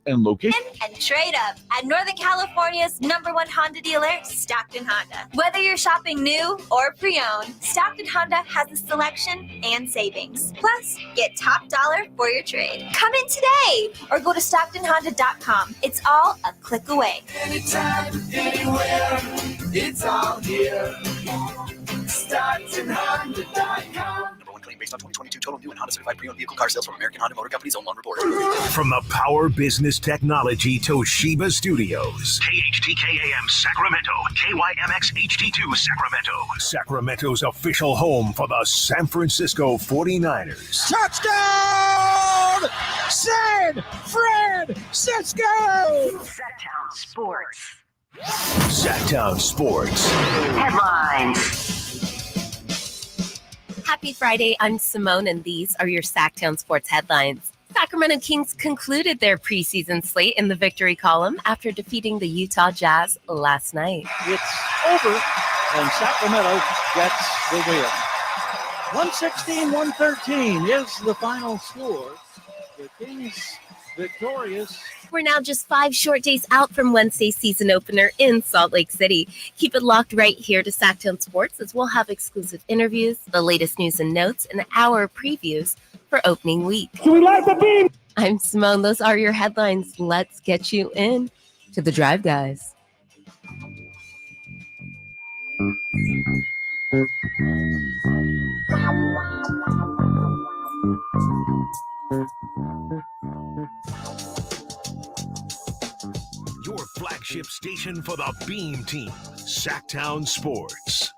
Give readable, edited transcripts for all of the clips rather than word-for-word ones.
and location. And trade up at Northern California's #1 Honda dealer, Stockton Honda. Whether you're shopping new or pre-owned, Stockton Honda has a selection and savings. Plus, get top dollar for your trade. Come in today or go to StocktonHonda.com. It's all a click away. Anytime, anywhere, it's all here. StocktonHonda.com. Based on 2022 total new and Honda certified pre-owned vehicle car sales from American Honda Motor Company's own loan report. From the Power Business Technology Toshiba Studios. KHTK-AM Sacramento. KYMX HD2 Sacramento. Sacramento's official home for the San Francisco 49ers. Touchdown! San Francisco! Sactown Sports. Sactown Sports. Headlines. Happy Friday, I'm Simone, and these are your Sactown Sports headlines. Sacramento Kings concluded their preseason slate in the victory column after defeating the Utah Jazz last night. It's over, and Sacramento gets the win. 116-113 is the final score. The Kings victorious. We're now just 5 short days out from Wednesday's season opener in Salt Lake City. Keep it locked right here to Sactown Sports as we'll have exclusive interviews, the latest news and notes, and our previews for opening week. Do we like the beam? I'm Simone. Those are your headlines. Let's get you in to the drive, guys. Your flagship station for the Beam Team, Sactown Sports.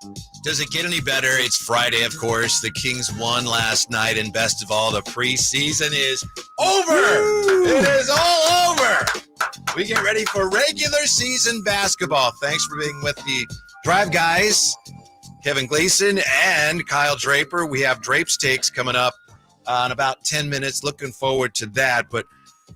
Does it get any better? It's Friday, of course. The Kings won last night, and best of all, the preseason is over. It is all over. We get ready for regular season basketball. Thanks for being with the Drive Guys, Kevin Gleason and Kyle Draper. We have Drape's Takes coming up in about 10 minutes. Looking forward to that. But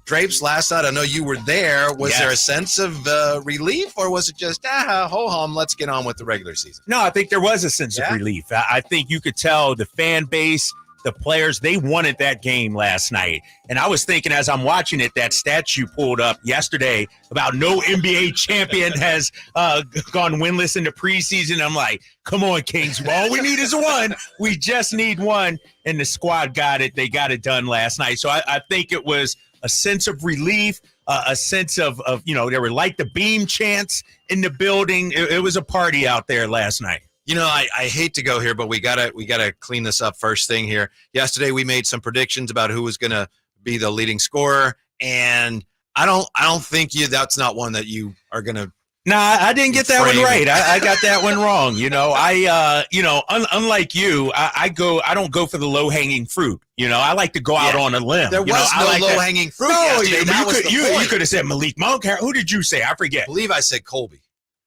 Drapes, last night, I know you were there. Was there a sense of relief, or was it just, ho-hum, let's get on with the regular season? No, I think there was a sense of relief. I think you could tell the fan base, the players, they wanted that game last night. And I was thinking as I'm watching it, that stat you pulled up yesterday about no NBA champion has gone winless in the preseason. I'm like, come on, Kings. All we need is one. We just need one. And the squad got it. They got it done last night. So I think it was a sense of relief, a sense of there were like the beam chants in the building. It was a party out there last night. You know, I hate to go here, but we gotta clean this up first thing here. Yesterday we made some predictions about who was gonna be the leading scorer, and I don't think that's not one that you are gonna. Nah, I didn't get that one right. I got that one wrong. Unlike you, I don't go for the low hanging fruit. I like to go out on a limb. There was no low hanging fruit. No, you could have said Malik Monk. Who did you say? I forget. I believe I said Colby.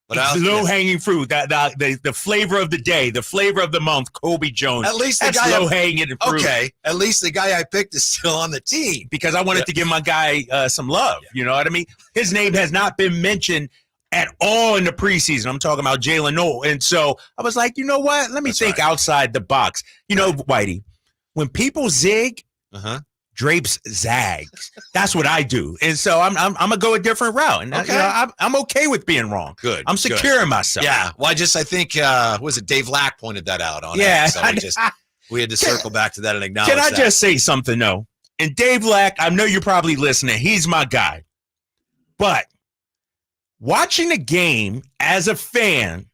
But low hanging fruit, the flavor of the day, the flavor of the month, Kobe Jones. At least that's low hanging fruit. Okay, at least the guy I picked is still on the team because I wanted to give my guy some love. You know what I mean? His name has not been mentioned at all in the preseason. I'm talking about Jalen Noel. And so I was like, you know what? Let me think outside the box. Whitey, when people zig, Drapes zags. That's what I do. And so I'm going to go a different route. And I'm okay with being wrong. Good. I'm secure in myself. Yeah. Well, I think, was it Dave Lack pointed that out on it. So we had to circle back to that and acknowledge that. Can I just say something, though? And Dave Lack, I know you're probably listening. He's my guy. But watching a game as a fan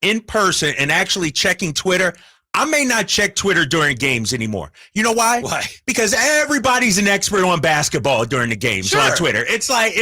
in person and actually checking Twitter, I may not check Twitter during games anymore. You know why? Why? Because everybody's an expert on basketball during the games on Twitter. It's like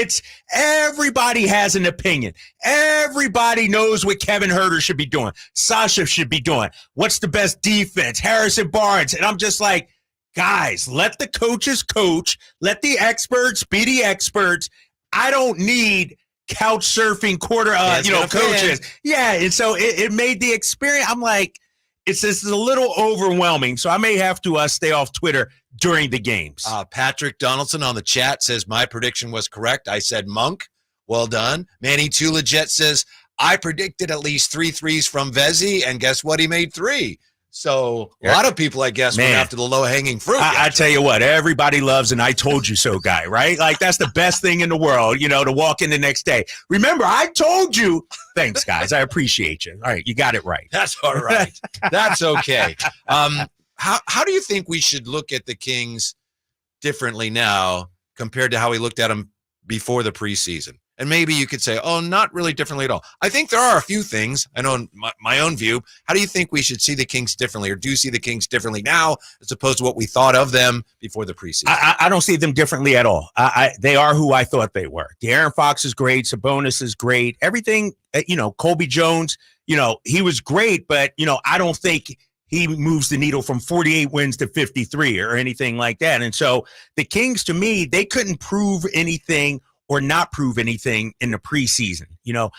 everybody has an opinion. Everybody knows what Kevin Huerter should be doing. Sasha should be doing. What's the best defense? Harrison Barnes. And I'm just like, guys, let the coaches coach. Let the experts be the experts. I don't need couch surfing coaches. Yeah, and so it made the experience. I'm like, it's just a little overwhelming. So I may have to stay off Twitter during the games. Patrick Donaldson on the chat says my prediction was correct. I said Monk. Well done. Manny Tulajet says I predicted at least 3 threes from Vezi, and guess what? He made 3. So a lot of people, I guess, went after the low-hanging fruit. I tell you what, everybody loves an I told you so guy, right? Like, that's the best thing in the world, to walk in the next day. Remember, I told you. Thanks, guys. I appreciate you. All right, you got it right. That's all right. That's okay. How do you think we should look at the Kings differently now compared to how we looked at them before the preseason? And maybe you could say, oh, not really differently at all. I think there are a few things. I know in my own view. How do you think we should see the Kings differently, or do you see the Kings differently now as opposed to what we thought of them before the preseason? I don't see them differently at all. They are who I thought they were. De'Aaron Fox is great. Sabonis is great. Everything, Colby Jones, he was great, but, I don't think he moves the needle from 48 wins to 53 or anything like that. And so the Kings, to me, they couldn't prove anything or not prove anything in the preseason.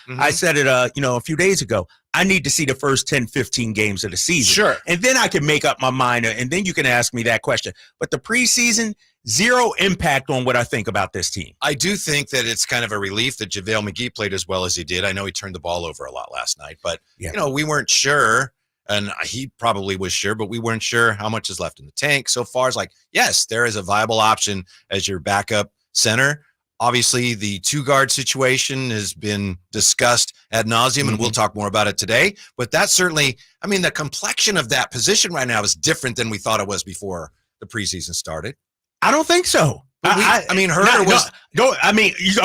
I said it, a few days ago. I need to see the first 10, 15 games of the season. Sure. And then I can make up my mind, and then you can ask me that question. But the preseason, zero impact on what I think about this team. I do think that it's kind of a relief that JaVale McGee played as well as he did. I know he turned the ball over a lot last night, but, we weren't sure. And he probably was sure, but we weren't sure how much is left in the tank. So far as yes, there is a viable option as your backup center. Obviously, the two-guard situation has been discussed ad nauseum, and we'll talk more about it today. But that's certainly, the complexion of that position right now is different than we thought it was before the preseason started. I don't think so. Herder was. You're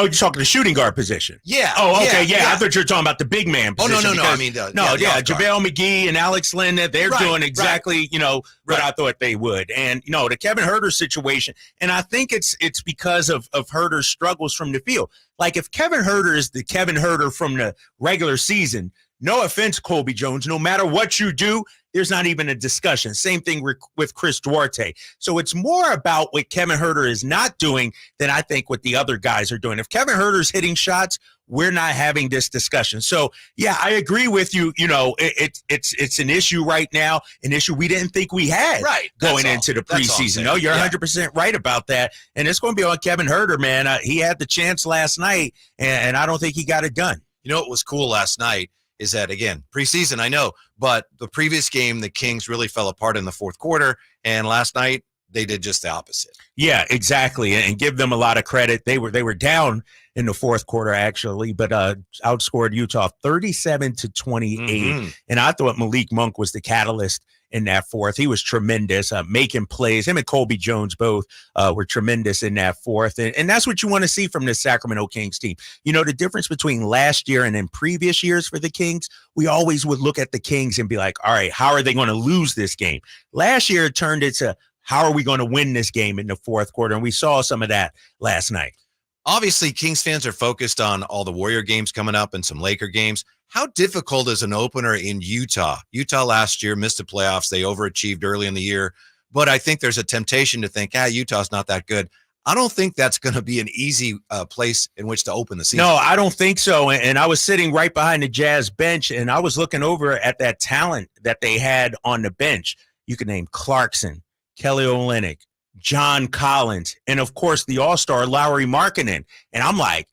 talking the shooting guard position. Yeah. Oh, okay. Yeah. I thought you were talking about the big man position. Oh, no. JaVale McGee and Alex Lynn, they're doing exactly, what I thought they would. And, the Kevin Herter situation, and I think it's because of Herter's struggles from the field. Like, if Kevin Herter is the Kevin Herter from the regular season, no offense, Colby Jones, no matter what you do, there's not even a discussion. Same thing with Chris Duarte. So it's more about what Kevin Herter is not doing than I think what the other guys are doing. If Kevin Herter's hitting shots, we're not having this discussion. So, yeah, I agree with you. It's an issue right now, an issue we didn't think we had going into the preseason. No, you're 100% right about that. And it's going to be on Kevin Herter, man. He had the chance last night, and I don't think he got it done. What was cool last night is that, again, preseason, I know, but the previous game, the Kings really fell apart in the fourth quarter, and last night they did just the opposite. Yeah, exactly, and give them a lot of credit. They were down in the fourth quarter, actually, but outscored Utah 37-28, and I thought Malik Monk was the catalyst in that fourth. He was tremendous, making plays. Him and Colby Jones both were tremendous in that fourth. And that's what you want to see from this Sacramento Kings team. The difference between last year and in previous years for the Kings, we always would look at the Kings and be like, all right, how are they going to lose this game? Last year, it turned into, how are we going to win this game in the fourth quarter? And we saw some of that last night. Obviously, Kings fans are focused on all the Warrior games coming up and some Laker games. How difficult is an opener in Utah? Utah last year missed the playoffs. They overachieved early in the year. But I think there's a temptation to think, Utah's not that good. I don't think that's going to be an easy place in which to open the season. No, I don't think so. And I was sitting right behind the Jazz bench, and I was looking over at that talent that they had on the bench. You could name Clarkson, Kelly Olynyk, John Collins, and, of course, the all-star Lauri Markkanen. And I'm like,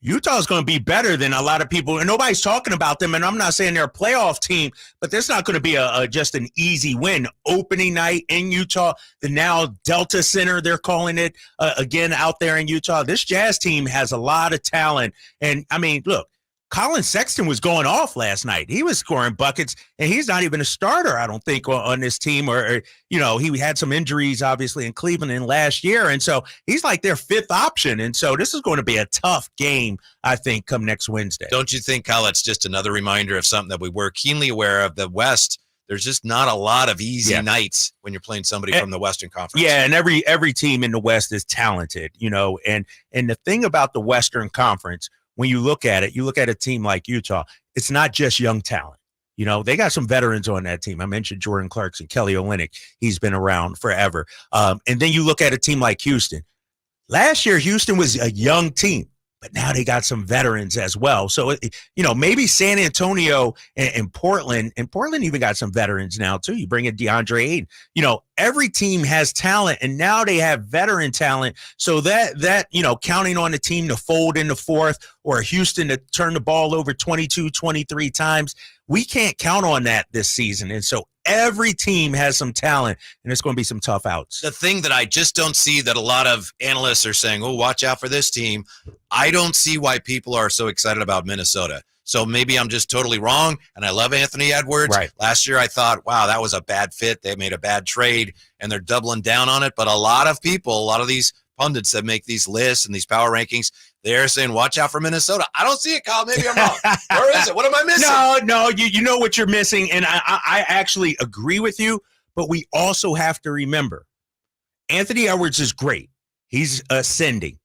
Utah's going to be better than a lot of people, and nobody's talking about them. And I'm not saying they're a playoff team, but that's not going to be just an easy win. Opening night in Utah, the now Delta Center, they're calling it, again, out there in Utah. This Jazz team has a lot of talent. And, look, Colin Sexton was going off last night. He was scoring buckets, and he's not even a starter, I don't think, on this team. Or he had some injuries, obviously, in Cleveland in last year. And so he's like their fifth option. And so this is going to be a tough game, I think, come next Wednesday. Don't you think, Kyle, it's just another reminder of something that we were keenly aware of? The West, there's just not a lot of easy nights when you're playing somebody from the Western Conference. Yeah, and every team in the West is talented, and the thing about the Western Conference, when you look at a team like Utah, it's not just young talent. They got some veterans on that team. I mentioned Jordan Clarkson, Kelly Olynyk. He's been around forever. And then you look at a team like Houston. Last year, Houston was a young team, but now they got some veterans as well. So, maybe San Antonio and Portland even got some veterans now too. You bring in DeAndre Ayton. Every team has talent, and now they have veteran talent. So that counting on the team to fold in the fourth or Houston to turn the ball over 22, 23 times, we can't count on that this season. And so every team has some talent, and it's going to be some tough outs. The thing that I just don't see that a lot of analysts are saying, oh, watch out for this team. I don't see why people are so excited about Minnesota. So maybe I'm just totally wrong, and I love Anthony Edwards. Right. Last year I thought, wow, that was a bad fit. They made a bad trade, and they're doubling down on it. But a lot of people, a lot of these pundits that make these lists and these power rankings, they're saying, watch out for Minnesota. I don't see it, Kyle. Maybe I'm wrong. Where is it? What am I missing? No, you know what you're missing, and I actually agree with you, but we also have to remember, Anthony Edwards is great. He's ascending.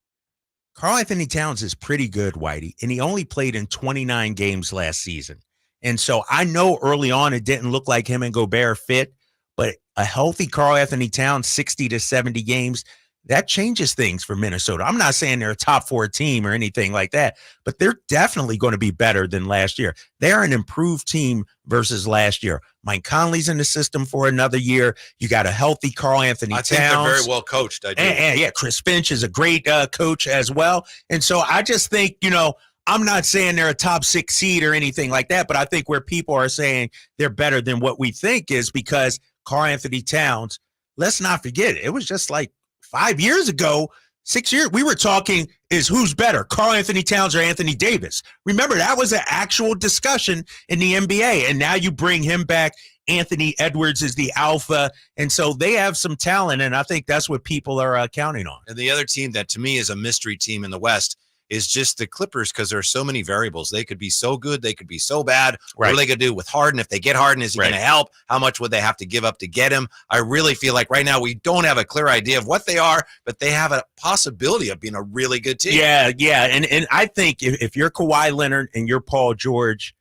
Karl Anthony Towns is pretty good, Whitey, and he only played in 29 games last season. And so I know early on it didn't look like him and Gobert fit, but a healthy Karl Anthony Towns, 60 to 70 games, that changes things for Minnesota. I'm not saying they're a top 4 team or anything like that, but they're definitely going to be better than last year. They're an improved team versus last year. Mike Conley's in the system for another year. You got a healthy Karl Anthony Towns. I think they're very well coached. I do. And yeah, Chris Finch is a great coach as well. And so I just think, I'm not saying they're a top 6 seed or anything like that, but I think where people are saying they're better than what we think is because Karl Anthony Towns, let's not forget, it was just like 5 years ago, 6 years, we were talking is who's better, Karl Anthony Towns or Anthony Davis. Remember, that was an actual discussion in the NBA, and now you bring him back. Anthony Edwards is the alpha, and so they have some talent, and I think that's what people are counting on. And the other team that to me is a mystery team in the West is just the Clippers because there are so many variables. They could be so good. They could be so bad. Right. What are they going to do with Harden? If they get Harden, is he going to help? How much would they have to give up to get him? I really feel like right now we don't have a clear idea of what they are, but they have a possibility of being a really good team. Yeah. And I think if you're Kawhi Leonard and you're Paul George,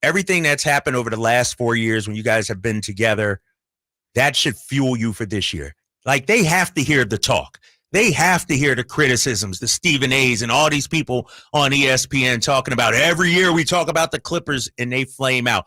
everything that's happened over the last 4 years when you guys have been together, that should fuel you for this year. Like, they have to hear the talk. They have to hear the criticisms, the Stephen A's and all these people on ESPN talking about every year we talk about the Clippers and they flame out.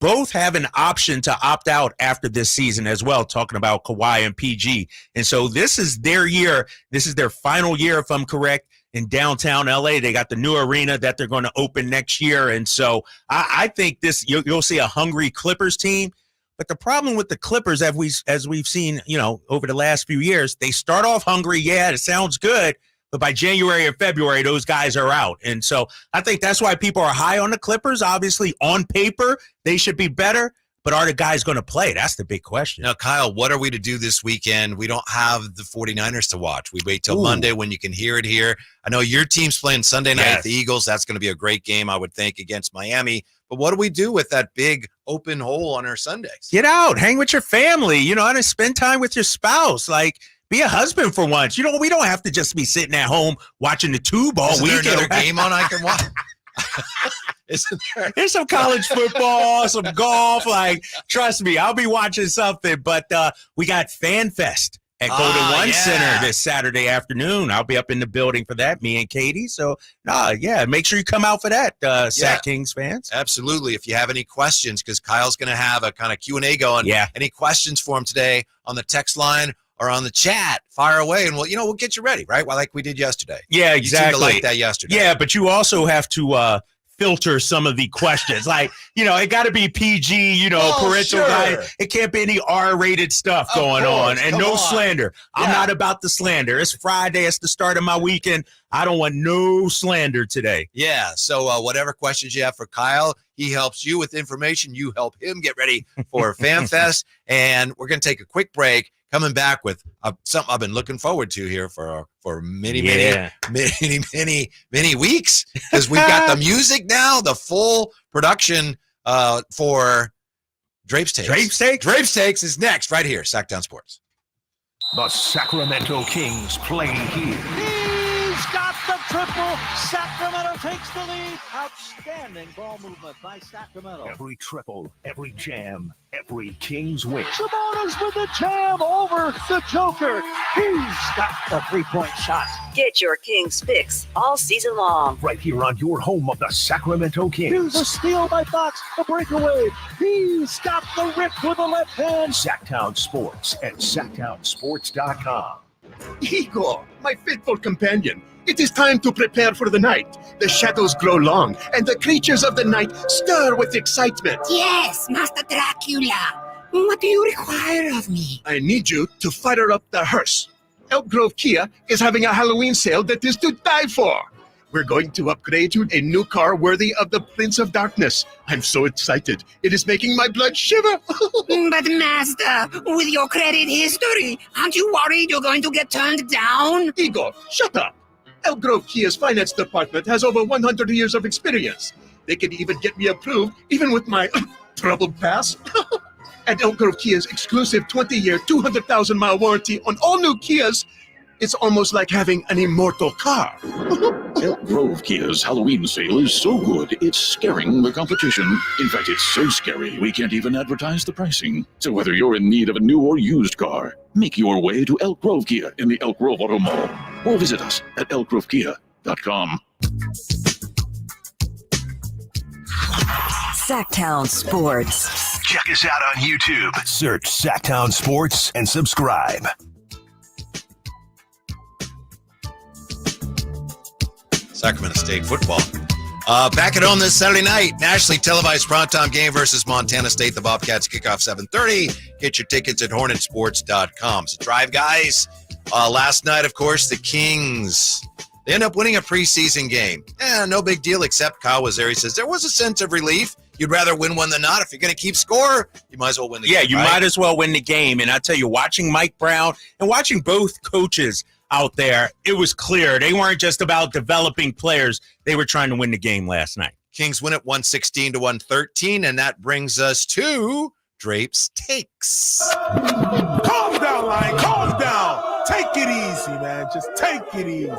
Both have an option to opt out after this season as well, talking about Kawhi and PG. And so this is their year. This is their final year, if I'm correct, in downtown LA. They got the new arena that they're going to open next year. And so I think this you'll see a hungry Clippers team. But the problem with the Clippers, as we've seen, over the last few years, they start off hungry. Yeah, it sounds good. But by January or February, those guys are out. And so I think that's why people are high on the Clippers. Obviously, on paper, they should be better. But are the guys going to play? That's the big question. Now, Kyle, what are we to do this weekend? We don't have the 49ers to watch. We wait till Monday when you can hear it here. I know your team's playing Sunday night at the Eagles. That's going to be a great game, I would think, against Miami. But what do we do with that big open hole on our Sundays? Get out. Hang with your family. And spend time with your spouse. Like, be a husband for once. We don't have to just be sitting at home watching the tube all weekend. Is there another game on I can watch? There's some college football, some golf. Like, trust me, I'll be watching something. But we got Fan Fest at Golden One Center this Saturday afternoon. I'll be up in the building for that, me and Katie. So, make sure you come out for that, Sac Kings fans. Absolutely. If you have any questions, because Kyle's going to have a kind of Q&A going. Yeah. Any questions for him today on the text line or on the chat, fire away, and we'll get you ready, right? Well, like we did yesterday. Yeah, exactly. You seemed to like that yesterday. Yeah, but you also have to filter some of the questions. Like, it got to be PG, parental guide. It can't be any R-rated stuff going on. And no slander. I'm not about the slander. It's Friday. It's the start of my weekend. I don't want no slander today. Yeah. So whatever questions you have for Kyle, he helps you with information. You help him get ready for FanFest. And we're going to take a quick break. Coming back with something I've been looking forward to here for many weeks, because we've got the music now, the full production for Drape's Takes. Drape's Takes is next right here, Sactown Sports. The Sacramento Kings play here. He's got the triple. Sacramento takes the lead. Outstanding ball movement by Sacramento. Every triple, every jam, every Kings win. Sabonis with the jam over the Joker. He's got the three-point shot. Get your Kings fix all season long. Right here on your home of the Sacramento Kings. Here's a steal by Fox, a breakaway. He's got the rip with the left hand. Sactown Sports at SactownSports.com. Igor, my faithful companion, it is time to prepare for the night. The shadows grow long, and the creatures of the night stir with excitement. Yes, Master Dracula. What do you require of me? I need you to fire up the hearse. Elk Grove Kia is having a Halloween sale that is to die for. We're going to upgrade to a new car worthy of the Prince of Darkness. I'm so excited. It is making my blood shiver. But Master, with your credit history, aren't you worried you're going to get turned down? Igor, shut up. Elk Grove Kia's finance department has over 100 years of experience. They can even get me approved, even with my troubled past. And Elk Grove Kia's exclusive 20-year, 200,000-mile warranty on all new Kias, it's almost like having an immortal car. Elk Grove Kia's Halloween sale is so good, it's scaring the competition. In fact, it's so scary, we can't even advertise the pricing. So whether you're in need of a new or used car, make your way to Elk Grove Kia in the Elk Grove Auto Mall. Or visit us at elkgrovekia.com. Sactown Sports. Check us out on YouTube. Search Sactown Sports and subscribe. Sacramento State football. Back at home this Saturday night, nationally televised primetime game versus Montana State. The Bobcats kick off 7:30. Get your tickets at hornetsports.com. So drive, guys. Last night, of course, the Kings, they end up winning a preseason game. No big deal, except Kyle was there. He says there was a sense of relief. You'd rather win one than not. If you're going to keep score, you might as well win the game. Yeah, you right? might as well win the game. And I tell you, watching Mike Brown and watching both coaches out there, it was clear they weren't just about developing players. They were trying to win the game last night. Kings win it 116-113, and that brings us to Drape's Takes. Calm down, Lion. Calm down. Take it easy, man. Just take it easy.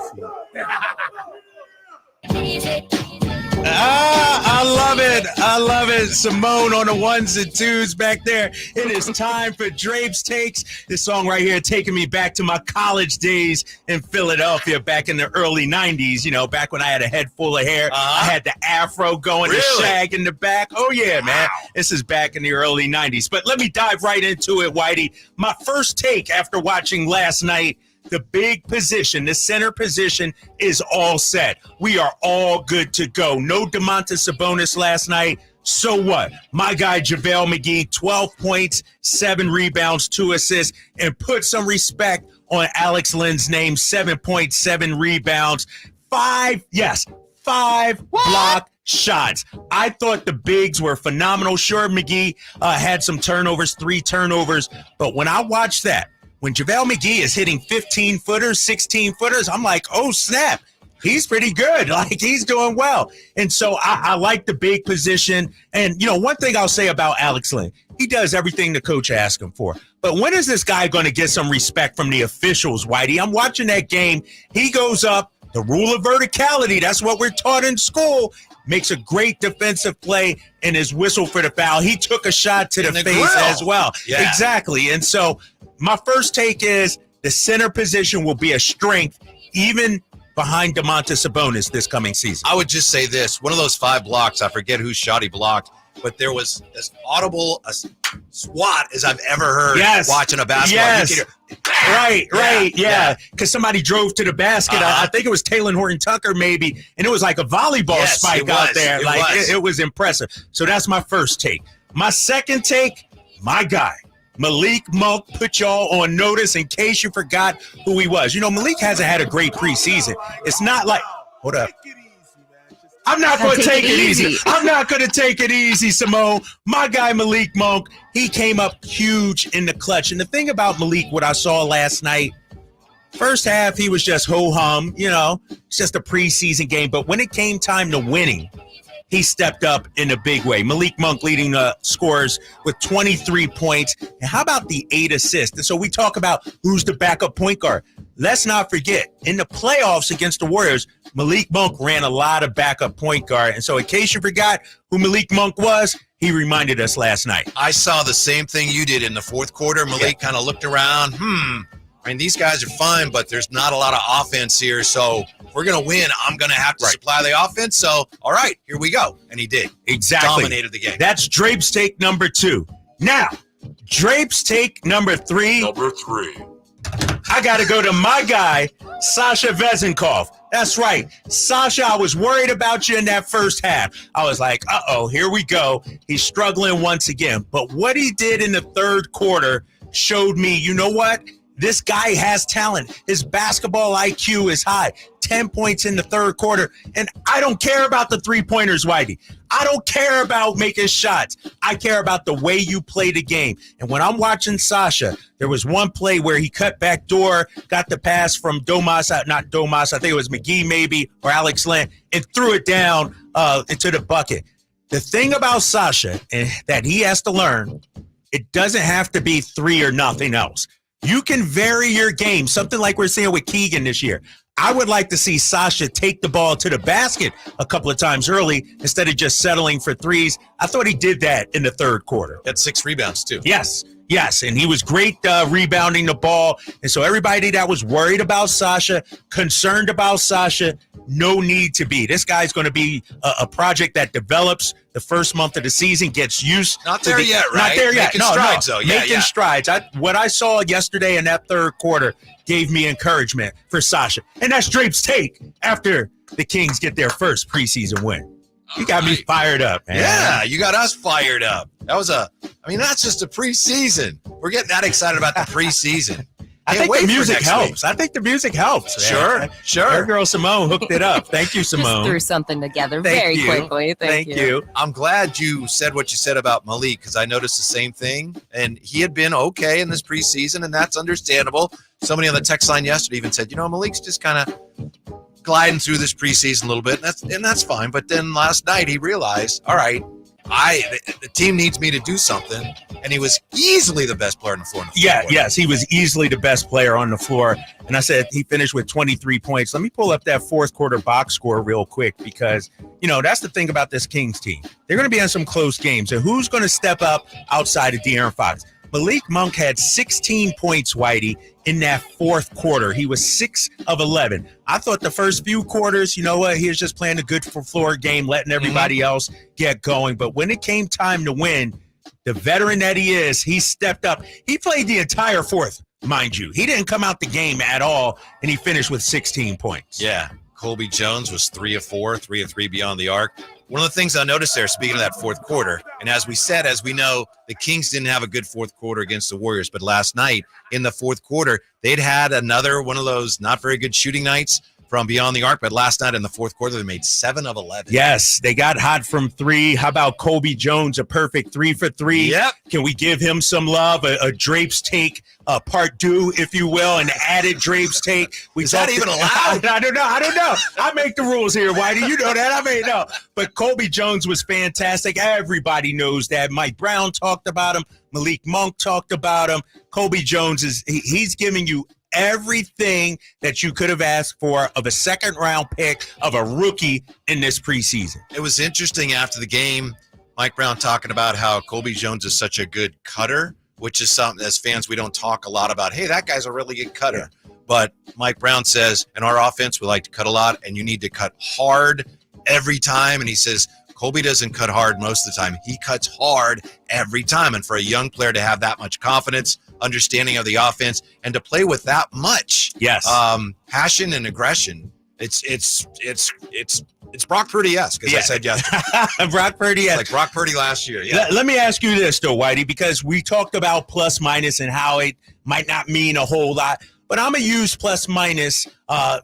I love it. I love it. Simone on the ones and twos back there. It is time for Drape's Takes. This song right here taking me back to my college days in Philadelphia back in the early 90s, you know, back when I had a head full of hair. I had the afro going, the shag in the back. Oh, yeah, man. This is back in the early 90s. But let me dive right into it, Whitey. My first take after watching last night, the big position, the center position is all set. We are all good to go. No Domantas Sabonis last night. So what? My guy, JaVale McGee, 12 points, 7 rebounds, 2 assists, and put some respect on Alex Lynn's name, 7.7 rebounds, 5 block shots. I thought the bigs were phenomenal. Sure, McGee had some turnovers, 3 turnovers, but when I watched that, when JaVale McGee is hitting 15-footers, 16-footers, I'm like, oh, snap. He's pretty good. Like, he's doing well. And so I like the big position. And, you know, one thing I'll say about Alex Lynn, he does everything the coach asks him for. But when is this guy going to get some respect from the officials, Whitey? I'm watching that game. He goes up, the rule of verticality, that's what we're taught in school, makes a great defensive play and his whistle for the foul. He took a shot to the face grill as well. Yeah. Exactly. And so my first take is the center position will be a strength even behind Domantas Sabonis this coming season. I would just say this. One of those 5 blocks, I forget whose shot he blocked, but there was as audible a swat as I've ever heard watching a basketball. Yes. Right. Yeah. Because somebody drove to the basket. I think it was Taylor Horton-Tucker maybe, and it was like a volleyball spike out there. It was impressive. So that's my first take. My second take, my guy, Malik Monk, put y'all on notice in case you forgot who he was. You know, Malik hasn't had a great preseason. It's not like, hold up. I'm not going to take it easy. I'm not going to take it easy, Simone. My guy, Malik Monk, he came up huge in the clutch. And the thing about Malik, what I saw last night, first half, he was just ho-hum. You know, it's just a preseason game. But when it came time to winning, he stepped up in a big way. Malik Monk leading scorers with 23 points. And how about the 8 assists? And so we talk about who's the backup point guard. Let's not forget, in the playoffs against the Warriors, Malik Monk ran a lot of backup point guard. And so in case you forgot who Malik Monk was, he reminded us last night. I saw the same thing you did in the fourth quarter. Malik kind of looked around. I mean, these guys are fine, but there's not a lot of offense here. So if we're going to win, I'm going to have to supply the offense. So, all right, here we go. And he did. Exactly. Dominated the game. That's Drape's take number 2. Now, Drape's take number 3. Number 3. I got to go to my guy, Sasha Vezenkov. That's right. Sasha, I was worried about you in that first half. I was like, uh-oh, here we go. He's struggling once again. But what he did in the third quarter showed me, you know what? This guy has talent. His basketball IQ is high. 10 points in the third quarter. And I don't care about the three-pointers, Whitey. I don't care about making shots. I care about the way you play the game. And when I'm watching Sasha, there was one play where he cut back door, got the pass from not Domas, I think it was McGee maybe, or Alex Len, and threw it down into the bucket. The thing about Sasha that he has to learn, it doesn't have to be three or nothing else. You can vary your game, something like we're seeing with Keegan this year. I would like to see Sasha take the ball to the basket a couple of times early instead of just settling for threes. I thought he did that in the third quarter. He had 6 rebounds, too. Yes, and he was great rebounding the ball. And so everybody that was worried about Sasha, concerned about Sasha, no need to be. This guy's going to be a project that develops the first month of the season, gets used. Not there yet, right? Not there yet. Making strides, though. Yeah, Making strides. What I saw yesterday in that third quarter gave me encouragement for Sasha. And that's Drape's take after the Kings get their first preseason win. You got me fired up, man. Yeah, you got us fired up. That's just a preseason. We're getting that excited about the preseason. I think the music helps. I think the music helps. Sure. Our girl Simone hooked it up. Thank you, Simone. Just threw something together Thank you. quickly. Thank you. I'm glad you said what you said about Malik because I noticed the same thing. And he had been okay in this preseason, and that's understandable. Somebody on the text line yesterday even said, Malik's just kind of gliding through this preseason a little bit, and that's fine. But then last night he realized, all right, the team needs me to do something, and he was easily the best player on the floor. Yes, he was easily the best player on the floor. And I said he finished with 23 points. Let me pull up that fourth quarter box score real quick because, that's the thing about this Kings team. They're going to be in some close games, and who's going to step up outside of De'Aaron Fox? Malik Monk had 16 points, Whitey, in that fourth quarter. He was 6 of 11. I thought the first few quarters, he was just playing a good floor game, letting everybody else get going. But when it came time to win, the veteran that he is, he stepped up. He played the entire fourth, mind you. He didn't come out the game at all, and he finished with 16 points. Yeah. Colby Jones was 3 of 4, 3 of 3 beyond the arc. One of the things I noticed there, speaking of that fourth quarter, and as we know, the Kings didn't have a good fourth quarter against the Warriors, but last night in the fourth quarter, they'd had another one of those not very good shooting nights from beyond the arc, but last night in the fourth quarter, they made 7 of 11. Yes, they got hot from 3. How about Colby Jones, a perfect 3 for 3? Yep. Can we give him some love, a Drape's take, part 2, if you will, an added Drape's take? Is that even allowed? I don't know. I make the rules here, Whitey. You know that. No. But Colby Jones was fantastic. Everybody knows that. Mike Brown talked about him. Malik Monk talked about him. Colby Jones he's giving you everything that you could have asked for of a second-round pick of a rookie in this preseason. It was interesting after the game, Mike Brown talking about how Colby Jones is such a good cutter, which is something as fans we don't talk a lot about. Hey, that guy's a really good cutter. Yeah. But Mike Brown says, in our offense, we like to cut a lot, and you need to cut hard every time. And he says, Colby doesn't cut hard most of the time. He cuts hard every time. And for a young player to have that much confidence, understanding of the offense, and to play with that much passion and aggression, it's Brock Purdy-esque, as I said yesterday. Brock Purdy-esque. Like Brock Purdy last year. Yeah. Let me ask you this, though, Whitey, because we talked about plus minus and how it might not mean a whole lot. But I'm going to use plus minus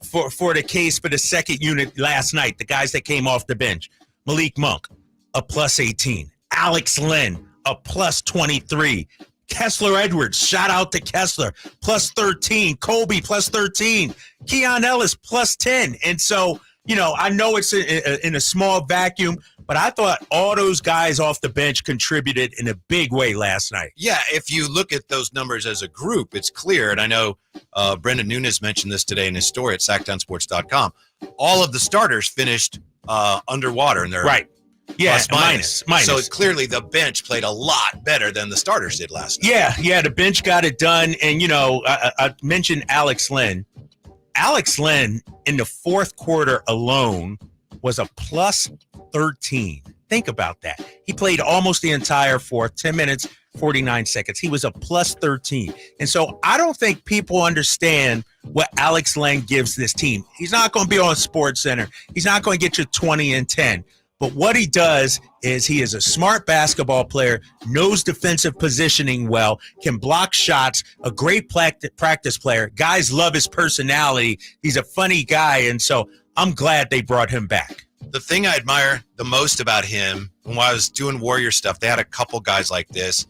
for the case for the second unit last night, the guys that came off the bench. Malik Monk, a plus 18. Alex Len, a plus 23. Kessler Edwards, shout out to Kessler, plus 13. Colby, plus 13. Keon Ellis, plus 10. And so, I know it's in a small vacuum, but I thought all those guys off the bench contributed in a big way last night. Yeah, if you look at those numbers as a group, it's clear. And I know Brendan Nunes mentioned this today in his story at Sactownsports.com. All of the starters finished underwater in their Yeah, plus minus. So clearly the bench played a lot better than the starters did last night. Yeah, the bench got it done. And, I mentioned Alex Len. Alex Len in the fourth quarter alone was a plus 13. Think about that. He played almost the entire fourth, 10 minutes 49 seconds. He was a plus 13. And so I don't think people understand what Alex Len gives this team. He's not going to be on Sports Center. He's not going to get you 20 and 10. But what he does is he is a smart basketball player, knows defensive positioning well, can block shots, a great practice player. Guys love his personality. He's a funny guy, and so I'm glad they brought him back. The thing I admire the most about him, when I was doing Warrior stuff, they had a couple guys like this.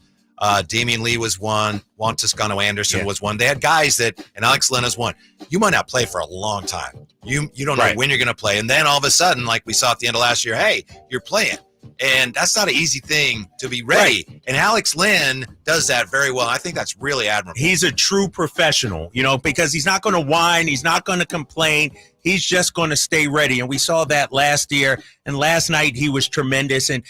Damian Lee was one. Juan Toscano Anderson was one. They had guys that, and Alex Len is one. You might not play for a long time. You don't know when you're going to play. And then all of a sudden, like we saw at the end of last year, hey, you're playing. And that's not an easy thing to be ready. Right. And Alex Len does that very well. I think that's really admirable. He's a true professional, because he's not going to whine. He's not going to complain. He's just going to stay ready. And we saw that last year. And last night he was tremendous. And,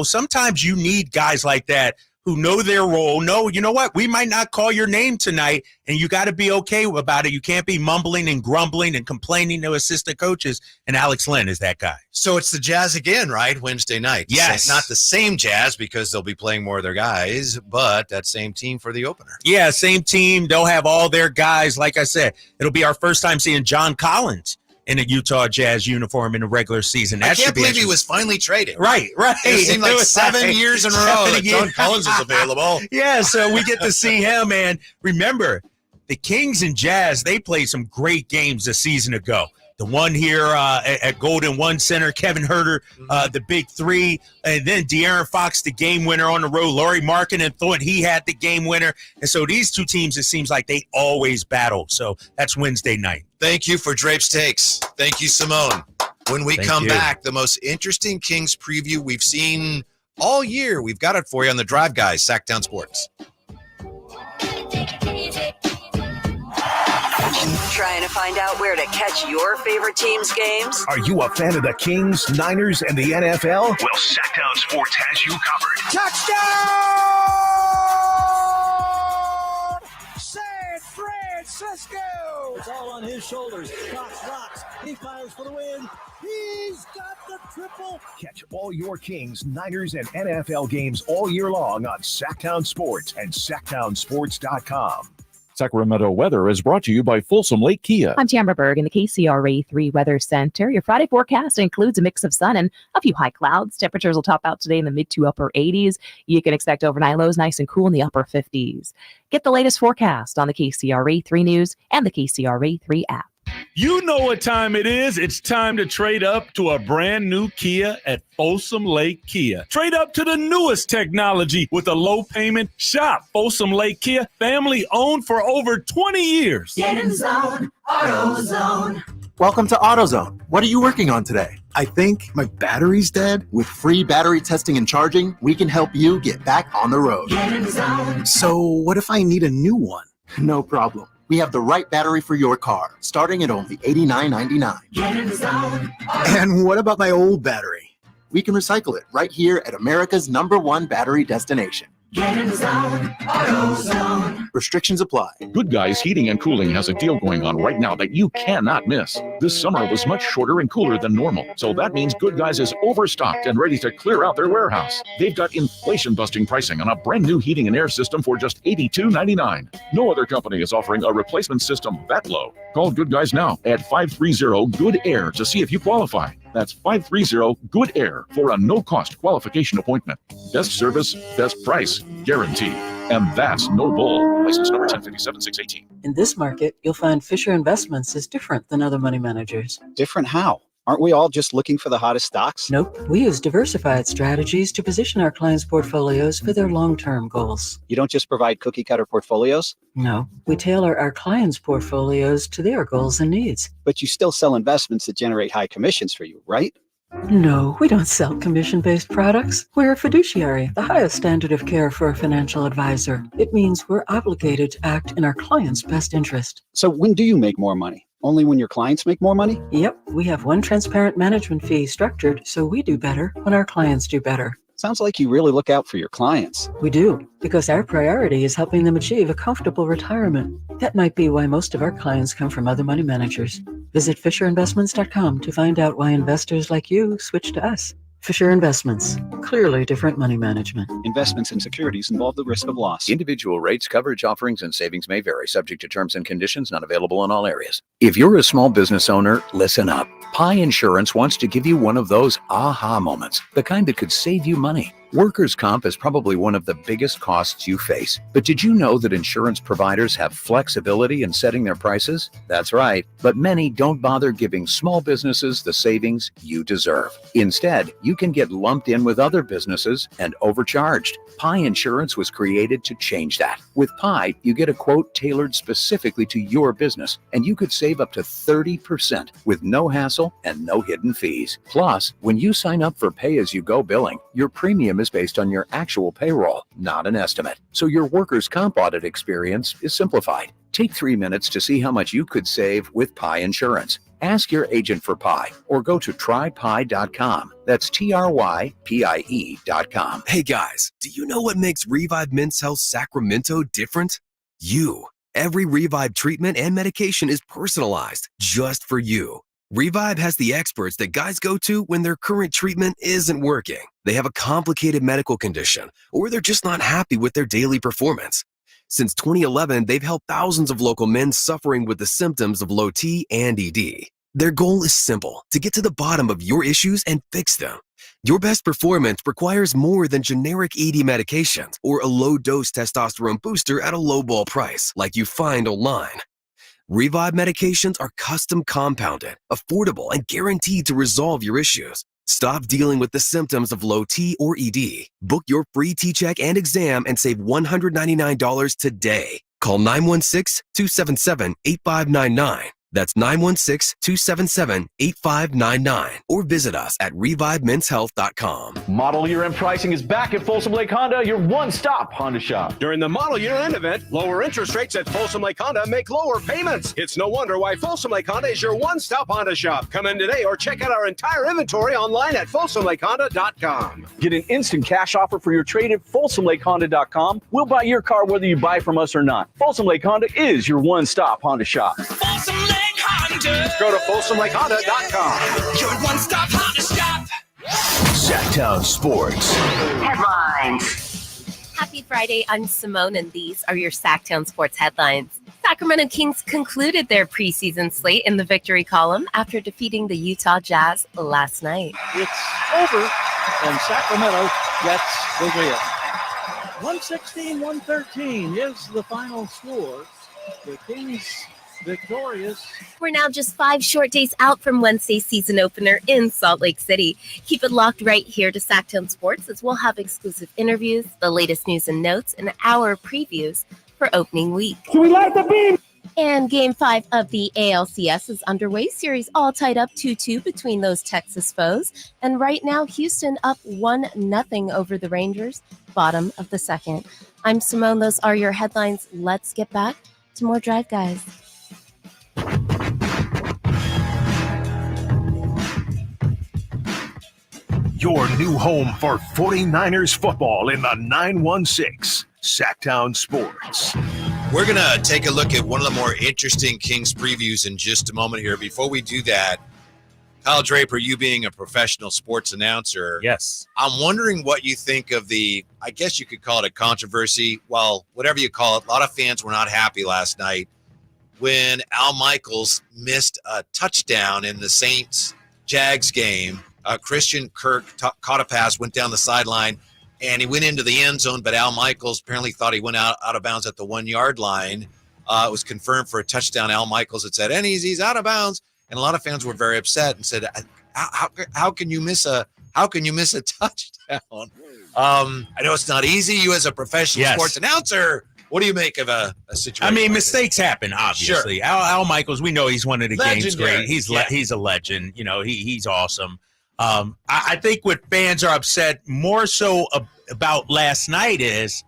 sometimes you need guys like that who know their role. No, you know what? We might not call your name tonight, and you got to be okay about it. You can't be mumbling and grumbling and complaining to assistant coaches, and Alex Len is that guy. So it's the Jazz again, right? Wednesday night. Yes. Not the same Jazz because they'll be playing more of their guys, but that same team for the opener. Yeah, same team. They'll have all their guys. Like I said, it'll be our first time seeing John Collins in a Utah Jazz uniform in the regular season. I can't believe he was finally traded. Right. It seemed like 7 years in a row that John Collins is available. Yeah, so we get to see him. And remember, the Kings and Jazz, they played some great games a season ago. The one here at Golden One Center, Kevin Huerter, the big three, and then De'Aaron Fox, the game winner on the road. Lauri Markkanen thought he had the game winner. And so these two teams, it seems like they always battle. So that's Wednesday night. Thank you for Drape's Takes. Thank you, Simone. When we come back, the most interesting Kings preview we've seen all year, we've got it for you on the Drive Guys, Sactown Sports. Trying to find out where to catch your favorite team's games? Are you a fan of the Kings, Niners, and the NFL? Well, Sactown Sports has you covered. Touchdown! San Francisco! It's all on his shoulders. Cox rocks. He fires for the win. He's got the triple. Catch all your Kings, Niners, and NFL games all year long on Sactown Sports and SactownSports.com. Sacramento weather is brought to you by Folsom Lake Kia. I'm Tamara Berg in the KCRA 3 Weather Center. Your Friday forecast includes a mix of sun and a few high clouds. Temperatures will top out today in the mid to upper 80s. You can expect overnight lows nice and cool in the upper 50s. Get the latest forecast on the KCRA 3 News and the KCRA 3 app. You know what time it is. It's time to trade up to a brand new Kia at Folsom Lake Kia. Trade up to the newest technology with a low payment. Shop Folsom Lake Kia, family owned for over 20 years. Get in zone, AutoZone. Welcome to AutoZone. What are you working on today? I think my battery's dead. With free battery testing and charging, we can help you get back on the road. Get in zone. So what if I need a new one? No problem. We have the right battery for your car, starting at only $89.99. Get in zone. And what about my old battery? We can recycle it right here at America's #1 battery destination. Get in zone, AutoZone. Restrictions apply. Good Guys Heating and Cooling has a deal going on right now that you cannot miss. This summer was much shorter and cooler than normal, so that means Good Guys is overstocked and ready to clear out their warehouse. They've got inflation-busting pricing on a brand new heating and air system for just $82.99. No other company is offering a replacement system that low. Call Good Guys now at 530-GOOD-AIR to see if you qualify. That's 530-GOOD-AIR for a no-cost qualification appointment. Best service, best price, guaranteed. And that's no bull. License number 1057-618. In this market, you'll find Fisher Investments is different than other money managers. Different how? Aren't we all just looking for the hottest stocks? Nope. We use diversified strategies to position our clients' portfolios for their long-term goals. You don't just provide cookie-cutter portfolios? No. We tailor our clients' portfolios to their goals and needs. But you still sell investments that generate high commissions for you, right? No, we don't sell commission-based products. We're a fiduciary, the highest standard of care for a financial advisor. It means we're obligated to act in our client's best interest. So when do you make more money? Only when your clients make more money? Yep, we have one transparent management fee structured so we do better when our clients do better. Sounds like you really look out for your clients. We do, because our priority is helping them achieve a comfortable retirement. That might be why most of our clients come from other money managers. Visit FisherInvestments.com to find out why investors like you switch to us. Fisher Investments. Clearly different money management. Investments in securities involve the risk of loss. Individual rates, coverage offerings, and savings may vary, subject to terms and conditions, not available in all areas. If you're a small business owner, listen up. Pi Insurance wants to give you one of those aha moments, the kind that could save you money. Workers' comp is probably one of the biggest costs you face. But did you know that insurance providers have flexibility in setting their prices? That's right. But many don't bother giving small businesses the savings you deserve. Instead, you can get lumped in with other businesses and overcharged. Pi Insurance was created to change that. With Pi, you get a quote tailored specifically to your business, and you could save up to 30% with no hassle and no hidden fees. Plus, when you sign up for pay-as-you-go billing, your premium is based on your actual payroll, not an estimate. So your workers' comp audit experience is simplified. Take 3 minutes to see how much you could save with Pi Insurance. Ask your agent for Pi or go to trypi.com. That's TRYPIE.com. Hey guys, do you know what makes Revive Men's Health Sacramento different? You. Every Revive treatment and medication is personalized just for you. Revive has the experts that guys go to when their current treatment isn't working. They have a complicated medical condition, or they're just not happy with their daily performance. Since 2011, they've helped thousands of local men suffering with the symptoms of low T and ED. Their goal is simple: to get to the bottom of your issues and fix them. Your best performance requires more than generic ED medications or a low-dose testosterone booster at a low-ball price like you find online. Revive medications are custom compounded, affordable, and guaranteed to resolve your issues. Stop dealing with the symptoms of low T or ED. Book your free T-check and exam and save $199 today. Call 916-277-8599. That's 916-277-8599. Or visit us at ReviveMen'sHealth.com. Model Year End pricing is back at Folsom Lake Honda, your one-stop Honda shop. During the Model Year End event, lower interest rates at Folsom Lake Honda make lower payments. It's no wonder why Folsom Lake Honda is your one-stop Honda shop. Come in today or check out our entire inventory online at FolsomLakeHonda.com. Get an instant cash offer for your trade at FolsomLakeHonda.com. We'll buy your car whether you buy from us or not. Folsom Lake Honda is your one-stop Honda shop. Folsom Lake Honda. Go to FolsomLakeHonda.com. Your one-stop Honda shop. Sactown Sports. Headlines. Happy Friday. I'm Simone, and these are your Sactown Sports headlines. Sacramento Kings concluded their preseason slate in the victory column after defeating the Utah Jazz last night. It's over, and Sacramento gets the win. 116-113 is the final score. The Kings victorious. We're now just 5 short days out from Wednesday's season opener in Salt Lake City. Keep it locked right here to Sactown Sports, as we'll have exclusive interviews, the latest news and notes, and our previews for opening week. Can we light the beam? And Game 5 of the ALCS is underway. Series all tied up 2-2 between those Texas foes. And right now, Houston up 1-0 over the Rangers, bottom of the second. I'm Simone. Those are your headlines. Let's get back to more Drive Guys. Your new home for 49ers football in the 916. Sactown Sports. We're going to take a look at one of the more interesting Kings previews in just a moment here. Before we do that, Kyle Draper, you being a professional sports announcer. Yes. I'm wondering what you think of the, I guess you could call it a controversy. Well, whatever you call it, a lot of fans were not happy last night when Al Michaels missed a touchdown in the Saints-Jags game. Christian Kirk caught a pass, went down the sideline, and he went into the end zone, but Al Michaels apparently thought he went out of bounds at the 1-yard line. It was confirmed for a touchdown. Al Michaels had said, and he's out of bounds. And a lot of fans were very upset and said, how can you miss a touchdown? I know it's not easy. You as a professional sports announcer, what do you make of a situation? I mean, mistakes happen, obviously. Sure. Al Michaels, we know he's one of the game's great. He's a legend. You know, he's awesome. I think what fans are upset more so about last night is,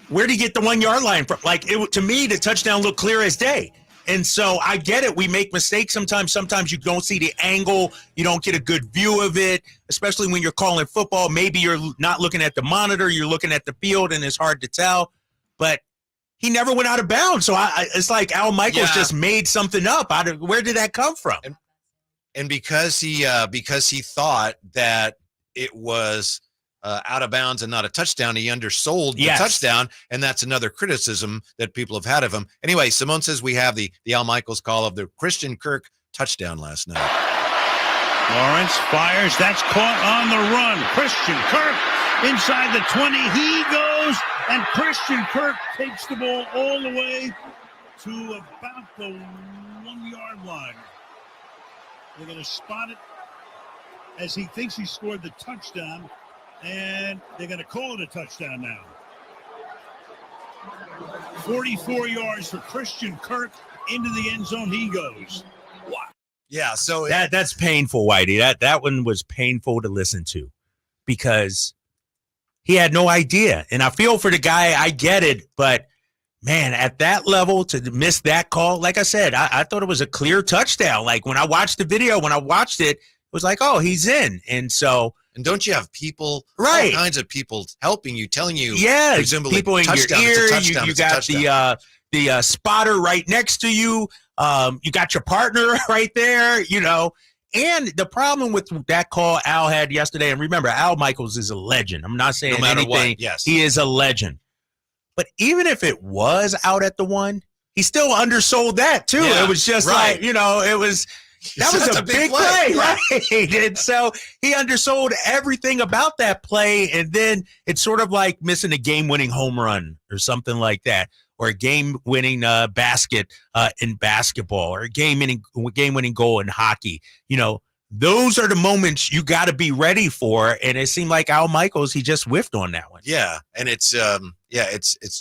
where did he get the 1-yard line from? Like, to me, the touchdown looked clear as day. And so I get it. We make mistakes sometimes. Sometimes you don't see the angle. You don't get a good view of it, especially when you're calling football. Maybe you're not looking at the monitor. You're looking at the field, and it's hard to tell. But he never went out of bounds. So it's like Al Michaels just made something up. Where did that come from? And because he thought that it was out of bounds and not a touchdown, he undersold the touchdown, and that's another criticism that people have had of him. Anyway, Simone says we have the Al Michaels call of the Christian Kirk touchdown last night. Lawrence fires. That's caught on the run. Christian Kirk inside the 20. He goes, and Christian Kirk takes the ball all the way to about the 1 yard line. They're going to spot it as he thinks he scored the touchdown, and they're going to call it a touchdown now. 44 yards for Christian Kirk. Into the end zone he goes. Wow. Yeah, so that's painful, Whitey. That one was painful to listen to because he had no idea. And I feel for the guy. I get it, but man, at that level to miss that call, like I said, I thought it was a clear touchdown. Like when I watched the video, when I watched it, it was like, oh, he's in. And so, and don't you have people, right? All kinds of people helping you, telling you, yeah, presumably people in your ear. You got the spotter right next to you. You got your partner right there, you know. And the problem with that call Al had yesterday, and remember, Al Michaels is a legend. I'm not saying no matter anything. What, yes. He is a legend. But even if it was out at the 1, he still undersold that too. Yeah, it was just right. like, you know, that was a big play, right? And so he undersold everything about that play. And then it's sort of like missing a game-winning home run or something like that, or a game-winning basket in basketball, or a game-winning goal in hockey. You know, those are the moments you got to be ready for. And it seemed like Al Michaels, he just whiffed on that one. Yeah, and it's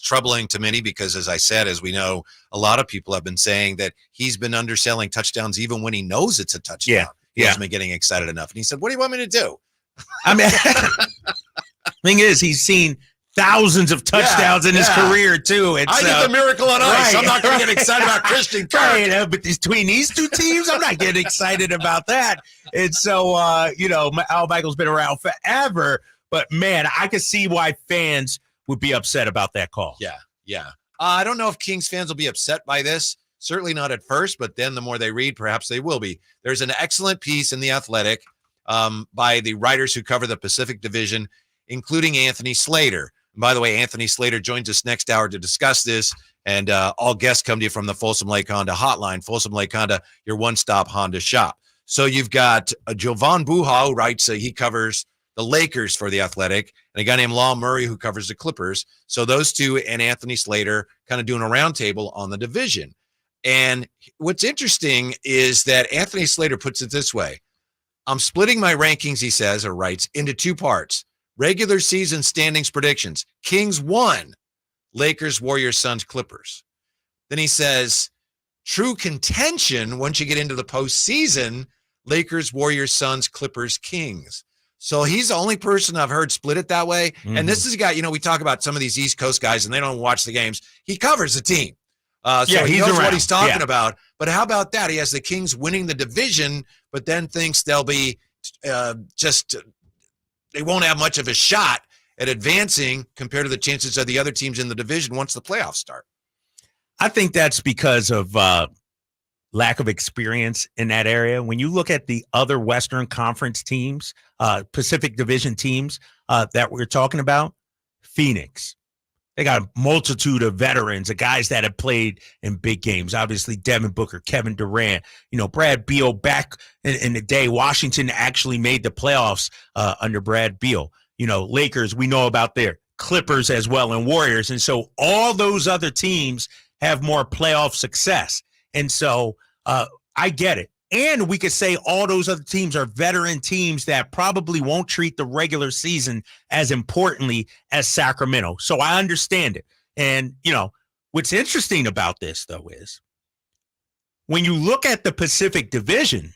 troubling to many because, as I said, as we know, a lot of people have been saying that he's been underselling touchdowns even when he knows it's a touchdown. He hasn't been getting excited enough. And he said, what do you want me to do? I mean, thing is, he's seen thousands of touchdowns in his career, too. It's, I get the miracle on ice. I'm not going to get excited about Christian Kirk. Right, but between these two teams, I'm not getting excited about that. And so, you know, Al Michaels been around forever. But, man, I could see why fans would be upset about that call. Yeah. I don't know if Kings fans will be upset by this. Certainly not at first, but then the more they read, perhaps they will be. There's an excellent piece in The Athletic by the writers who cover the Pacific Division, including Anthony Slater. And by the way, Anthony Slater joins us next hour to discuss this, and all guests come to you from the Folsom Lake Honda hotline. Folsom Lake Honda, your one-stop Honda shop. So you've got Jovan Buha, who writes, he covers the Lakers for The Athletic, and a guy named Law Murray who covers the Clippers. So those two and Anthony Slater kind of doing a roundtable on the division. And what's interesting is that Anthony Slater puts it this way. I'm splitting my rankings, he says, or writes, into 2 parts. Regular season standings predictions. Kings 1, Lakers, Warriors, Suns, Clippers. Then he says, true contention once you get into the postseason, Lakers, Warriors, Suns, Clippers, Kings. So he's the only person I've heard split it that way. Mm-hmm. And this is a guy, you know, we talk about some of these East Coast guys and they don't watch the games. He covers the team. So he knows what he's talking about. But how about that? He has the Kings winning the division, but then thinks they'll be they won't have much of a shot at advancing compared to the chances of the other teams in the division once the playoffs start. I think that's because of lack of experience in that area. When you look at the other Western Conference teams, Pacific Division teams that we're talking about, Phoenix, they got a multitude of veterans, of guys that have played in big games. Obviously, Devin Booker, Kevin Durant, you know, Brad Beal back in the day. Washington actually made the playoffs under Brad Beal. You know, Lakers, we know about there. Clippers as well, and Warriors. And so all those other teams have more playoff success. And so I get it. And we could say all those other teams are veteran teams that probably won't treat the regular season as importantly as Sacramento. So I understand it. And, you know, what's interesting about this, though, is when you look at the Pacific Division,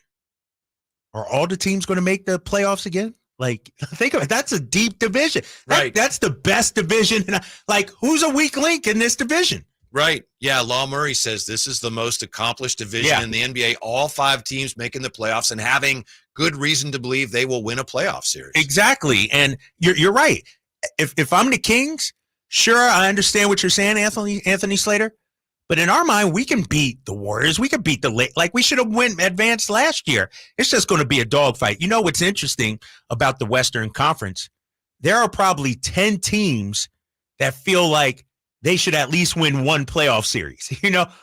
are all the teams going to make the playoffs again? Like, think of it. That's a deep division. Right. That's the best division. Like, who's a weak link in this division? Right. Yeah. Law Murray says this is the most accomplished division in the NBA. All 5 teams making the playoffs and having good reason to believe they will win a playoff series. Exactly. And you're right. If I'm the Kings, sure, I understand what you're saying, Anthony Slater. But in our mind, we can beat the Warriors. We can beat the Lakers. Like, we should have advanced last year. It's just going to be a dogfight. You know what's interesting about the Western Conference? There are probably 10 teams that feel like they should at least win one playoff series,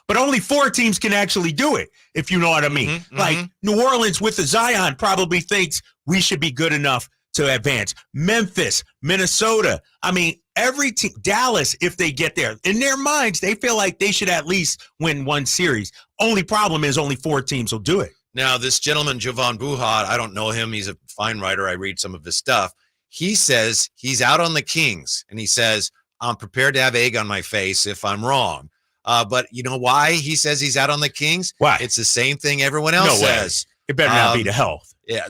but only 4 teams can actually do it, if you know what I mean. Like, New Orleans with the Zion probably thinks we should be good enough to advance. Memphis, Minnesota. I mean, every team, Dallas, if they get there, in their minds, they feel like they should at least win one series. Only problem is only 4 teams will do it. Now, this gentleman, Jovan Buhat, I don't know him. He's a fine writer. I read some of his stuff. He says he's out on the Kings, and he says, I'm prepared to have egg on my face if I'm wrong. But you know why he says he's out on the Kings? Why? It's the same thing everyone else says. It better not be the health. Yeah.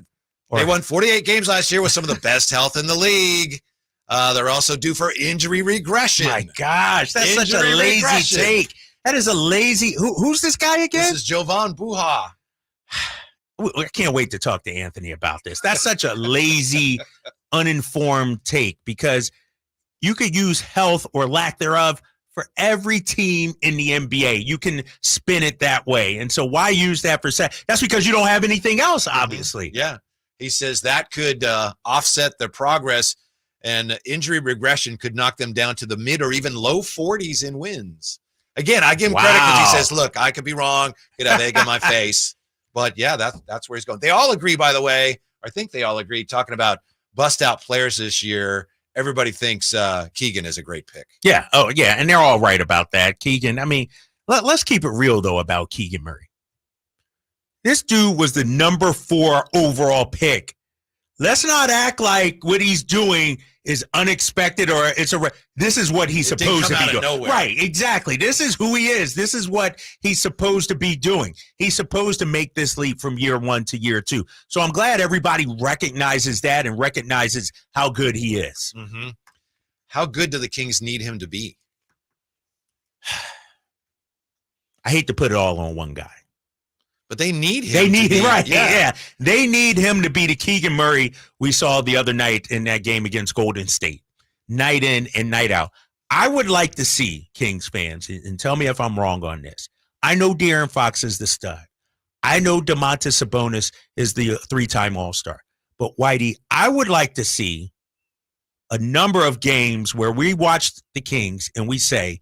They won 48 games last year with some of the best health in the league. They're also due for injury regression. My gosh, that's such a lazy take. That is a lazy. Who's this guy again? This is Jovan Buhat. I can't wait to talk to Anthony about this. That's such a lazy, uninformed take, because you could use health or lack thereof for every team in the NBA. You can spin it that way. And so why use that for that's because you don't have anything else, obviously. Yeah. He says that could offset their progress, and injury regression could knock them down to the mid or even low 40s in wins. Again, I give him credit because he says, look, I could be wrong, could have egg on my face. But yeah, that's where he's going. They all agree, by the way, I think they all agree, talking about bust-out players this year. Everybody thinks Keegan is a great pick. Yeah. Oh, yeah. And they're all right about that. Keegan, I mean, let's keep it real, though, about Keegan Murray. This dude was the number 4 overall pick. Let's not act like what he's doing is unexpected or this is what he's supposed to be doing. Nowhere. Right, exactly. This is who he is. This is what he's supposed to be doing. He's supposed to make this leap from year 1 to year 2. So I'm glad everybody recognizes that and recognizes how good he is. Mm-hmm. How good do the Kings need him to be? I hate to put it all on one guy. But they need him. They need him, right? Yeah. They need him to be the Keegan Murray we saw the other night in that game against Golden State, night in and night out. I would like to see, Kings fans, and tell me if I'm wrong on this. I know De'Aaron Fox is the stud. I know Domantas Sabonis is the 3-time All-Star. But Whitey, I would like to see a number of games where we watched the Kings and we say,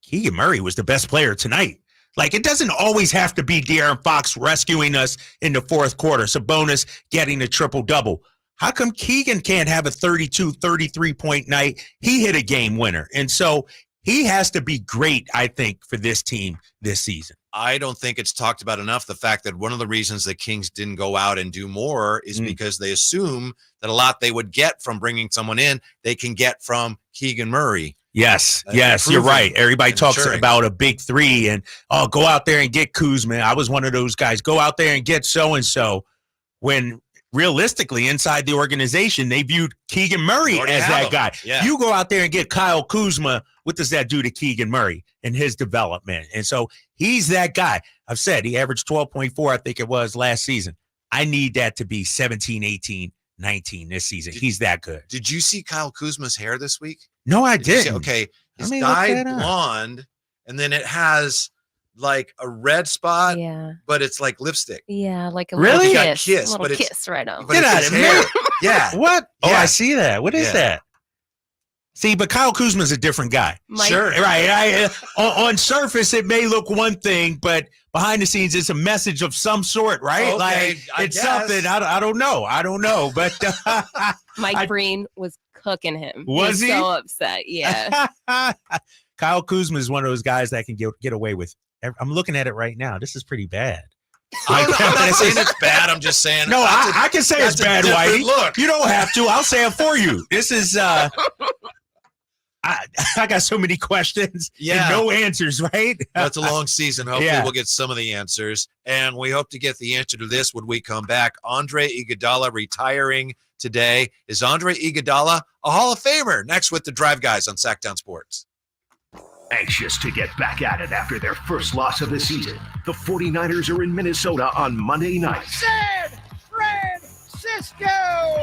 Keegan Murray was the best player tonight. Like, it doesn't always have to be De'Aaron Fox rescuing us in the 4th quarter, Sabonis getting a triple-double. How come Keegan can't have a 32, 33-point night? He hit a game winner. And so he has to be great, I think, for this team this season. I don't think it's talked about enough, the fact that one of the reasons the Kings didn't go out and do more is because they assume that a lot they would get from bringing someone in, they can get from Keegan Murray. Yes, you're right. Everybody talks about a big 3 and, go out there and get Kuzma. I was one of those guys. Go out there and get so-and-so, when realistically inside the organization, they viewed Keegan Murray as that guy. Yeah. You go out there and get Kyle Kuzma. What does that do to Keegan Murray and his development? And so he's that guy. I've said he averaged 12.4, I think it was, last season. I need that to be 17, 18, 19 this season. He's that good. Did you see Kyle Kuzma's hair this week? No, I didn't. Okay, it's dyed blonde, and then it has like a red spot, but it's like lipstick. Yeah, like a really? little kiss. Kiss, a little but kiss right on. Get out of here. Yeah. What? Oh, Yeah. I see that. What is that? See, but Kyle Kuzma's a different guy. Sure. Right. On surface, it may look one thing, but behind the scenes, it's a message of some sort, right? Okay, like, it's something. I don't know. But Mike Breen was cooking him. Was he? So upset. Yeah. Kyle Kuzma is one of those guys that can get away with. I'm looking at it right now. This is pretty bad. I'm not saying it's bad. I'm just saying. No, I can say it's bad, Whitey. Look. You don't have to. I'll say it for you. This is. I got so many questions and no answers, right? That's a long season. Hopefully we'll get some of the answers. And we hope to get the answer to this when we come back. Andre Iguodala retiring today. Is Andre Iguodala a Hall of Famer? Next with the Drive Guys on Sactown Sports. Anxious to get back at it after their first loss of the season, the 49ers are in Minnesota on Monday night. San Francisco!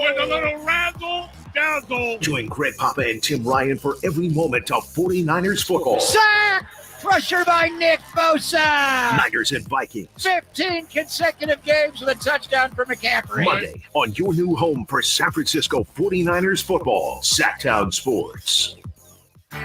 With a little razzle-dazzle. Join Greg Papa and Tim Ryan for every moment of 49ers football. Sactown! crusher by Nick Bosa. Niners and Vikings. 15 consecutive games with a touchdown for McCaffrey. Monday on your new home for San Francisco 49ers football, Sactown Sports.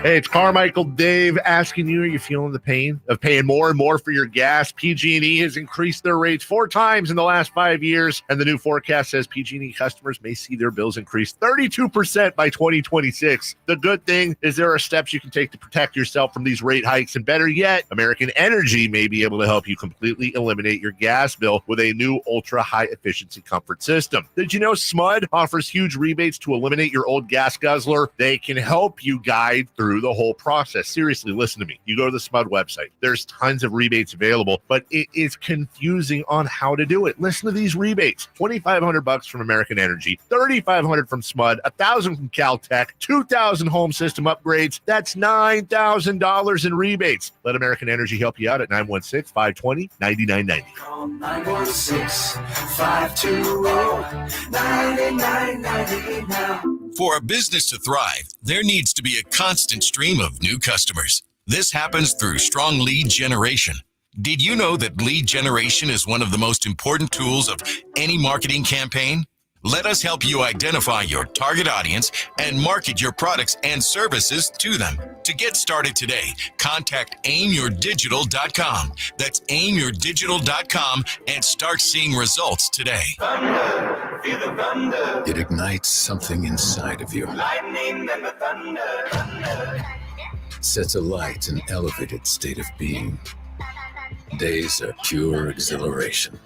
Hey, it's Carmichael Dave asking you, are you feeling the pain of paying more and more for your gas? PG&E has increased their rates 4 times in the last 5 years, and the new forecast says PG&E customers may see their bills increase 32% by 2026. The good thing is there are steps you can take to protect yourself from these rate hikes, and better yet, American Energy may be able to help you completely eliminate your gas bill with a new ultra-high efficiency comfort system. Did you know SMUD offers huge rebates to eliminate your old gas guzzler? They can help you guide through the whole process. Seriously, listen to me. You go to the SMUD website. There's tons of rebates available, but it is confusing on how to do it. Listen to these rebates. $2,500 from American Energy, $3,500 from SMUD, $1,000 from Caltech, $2,000 home system upgrades. That's $9,000 in rebates. Let American Energy help you out at 916-520-9990. Call 916-520-9990 now. For a business to thrive, there needs to be a constant stream of new customers. This happens through strong lead generation. Did you know that lead generation is one of the most important tools of any marketing campaign? Let us help you identify your target audience and market your products and services to them. To get started today, contact aimyourdigital.com. That's aimyourdigital.com and start seeing results today. Thunder, feel the thunder. It ignites something inside of you. Lightning and the thunder. Sets alight an elevated state of being. Days are pure exhilaration.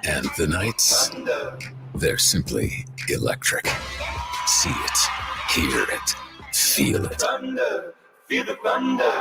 And the nights, they're simply electric. See it, hear it, feel it. Thunder, feel the thunder.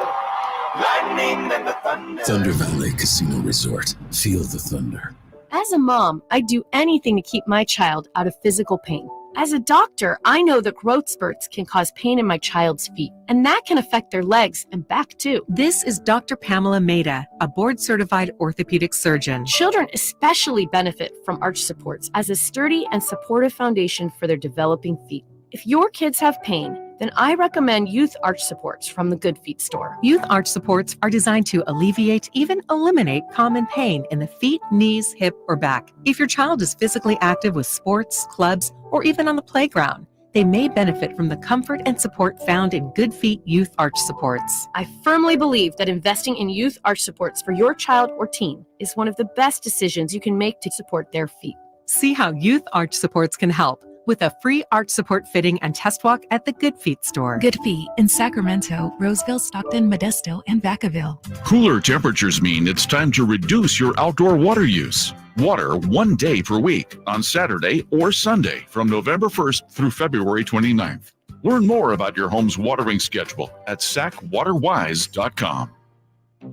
Lightning and the thunder. Thunder Valley Casino Resort. Feel the thunder. As a mom, I'd do anything to keep my child out of physical pain. As a doctor, I know that growth spurts can cause pain in my child's feet, and that can affect their legs and back too. This is Dr. Pamela Maida, a board-certified orthopedic surgeon. Children especially benefit from arch supports as a sturdy and supportive foundation for their developing feet. If your kids have pain, then I recommend Youth Arch Supports from the Good Feet store. Youth Arch Supports are designed to alleviate, even eliminate common pain in the feet, knees, hip, or back. If your child is physically active with sports, clubs, or even on the playground, they may benefit from the comfort and support found in Good Feet Youth Arch Supports. I firmly believe that investing in Youth Arch Supports for your child or teen is one of the best decisions you can make to support their feet. See how Youth Arch Supports can help with a free arch support fitting and test walk at the Good Feet store. Good Feet in Sacramento, Roseville, Stockton, Modesto, and Vacaville. Cooler temperatures mean it's time to reduce your outdoor water use. Water 1 day per week on Saturday or Sunday from November 1st through February 29th. Learn more about your home's watering schedule at sacwaterwise.com.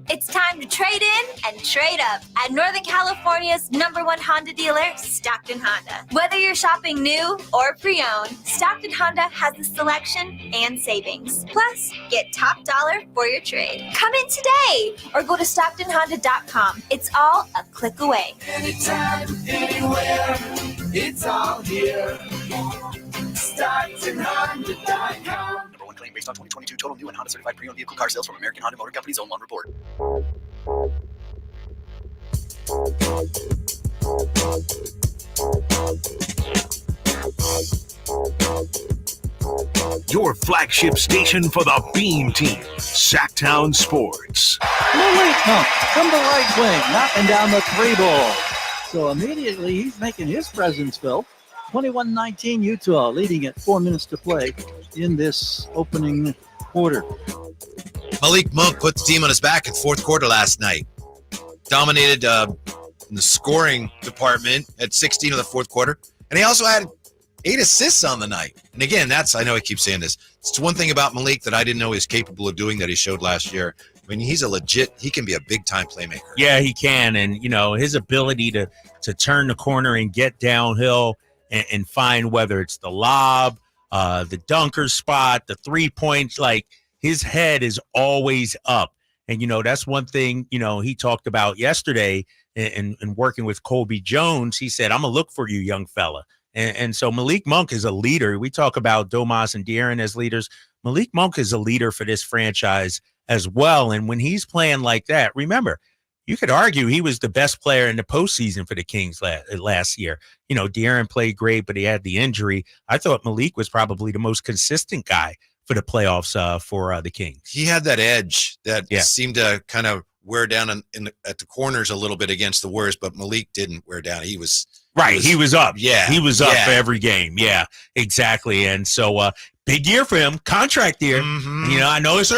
It's time to trade in and trade up at Northern California's #1 Honda dealer, Stockton Honda. Whether you're shopping new or pre-owned, Stockton Honda has the selection and savings. Plus, get top dollar for your trade. Come in today or go to StocktonHonda.com. It's all a click away. Anytime, anywhere, it's all here. StocktonHonda.com. Claim based on 2022 total new and Honda certified pre-owned vehicle car sales from American Honda Motor Company's own one report. Your flagship station for the Beam Team, Sactown Sports. Malik Monk from the right wing, knocking down the 3-ball. So immediately he's making his presence felt. 21-19 Utah, leading at 4 minutes to play in this opening quarter. Malik Monk put the team on his back in fourth quarter last night. Dominated in the scoring department at 16 of the fourth quarter. And he also had 8 assists on the night. And again, I know I keep saying this. It's one thing about Malik that I didn't know he was capable of doing that he showed last year. I mean, he can be a big-time playmaker. Yeah, he can. And, his ability to turn the corner and get downhill and find whether it's the lob, the dunker spot, the 3-point, like his head is always up. And, that's one thing, he talked about yesterday in working with Colby Jones. He said, I'm going to look for you, young fella. And so Malik Monk is a leader. We talk about Domas and De'Aaron as leaders. Malik Monk is a leader for this franchise as well. And when he's playing like that, remember, you could argue he was the best player in the postseason for the Kings last year. De'Aaron played great, but he had the injury. I thought Malik was probably the most consistent guy for the playoffs for the Kings. He had that edge that seemed to kind of wear down at the corners a little bit against the Warriors, but Malik didn't wear down. He was up. Yeah. He was up for every game. Yeah, exactly. And so big year for him, contract year. Mm-hmm. I know it's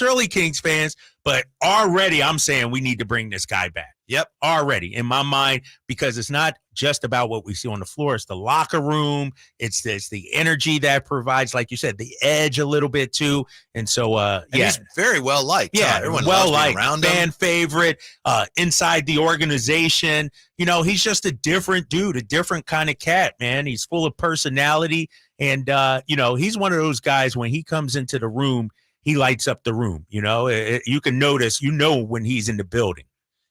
early, Kings fans, but already I'm saying we need to bring this guy back. Yep. Already in my mind, because it's not just about what we see on the floor. It's the locker room. It's the energy that provides, like you said, the edge a little bit too. And so, he's very well liked. Yeah, everyone well loves being liked, around him. fan favorite, inside the organization. He's just a different dude, a different kind of cat, man. He's full of personality. And, he's one of those guys, when he comes into the room, he lights up the room. You can notice, when he's in the building.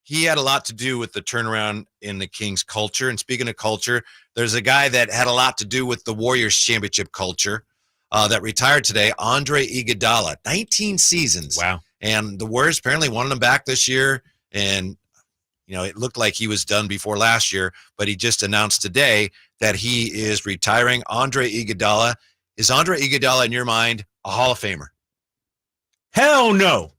He had a lot to do with the turnaround in the Kings culture. And speaking of culture, there's a guy that had a lot to do with the Warriors championship culture that retired today, Andre Iguodala, 19 seasons. Wow. And the Warriors apparently wanted him back this year. And, it looked like he was done before last year, but he just announced today that he is retiring. Andre Iguodala. Is Andre Iguodala, in your mind, a Hall of Famer? Hell no.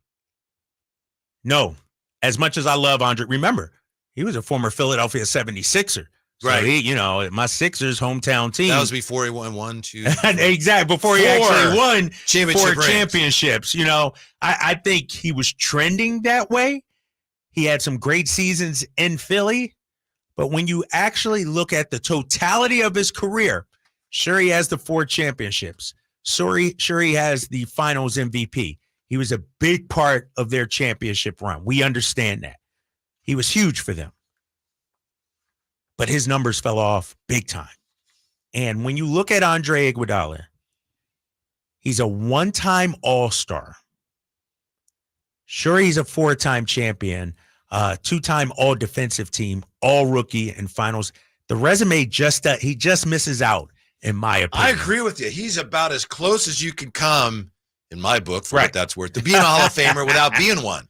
No. As much as I love Andre, remember, he was a former Philadelphia 76er. So right. He, my Sixers hometown team. That was before he won 1, 2, 3, exactly. Before he actually won four championships. I think he was trending that way. He had some great seasons in Philly. But when you actually look at the totality of his career, sure, he has the 4 championships. Sure, he has the finals MVP. He was a big part of their championship run. We understand that. He was huge for them. But his numbers fell off big time. And when you look at Andre Iguodala, he's a one-time All-Star. Sure, he's a 4-time champion, 2-time All-Defensive Team, All-Rookie, and Finals. The resume he just misses out, in my opinion. I agree with you. He's about as close as you can come, in my book, for what that's worth, to being a Hall of Famer without being one.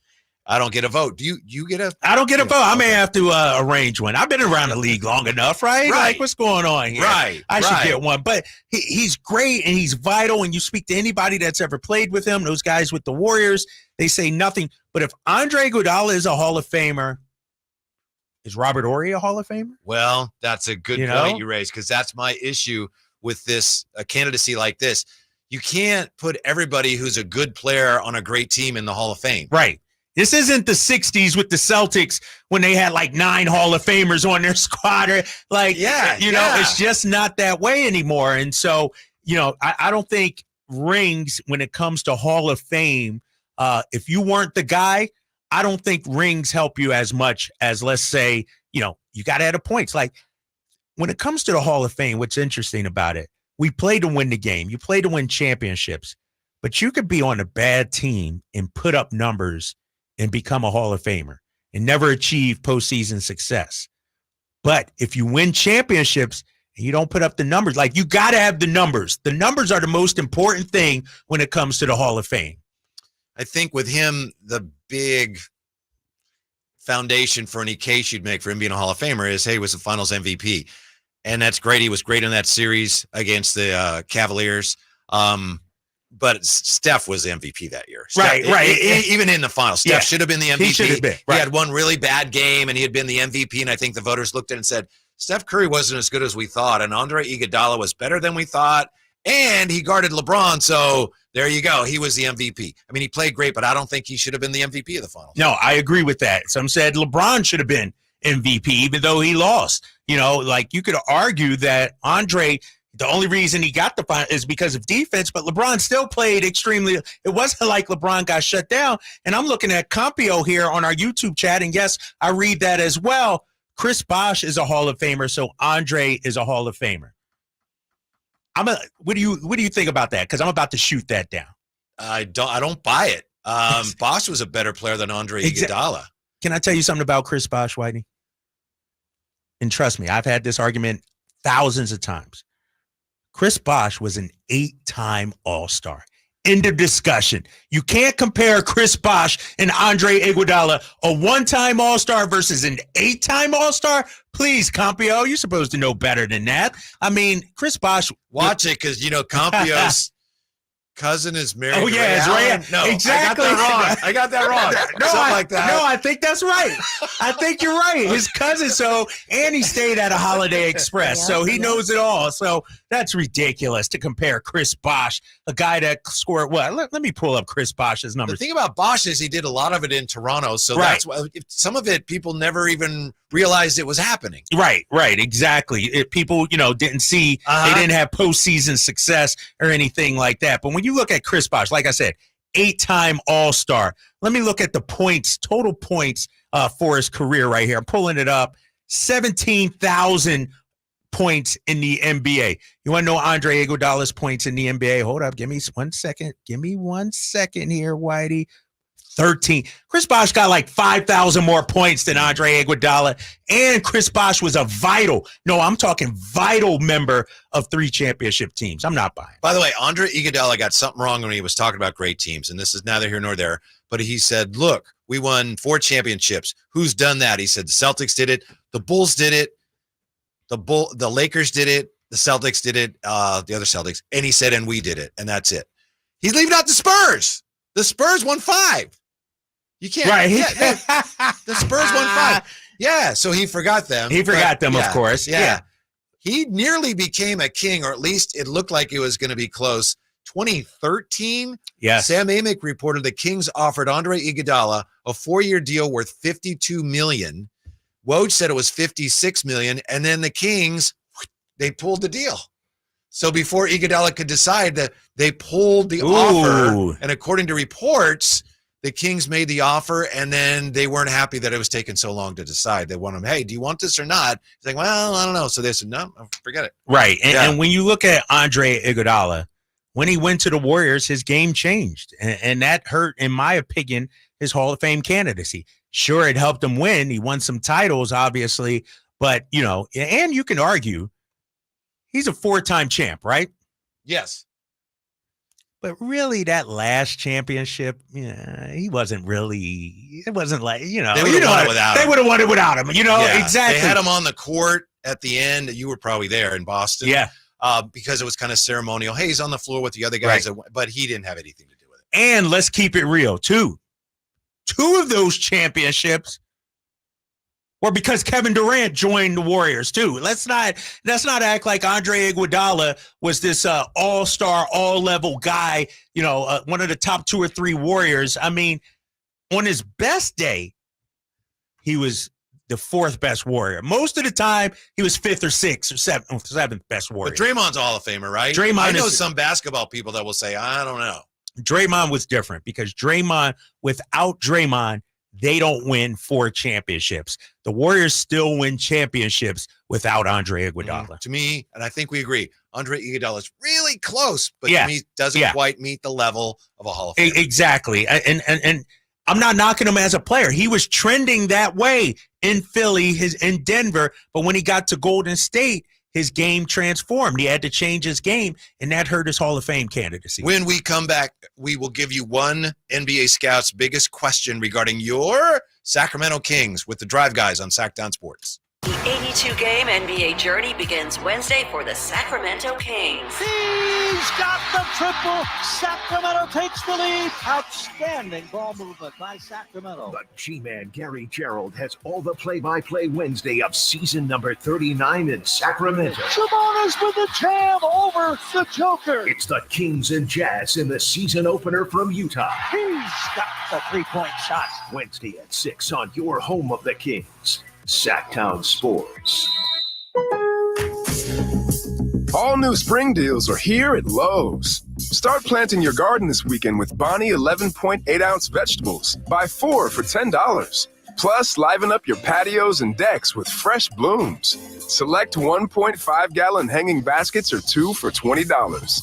I don't get a vote. Do you get a? I don't get a vote. I may have to arrange one. I've been around the league long enough, right? Like, what's going on here? Right. I should get one. But he's great and he's vital. And you speak to anybody that's ever played with him, those guys with the Warriors, they say nothing. But if Andre Iguodala is a Hall of Famer, is Robert Horry a Hall of Famer? Well, that's a good point you raised, because that's my issue with this candidacy like this. You can't put everybody who's a good player on a great team in the Hall of Fame. Right. This isn't the 60s with the Celtics when they had like 9 Hall of Famers on their squad. It's just not that way anymore. And so, I don't think rings, when it comes to Hall of Fame, if you weren't the guy, I don't think rings help you as much as, let's say, you got to add a points. Like, when it comes to the Hall of Fame, what's interesting about it, we play to win the game. You play to win championships, but you could be on a bad team and put up numbers and become a Hall of Famer and never achieve postseason success. But if you win championships and you don't put up the numbers, like, you got to have the numbers. The numbers are the most important thing when it comes to the Hall of Fame. I think with him, the big foundation for any case you'd make for him being a Hall of Famer is, hey, he was the finals MVP. And that's great. He was great in that series against the Cavaliers. But Steph was the MVP that year. Right. Even in the finals, Steph should have been the MVP. He should have been. Right. He had one really bad game, and he had been the MVP, and I think the voters looked at it and said, Steph Curry wasn't as good as we thought, and Andre Iguodala was better than we thought, and he guarded LeBron, so there you go. He was the MVP. I mean, he played great, but I don't think he should have been the MVP of the finals. No, I agree with that. Some said LeBron should have been MVP, even though he lost. You could argue that Andre, the only reason he got the final is because of defense, but LeBron still played extremely. It wasn't like LeBron got shut down. And I'm looking at Compio here on our YouTube chat, and yes, I read that as well. Chris Bosh is a Hall of Famer, so Andre is a Hall of Famer. What do you think about that? Because I'm about to shoot that down. I don't buy it. Bosh was a better player than Andre Iguodala. Can I tell you something about Chris Bosh, Whitey? And trust me, I've had this argument thousands of times. Chris Bosh was an 8-time All-Star. End of discussion. You can't compare Chris Bosh and Andre Iguodala, a one-time All-Star versus an 8-time All-Star. Please, Campio, you're supposed to know better than that. I mean, Chris Bosh. Watch it, because, Campio's cousin is married to Ray it's Allen. Ray. No, exactly. I got that wrong. Something like that. No, I think that's right. I think you're right. His cousin. And he stayed at a Holiday Express, so he knows it all. So that's ridiculous to compare Chris Bosh, a guy that scored what? Let me pull up Chris Bosh's numbers. The thing about Bosh is he did a lot of it in Toronto, so that's why some of it people never even realized it was happening. Right, exactly. People, didn't see, they didn't have postseason success or anything like that. But when you look at Chris Bosh, like I said, 8-time All-Star. Let me look at the points, total points for his career right here. I'm pulling it up. 17,000 points in the NBA. You want to know Andre Iguodala's points in the NBA? Hold up. Give me 1 second. Give me 1 second here, Whitey. 13. Chris Bosh got like 5,000 more points than Andre Iguodala, and Chris Bosh was a vital member of 3 championship teams. I'm not buying. By the way, Andre Iguodala got something wrong when he was talking about great teams, and this is neither here nor there, but he said, look, we won 4 championships. Who's done that? He said the Celtics did it, the Bulls did it, the Lakers did it, the Celtics did it, the other Celtics, and he said, and we did it, and that's it. He's leaving out the Spurs. The Spurs won 5. You can't. Right. The Spurs won 5. Yeah, so he forgot them. He forgot them, of course. Yeah. He nearly became a king, or at least it looked like it was going to be close. 2013, yes. Sam Amick reported the Kings offered Andre Iguodala a 4-year deal worth $52 million. Woj said it was $56 million, and then the Kings, they pulled the deal. So before Iguodala could decide, that they pulled the offer, and according to reports, the Kings made the offer, and then they weren't happy that it was taking so long to decide. They want him, hey, do you want this or not? He's like, well, I don't know. So they said, no, forget it. Right. And when you look at Andre Iguodala, when he went to the Warriors, his game changed. And that hurt, in my opinion, his Hall of Fame candidacy. Sure, it helped him win. He won some titles, obviously. But, and you can argue, he's a 4-time champ, right? Yes. But really, that last championship, he wasn't really. It wasn't like They would have won it without him. They would have won it without him. Exactly. They had him on the court at the end. You were probably there in Boston. Yeah. Because it was kind of ceremonial. Hey, he's on the floor with the other guys, but he didn't have anything to do with it. And let's keep it real, too. 2 of those championships were because Kevin Durant joined the Warriors too. Let's not act like Andre Iguodala was this all-star, all-level guy, one of the top 2 or 3 Warriors. I mean, on his best day, he was the 4th best Warrior. Most of the time, he was 5th or 6th or 7th best Warrior. But Draymond's a Hall of Famer, right? I know some basketball people that will say, I don't know. Draymond was different because without Draymond, they don't win 4 championships. The Warriors still win championships without Andre Iguodala. To me, and I think we agree, Andre Iguodala is really close, but to me doesn't quite meet the level of a Hall of Famer. Exactly. And I'm not knocking him as a player. He was trending that way in Philly, in Denver, but when he got to Golden State, his game transformed. He had to change his game, and that hurt his Hall of Fame candidacy. When we come back, we will give you one NBA scout's biggest question regarding your Sacramento Kings with the Drive Guys on Sactown Sports. The 82-game NBA journey begins Wednesday for the Sacramento Kings. He's got the triple. Sacramento takes the lead. Outstanding ball movement by Sacramento. The G-Man Gary Gerald has all the play-by-play Wednesday of season number 39 in Sacramento. Sabonis with the jam over the Joker. It's the Kings and Jazz in the season opener from Utah. He's got the three-point shot. Wednesday at 6 on your home of the Kings. Sactown Sports. All new spring deals are here at Lowe's. Start planting your garden this weekend with Bonnie 11.8-ounce vegetables. Buy 4 for $10. Plus, liven up your patios and decks with fresh blooms. Select 1.5-gallon hanging baskets or 2 for $20.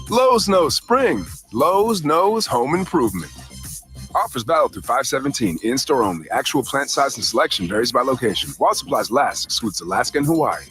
Lowe's knows spring. Lowe's knows home improvement. Offers valid through 5/17. In-store only. Actual plant size and selection varies by location. While supplies last, excludes Alaska and Hawaii.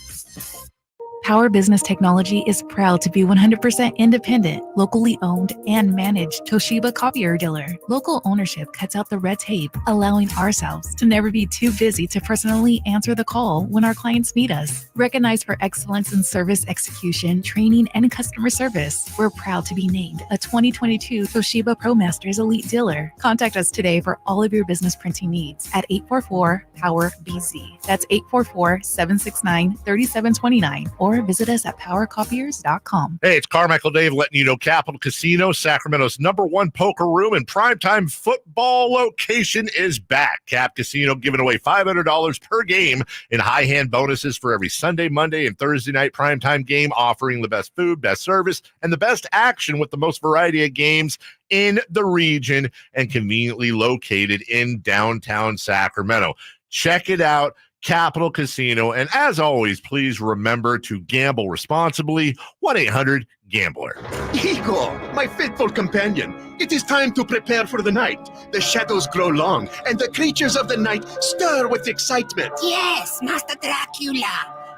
Power Business Technology is proud to be 100% independent, locally owned, and managed Toshiba copier dealer. Local ownership cuts out the red tape, allowing ourselves to never be too busy to personally answer the call when our clients need us. Recognized for excellence in service execution, training, and customer service, we're proud to be named a 2022 Toshiba ProMasters Elite Dealer. Contact us today for all of your business printing needs at 844-POWER-BZ. That's 844-769-3729. Or visit us at powercopiers.com. Hey, it's Carmichael Dave letting you know Capital Casino, Sacramento's #1 poker room and primetime football location is back. Cap Casino giving away $500 per game in high hand bonuses for every Sunday, Monday, and Thursday night primetime game, offering the best food, best service, and the best action with the most variety of games in the region and conveniently located in downtown Sacramento. Check it out. Capital Casino. And as always, please remember to gamble responsibly. 1-800-GAMBLER. Igor, my faithful companion, it is time to prepare for the night. The shadows grow long, and the creatures of the night stir with excitement. Yes, Master Dracula.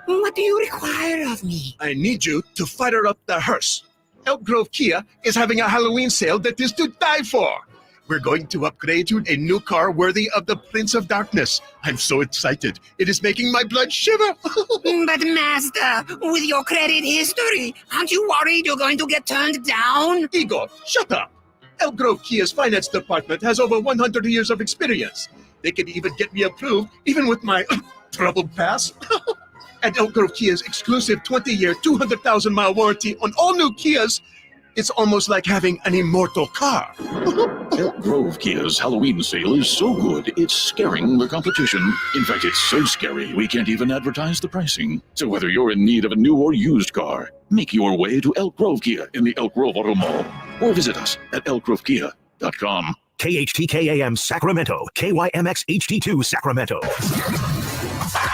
What do you require of me? I need you to fire up the hearse. Elk Grove Kia is having a Halloween sale that is to die for. We're going to upgrade to a new car worthy of the Prince of Darkness. I'm so excited. It is making my blood shiver. But Master, with your credit history, aren't you worried you're going to get turned down? Igor, shut up. Elk Grove Kia's finance department has over 100 years of experience. They can even get me approved, even with my troubled past. And Elk Grove Kia's exclusive 20-year, 200,000-mile warranty on all new Kias, it's almost like having an immortal car. Elk Grove Kia's Halloween sale is so good, it's scaring the competition. In fact, it's so scary, we can't even advertise the pricing. So whether you're in need of a new or used car, make your way to Elk Grove Kia in the Elk Grove Auto Mall, or visit us at elkgrovekia.com. KHTKAM Sacramento, KYMX HD2 Sacramento.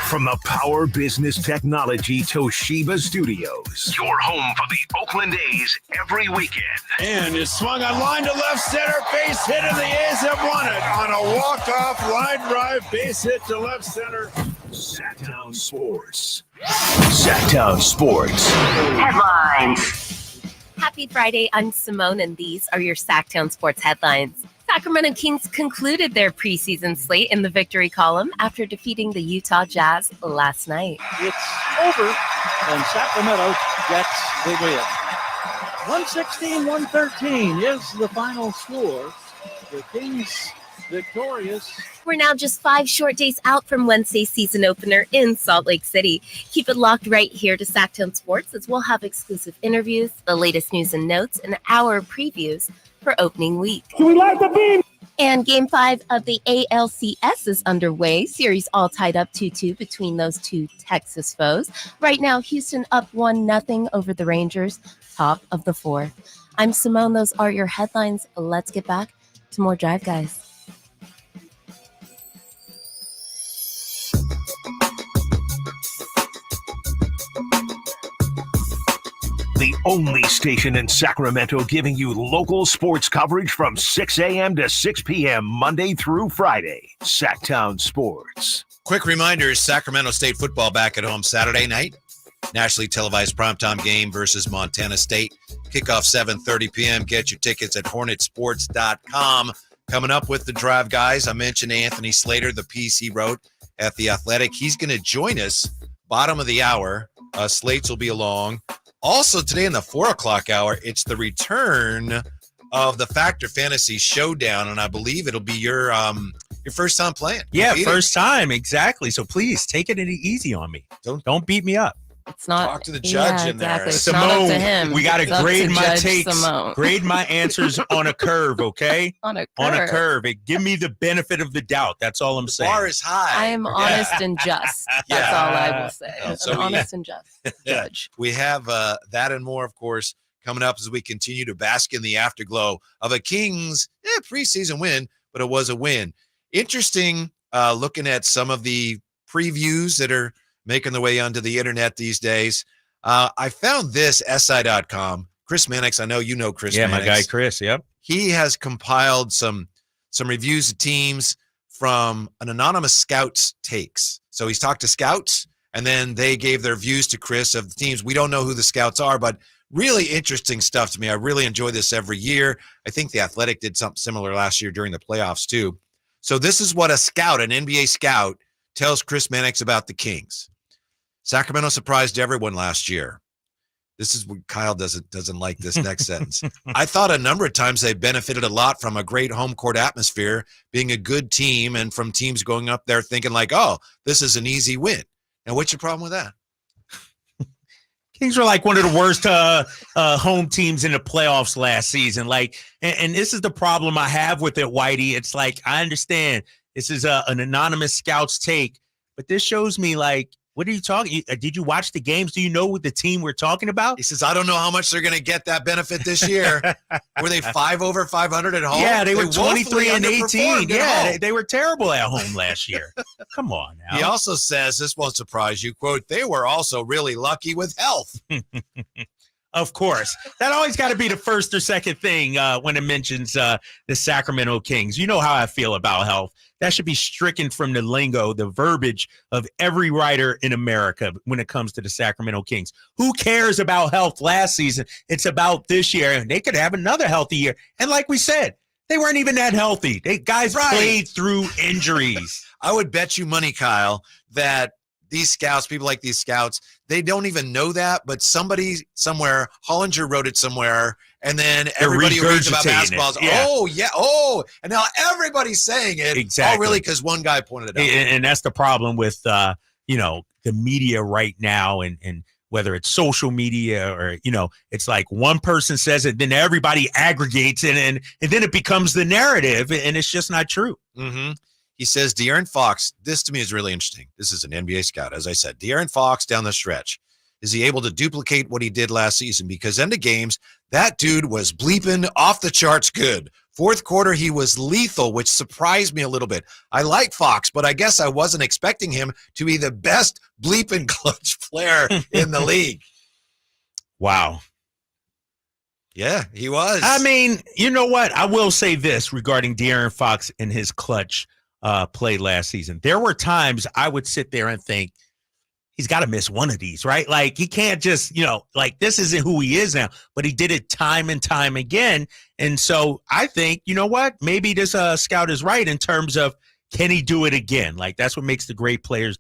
From the Power Business Technology Toshiba Studios, your home for the Oakland A's every weekend. And it's swung on line to left center, base hit, and the A's have won it on a walk-off line drive, base hit to left center. Sactown Sports. Sactown Sports. Headlines. Happy Friday. I'm Simone, and these are your Sactown Sports headlines. Sacramento Kings concluded their preseason slate in the victory column after defeating the Utah Jazz last night. It's over, and Sacramento gets the win. 116-113 is the final score. The Kings victorious. We're now just 5 short days out from Wednesday's season opener in Salt Lake City. Keep it locked right here to Sactown Sports, as we'll have exclusive interviews, the latest news and notes, and our previews for opening week. Do we like the beam? And Game 5 of the ALCS is underway. Series all tied up 2-2 between those two Texas foes. Right now, Houston up 1-0 over the Rangers, top of the 4th. I'm Simone. Those are your headlines. Let's get back to more Drive Guys. The only station in Sacramento giving you local sports coverage from 6 a.m. to 6 p.m. Monday through Friday. Sactown Sports. Quick reminder, Sacramento State football back at home Saturday night. Nationally televised primetime game versus Montana State. Kickoff 7:30 p.m. Get your tickets at hornetsports.com. Coming up with the Drive Guys, I mentioned Anthony Slater, the piece he wrote at The Athletic. He's going to join us bottom of the hour. Slates will be along. Also, today in the 4 o'clock hour, it's the return of the Factor Fantasy Showdown, and I believe it'll be your first time playing. Yeah, first time, exactly. So please take it easy on me. Don't beat me up. It's not talk to the judge in there. It's Simone, not up to him. we got to grade my Judge takes, Simone. grade my answers on a curve, okay? On a curve. Give me the benefit of the doubt. That's all I'm saying. Bar is high. I am honest and just. That's all I will say. So An honest and just judge. We have that and more, of course, coming up as we continue to bask in the afterglow of a Kings preseason win, but it was a win. Interesting looking at some of the previews that are making their way onto the internet these days. I found this, SI.com. Chris Mannix, I know you know Chris Mannix. Yeah, my guy Chris, yep. He has compiled some reviews of teams from an anonymous scout's takes. So he's talked to scouts, And then they gave their views to Chris of the teams. We don't know who the scouts are, but really interesting stuff to me. I really enjoy this every year. I think the Athletic did something similar last year during the playoffs too. So this is what a scout, an NBA scout, tells Chris Mannix about the Kings. Sacramento surprised everyone last year. This is what Kyle doesn't like this next sentence. I thought a number of times they benefited a lot from a great home court atmosphere, being a good team, and from teams going up there thinking like, oh, this is an easy win. Now, what's your problem with that? Kings were like one of the worst home teams in the playoffs last season. Like, and this is the problem I have with it, Whitey. It's like, I understand this is an anonymous scout's take, but this shows me like, what are you talking? Did you watch the games? Do you know what the team we're talking about? He says, I don't know how much they're going to get that benefit this year. Were they 5 over 500 at home? Yeah, they were 23 and 18. Yeah, they were terrible at home last year. Come on now. He also says, this won't surprise you, quote, they were also really lucky with health. Of course. That always got to be the first or second thing when it mentions the Sacramento Kings. You know how I feel about health. That should be stricken from the lingo, the verbiage of every writer in America when it comes to the Sacramento Kings. Who cares about health last season? It's about this year, and they could have another healthy year. And like we said, they weren't even that healthy. Guys played through injuries. I would bet you money, Kyle, that these scouts, people like these scouts, they don't even know that, but somebody somewhere, Hollinger wrote it somewhere, and then everybody who reads about basketball is, and now everybody's saying it. Exactly. Oh, really? Because one guy pointed it out. And that's the problem with, the media right now, and whether it's social media or, it's like one person says it, then everybody aggregates it, and then it becomes the narrative, and it's just not true. Mm-hmm. He says, De'Aaron Fox, this to me is really interesting. This is an NBA scout. As I said, De'Aaron Fox down the stretch. Is he able to duplicate what he did last season? Because end of games, that dude was bleeping off the charts good. Fourth quarter, he was lethal, which surprised me a little bit. I like Fox, but I guess I wasn't expecting him to be the best bleeping clutch player in the league. Wow. Yeah, he was. I mean, you know what? I will say this regarding De'Aaron Fox and his clutch play last season. There were times I would sit there and think, he's got to miss one of these, right? Like, he can't just, this isn't who he is now, but he did it time and time again. And so I think, you know what? Maybe this scout is right in terms of, can he do it again? Like, that's what makes the great players,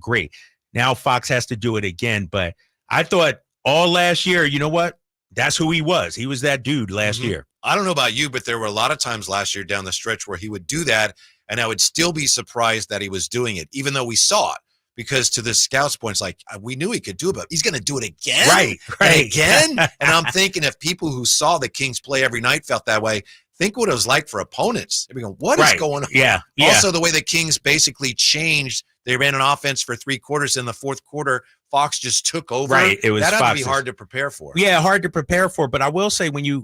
great. Now Fox has to do it again. But I thought all last year, you know what? That's who he was. He was that dude last year. I don't know about you, but there were a lot of times last year down the stretch where he would do that, and I would still be surprised that he was doing it, even though we saw it. Because to the scout's point, it's like, we knew he could do it, but he's going to do it again? Right. And again? And I'm thinking if people who saw the Kings play every night felt that way, think what it was like for opponents. They'd be going, what is going on? Yeah. Also, the way the Kings basically changed, they ran an offense for 3 quarters. In the fourth quarter, Fox just took over. Right. It was that had Fox's. to be hard to prepare for. Yeah, hard to prepare for. But I will say, when you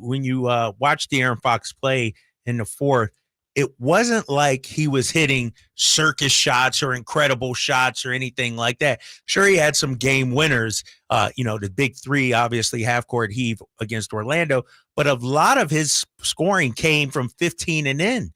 watch De'Aaron Fox play in the fourth, it wasn't like he was hitting circus shots or incredible shots or anything like that. Sure, he had some game winners, the big 3, obviously half-court heave against Orlando, but a lot of his scoring came from 15 and in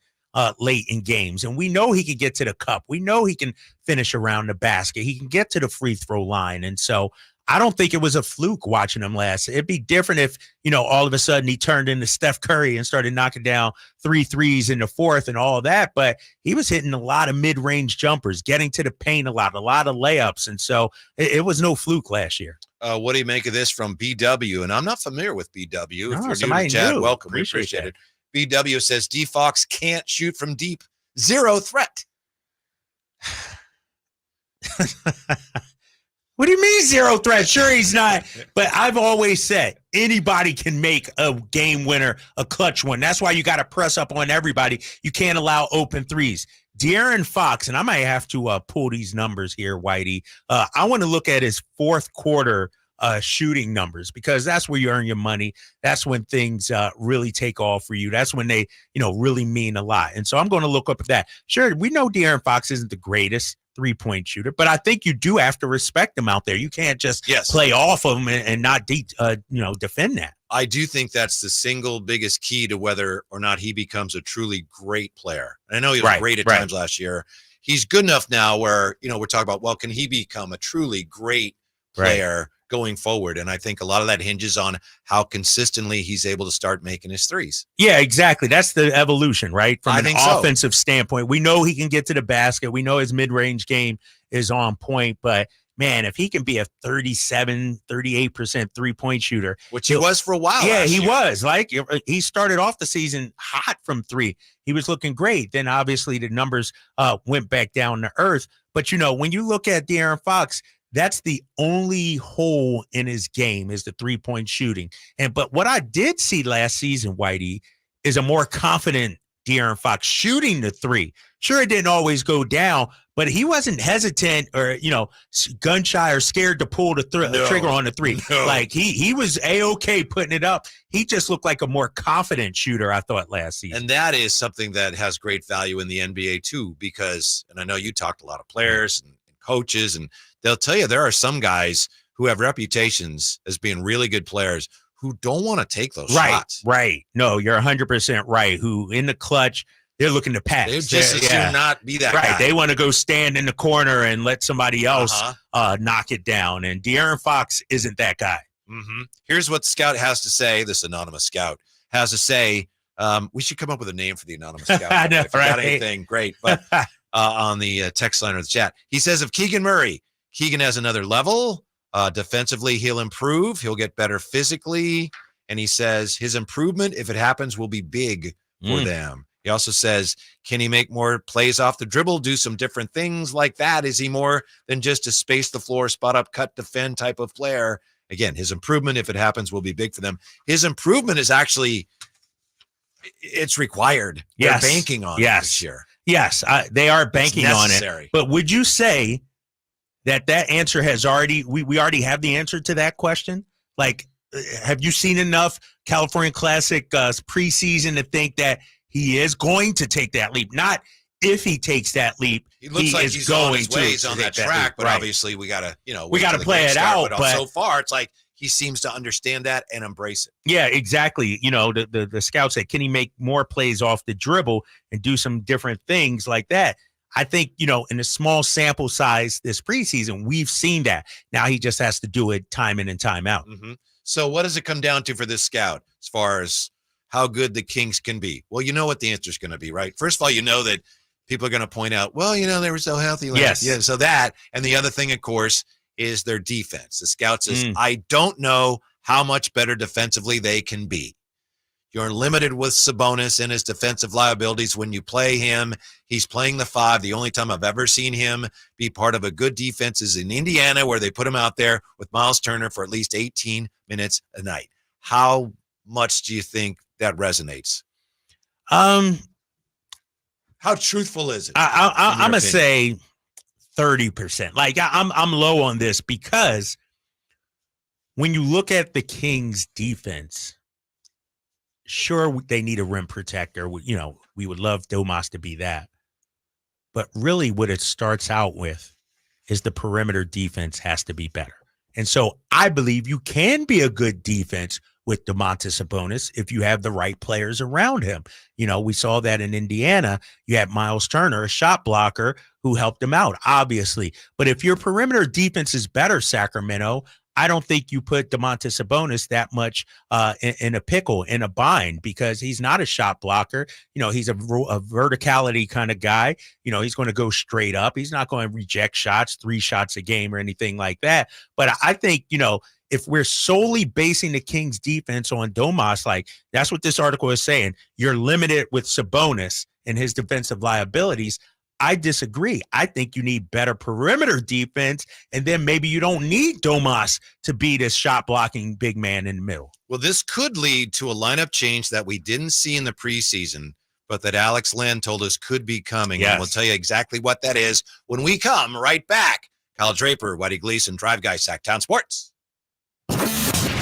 late in games. And we know he can get to the cup. We know he can finish around the basket. He can get to the free throw line. And so I don't think it was a fluke watching him last. It'd be different if, all of a sudden he turned into Steph Curry and started knocking down 3 threes in the fourth and all of that. But he was hitting a lot of mid-range jumpers, getting to the paint a lot of layups. And so it was no fluke last year. What do you make of this from BW? And I'm not familiar with BW. No, If you're new to chat, welcome. We Appreciate appreciate it. BW says D Fox can't shoot from deep. 0 threat. What do you mean 0 threat? Sure, he's not. But I've always said anybody can make a game winner, a clutch one. That's why you got to press up on everybody. You can't allow open threes. De'Aaron Fox, and I might have to pull these numbers here, Whitey. I want to look at his fourth quarter shooting numbers, because that's where you earn your money. That's when things really take off for you. That's when they, really mean a lot. And so I'm going to look up at that. Sure, we know De'Aaron Fox isn't the greatest three-point shooter, but I think you do have to respect him out there. You can't just play off of him and not defend that. I do think that's the single biggest key to whether or not he becomes a truly great player. And I know he was great at times last year. he's good enough now where, we're talking about, well, can he become a truly great player going forward? And I think a lot of that hinges on how consistently he's able to start making his threes. Yeah, exactly. That's the evolution, right? From an offensive standpoint. We know he can get to the basket. We know his mid-range game is on point, but man, if he can be a 37, 38% three-point shooter. Which he was for a while. Yeah, he was. Like, he started off the season hot from three. He was looking great. Then, obviously, the numbers went back down to earth. But, when you look at De'Aaron Fox, that's the only hole in his game is the three-point shooting. But what I did see last season, Whitey, is a more confident De'Aaron Fox shooting the three. Sure, it didn't always go down, but he wasn't hesitant or, gun shy or scared to pull the trigger on the three. No. Like, he was A-okay putting it up. He just looked like a more confident shooter, I thought, last season. And that is something that has great value in the NBA, too, because, and I know you talked to a lot of players and coaches, and they'll tell you there are some guys who have reputations as being really good players who don't want to take those shots. Right. No, you're 100% right. Who in the clutch, they're looking to pass. They just as soon not be that guy. They want to go stand in the corner and let somebody else knock it down. And De'Aaron Fox isn't that guy. Mm-hmm. Here's what the scout has to say. This anonymous scout has to say. We should come up with a name for the anonymous scout. I know, if you got anything, great. But on the text line or the chat, he says of Keegan Murray, Keegan has another level. Defensively, he'll improve. He'll get better physically. And he says his improvement, if it happens, will be big for them. He also says, can he make more plays off the dribble, do some different things like that? Is he more than just a space the floor, spot up, cut, defend type of player? Again, his improvement, if it happens, will be big for them. His improvement is actually, it's required. Yes. They're banking on it this year. Yes, they are banking on it. But would you say that answer has already, we already have the answer to that question? Like, have you seen enough California Classic preseason to think that he is going to take that leap? Not if he takes that leap. He looks like he's on his way. He's on that track, but obviously we got to, we got to play it out. But so far, it's like he seems to understand that and embrace it. Yeah, exactly. The scouts say, can he make more plays off the dribble and do some different things like that? I think, in a small sample size this preseason, we've seen that. Now he just has to do it time in and time out. Mm-hmm. So what does it come down to for this scout as far as how good the Kings can be? Well, you know what the answer is going to be, right? First of all, you know that people are going to point out, well, they were so healthy. Yes. Yeah, so that. And the other thing, of course, is their defense. The scout says, I don't know how much better defensively they can be. You're limited with Sabonis and his defensive liabilities when you play him. He's playing the 5. The only time I've ever seen him be part of a good defense is in Indiana, where they put him out there with Miles Turner for at least 18 minutes a night. How much do you think that resonates? How truthful is it? I'm going to say 30%. Like, I'm low on this because when you look at the Kings defense, sure, they need a rim protector. We would love Domas to be that. But really what it starts out with is the perimeter defense has to be better. And so I believe you can be a good defense with Domantas Sabonis if you have the right players around him. We saw that in Indiana. You had Miles Turner, a shot blocker, who helped him out, obviously. But if your perimeter defense is better, Sacramento, I don't think you put Domantas Sabonis that much in a pickle, in a bind, because he's not a shot blocker. He's a verticality kind of guy. He's going to go straight up. He's not going to reject shots, 3 shots a game or anything like that. But I think, if we're solely basing the Kings defense on Domas, like that's what this article is saying, you're limited with Sabonis and his defensive liabilities. I disagree. I think you need better perimeter defense, and then maybe you don't need Domas to be this shot-blocking big man in the middle. Well, this could lead to a lineup change that we didn't see in the preseason, but that Alex Len told us could be coming. Yes. And we'll tell you exactly what that is when we come right back. Kyle Draper, Whitey Gleason, Drive Guy, Sactown Sports.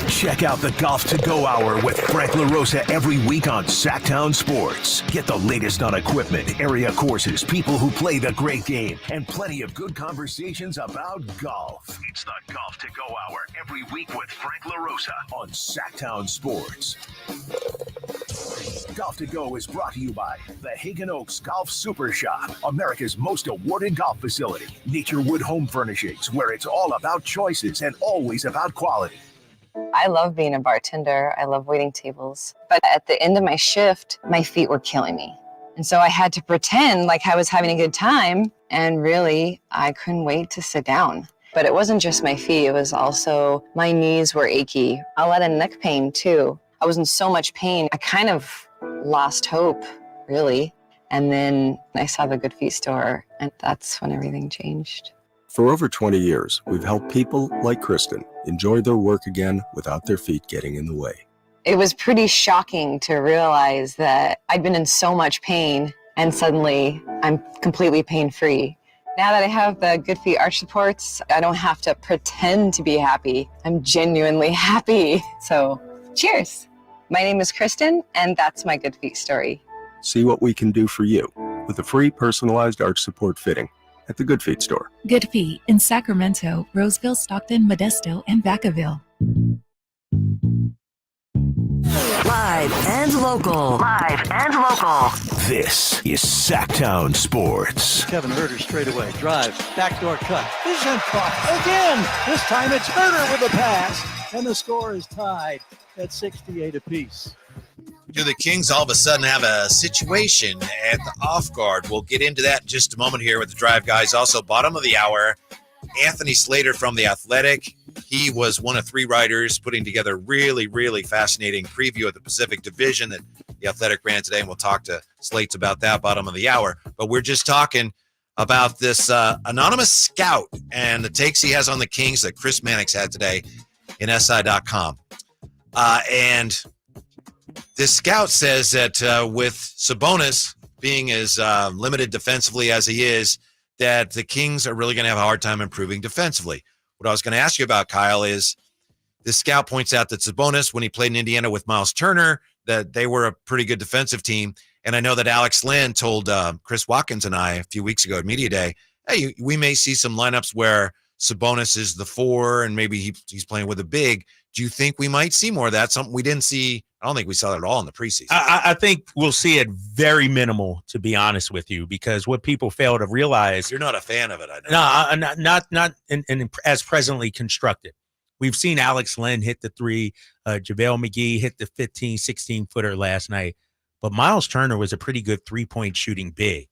Check out the Golf to Go Hour with Frank LaRosa every week on Sactown Sports. Get the latest on equipment, area courses, people who play the great game, and plenty of good conversations about golf. It's the Golf to Go Hour every week with Frank LaRosa on Sactown Sports. Golf to Go is brought to you by the Hagen Oaks Golf Super Shop, America's most awarded golf facility. Nature Wood Home Furnishings, where it's all about choices and always about quality. I love being a bartender. I love waiting tables. But at the end of my shift, my feet were killing me. And so I had to pretend like I was having a good time. And really, I couldn't wait to sit down. But it wasn't just my feet. It was also my knees were achy. A lot of neck pain, too. I was in so much pain. I kind of lost hope, really. And then I saw the Good Feet store, and that's when everything changed. For over 20 years, we've helped people like Kristen enjoy their work again without their feet getting in the way. It was pretty shocking to realize that I'd been in so much pain, and suddenly I'm completely pain-free. Now that I have the Good Feet arch supports, I don't have to pretend to be happy. I'm genuinely happy. So, cheers. My name is Kristen, and that's my Good Feet story. See what we can do for you with a free personalized arch support fitting at the Good Feet store. Good Feet in Sacramento, Roseville, Stockton, Modesto, and Vacaville. Live and local. Live and local. This is Sactown Sports. Kevin Herter straight away. Drive. Backdoor cut. Isn't caught again. This time it's Herter with a pass. And the score is tied at 68 apiece. Do the Kings all of a sudden have a situation at the off guard? We'll get into that in just a moment here with the Drive Guys. Also, bottom of the hour, Anthony Slater from The Athletic. He was one of three writers putting together a really, really fascinating preview of the Pacific Division that The Athletic ran today, and we'll talk to Slates about that bottom of the hour. But we're just talking about this anonymous scout and the takes he has on the Kings that Chris Mannix had today in SI.com. And this scout says that with Sabonis being as limited defensively as he is, that the Kings are really going to have a hard time improving defensively. What I was going to ask you about, Kyle, is this scout points out that Sabonis, when he played in Indiana with Miles Turner, that they were a pretty good defensive team. And I know that Alex Lynn told Chris Watkins and I a few weeks ago at Media Day, hey, we may see some lineups where Sabonis is the 4 and maybe he's playing with a big. Do you think we might see more of that? Something we didn't see. I don't think we saw that at all in the preseason. I think we'll see it very minimal, to be honest with you, because what people fail to realize. You're not a fan of it, I know. No, not in as presently constructed. We've seen Alex Lynn hit the 3, JaVale McGee hit the 15, 16-footer last night. But Miles Turner was a pretty good three-point shooting big.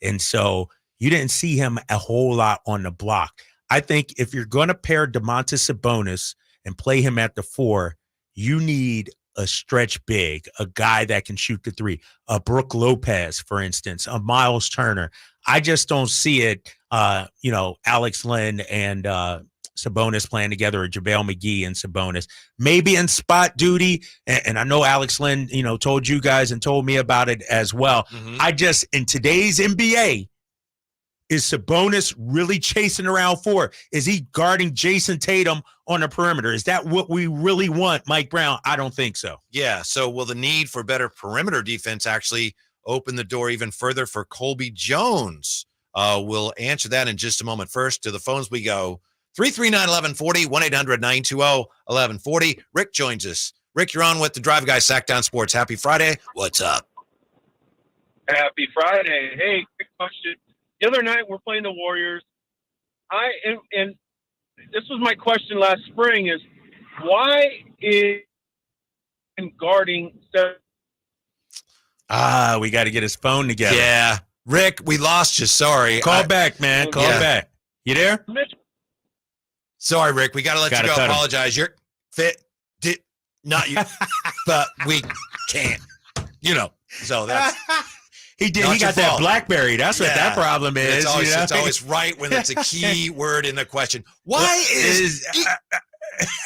And so you didn't see him a whole lot on the block. I think if you're going to pair Domantas Sabonis and play him at the 4, you need a stretch big, a guy that can shoot the 3, a Brook Lopez, for instance, a Miles Turner. I just don't see it, Alex Lynn and Sabonis playing together, or JaVale McGee and Sabonis. Maybe in spot duty, and I know Alex Lynn, told you guys and told me about it as well. Mm-hmm. In today's NBA, is Sabonis really chasing around 4? Is he guarding Jason Tatum on the perimeter? Is that what we really want, Mike Brown? I don't think so. Yeah, so will the need for better perimeter defense actually open the door even further for Colby Jones? We'll answer that in just a moment. First, to the phones we go. 339-1140, 1-800-920-1140. Rick joins us. Rick, you're on with the Drive Guy Sactown Sports. Happy Friday. What's up? Happy Friday. Hey, quick question. The other night we're playing the Warriors. And this was my question last spring: is why is guarding? We got to get his phone together. Yeah, Rick, we lost you. Sorry. Call back, man. Call back. You there? Sorry, Rick. We got to let you go. Apologize. You're fit. Not you, but we can't. So that's. He did. He got that BlackBerry. That's what that problem is. It's always right when it's a key word in the question. Why is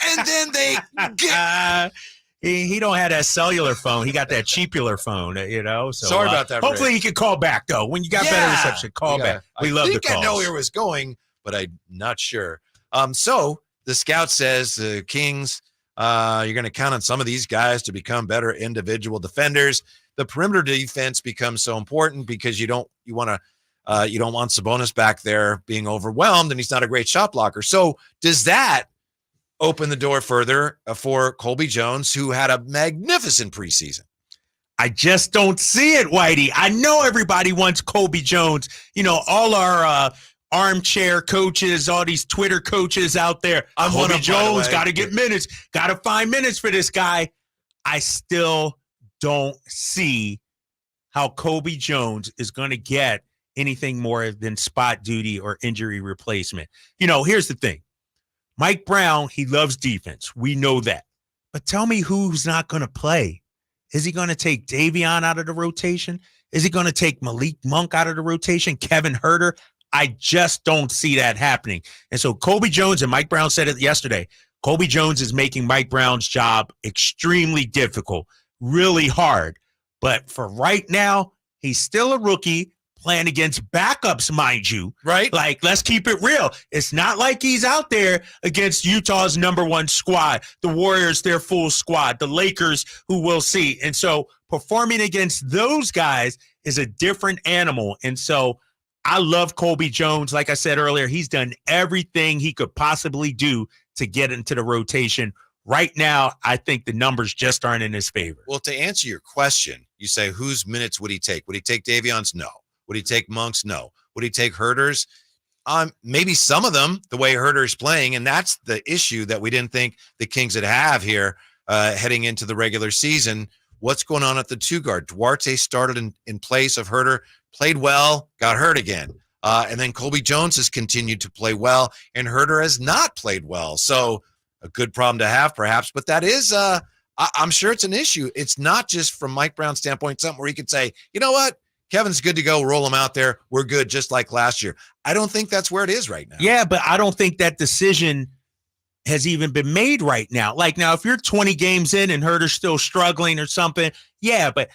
and then they get. He don't have that cellular phone. He got that cheaper phone. So sorry about that. Hopefully, Rick. he can call back though. When you got better reception, call back. We love the calls. I know where it was going, but I'm not sure. So the scout says the Kings. You're going to count on some of these guys to become better individual defenders. The perimeter defense becomes so important because you don't want Sabonis back there being overwhelmed, and he's not a great shot blocker. So does that open the door further for Colby Jones, who had a magnificent preseason? I just don't see it, Whitey. I know everybody wants Colby Jones. All our armchair coaches, all these Twitter coaches out there. Colby Jones got to get minutes, got to find minutes for this guy. I still don't see how Colby Jones is going to get anything more than spot duty or injury replacement. Here's the thing. Mike Brown, he loves defense. We know that. But tell me who's not going to play. Is he going to take Davion out of the rotation? Is he going to take Malik Monk out of the rotation? Kevin Herter? I just don't see that happening. And so Colby Jones, and Mike Brown said it yesterday, Colby Jones is making Mike Brown's job extremely difficult, really hard. But for right now, he's still a rookie playing against backups, mind you. Right. Like, let's keep it real. It's not like he's out there against Utah's number one squad, the Warriors, their full squad, the Lakers, who we'll see. And so performing against those guys is a different animal. And so I love Colby Jones. Like I said earlier, he's done everything he could possibly do to get into the rotation. Right now, I think the numbers just aren't in his favor. Well, to answer your question, you say, whose minutes would he take? Would he take Davion's? No. Would he take Monk's? No. Would he take Herter's? Maybe some of them, the way Herter's playing, and that's the issue that we didn't think the Kings would have here heading into the regular season. What's going on at the two guard? Duarte started in place of Herter, played well, got hurt again. And then Colby Jones has continued to play well, and Herter has not played well. So a good problem to have, perhaps. But that is, I'm sure it's an issue. It's not just from Mike Brown's standpoint, something where he could say, you know what? Kevin's good to go. Roll him out there. We're good, just like last year. I don't think that's where it is right now. Yeah, but I don't think that decision has even been made right now. Like, now, if you're 20 games in and Herter's still struggling or something, yeah, but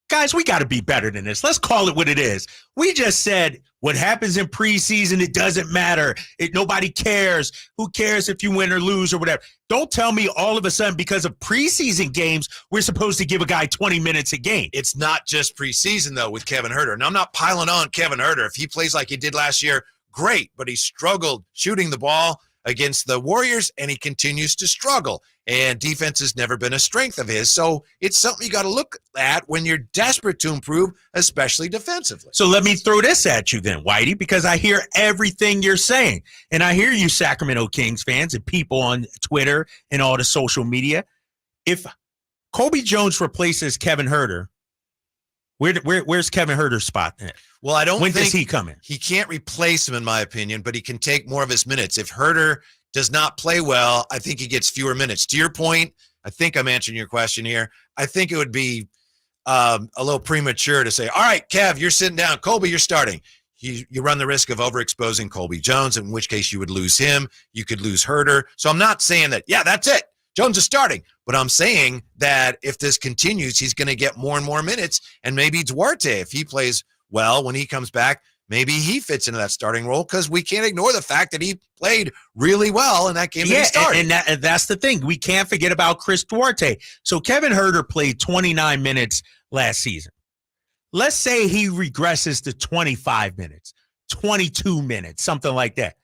guys, we got to be better than this. Let's call it what it is. We just said what happens in preseason, it doesn't matter. Nobody cares. Who cares if you win or lose or whatever? Don't tell me all of a sudden because of preseason games, we're supposed to give a guy 20 minutes a game. It's not just preseason, though, with Kevin Herter. And I'm not piling on Kevin Herter. If he plays like he did last year, great. But he struggled shooting the ball against the Warriors, and he continues to struggle. And defense has never been a strength of his. So it's something you got to look at when you're desperate to improve, especially defensively. So let me throw this at you then, Whitey, because I hear everything you're saying. And I hear you Sacramento Kings fans and people on Twitter and all the social media. If Colby Jones replaces Kevin Herter, where's Kevin Herter's spot then? Well, I don't When think does he come in? He can't replace him, in my opinion, but he can take more of his minutes. If Herter does not play well, I think he gets fewer minutes. To your point, I think I'm answering your question here. I think it would be a little premature to say, all right, Kev, you're sitting down. Colby, you're starting. You run the risk of overexposing Colby Jones, in which case you would lose him. You could lose Herter. So I'm not saying that, yeah, that's it. Jones is starting. But I'm saying that if this continues, he's going to get more and more minutes. And maybe Duarte, if he plays well when he comes back, maybe he fits into that starting role, because we can't ignore the fact that he played really well in that game that he started. And that's the thing. We can't forget about Chris Duarte. So Kevin Herter played 29 minutes last season. Let's say he regresses to 25 minutes, 22 minutes, something like that.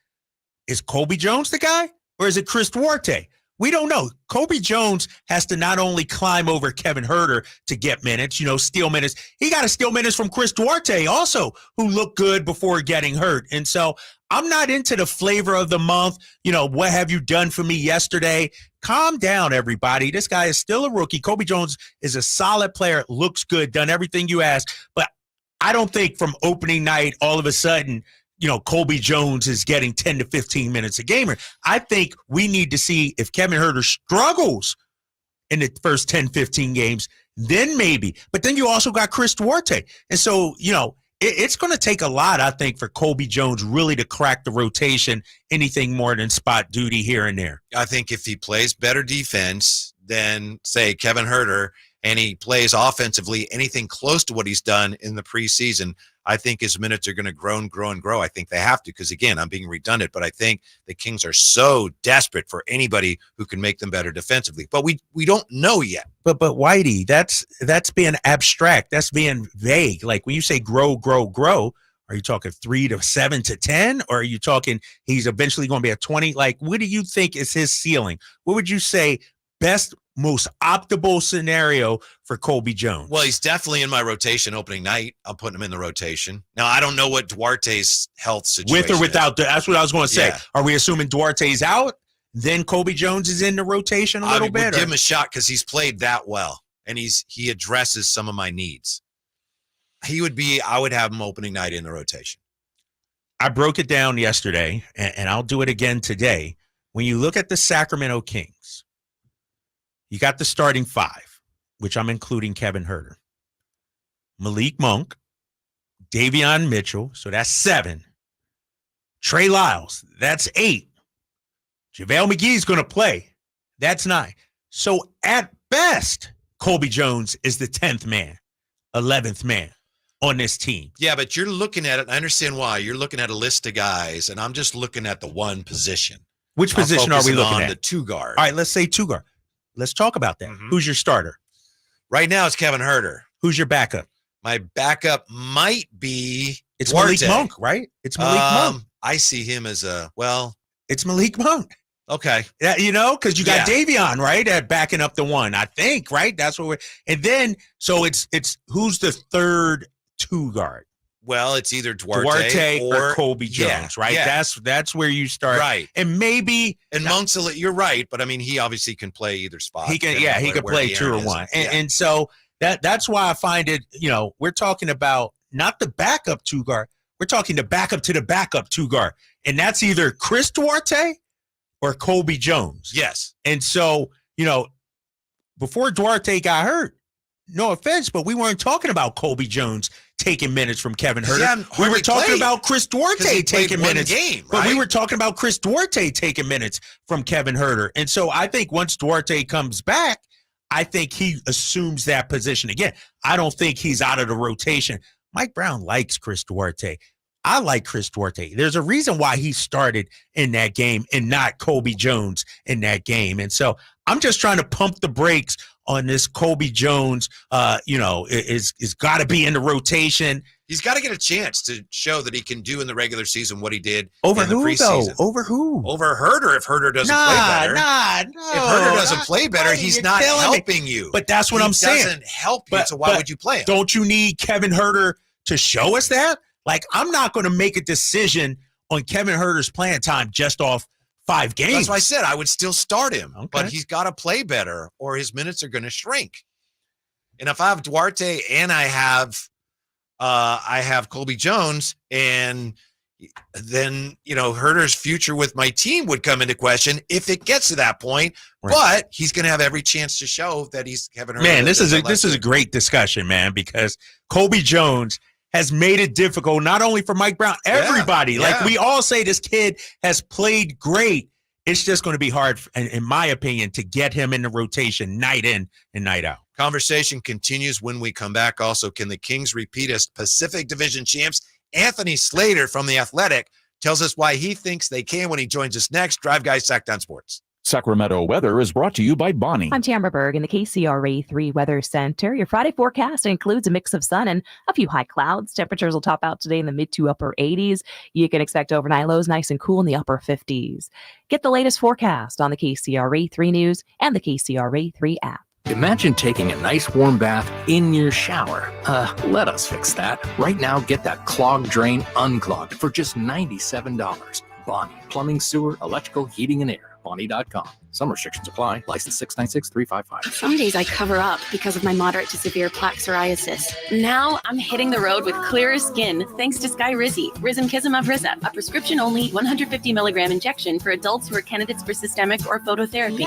Is Colby Jones the guy, or is it Chris Duarte? We don't know. Colby Jones has to not only climb over Kevin Herter to get minutes, steal minutes. He got to steal minutes from Chris Duarte also, who looked good before getting hurt. And so I'm not into the flavor of the month. What have you done for me yesterday? Calm down, everybody. This guy is still a rookie. Colby Jones is a solid player, looks good, done everything you asked. But I don't think from opening night, all of a sudden, Colby Jones is getting 10 to 15 minutes a game. I think we need to see if Kevin Herter struggles in the first 10, 15 games, then maybe. But then you also got Chris Duarte. And so, it's going to take a lot, I think, for Colby Jones really to crack the rotation, anything more than spot duty here and there. I think if he plays better defense than, say, Kevin Herter, and he plays offensively anything close to what he's done in the preseason, I think his minutes are going to grow and grow and grow. I think they have to, because, again, I'm being redundant, but I think the Kings are so desperate for anybody who can make them better defensively. But we don't know yet. But Whitey, that's being abstract. That's being vague. Like when you say grow, are you talking 3 to 7 to 10? Or are you talking he's eventually going to be a 20? Like, what do you think is his ceiling? What would you say best, most optimal scenario for Colby Jones? Well, he's definitely in my rotation opening night. I'm putting him in the rotation. Now, I don't know what Duarte's health situation With or without, that's what I was going to say. Yeah. Are we assuming Duarte's out? Then Colby Jones is in the rotation a little bit? Give him a shot because he's played that well, and he addresses some of my needs. I would have him opening night in the rotation. I broke it down yesterday, and I'll do it again today. When you look at the Sacramento Kings, you got the starting five, which I'm including Kevin Huerter, Malik Monk, Davion Mitchell, so that's 7. Trey Lyles, that's 8. JaVale McGee's going to play. That's 9. So at best, Colby Jones is the 10th man, 11th man on this team. Yeah, but you're looking at it. I understand why. You're looking at a list of guys, and I'm just looking at the one position. Which position are we looking at? The 2 guard. All right, let's say 2 guard. Let's talk about that. Mm-hmm. Who's your starter? Right now, it's Kevin Huerter. Who's your backup? My backup might be It's Duarte. Malik Monk, right? It's Malik Monk. I see him as it's Malik Monk. Okay. Yeah, because you got Davion, right? At backing up the 1, I think, right? That's what and then so it's who's the third 2 guard? Well, it's either Duarte or Colby Jones, right? Yeah. That's where you start. Right. And maybe Monk's you're right, but I mean he obviously can play either spot. He could play 2 or 1. And so that's why I find it, we're talking about not the backup 2 guard. We're talking the backup to the backup 2 guard. And that's either Chris Duarte or Colby Jones. Yes. And so, before Duarte got hurt, no offense, but we weren't talking about Colby Jones taking minutes from Kevin Huerter. We were talking about Chris Duarte taking minutes. But we were talking about Chris Duarte taking minutes from Kevin Huerter. And so I think once Duarte comes back, I think he assumes that position again. I don't think he's out of the rotation. Mike Brown likes Chris Duarte. I like Chris Duarte. There's a reason why he started in that game and not Colby Jones in that game. And so I'm just trying to pump the brakes on this Colby Jones, is got to be in the rotation. He's got to get a chance to show that he can do in the regular season what he did over in the who, preseason. Though? Over who? Over Huerter. If Huerter doesn't play better. No. If Huerter doesn't play better, he's not helping you. But that's what I'm saying. He doesn't help you, so why would you play him? Don't you need Kevin Huerter to show us that? Like, I'm not going to make a decision on Kevin Huerter's playing time just off 5 games. That's why I said I would still start him, but he's got to play better or his minutes are going to shrink. And if I have Duarte and I have Colby Jones, and then Huerter's future with my team would come into question if it gets to that point. Right. But he's going to have every chance to show that he's Kevin Huerter. Man, this is a great discussion, man, because Colby Jones has made it difficult not only for Mike Brown, everybody. Yeah. Like we all say, this kid has played great. It's just going to be hard, in my opinion, to get him in the rotation night in and night out. Conversation continues when we come back. Also, can the Kings repeat as Pacific Division champs? Anthony Slater from The Athletic tells us why he thinks they can when he joins us next. Drive Guys, Sactown Sports. Sacramento weather is brought to you by Bonnie. I'm Tamara Berg in the KCRA 3 Weather Center. Your Friday forecast includes a mix of sun and a few high clouds. Temperatures will top out today in the mid to upper 80s. You can expect overnight lows nice and cool in the upper 50s. Get the latest forecast on the KCRA 3 News and the KCRA 3 app. Imagine taking a nice warm bath in your shower. Let us fix that. Right now, get that clogged drain unclogged for just $97. Bonnie, plumbing, sewer, electrical, heating, and air. Bonnie.com. Some restrictions apply. License 696-355. Some days I cover up because of my moderate to severe plaque psoriasis. Now I'm hitting the road with clearer skin thanks to Skyrizi, Risankizumab Rizza, a prescription-only 150 milligram injection for adults who are candidates for systemic or phototherapy.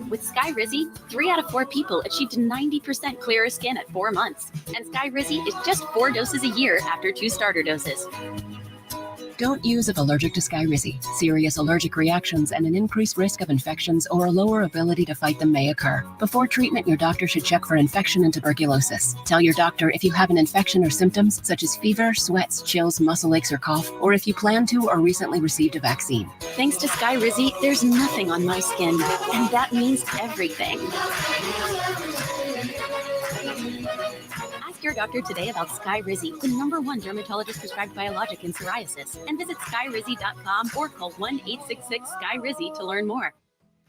With Skyrizi, 3 out of 4 people achieved 90% clearer skin at 4 months. And Skyrizi is just 4 doses a year after 2 starter doses. Don't use if allergic to Skyrizi. Serious allergic reactions and an increased risk of infections or a lower ability to fight them may occur. Before treatment, your doctor should check for infection and tuberculosis. Tell your doctor if you have an infection or symptoms such as fever, sweats, chills, muscle aches, or cough, or if you plan to or recently received a vaccine. Thanks to Skyrizi, there's nothing on my skin, and that means everything. your doctor today about Skyrizi, the #1 dermatologist prescribed biologic in psoriasis, and visit skyrizi.com or call 1-866-SKY-RIZZI to learn more.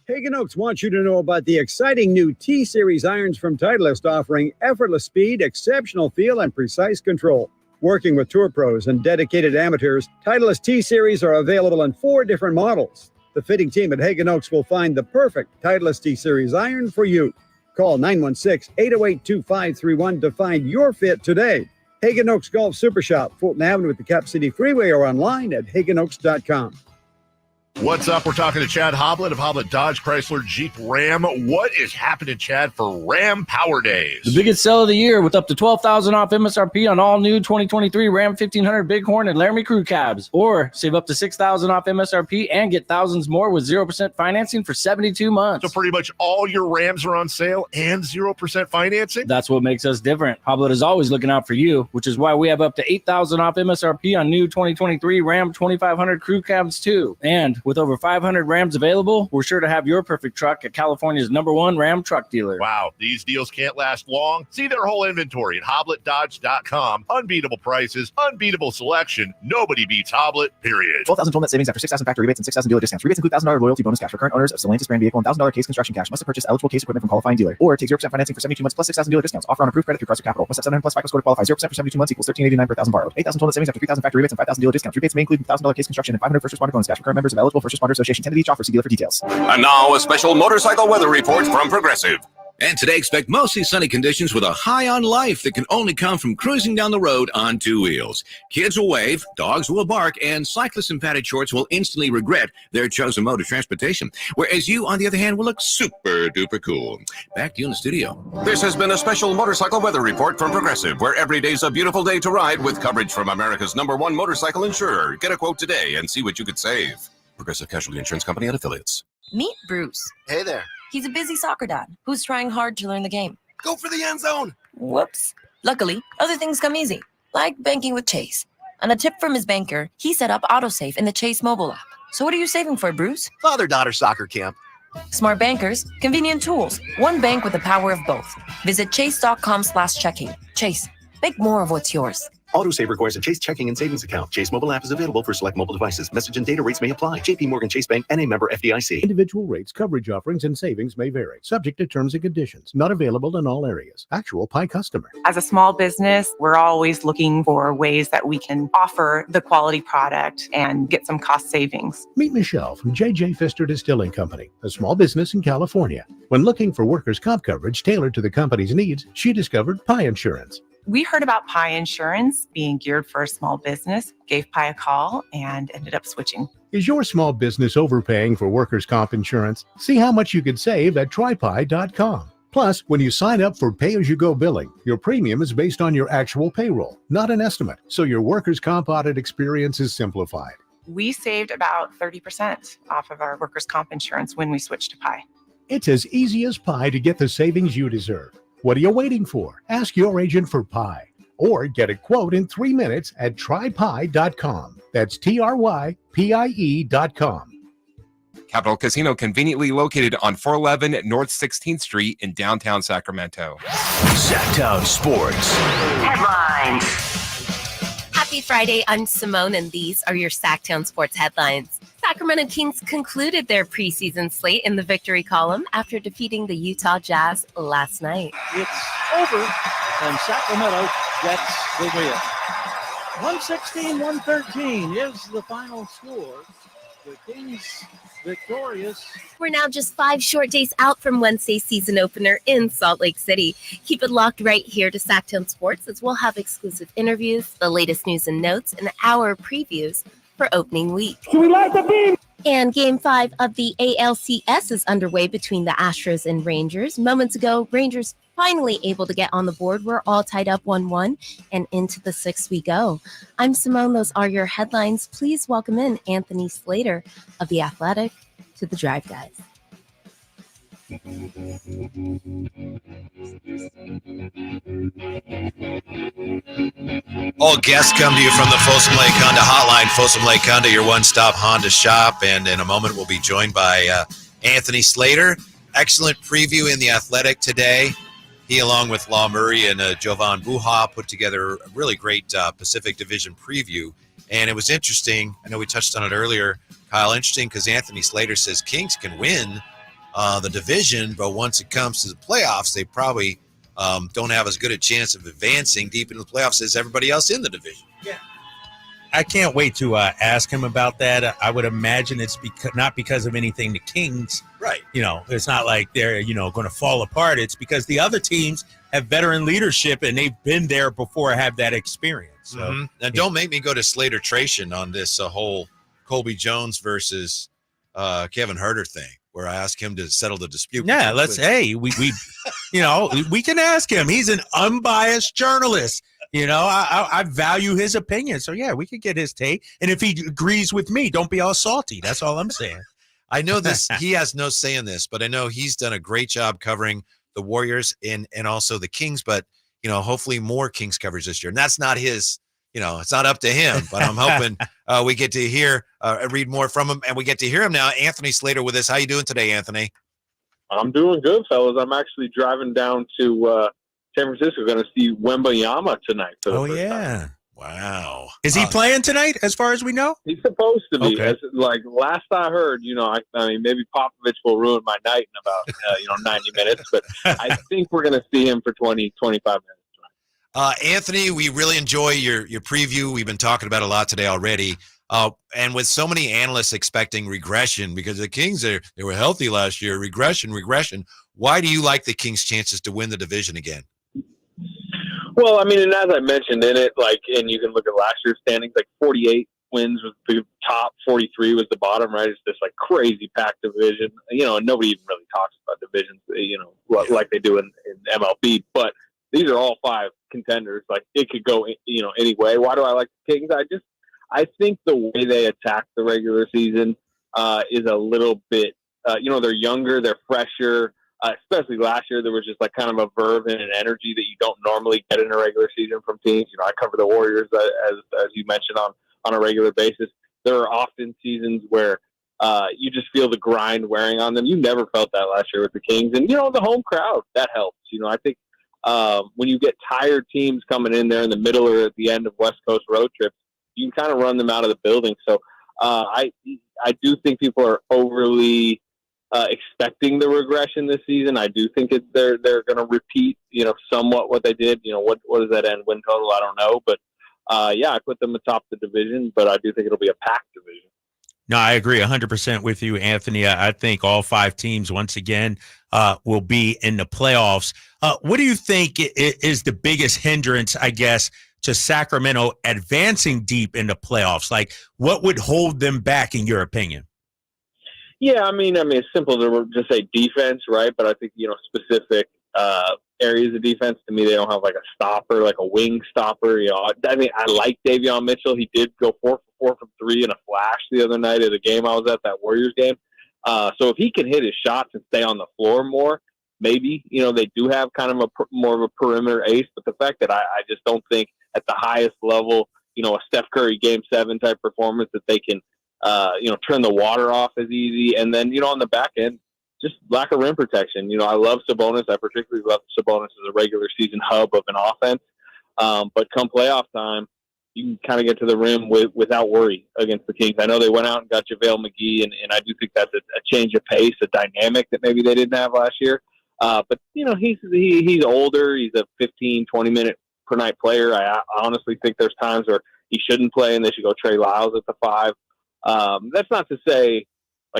Hagen Oaks wants you to know about the exciting new T-Series irons from Titleist, offering effortless speed, exceptional feel, and precise control. Working with tour pros and dedicated amateurs, Titleist T-Series are available in 4 different models. The fitting team at Hagen Oaks will find the perfect Titleist T-Series iron for you. Call 916-808-2531 to find your fit today. Hagen Oaks Golf Super Shop, Fulton Avenue at the Cap City Freeway, or online at hagenoaks.com. What's up? We're talking to Chad Hoblet of Hoblet Dodge Chrysler Jeep Ram. What is happening, Chad, for Ram Power Days? The biggest sale of the year with up to $12,000 off MSRP on all new 2023 Ram 1500 Bighorn and Laramie Crew cabs. Or save up to $6,000 off MSRP and get thousands more with 0% financing for 72 months. So pretty much all your Rams are on sale and 0% financing? That's what makes us different. Hoblet is always looking out for you, which is why we have up to $8,000 off MSRP on new 2023 Ram 2500 Crew cabs too. And with over 500 Rams available, we're sure to have your perfect truck at California's #1 Ram truck dealer. Wow, these deals can't last long. See their whole inventory at HobletDodge.com. Unbeatable prices, unbeatable selection. Nobody beats Hoblet, period. 12,000 total net savings after 6,000 factory rebates and 6,000 dealer discounts. Rebates include $1,000 loyalty bonus cash for current owners of Stellantis brand vehicle and $1,000 case construction cash. Must have purchased eligible case equipment from qualifying dealer. Or take 0% financing for 72 months plus 6,000 dealer discounts. Offer on approved credit through Chrysler Capital. Must have 700 plus FICO score to qualify. 0% for 72 months equals $1,389 per thousand borrowed. 8,000 total net savings after 3,000 factory rebates and 5,000 dealer discounts. Rebates may include $1,000 case construction and 500 first responder bonus cash for current members of eligible first responder association. 10 of each offer. See dealer for details. And now a special motorcycle weather report from Progressive. And today expect mostly sunny conditions with a high on life that can only come from cruising down the road on 2 wheels. Kids will wave, dogs will bark, and cyclists in padded shorts will instantly regret their chosen mode of transportation. Whereas you, on the other hand, will look super duper cool. Back to you in the studio. This has been a special motorcycle weather report from Progressive, where every day's a beautiful day to ride with coverage from America's #1 motorcycle insurer. Get a quote today and see what you could save. Progressive Casualty Insurance Company and affiliates. Meet Bruce. Hey there. He's a busy soccer dad who's trying hard to learn the game. Go for the end zone. Whoops. Luckily, other things come easy, like banking with Chase. On a tip from his banker, he set up AutoSave in the Chase mobile app. So what are you saving for, Bruce? Father-daughter soccer camp. Smart bankers, convenient tools. One bank with the power of both. Visit chase.com/checking. Chase, make more of what's yours. AutoSave requires a Chase checking and savings account. Chase mobile app is available for select mobile devices. Message and data rates may apply. JP Morgan Chase Bank and a member FDIC. Individual rates, coverage offerings, and savings may vary. Subject to terms and conditions. Not available in all areas. Actual Pi customer. As a small business, we're always looking for ways that we can offer the quality product and get some cost savings. Meet Michelle from J.J. Pfister Distilling Company, a small business in California. When looking for workers' comp coverage tailored to the company's needs, she discovered Pi Insurance. We heard about Pi Insurance being geared for a small business, gave Pi a call, and ended up switching. Is your small business overpaying for workers' comp insurance? See how much you could save at trypi.com. Plus, when you sign up for pay-as-you-go billing, your premium is based on your actual payroll, not an estimate, so your workers' comp audit experience is simplified. We saved about 30% off of our workers' comp insurance when we switched to Pi. It's as easy as pie to get the savings you deserve. What are you waiting for? Ask your agent for Pi or get a quote in 3 minutes at trypi.com. That's TRYPIE.com. Capital Casino, conveniently located on 411 North 16th Street in downtown Sacramento. Sactown Sports. Headlines. Happy Friday, I'm Simone, and these are your Sactown Sports headlines. Sacramento Kings concluded their preseason slate in the victory column after defeating the Utah Jazz last night. It's over, and Sacramento gets the win. 116-113 is the final score. The Kings victorious. We're now just 5 short days out from Wednesday's season opener in Salt Lake City. Keep it locked right here to Sactown Sports, as we'll have exclusive interviews, the latest news and notes, and our previews for opening week. Can we light the beam? And Game 5 of the ALCS is underway between the Astros and Rangers. Moments ago, Rangers finally able to get on the board. We're all tied up 1-1, and into the 6th we go. I'm Simone. Those are your headlines. Please welcome in Anthony Slater of The Athletic to the Drive, guys. All guests come to you from the Folsom Lake Honda Hotline. Folsom Lake Honda, your one-stop Honda shop. And in a moment, we'll be joined by Anthony Slater. Excellent preview in The Athletic today. He, along with Law Murray and Jovan Buha, put together a really great Pacific Division preview. And it was interesting. I know we touched on it earlier, Kyle. Interesting because Anthony Slater says Kings can win the division, but once it comes to the playoffs, they probably don't have as good a chance of advancing deep into the playoffs as everybody else in the division. Yeah. I can't wait to ask him about that. I would imagine it's not because of anything the Kings. Right. It's not like they're, going to fall apart. It's because the other teams have veteran leadership and they've been there before, have that experience. So, Now, don't make me go to Slater Tration on this whole Colby Jones versus Kevin Herter thing, where I ask him to settle the dispute. Yeah, we can ask him. He's an unbiased journalist. I value his opinion. So, yeah, we could get his take. And if he agrees with me, don't be all salty. That's all I'm saying. I know this. He has no say in this, but I know he's done a great job covering the Warriors and also the Kings. But, hopefully more Kings coverage this year. And that's not his, it's not up to him. But I'm hoping we get to read more from him. And we get to hear him now. Anthony Slater with us. How you doing today, Anthony? I'm doing good, fellas. I'm actually driving down to San Francisco, going to see Wembanyama tonight. For the first time. Wow. Is he playing tonight, as far as we know? He's supposed to be. Okay. Last I heard, I mean, maybe Popovich will ruin my night in about 90 minutes, but I think we're going to see him for 20, 25 minutes. Anthony, we really enjoy your preview. We've been talking about it a lot today already. And with so many analysts expecting regression because the Kings, they were healthy last year, regression. Why do you like the Kings' chances to win the division again? Well, I mean, and as I mentioned in it, and you can look at last year's standings, 48 wins was the top, 43 was the bottom, right? It's this crazy packed division, and nobody even really talks about divisions, like they do in MLB. But these are all 5 contenders. It could go, any way. Why do I like the Kings? I think the way they attack the regular season is a little bit, they're younger, they're fresher. Especially last year, there was just kind of a verve and an energy that you don't normally get in a regular season from teams. I cover the Warriors, as you mentioned, on a regular basis. There are often seasons where you just feel the grind wearing on them. You never felt that last year with the Kings. And, the home crowd, that helps. I think when you get tired teams coming in there in the middle or at the end of West Coast road trips, you can kind of run them out of the building. So I do think people are overly expecting the regression this season. I do think they're going to repeat, somewhat what they did. What does that end win total? I don't know, but I put them atop the division, but I do think it'll be a packed division. No, I agree 100% with you, Anthony. I think all 5 teams, once again, will be in the playoffs. What do you think is the biggest hindrance, I guess, to Sacramento advancing deep in the playoffs? What would hold them back, in your opinion? Yeah, I mean, it's simple to just say defense, right? But I think, specific areas of defense, to me, they don't have a stopper, a wing stopper. I mean, I like Davion Mitchell. He did go 4 for 4 from 3 in a flash the other night at a game I was at, that Warriors game. So if he can hit his shots and stay on the floor more, maybe, they do have kind of more of a perimeter ace. But the fact that I just don't think at the highest level, a Steph Curry Game 7 type performance that they can, turn the water off as easy. And then, on the back end, just lack of rim protection. I love Sabonis. I particularly love Sabonis as a regular season hub of an offense. But come playoff time, you can kind of get to the rim without worry against the Kings. I know they went out and got JaVale McGee, and I do think that's a change of pace, a dynamic that maybe they didn't have last year. But, he's older. He's a 15, 20-minute per night player. I honestly think there's times where he shouldn't play and they should go Trey Lyles at the 5. That's not to say,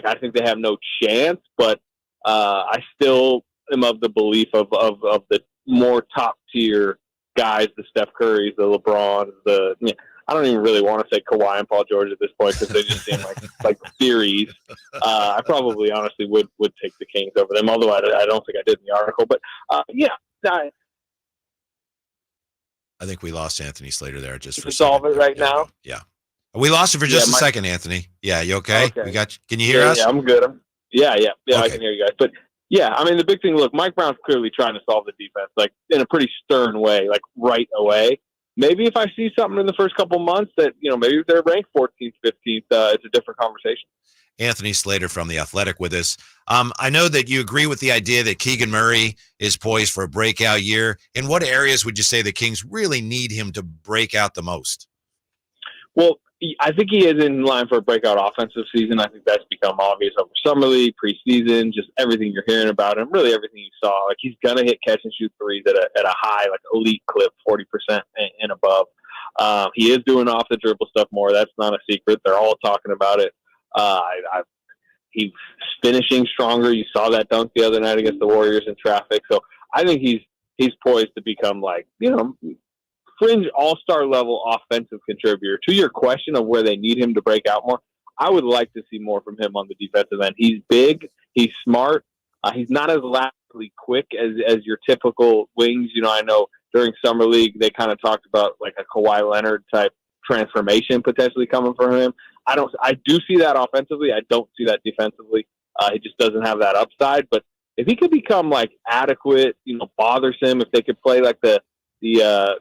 I think they have no chance, but I still am of the belief of the more top-tier guys, the Steph Currys, the LeBrons, I don't even really want to say Kawhi and Paul George at this point because they just seem like theories. I probably honestly would take the Kings over them, although I don't think I did in the article. But, I think we lost Anthony Slater there just for a solve second. it right now. Yeah. We lost him for just a second, Anthony. Yeah, you okay? We got you. Can you hear us? Yeah, I'm good. Yeah, Okay. I can hear you guys. But yeah, I mean, the big thing, look, Mike Brown's clearly trying to solve the defense, in a pretty stern way, right away. Maybe if I see something in the first couple months that, maybe if they're ranked 14th, 15th, it's a different conversation. Anthony Slater from The Athletic with us. I know that you agree with the idea that Keegan Murray is poised for a breakout year. In what areas would you say the Kings really need him to break out the most? Well, I think he is in line for a breakout offensive season. I think that's become obvious over summer league, preseason, just everything you're hearing about him, really everything you saw. Like, he's going to hit catch and shoot threes at a high, like elite clip, 40% and above. He is doing off the dribble stuff more. That's not a secret. They're all talking about it. He's finishing stronger. You saw that dunk the other night against the Warriors in traffic. So I think he's poised to become, like, fringe all-star level offensive contributor. To your question of where they need him to break out more, I would like to see more from him on the defensive end. He's big. He's smart. He's not as laterally quick as your typical wings. I know during Summer League, they kind of talked about like a Kawhi Leonard type transformation potentially coming from him. I do see that offensively. I don't see that defensively. He just doesn't have that upside. But if he could become like adequate, bothersome, if they could play like the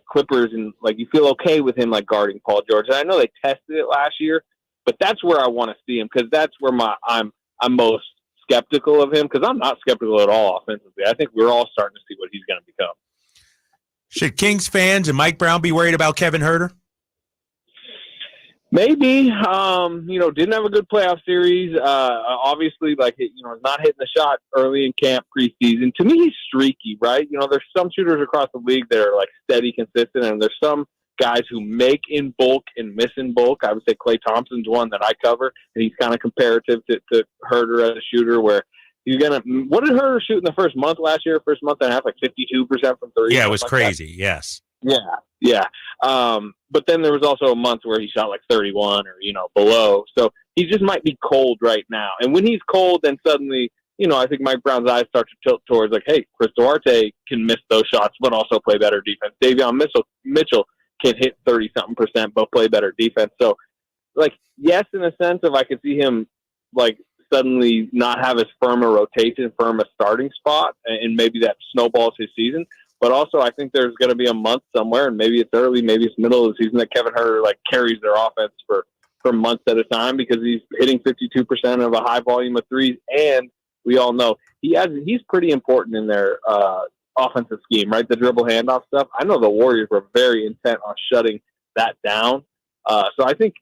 Clippers and like you feel okay with him like guarding Paul George. And I know they tested it last year, but that's where I want to see him, because that's where I'm most skeptical of him, because I'm not skeptical at all offensively. I think we're all starting to see what he's going to become. Should Kings fans and Mike Brown be worried about Kevin Huerter? Maybe. Didn't have a good playoff series. Obviously, not hitting the shot early in camp preseason. To me, he's streaky, right? There's some shooters across the league that are like steady, consistent, and there's some guys who make in bulk and miss in bulk. I would say Klay Thompson's one that I cover, and he's kind of comparative to Huerter as a shooter, where he's gonna. What did Huerter shoot in the first month last year? First month and a half, like 52% from three. Yeah, it was crazy. Yes. Yeah. But then there was also a month where he shot like 31 or, below. So he just might be cold right now. And when he's cold, then suddenly, I think Mike Brown's eyes start to tilt towards like, hey, Chris Duarte can miss those shots, but also play better defense. Davion Mitchell can hit 30-something%, but play better defense. So, like, yes, in a sense of I could see him, like, suddenly not have as firm a rotation, firm a starting spot, and maybe that snowballs his season. But also, I think there's going to be a month somewhere, and maybe it's early, maybe it's middle of the season, that Kevin Huerter carries their offense for months at a time, because he's hitting 52% of a high volume of threes, and we all know he's pretty important in their offensive scheme, right? The dribble handoff stuff. I know the Warriors were very intent on shutting that down. So I think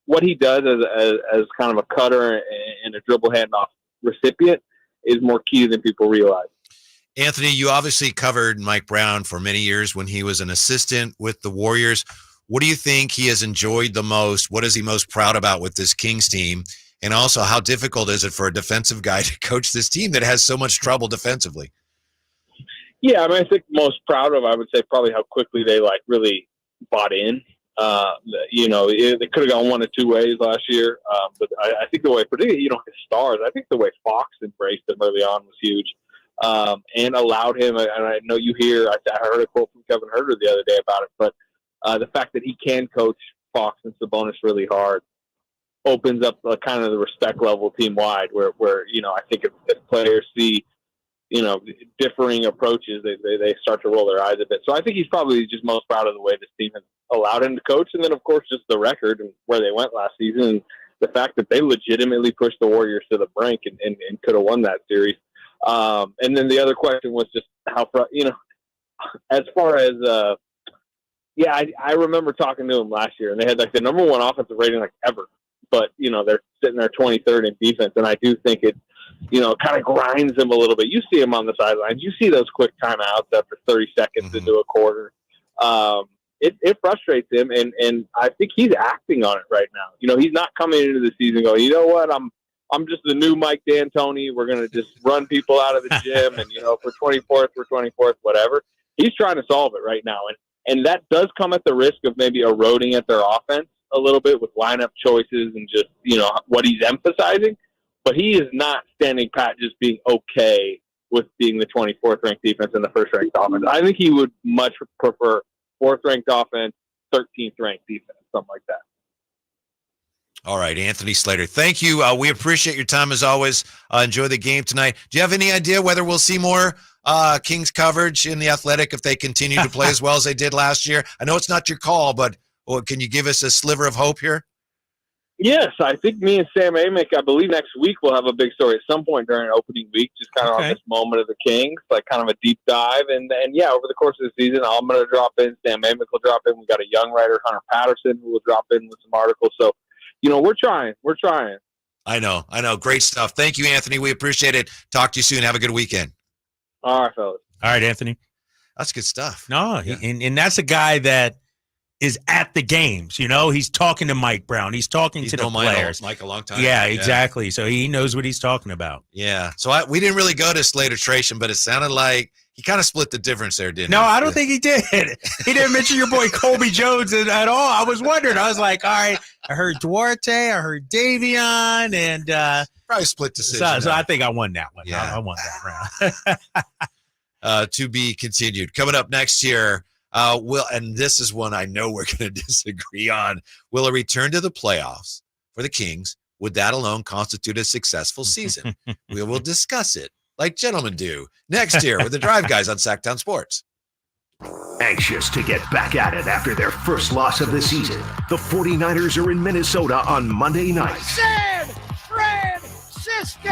what he does as kind of a cutter and a dribble handoff recipient is more key than people realize. Anthony, you obviously covered Mike Brown for many years when he was an assistant with the Warriors. What do you think he has enjoyed the most? What is he most proud about with this Kings team? And also, how difficult is it for a defensive guy to coach this team that has so much trouble defensively? Yeah, I think most proud of, I would say, probably how quickly they really bought in. They could have gone one of two ways last year, but I think the way, particularly his stars, I think the way Fox embraced him early on was huge. And allowed him, and I know you hear, I heard a quote from Kevin Huerter the other day about it, but the fact that he can coach Fox and Sabonis really hard opens up kind of the respect level team-wide, where I think if players see, differing approaches, they start to roll their eyes a bit. So I think he's probably just most proud of the way this team has allowed him to coach, and then, of course, just the record and where they went last season, and the fact that they legitimately pushed the Warriors to the brink and could have won that series. And then the other question was just how, as far as, I remember talking to him last year, and they had the number one offensive rating ever, but they're sitting there 23rd in defense, and I do think it, kind of grinds him a little bit. You see him on the sidelines, you see those quick timeouts after 30 seconds into a quarter. It frustrates him, and I think he's acting on it right now. He's not coming into the season going, you know what, I'm just the new Mike D'Antoni. We're going to just run people out of the gym, and for 24th, whatever. He's trying to solve it right now, and that does come at the risk of maybe eroding at their offense a little bit with lineup choices and just what he's emphasizing. But he is not standing pat, just being okay with being the 24th ranked defense and the first ranked offense. I think he would much prefer 4th ranked offense, 13th ranked defense, something like that. All right, Anthony Slater, thank you. We appreciate your time as always. Enjoy the game tonight. Do you have any idea whether we'll see more Kings coverage in The Athletic if they continue to play as well as they did last year? I know it's not your call, but can you give us a sliver of hope here? Yes, I think me and Sam Amick, I believe next week we'll have a big story at some point during opening week, just kind of on this moment of the Kings, like kind of a deep dive. And yeah, over the course of the season, I'm going to drop in. Sam Amick will drop in. We got a young writer, Hunter Patterson, who will drop in with some articles. So, we're trying. I know. Great stuff. Thank you, Anthony. We appreciate it. Talk to you soon. Have a good weekend. All right, fellas. All right, Anthony. That's good stuff. No, and that's a guy that is at the games. He's talking to Mike Brown. He's talking to the players. Mike a long time. Yeah, exactly. So he knows what he's talking about. Yeah. So we didn't really go to slate attrition, but it sounded like he kind of split the difference there, didn't he? No, I don't think he did. He didn't mention your boy Colby Jones at all. I was wondering. I was like, all right, I heard Duarte, I heard Davion, and probably split decision. So I think I won that one. Yeah. I won that round. To be continued. Coming up next year, and this is one I know we're going to disagree on. Will a return to the playoffs for the Kings, would that alone constitute a successful season? We will discuss it like gentlemen do next year with the Drive Guys on Sactown Sports. Anxious to get back at it after their first loss of the season, the 49ers are in Minnesota on Monday night. San Francisco!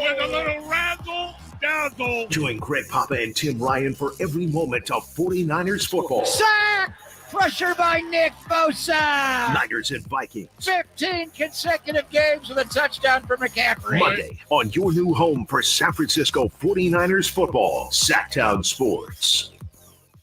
With a little razzle-dazzle. Join Greg Papa and Tim Ryan for every moment of 49ers football. Sack! Pressure by Nick Bosa! Niners and Vikings. 15 consecutive games with a touchdown for McCaffrey. Monday on your new home for San Francisco 49ers football, Sactown Sports.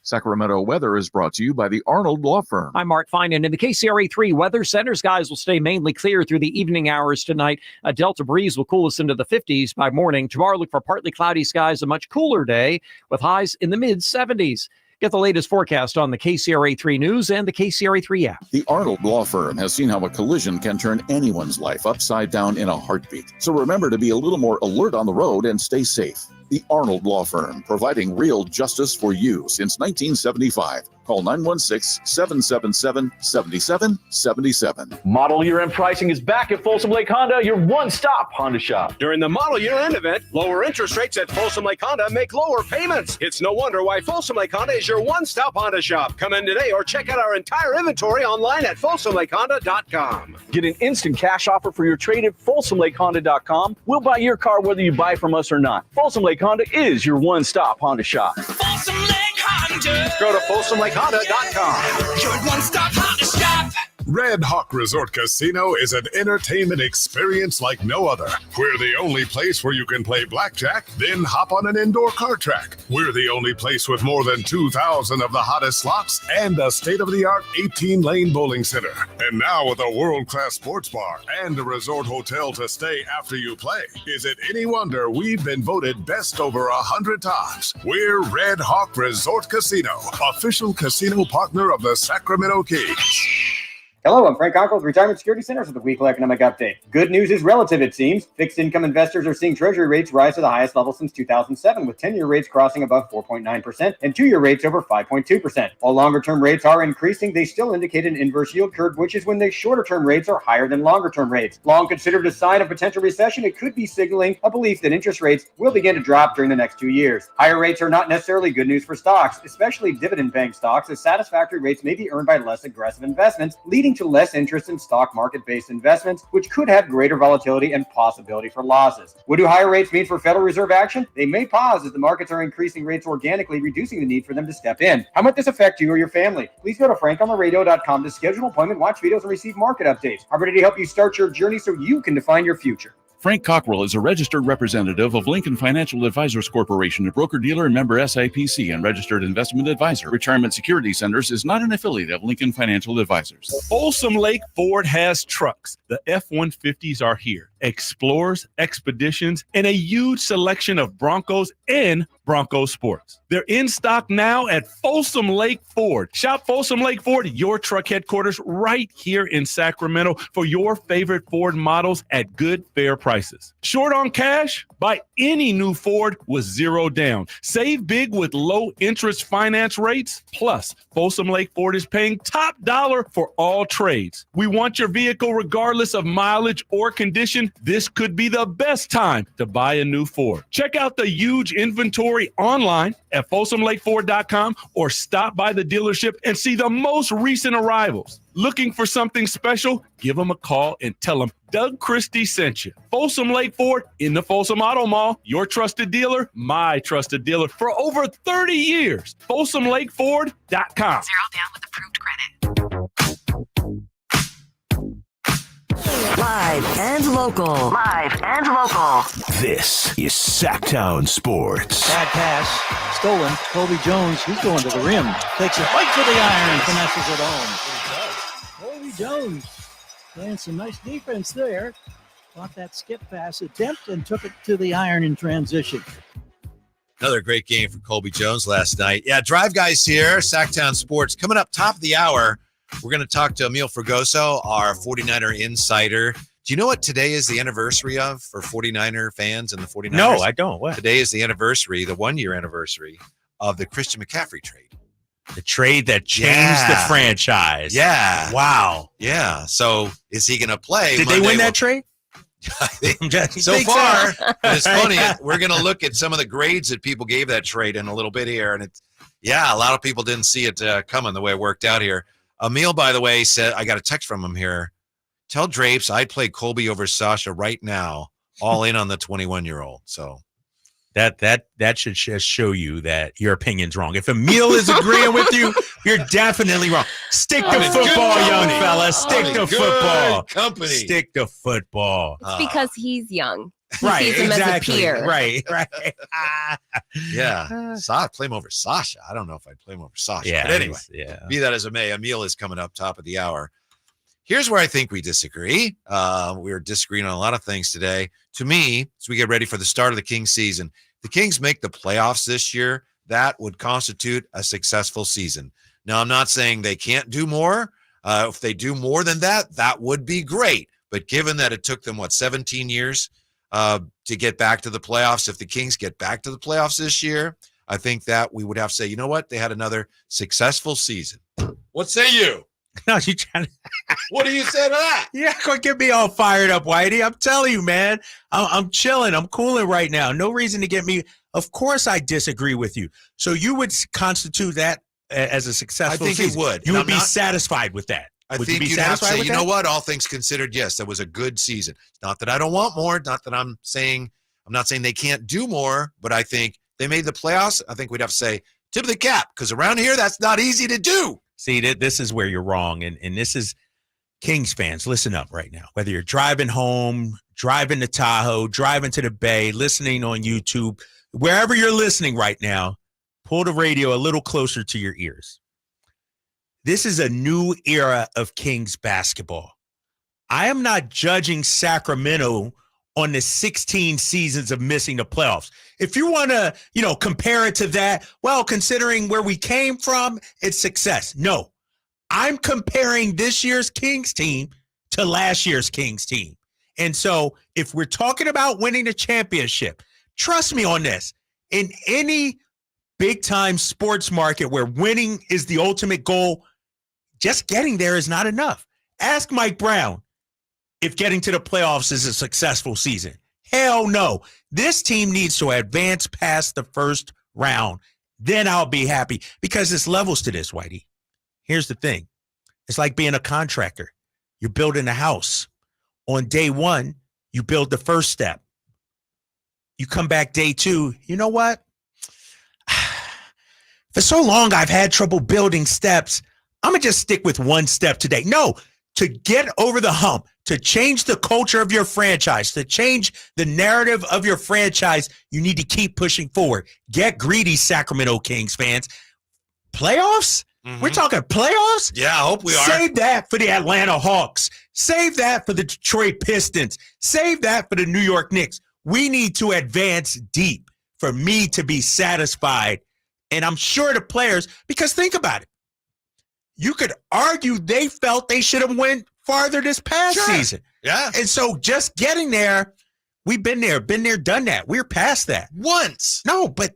Sacramento weather is brought to you by the Arnold Law Firm. I'm Mark Finan in the KCRA3 Weather Center. Skies will stay mainly clear through the evening hours tonight. A Delta breeze will cool us into the 50s by morning. Tomorrow, look for partly cloudy skies, a much cooler day with highs in the mid-70s. Get the latest forecast on the KCRA3 News and the KCRA3 app. The Arnold Law Firm has seen how a collision can turn anyone's life upside down in a heartbeat. So remember to be a little more alert on the road and stay safe. The Arnold Law Firm, providing real justice for you since 1975. Call 916-777-7777. Model Year End pricing is back at Folsom Lake Honda, your one-stop Honda shop. During the Model Year End event, lower interest rates at Folsom Lake Honda make lower payments. It's no wonder why Folsom Lake Honda is your one-stop Honda shop. Come in today or check out our entire inventory online at folsomlakehonda.com. Get an instant cash offer for your trade at folsomlakehonda.com. We'll buy your car whether you buy from us or not. Folsom Lake Honda is your one-stop Honda shop. Folsom Lake Honda! Go to folsomlakehonda.com. Your one-stop Honda shop! Red Hawk Resort Casino is an entertainment experience like no other. We're the only place where you can play blackjack, then hop on an indoor car track. We're the only place with more than 2,000 of the hottest slots and a state-of-the-art 18-lane bowling center. And now with a world-class sports bar and a resort hotel to stay after you play. Is it any wonder we've been voted best over 100 times? We're Red Hawk Resort Casino, official casino partner of the Sacramento Kings. Hello, I'm Frank Cockrell with Retirement Security Centers with the Weekly Economic Update. Good news is relative, it seems. Fixed income investors are seeing Treasury rates rise to the highest level since 2007, with 10-year rates crossing above 4.9% and 2-year rates over 5.2%. While longer-term rates are increasing, they still indicate an inverse yield curve, which is when the shorter-term rates are higher than longer-term rates. Long considered a sign of potential recession, it could be signaling a belief that interest rates will begin to drop during the next 2 years. Higher rates are not necessarily good news for stocks, especially dividend-paying stocks, as satisfactory rates may be earned by less aggressive investments, leading to less interest in stock market-based investments, which could have greater volatility and possibility for losses. What do higher rates mean for Federal Reserve action? They may pause as the markets are increasing rates organically, reducing the need for them to step in. How might this affect you or your family? Please go to frankontheradio.com to schedule an appointment, watch videos, and receive market updates. I'm ready to help you start your journey so you can define your future. Frank Cockrell is a registered representative of Lincoln Financial Advisors Corporation, a broker-dealer and member SIPC and registered investment advisor. Retirement Security Centers is not an affiliate of Lincoln Financial Advisors. Folsom Lake Ford has trucks. The F-150s are here. Explorers, Expeditions, and a huge selection of Broncos and Bronco Sports. They're in stock now at Folsom Lake Ford. Shop Folsom Lake Ford, your truck headquarters, right here in Sacramento for your favorite Ford models at good, fair prices. Short on cash? Buy any new Ford with zero down. Save big with low interest finance rates. Plus, Folsom Lake Ford is paying top dollar for all trades. We want your vehicle regardless of mileage or condition. This could be the best time to buy a new Ford. Check out the huge inventory online at folsomlakeford.com or stop by the dealership and see the most recent arrivals. Looking for something special? Give them a call and tell them Doug Christie sent you. Folsom Lake Ford in the Folsom Auto Mall. Your trusted dealer, my trusted dealer for over 30 years. FolsomLakeFord.com. 0 down with approved credit. Live and local. Live and local. This is Sactown Sports. Bad pass, stolen. Colby Jones, he's going to the rim. Takes it right to the iron, finesses it home. Colby Jones playing some nice defense there. Caught that skip pass attempt and took it to the iron in transition. Another great game for Colby Jones last night. Yeah, Drive Guys here, Sactown Sports. Coming up top of the hour, we're going to talk to Emil Fregoso, our 49er insider. Do you know what today is the anniversary of for 49er fans and the 49ers? No, I don't. What? Today is the anniversary, the 1-year anniversary of the Christian McCaffrey trade. The trade that changed the franchise. Yeah. Wow. Yeah. So is he going to play? Did they win that trade? So far, but it's funny. We're going to look at some of the grades that people gave that trade in a little bit here. And it's, a lot of people didn't see it coming the way it worked out here. Emil, by the way, said, I got a text from him here. Tell Drapes I'd play Colby over Sasha right now, all in on the 21-year-old. So that should just show you that your opinion's wrong. If Emil is agreeing with you, you're definitely wrong. Stick to football, young fella. Stick to football. Company. Stick to football. It's because he's young. He Right, sees him exactly. as a peer. Right. Yeah. Play him over Sasha. I don't know if I'd play him over Sasha. Yeah, But anyway, be that as it may, Emil is coming up top of the hour. Here's where I think we disagree. We're disagreeing on a lot of things today. To me, as we get ready for the start of the Kings season, the Kings make the playoffs this year, that would constitute a successful season. Now, I'm not saying they can't do more. If they do more than that, that would be great. But given that it took them, 17 years to get back to the playoffs, if the Kings get back to the playoffs this year, I think that we would have to say, you know what? They had another successful season. What say you? No, you trying to. What do you say to that? You're not going to get me all fired up, Whitey. I'm telling you, man. I'm chilling. I'm cooling right now. No reason to get me. Of course, I disagree with you. So you would constitute that as a successful I think season. you would. You And would be satisfied with that. I Would think you be you'd have to satisfied say, with you know that? what? All things considered, yes, that was a good season. It's not that I don't want more. Not that I'm not saying they can't do more, but I think they made the playoffs. I think we'd have to say tip of the cap, because around here, that's not easy to do. See, this is where you're wrong. And this is Kings fans, listen up right now. Whether you're driving home, driving to Tahoe, driving to the Bay, listening on YouTube, wherever you're listening right now, pull the radio a little closer to your ears. This is a new era of Kings basketball. I am not judging Sacramento on the 16 seasons of missing the playoffs. If you want to, compare it to that, well, considering where we came from, it's success. No, I'm comparing this year's Kings team to last year's Kings team. And so if we're talking about winning a championship, trust me on this, in any big time sports market where winning is the ultimate goal, just getting there is not enough. Ask Mike Brown if getting to the playoffs is a successful season. Hell no. This team needs to advance past the first round. Then I'll be happy, because there's levels to this, Whitey. Here's the thing. It's like being a contractor. You're building a house. On day one, you build the first step. You come back day two. You know what? For so long, I've had trouble building steps. I'm going to just stick with one step today. No, to get over the hump, to change the culture of your franchise, to change the narrative of your franchise, you need to keep pushing forward. Get greedy, Sacramento Kings fans. Playoffs? Mm-hmm. We're talking playoffs? Yeah, I hope we are. Save that for the Atlanta Hawks. Save that for the Detroit Pistons. Save that for the New York Knicks. We need to advance deep for me to be satisfied. And I'm sure the players, because think about it. You could argue they felt they should have went farther this past season. Yeah. And so just getting there, we've been there, done that. We're past that. Once. No, but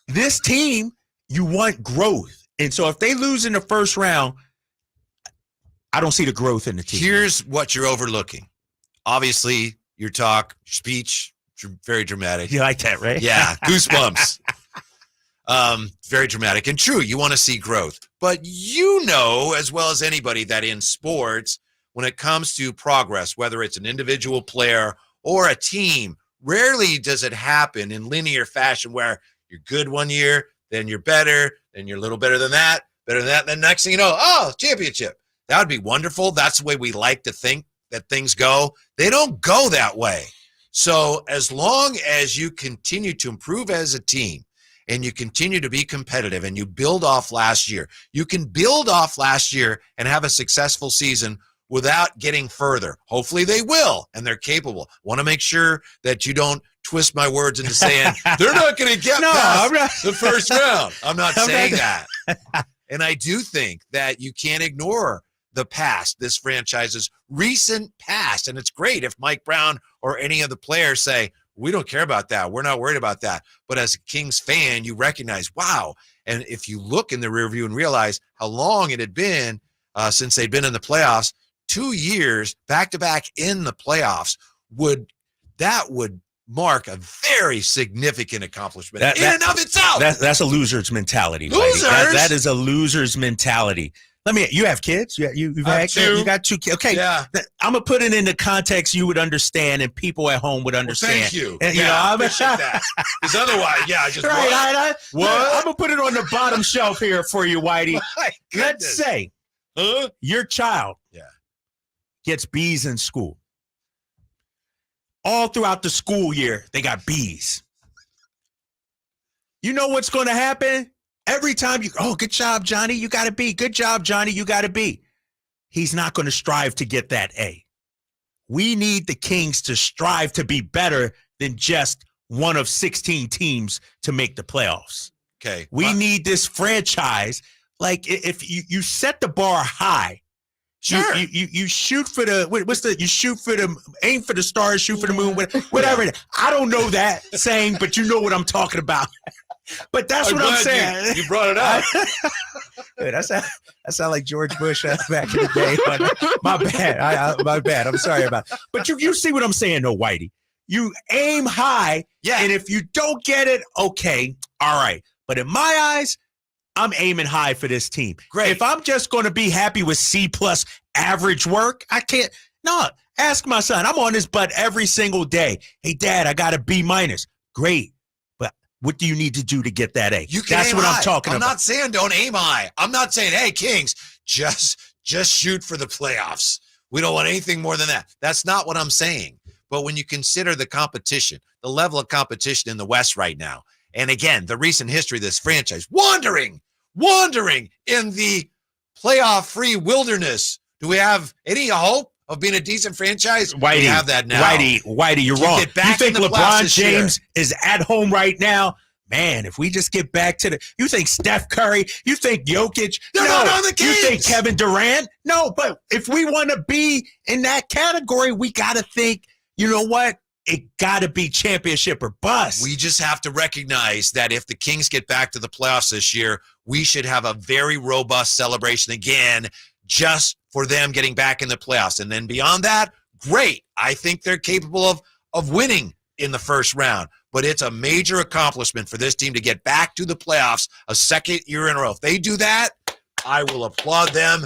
this team, you want growth. And so if they lose in the first round, I don't see the growth in the team. Here's what you're overlooking. Obviously, your talk, speech, very dramatic. You like that, right? Yeah, goosebumps. Very dramatic and true. You want to see growth. But you know as well as anybody that in sports, when it comes to progress, whether it's an individual player or a team, rarely does it happen in linear fashion where you're good one year, then you're better, then you're a little better than that, then next thing you know, oh, championship. That would be wonderful. That's the way we like to think that things go. They don't go that way. So as long as you continue to improve as a team and you continue to be competitive and you build off last year, you can build off last year and have a successful season without getting further. Hopefully they will, and they're capable. Want to make sure that you don't twist my words into saying they're not going to get past the first round. I'm not saying that. And I do think that you can't ignore the past, this franchise's recent past. And it's great if Mike Brown or any of the players say, we don't care about that. We're not worried about that. But as a Kings fan, you recognize, wow. And if you look in the rear view and realize how long it had been since they'd been in the playoffs, 2 years back-to-back in the playoffs would mark a very significant accompliment in and of itself. That's a loser's mentality. Losers? That is a loser's mentality. You have kids? You've had kids? You got 2 kids. Okay. Yeah. I'm going to put it into context you would understand and people at home would understand. Well, thank you. And, I appreciate that. Because otherwise, I just what? I'm going to put it on the bottom shelf here for you, Whitey. Let's say your child gets B's in school. All throughout the school year, they got B's. You know what's going to happen? Every time good job, Johnny, you got a B. Good job, Johnny, you got a B. He's not going to strive to get that A. We need the Kings to strive to be better than just one of 16 teams to make the playoffs. Okay. We need this franchise. Like, if you set the bar high, sure. You shoot for aim for the stars, shoot for the moon, whatever. I don't know that saying, but you know what I'm talking about. But that's what I'm saying. You brought it up. That sound like George Bush back in the day. My bad. My bad. I'm sorry about it. But you see what I'm saying, though, Whitey. You aim high, and if you don't get it, okay, all right. But in my eyes, I'm aiming high for this team. Great. If I'm just going to be happy with C+ average work, I can't. No, ask my son. I'm on his butt every single day. Hey, Dad, I got a B-. Great. But what do you need to do to get that A? That's what I'm talking about. I'm not saying don't aim high. I'm not saying, hey, Kings, just shoot for the playoffs. We don't want anything more than that. That's not what I'm saying. But when you consider the competition, the level of competition in the West right now, and again, the recent history of this franchise, wandering in the playoff-free wilderness. Do we have any hope of being a decent franchise? Whitey, we have that now. Whitey, you're wrong. You think LeBron James is at home right now? Man, if we just get back to you think Steph Curry, you think Jokic, they're not on the Kings. You think Kevin Durant? No, but if we want to be in that category, we got to think, you know what? It got to be championship or bust. We just have to recognize that if the Kings get back to the playoffs this year, we should have a very robust celebration again just for them getting back in the playoffs. And then beyond that, great. I think they're capable of winning in the first round. But it's a major accomplishment for this team to get back to the playoffs a second year in a row. If they do that, I will applaud them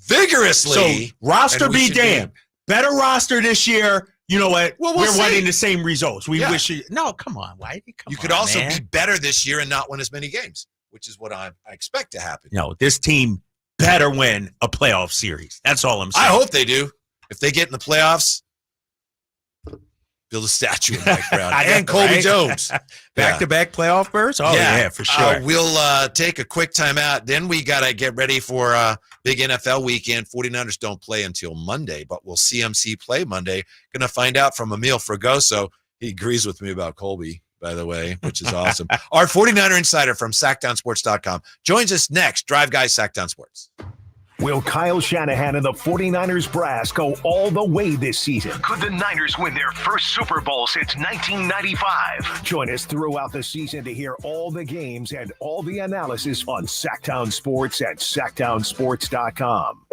vigorously. So roster be damned. Better roster this year. You know what? Well, we're wanting the same results. We wish you. No, come on, Whitey. You could also be better this year and not win as many games, which is what I expect to happen. No, this team better win a playoff series. That's all I'm saying. I hope they do. If they get in the playoffs, build a statue of Mike Brown and Colby Jones. Back-to-back playoff berths? Oh, yeah, for sure. We'll take a quick timeout. Then we got to get ready for big NFL weekend. 49ers don't play until Monday, but will CMC play Monday? Going to find out from Emil Fragoso. He agrees with me about Colby, by the way, which is awesome. Our 49er insider from SactownSports.com joins us next. Drive Guys, Sactown Sports. Will Kyle Shanahan and the 49ers brass go all the way this season? Could the Niners win their first Super Bowl since 1995? Join us throughout the season to hear all the games and all the analysis on Sactown Sports at SactownSports.com.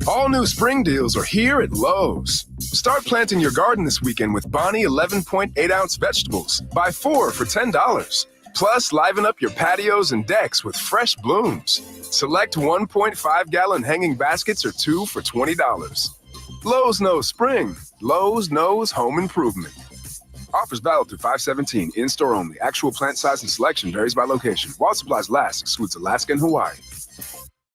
All new spring deals are here at Lowe's. Start planting your garden this weekend with Bonnie 11.8-ounce vegetables. Buy 4 for $10. Plus, liven up your patios and decks with fresh blooms. Select 1.5-gallon hanging baskets or 2 for $20. Lowe's knows spring. Lowe's knows home improvement. Offers valid through 5/17. In-store only. Actual plant size and selection varies by location. While supplies last, excludes Alaska and Hawaii.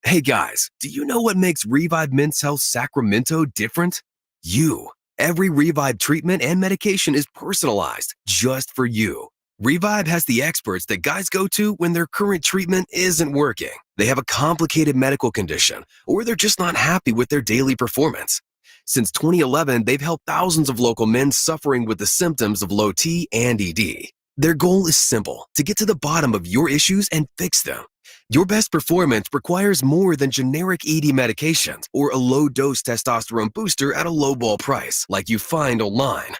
Hey guys, do you know what makes Revive Men's Health Sacramento different? You. Every Revive treatment and medication is personalized just for you. Revive has the experts that guys go to when their current treatment isn't working. They have a complicated medical condition, or they're just not happy with their daily performance. Since 2011, they've helped thousands of local men suffering with the symptoms of low T and ED. Their goal is simple: to get to the bottom of your issues and fix them. Your best performance requires more than generic ED medications or a low-dose testosterone booster at a low-ball price like you find online.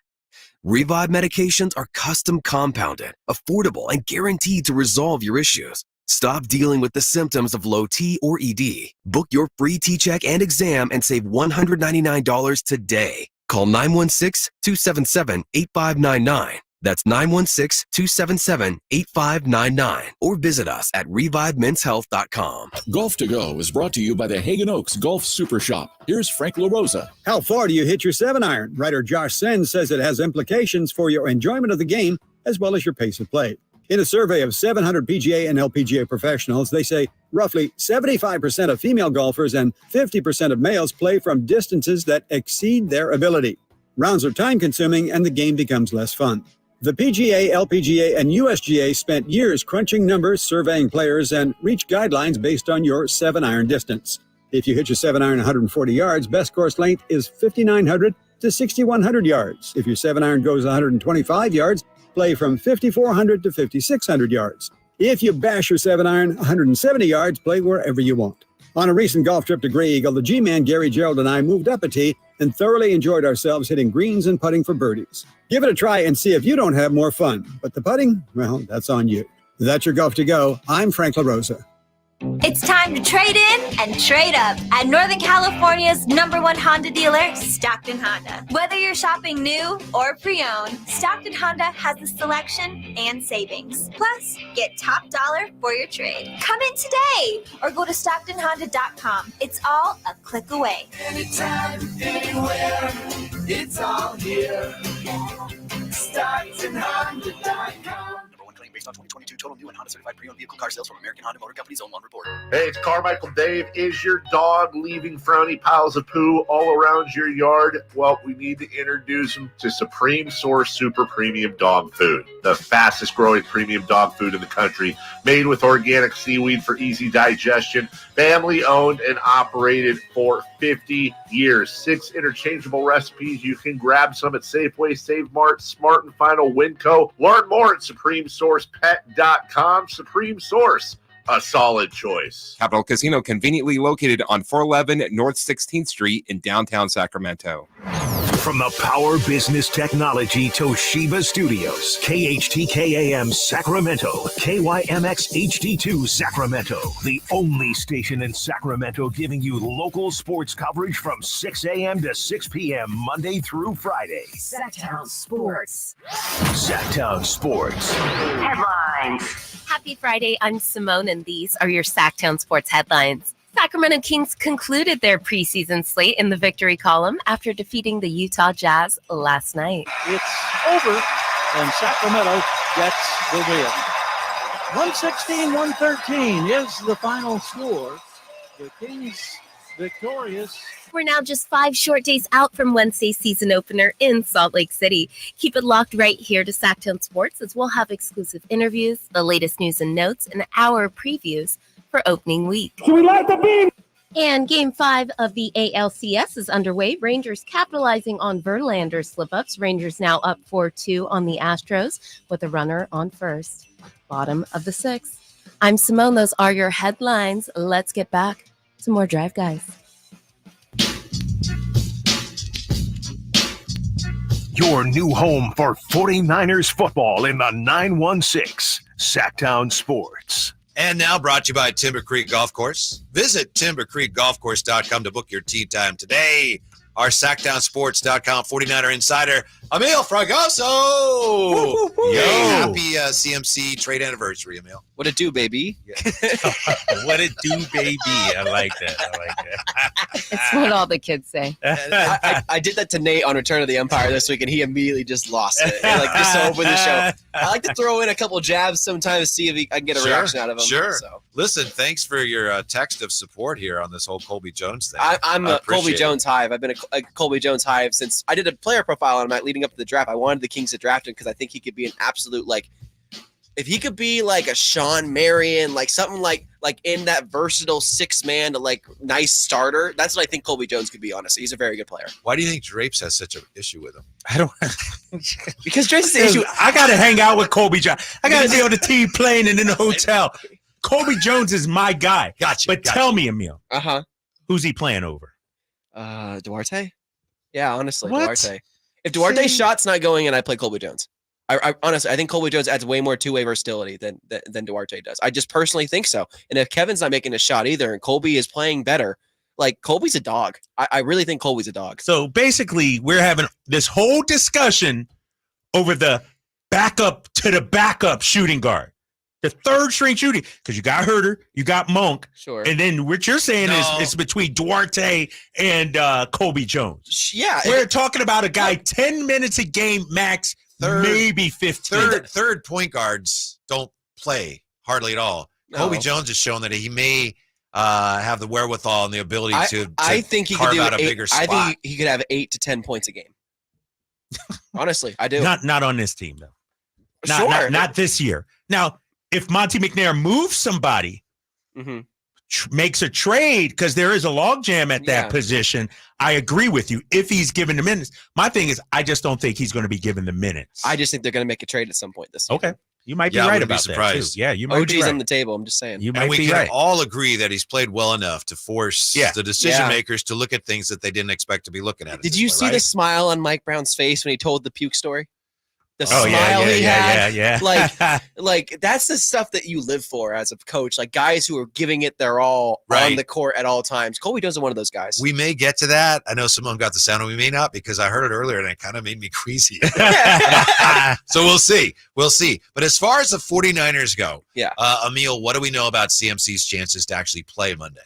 Revive medications are custom compounded, affordable, and guaranteed to resolve your issues. Stop dealing with the symptoms of low T or ED. Book your free T-check and exam and save $199 today. Call 916-277-8599. That's 916-277-8599. Or visit us at revivemenshealth.com. Golf to Go is brought to you by the Hagen Oaks Golf Super Shop. Here's Frank LaRosa. How far do you hit your 7-iron? Writer Josh Senn says it has implications for your enjoyment of the game as well as your pace of play. In a survey of 700 PGA and LPGA professionals, they say roughly 75% of female golfers and 50% of males play from distances that exceed their ability. Rounds are time-consuming and the game becomes less fun. The PGA, LPGA, and USGA spent years crunching numbers, surveying players, and reached guidelines based on your 7-iron distance. If you hit your 7-iron 140 yards, best course length is 5,900 to 6,100 yards. If your 7-iron goes 125 yards, play from 5,400 to 5,600 yards. If you bash your 7-iron 170 yards, play wherever you want. On a recent golf trip to Grey Eagle, the G-Man Gary Gerald and I moved up a tee and thoroughly enjoyed ourselves hitting greens and putting for birdies. Give it a try and see if you don't have more fun. But the putting, well, that's on you. That's your Golf to Go. I'm Frank LaRosa. It's time to trade in and trade up at Northern California's #1 Honda dealer, Stockton Honda. Whether you're shopping new or pre-owned, Stockton Honda has the selection and savings. Plus, get top dollar for your trade. Come in today or go to StocktonHonda.com. It's all a click away. Anytime, anywhere, it's all here. StocktonHonda.com. Based on 2022 total new and Honda certified pre-owned vehicle car sales from American Honda Motor Company's own loan report. Hey, it's Carmichael Dave. Is your dog leaving frowny piles of poo all around your yard? Well, we need to introduce them to Supreme Source Super Premium Dog Food, the fastest growing premium dog food in the country, made with organic seaweed for easy digestion, family owned and operated for 50 years. 6 interchangeable recipes. You can grab some at Safeway, Save Mart, Smart and Final, Winco. Learn more at SupremeSourcePet.com. Supreme Source, a solid choice. Capital Casino, conveniently located on 411 North 16th Street in downtown Sacramento. From the Power Business Technology Toshiba Studios, KHTK-AM Sacramento, KYMX HD2 Sacramento, the only station in Sacramento giving you local sports coverage from 6 a.m. to 6 p.m. Monday through Friday. Sactown Sports. Sactown Sports. Headlines. Happy Friday. I'm Simone, and these are your Sactown Sports headlines. Sacramento Kings concluded their preseason slate in the victory column after defeating the Utah Jazz last night. It's over, and Sacramento gets the win. 116-113 is the final score. The Kings victorious. We're now just 5 short days out from Wednesday's season opener in Salt Lake City. Keep it locked right here to Sactown Sports, as we'll have exclusive interviews, the latest news and notes, and our previews for opening week. So we like the beam. And Game 5 of the ALCS is underway. Rangers capitalizing on Verlander's slip-ups. Rangers now up 4-2 on the Astros with a runner on first. Bottom of the 6th. I'm Simone. Those are your headlines. Let's get back to more Drive Guys. Your new home for 49ers football in the 916, Sactown Sports. And now brought to you by Timber Creek Golf Course. Visit timbercreekgolfcourse.com to book your tee time today. Our SacktownSports.com 49er Insider, Emil Fragoso. Woo, woo, woo. Yo, Yo. happy CMC trade anniversary, Emil. What it do, baby? What it do, baby? I like that. It's what all the kids say. I did that to Nate on Return of the Empire this week, and he immediately just lost it. Like just to open the show. I like to throw in a couple jabs sometimes to see if I can get a reaction out of him. Sure. So. Listen, thanks for your text of support here on this whole Colby Jones thing. I'm a Colby Jones hive. I've been a Colby Jones hive since I did a player profile on him leading up to the draft. I wanted the Kings to draft him because I think he could be an absolute if he could be like a Sean Marion, like something like in that versatile 6-man to nice starter. That's what I think Colby Jones could be. Honestly, he's a very good player. Why do you think Drapes has such an issue with him? I don't. Because Drapes' issue. I got to hang out with Colby Jones. I got to be on the team playing and in the hotel. Colby Jones is my guy. Gotcha. But tell me, Emil. Who's he playing over? Duarte. Yeah, honestly, What? Duarte. If Duarte's shot's not going in, I play Colby Jones. I honestly, I think Colby Jones adds way more two-way versatility than Duarte does. I just personally think so. And if Kevin's not making a shot either, and Colby is playing better, Colby's a dog. I really think Colby's a dog. So basically, we're having this whole discussion over the backup to the backup shooting guard, the third string shooting, because you got Herter, you got Monk, sure, and then what you're saying is it's between Duarte and Colby Jones. Yeah, we're talking about a guy 10 minutes a game max. Maybe 15. Third point guards don't play hardly at all. No. Colby Jones has shown that he may have the wherewithal and the ability to I think he carve could do out a bigger spot. I think he could have 8 to 10 points a game. Honestly, I do. Not on this team though. Sure. Not this year. Now, if Monty McNair moves somebody, makes a trade because there is a logjam at that position, I agree with you. If he's given the minutes, my thing is I just don't think he's going to be given the minutes. I just think they're going to make a trade at some point this season. Okay, you might be right about that too. Yeah, you might OG's be right. on the table. I'm just saying. You And might we be can right. all agree that he's played well enough to force the decision makers to look at things that they didn't expect to be looking at. Did you see the smile on Mike Brown's face when he told the puke story? The Oh, smile he had, yeah. like that's the stuff that you live for as a coach. Like guys who are giving it their all on the court at all times. Colby Jones is one of those guys. We may get to that. I know someone got the sound, and we may not because I heard it earlier and it kind of made me queasy. So we'll see. We'll see. But as far as the 49ers go, Emil, what do we know about CMC's chances to actually play Monday?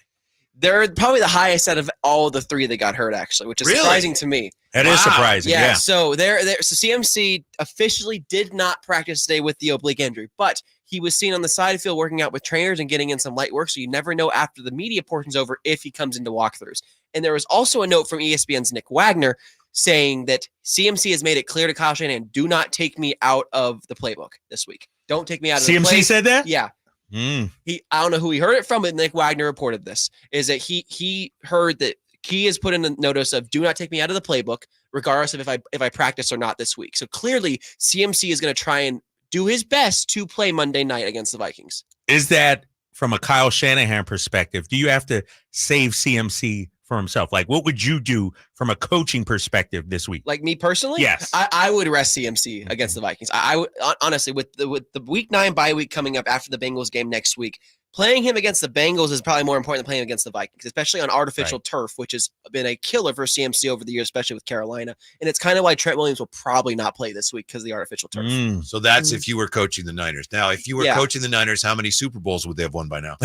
They're probably the highest out of all the three that got hurt, actually, which is surprising to me. That is surprising. Yeah. So so CMC officially did not practice today with the oblique injury, but he was seen on the side of the field working out with trainers and getting in some light work. So you never know after the media portion's over if he comes into walkthroughs. And there was also a note from ESPN's Nick Wagner saying that CMC has made it clear to Kyle Shanahan, do not take me out of the playbook this week. Don't take me out of the play. CMC said that? Yeah. I don't know who he heard it from, but Nick Wagner reported this, is that he heard that Key has put in a notice of do not take me out of the playbook, regardless of if I practice or not this week. So clearly CMC is going to try and do his best to play Monday night against the Vikings. Is that from a Kyle Shanahan perspective? Do you have to save CMC for himself? Like, what would you do from a coaching perspective this week? Like me personally? Yes. I would rest CMC against the Vikings. I would honestly, with the week 9 bye week coming up after the Bengals game next week, playing him against the Bengals is probably more important than playing him against the Vikings, especially on artificial turf, which has been a killer for CMC over the years, especially with Carolina. And it's kind of why Trent Williams will probably not play this week because of the artificial turf. So that's if you were coaching the Niners. Now, if you were coaching the Niners, how many Super Bowls would they have won by now?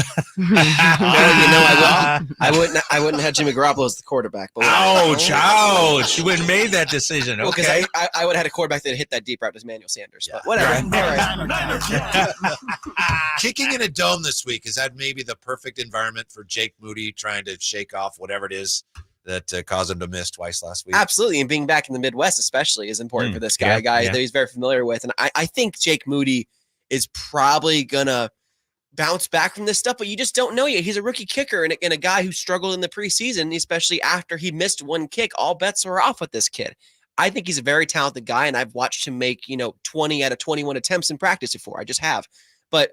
I wouldn't have Jimmy Garoppolo as the quarterback. But ouch. You wouldn't have made that decision. Well, Okay. because I would have had a quarterback that hit that deep route as Manuel Sanders. But whatever. Kicking in a dome this week, is that maybe the perfect environment for Jake Moody trying to shake off whatever it is that caused him to miss twice last week? Absolutely. And being back in the Midwest especially is important for this guy, that he's very familiar with. And I think Jake Moody is probably going to bounce back from this stuff, but you just don't know yet. He's a rookie kicker and a guy who struggled in the preseason, especially after he missed one kick. All bets are off with this kid. I think he's a very talented guy, and I've watched him make 20 out of 21 attempts in practice before. I just have. But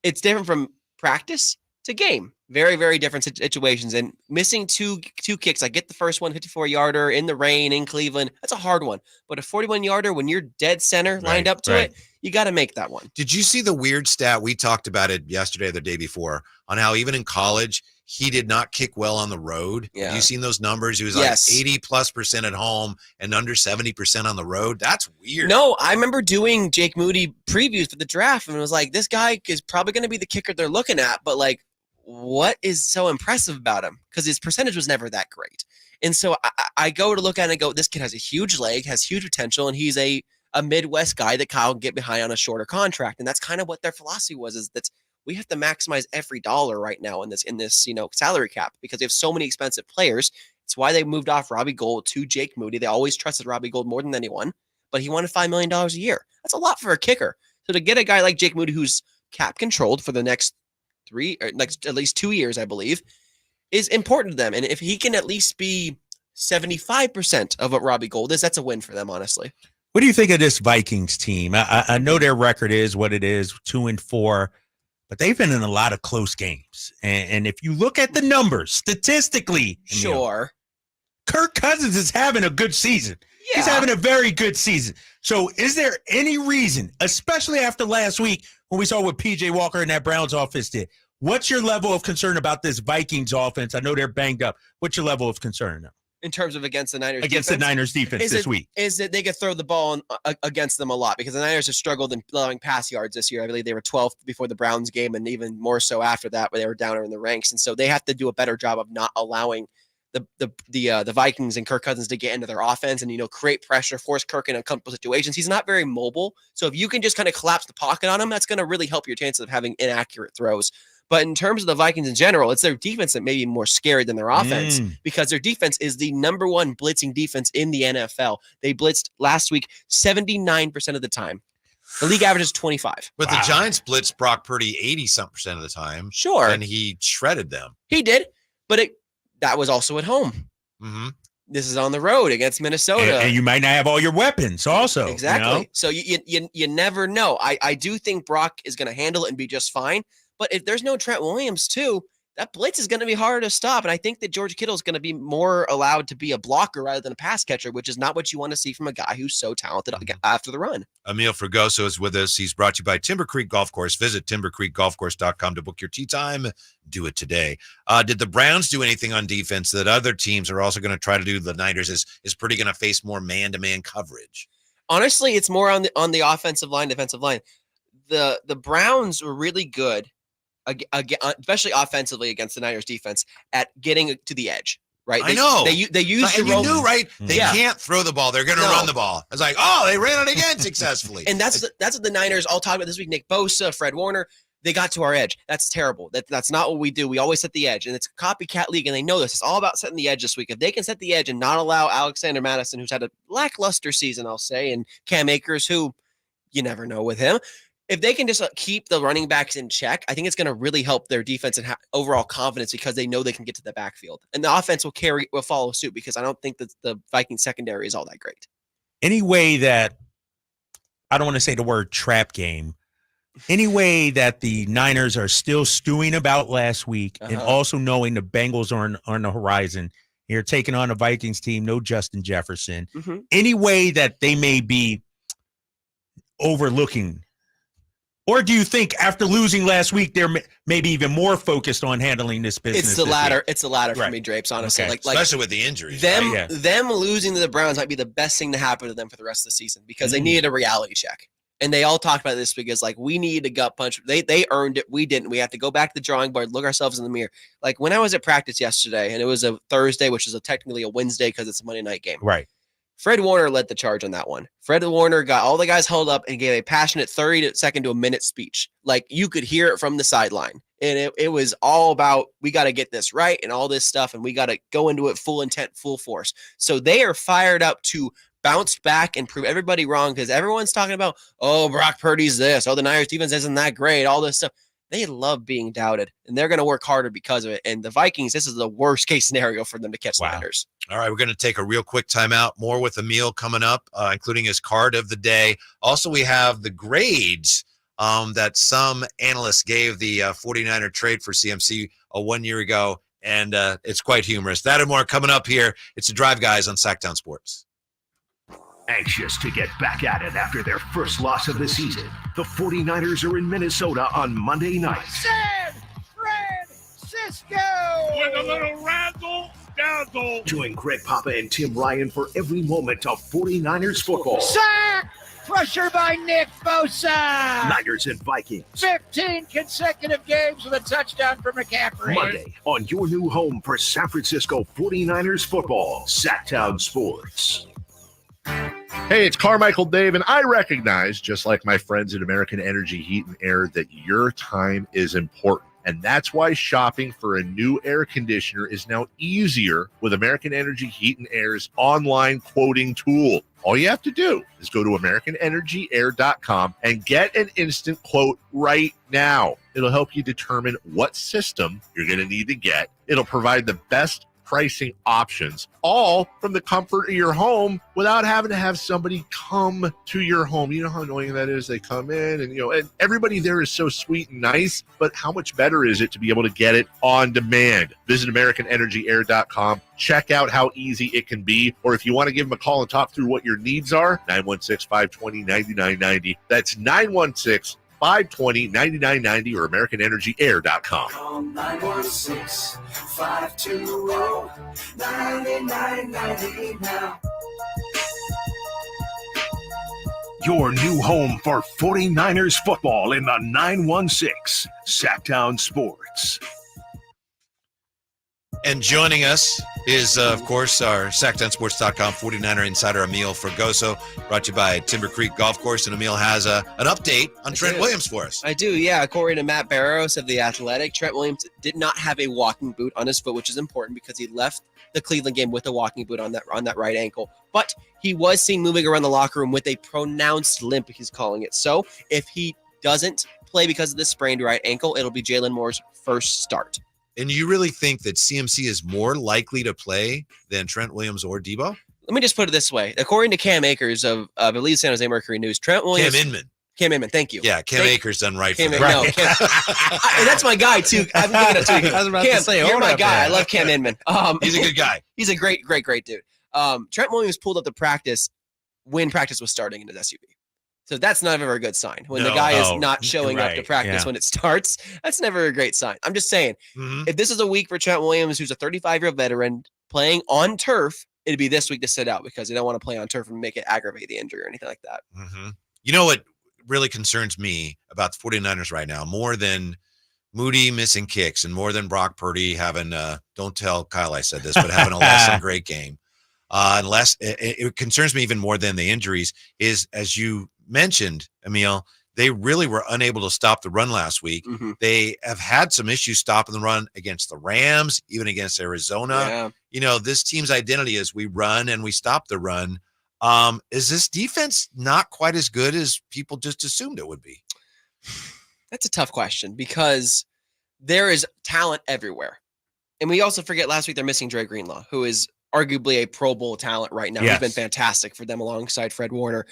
it's different from practice to game. Very, very different situations. And missing two kicks, I get the first one, 54-yarder in the rain in Cleveland. That's a hard one. But a 41-yarder when you're dead center lined up to it, you got to make that one. Did you see the weird stat? We talked about it yesterday or the day before on how even in college, he did not kick well on the road. Yeah. Have you seen those numbers? He was Yes. like 80+% at home and under 70% on the road. That's weird. No, I remember doing Jake Moody previews for the draft, and it was like, this guy is probably going to be the kicker they're looking at, but like, what is so impressive about him? Because his percentage was never that great. And so I go to look at it and go, this kid has a huge leg, has huge potential, and he's a Midwest guy that Kyle can get behind on a shorter contract. And that's kind of what their philosophy was, is that we have to maximize every dollar right now in this salary cap, because they have so many expensive players. It's why they moved off Robbie Gould to Jake Moody. They always trusted Robbie Gould more than anyone, but he wanted $5 million a year. That's a lot for a kicker. So to get a guy like Jake Moody, who's cap controlled for the next at least 2 years, I believe, is important to them. And if he can at least be 75% of what Robbie Gould is, that's a win for them, honestly. What do you think of this Vikings team? I know their record is what it is, 2-4. But they've been in a lot of close games. And if you look at the numbers, statistically, sure, Kirk Cousins is having a good season. Yeah. He's having a very good season. So is there any reason, especially after last week when we saw what P.J. Walker and that Browns offense did, what's your level of concern about this Vikings offense? I know they're banged up. What's your level of concern now? In terms of against the Niners defense this week? Is that they could throw the ball against them a lot, because the Niners have struggled in allowing pass yards this year. I believe they were 12th before the Browns game, and even more so after that, where they were downer in the ranks. And so they have to do a better job of not allowing the Vikings and Kirk Cousins to get into their offense and, create pressure, force Kirk in uncomfortable situations. He's not very mobile. So if you can just kind of collapse the pocket on him, that's going to really help your chances of having inaccurate throws. But in terms of the Vikings in general, it's their defense that may be more scary than their offense, because their defense is the number one blitzing defense in the NFL. They blitzed last week 79% of the time. The league average is 25. But the Giants blitzed Brock Purdy 80-something% of the time. Sure. And he shredded them. He did, but that was also at home. Mm-hmm. This is on the road against Minnesota. And you might not have all your weapons also. Exactly. So you never know. I do think Brock is going to handle it and be just fine. But if there's no Trent Williams too, that blitz is going to be harder to stop. And I think that George Kittle is going to be more allowed to be a blocker rather than a pass catcher, which is not what you want to see from a guy who's so talented after the run. Emil Fregoso is with us. He's brought to you by Timber Creek Golf Course. Visit timbercreekgolfcourse.com to book your tee time. Do it today. Did the Browns do anything on defense that other teams are also going to try to do? The Niners is pretty going to face more man-to-man coverage. Honestly, it's more on the offensive line, defensive line. The Browns were really good, especially offensively against the Niners defense, at getting to the edge, right? I know. They used and you knew, right? They can't throw the ball. They're going to run the ball. It's like, they ran it again successfully. And that's what the Niners all talk about this week. Nick Bosa, Fred Warner, they got to our edge. That's terrible. That's not what we do. We always set the edge, and it's a copycat league, and they know this. It's all about setting the edge this week. If they can set the edge and not allow Alexander Madison, who's had a lackluster season, I'll say, and Cam Akers, who you never know with him, if they can just keep the running backs in check, I think it's going to really help their defense and overall confidence, because they know they can get to the backfield, and the offense will follow suit, because I don't think that the Vikings secondary is all that great. Any way that, I don't want to say the word trap game, any way that the Niners are still stewing about last week and also knowing the Bengals are on the horizon, you're taking on a Vikings team, no Justin Jefferson, any way that they may be overlooking? Or do you think after losing last week, they're maybe even more focused on handling this business? It's the latter. It's the latter for me, Drapes, honestly. Okay. Especially with the injuries. Them losing to the Browns might be the best thing to happen to them for the rest of the season, because they needed a reality check. And they all talked about this because, we needed a gut punch. They earned it. We didn't. We have to go back to the drawing board, look ourselves in the mirror. Like when I was at practice yesterday, and it was a Thursday, which is technically a Wednesday because it's a Monday night game. Right. Fred Warner led the charge on that one. Fred Warner got all the guys held up and gave a passionate 30-second to a minute speech. Like you could hear it from the sideline. And it was all about, we got to get this right and all this stuff. And we got to go into it full intent, full force. So they are fired up to bounce back and prove everybody wrong, because everyone's talking about, Brock Purdy's this. The Niners defense isn't that great. All this stuff. They love being doubted, and they're going to work harder because of it. And the Vikings, this is the worst case scenario for them to catch the Niners. All right, we're going to take a real quick timeout. More with Emil coming up, including his card of the day. Also, we have the grades that some analysts gave the 49er trade for CMC 1 year ago, and it's quite humorous. That and more coming up here. It's the Drive Guys on Sactown Sports. Anxious to get back at it after their first loss of the season, the 49ers are in Minnesota on Monday night. San Francisco! with a little razzle dazzle. Join Greg Papa and Tim Ryan for every moment of 49ers football. Sack! Pressure by Nick Bosa. Niners and Vikings. 15 consecutive games with a touchdown for McCaffrey. Monday on your new home for San Francisco 49ers football, Sactown Sports. Hey, it's Carmichael Dave, and I recognize, just like my friends at American Energy Heat and Air, that your time is important. And that's why shopping for a new air conditioner is now easier with American Energy Heat and Air's online quoting tool. All you have to do is go to AmericanEnergyAir.com and get an instant quote right now. It'll help you determine what system you're going to need to get. It'll provide the best pricing options, all from the comfort of your home without having to have somebody come to your home. You know how annoying that is? They come in and everybody there is so sweet and nice, but how much better is it to be able to get it on demand? Visit AmericanEnergyAir.com. Check out how easy it can be. Or if you want to give them a call and talk through what your needs are, 916-520-9990. That's 916-520-9990 or AmericanEnergyAir.com. Call 916-520-9990 now. Your new home for 49ers football in the 916 Sactown Sports. And joining us is, of course, our SactownSports.com 49er insider, Emil Fragoso, brought to you by Timber Creek Golf Course. And Emil has an update on Trent Williams for us. I do, yeah. According to Matt Barrows of The Athletic, Trent Williams did not have a walking boot on his foot, which is important because he left the Cleveland game with a walking boot on that right ankle. But he was seen moving around the locker room with a pronounced limp, he's calling it. So if he doesn't play because of this sprained right ankle, it'll be Jalen Moore's first start. And you really think that CMC is more likely to play than Trent Williams or Debo? Let me just put it this way. According to Cam Akers of, I believe, San Jose Mercury News, Trent Williams. Cam Inman, thank you. Yeah, Cam Akers done right for Cam, me. no, Cam, and that's my guy, too. I've been giving it to you. I was about Cam, to say, you're hold my up, guy. man. I love Cam Inman. He's a good guy. He's a great dude. Trent Williams pulled up the practice when practice was starting in his SUV. So that's never a good sign. When the guy is not showing up to practice when it starts, that's never a great sign. I'm just saying, if this is a week for Trent Williams, who's a 35-year-old veteran playing on turf, it'd be this week to sit out because they don't want to play on turf and make it aggravate the injury or anything like that. You know what really concerns me about the 49ers right now, more than Moody missing kicks and more than Brock Purdy having, don't tell Kyle I said this, but having a less than great game. Unless it concerns me even more than the injuries is, as you mentioned, Emil, they really were unable to stop the run last week. They have had some issues stopping the run against the Rams, even against Arizona. Yeah. You know, this team's identity is we run and we stop the run. Is this defense not quite as good as people just assumed it would be? That's a tough question because there is talent everywhere. And we also forget last week they're missing Dre Greenlaw, who is arguably a Pro Bowl talent right now. Yes. He's been fantastic for them alongside Fred Warner.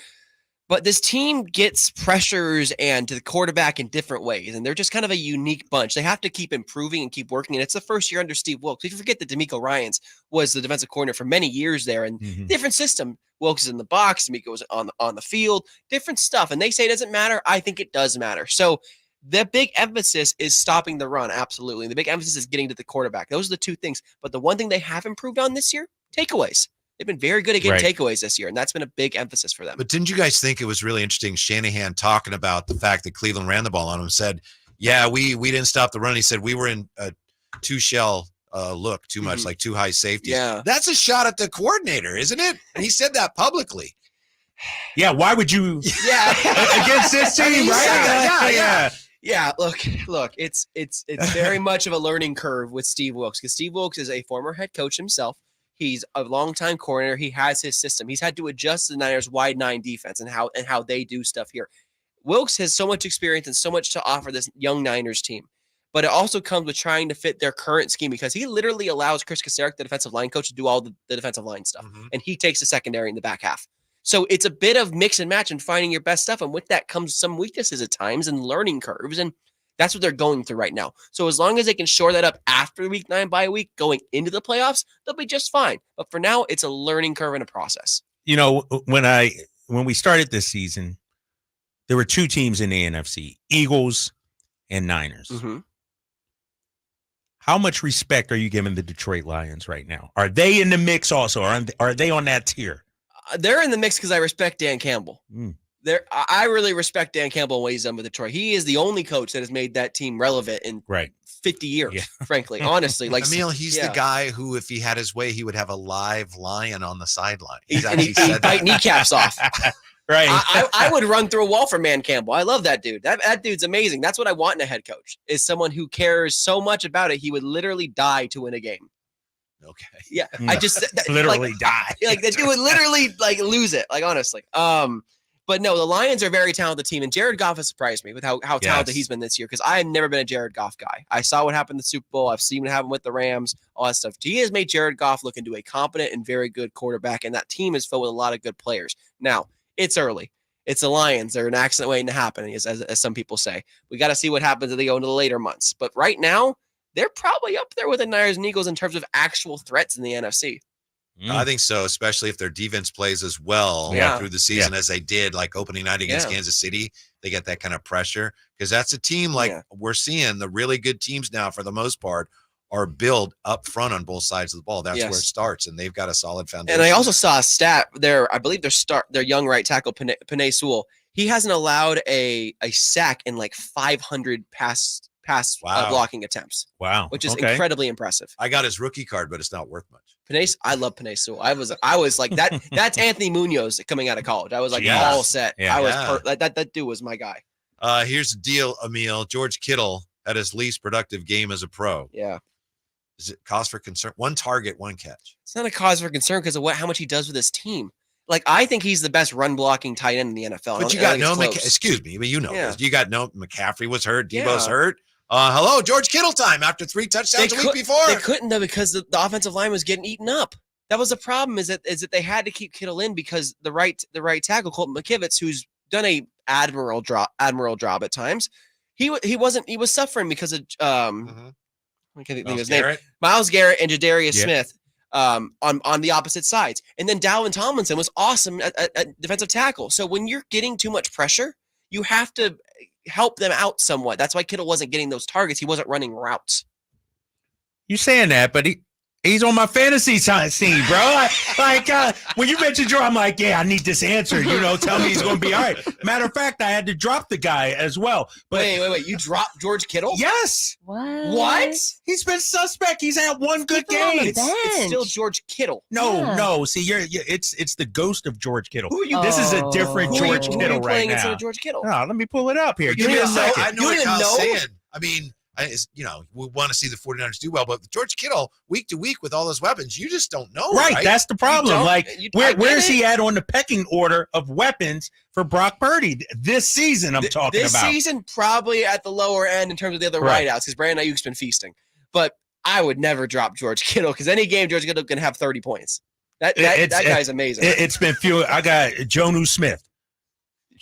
But this team gets pressures and to the quarterback in different ways, and they're just kind of a unique bunch. They have to keep improving and keep working, and it's the first year under Steve Wilks. If you forget that D'Amico Ryans was the defensive coordinator for many years there, and different system. Wilks is in the box, D'Amico was on the field, different stuff. And they say it doesn't matter. I think it does matter. So the big emphasis is stopping the run, absolutely. The big emphasis is getting to the quarterback. Those are the two things. But the one thing they have improved on this year, takeaways. They've been very good at getting takeaways this year, and that's been a big emphasis for them. But didn't you guys think it was really interesting, Shanahan talking about the fact that Cleveland ran the ball on him, said, yeah, we didn't stop the run. He said we were in a two-shell look too much, like too high safety. Yeah. That's a shot at the coordinator, isn't it? And he said that publicly. Yeah, why would you against this team, right? Yeah, look, it's very much of a learning curve with Steve Wilks because Steve Wilks is a former head coach himself. He's a longtime coordinator. He has his system. He's had to adjust the Niners' wide nine defense and how they do stuff here. Wilks has so much experience and so much to offer this young Niners team. But it also comes with trying to fit their current scheme because he literally allows Chris Kasarik, the defensive line coach, to do all the defensive line stuff. And he takes the secondary in the back half. So it's a bit of mix and match and finding your best stuff. And with that comes some weaknesses at times and learning curves. And that's what they're going through right now. So as long as they can shore that up after week 9 bye week going into the playoffs, they'll be just fine. But for now, it's a learning curve and a process. You know, when we started this season, there were two teams in the NFC, Eagles and Niners. How much respect are you giving the Detroit Lions right now? Are they in the mix also? Are they on that tier? They're in the mix because I respect Dan Campbell. I really respect Dan Campbell and what he's done with Detroit. He is the only coach that has made that team relevant in 50 years, frankly, honestly. Like Emil, he's the guy who, if he had his way, he would have a live lion on the sideline. He'd bite kneecaps off. Right. I would run through a wall for Man Campbell. I love that dude. That dude's amazing. That's what I want in a head coach, is someone who cares so much about it, he would literally die to win a game. Okay. Yeah. I just literally die. Like the dude would literally lose it. Like, honestly. But no, the Lions are a very talented team, and Jared Goff has surprised me with how talented he's been this year, because I have never been a Jared Goff guy. I saw what happened in the Super Bowl. I've seen what happened with the Rams, all that stuff. He has made Jared Goff look into a competent and very good quarterback, and that team is filled with a lot of good players. Now, it's early. It's the Lions. They're an accident waiting to happen, as some people say. We got to see what happens as they go into the later months. But right now, they're probably up there with the Niners and Eagles in terms of actual threats in the NFC. I think so, especially if their defense plays as well through the season as they did, like opening night against Kansas City. They get that kind of pressure, because that's a team we're seeing. The really good teams now, for the most part, are built up front on both sides of the ball. That's where it starts, and they've got a solid foundation. And I also saw a stat there. I believe their young right tackle, Penei Sewell, he hasn't allowed a sack in like 500 pass blocking attempts. Wow. Which is incredibly impressive. I got his rookie card, but it's not worth much. I love Penei Sewell. I was like that. That's Anthony Munoz coming out of college. I was like all set. Yeah. That dude was my guy. Here's the deal, Emil. George Kittle had his least productive game as a pro. Yeah. Is it cause for concern? 1 target, 1 catch. It's not a cause for concern because of how much he does with his team. Like, I think he's the best run blocking tight end in the NFL. But you got excuse me, but you know this. You got McCaffrey was hurt. Debo's hurt. Hello, George Kittle time after 3 touchdowns a week before. They couldn't, though, because the offensive line was getting eaten up. That was the problem. Is that they had to keep Kittle in because the right tackle, Colton McKivitz, who's done a admirable job at times, he was suffering because of I can't think of his name. Myles Garrett and Jadarius Smith on the opposite sides, and then Dalvin Tomlinson was awesome at defensive tackle. So when you're getting too much pressure, you have to help them out somewhat. That's why Kittle wasn't getting those targets. He wasn't running routes. You saying that, but he's on my fantasy team, bro. When you mentioned Joe, I'm like, I need this answer. Tell me he's going to be all right. Matter of fact, I had to drop the guy as well. But wait. You dropped George Kittle? Yes. What? He's been suspect. He's had 1 good game. It's still George Kittle. No. See, it's the ghost of George Kittle. Who are you? This is a different George Kittle right now. Instead of George Kittle? No, let me pull it up here. Give me a second. I know what Kyle's saying. I mean, we want to see the 49ers do well, but George Kittle, week to week with all those weapons, you just don't know. Right. That's the problem. Where's he at on the pecking order of weapons for Brock Purdy this season? I'm talking about. This season, probably at the lower end in terms of the other wideouts, because Brandon Ayuk's been feasting. But I would never drop George Kittle, because any game George Kittle can have 30 points. That guy's amazing. It's been few. I got Jonnu Smith.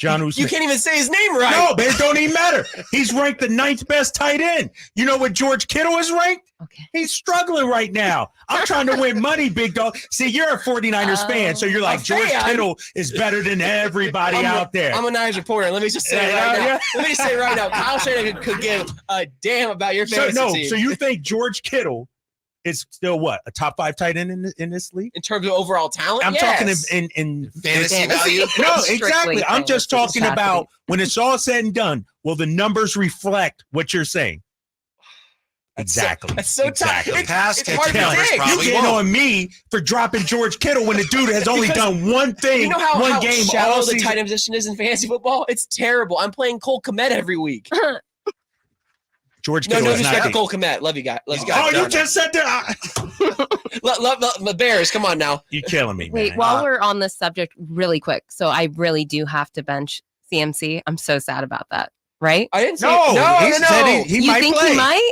You can't even say his name right. No, but it don't even matter. He's ranked the 9th best tight end. You know what George Kittle is ranked? Okay. He's struggling right now. I'm trying to win money, big dog. See, you're a 49ers fan, so you're like, George Kittle is better than everybody out there. I'm a Niners reporter. Let me just say right now, Kyle Shanahan could give a damn about your fantasy team. So you think George Kittle is still what, a top 5 tight end in this league in terms of overall talent? I'm talking in fantasy value. No, exactly. I'm just talking about when it's all said and done. Will the numbers reflect what you're saying? Exactly. That's so tough. It's hard to predict. You getting on me for dropping George Kittle when the dude has only done one thing, you know how, one how game shallow all the season. tight end position is in fantasy football? It's terrible. I'm playing Cole Kmet every week. George Kittle is disrespect not to Cole Kmet. Love you guys. You just said that. Love the Bears. Come on now. You're killing me, man. Wait, while we're on this subject, really quick. So I really do have to bench CMC. I'm so sad about that. Right? I didn't say no. He you might think play. he might?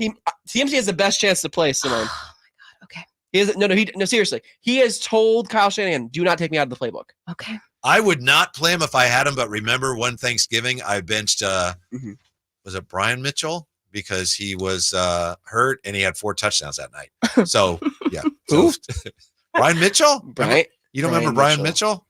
CMC has the best chance to play, Simone. Oh my God. Okay. He has seriously. He has told Kyle Shanahan, do not take me out of the playbook. Okay. I would not play him if I had him, but remember one Thanksgiving I benched was it Brian Mitchell? Because he was hurt and he had 4 touchdowns that night. So yeah. Who? Brian Mitchell? Right. You don't remember Brian Mitchell?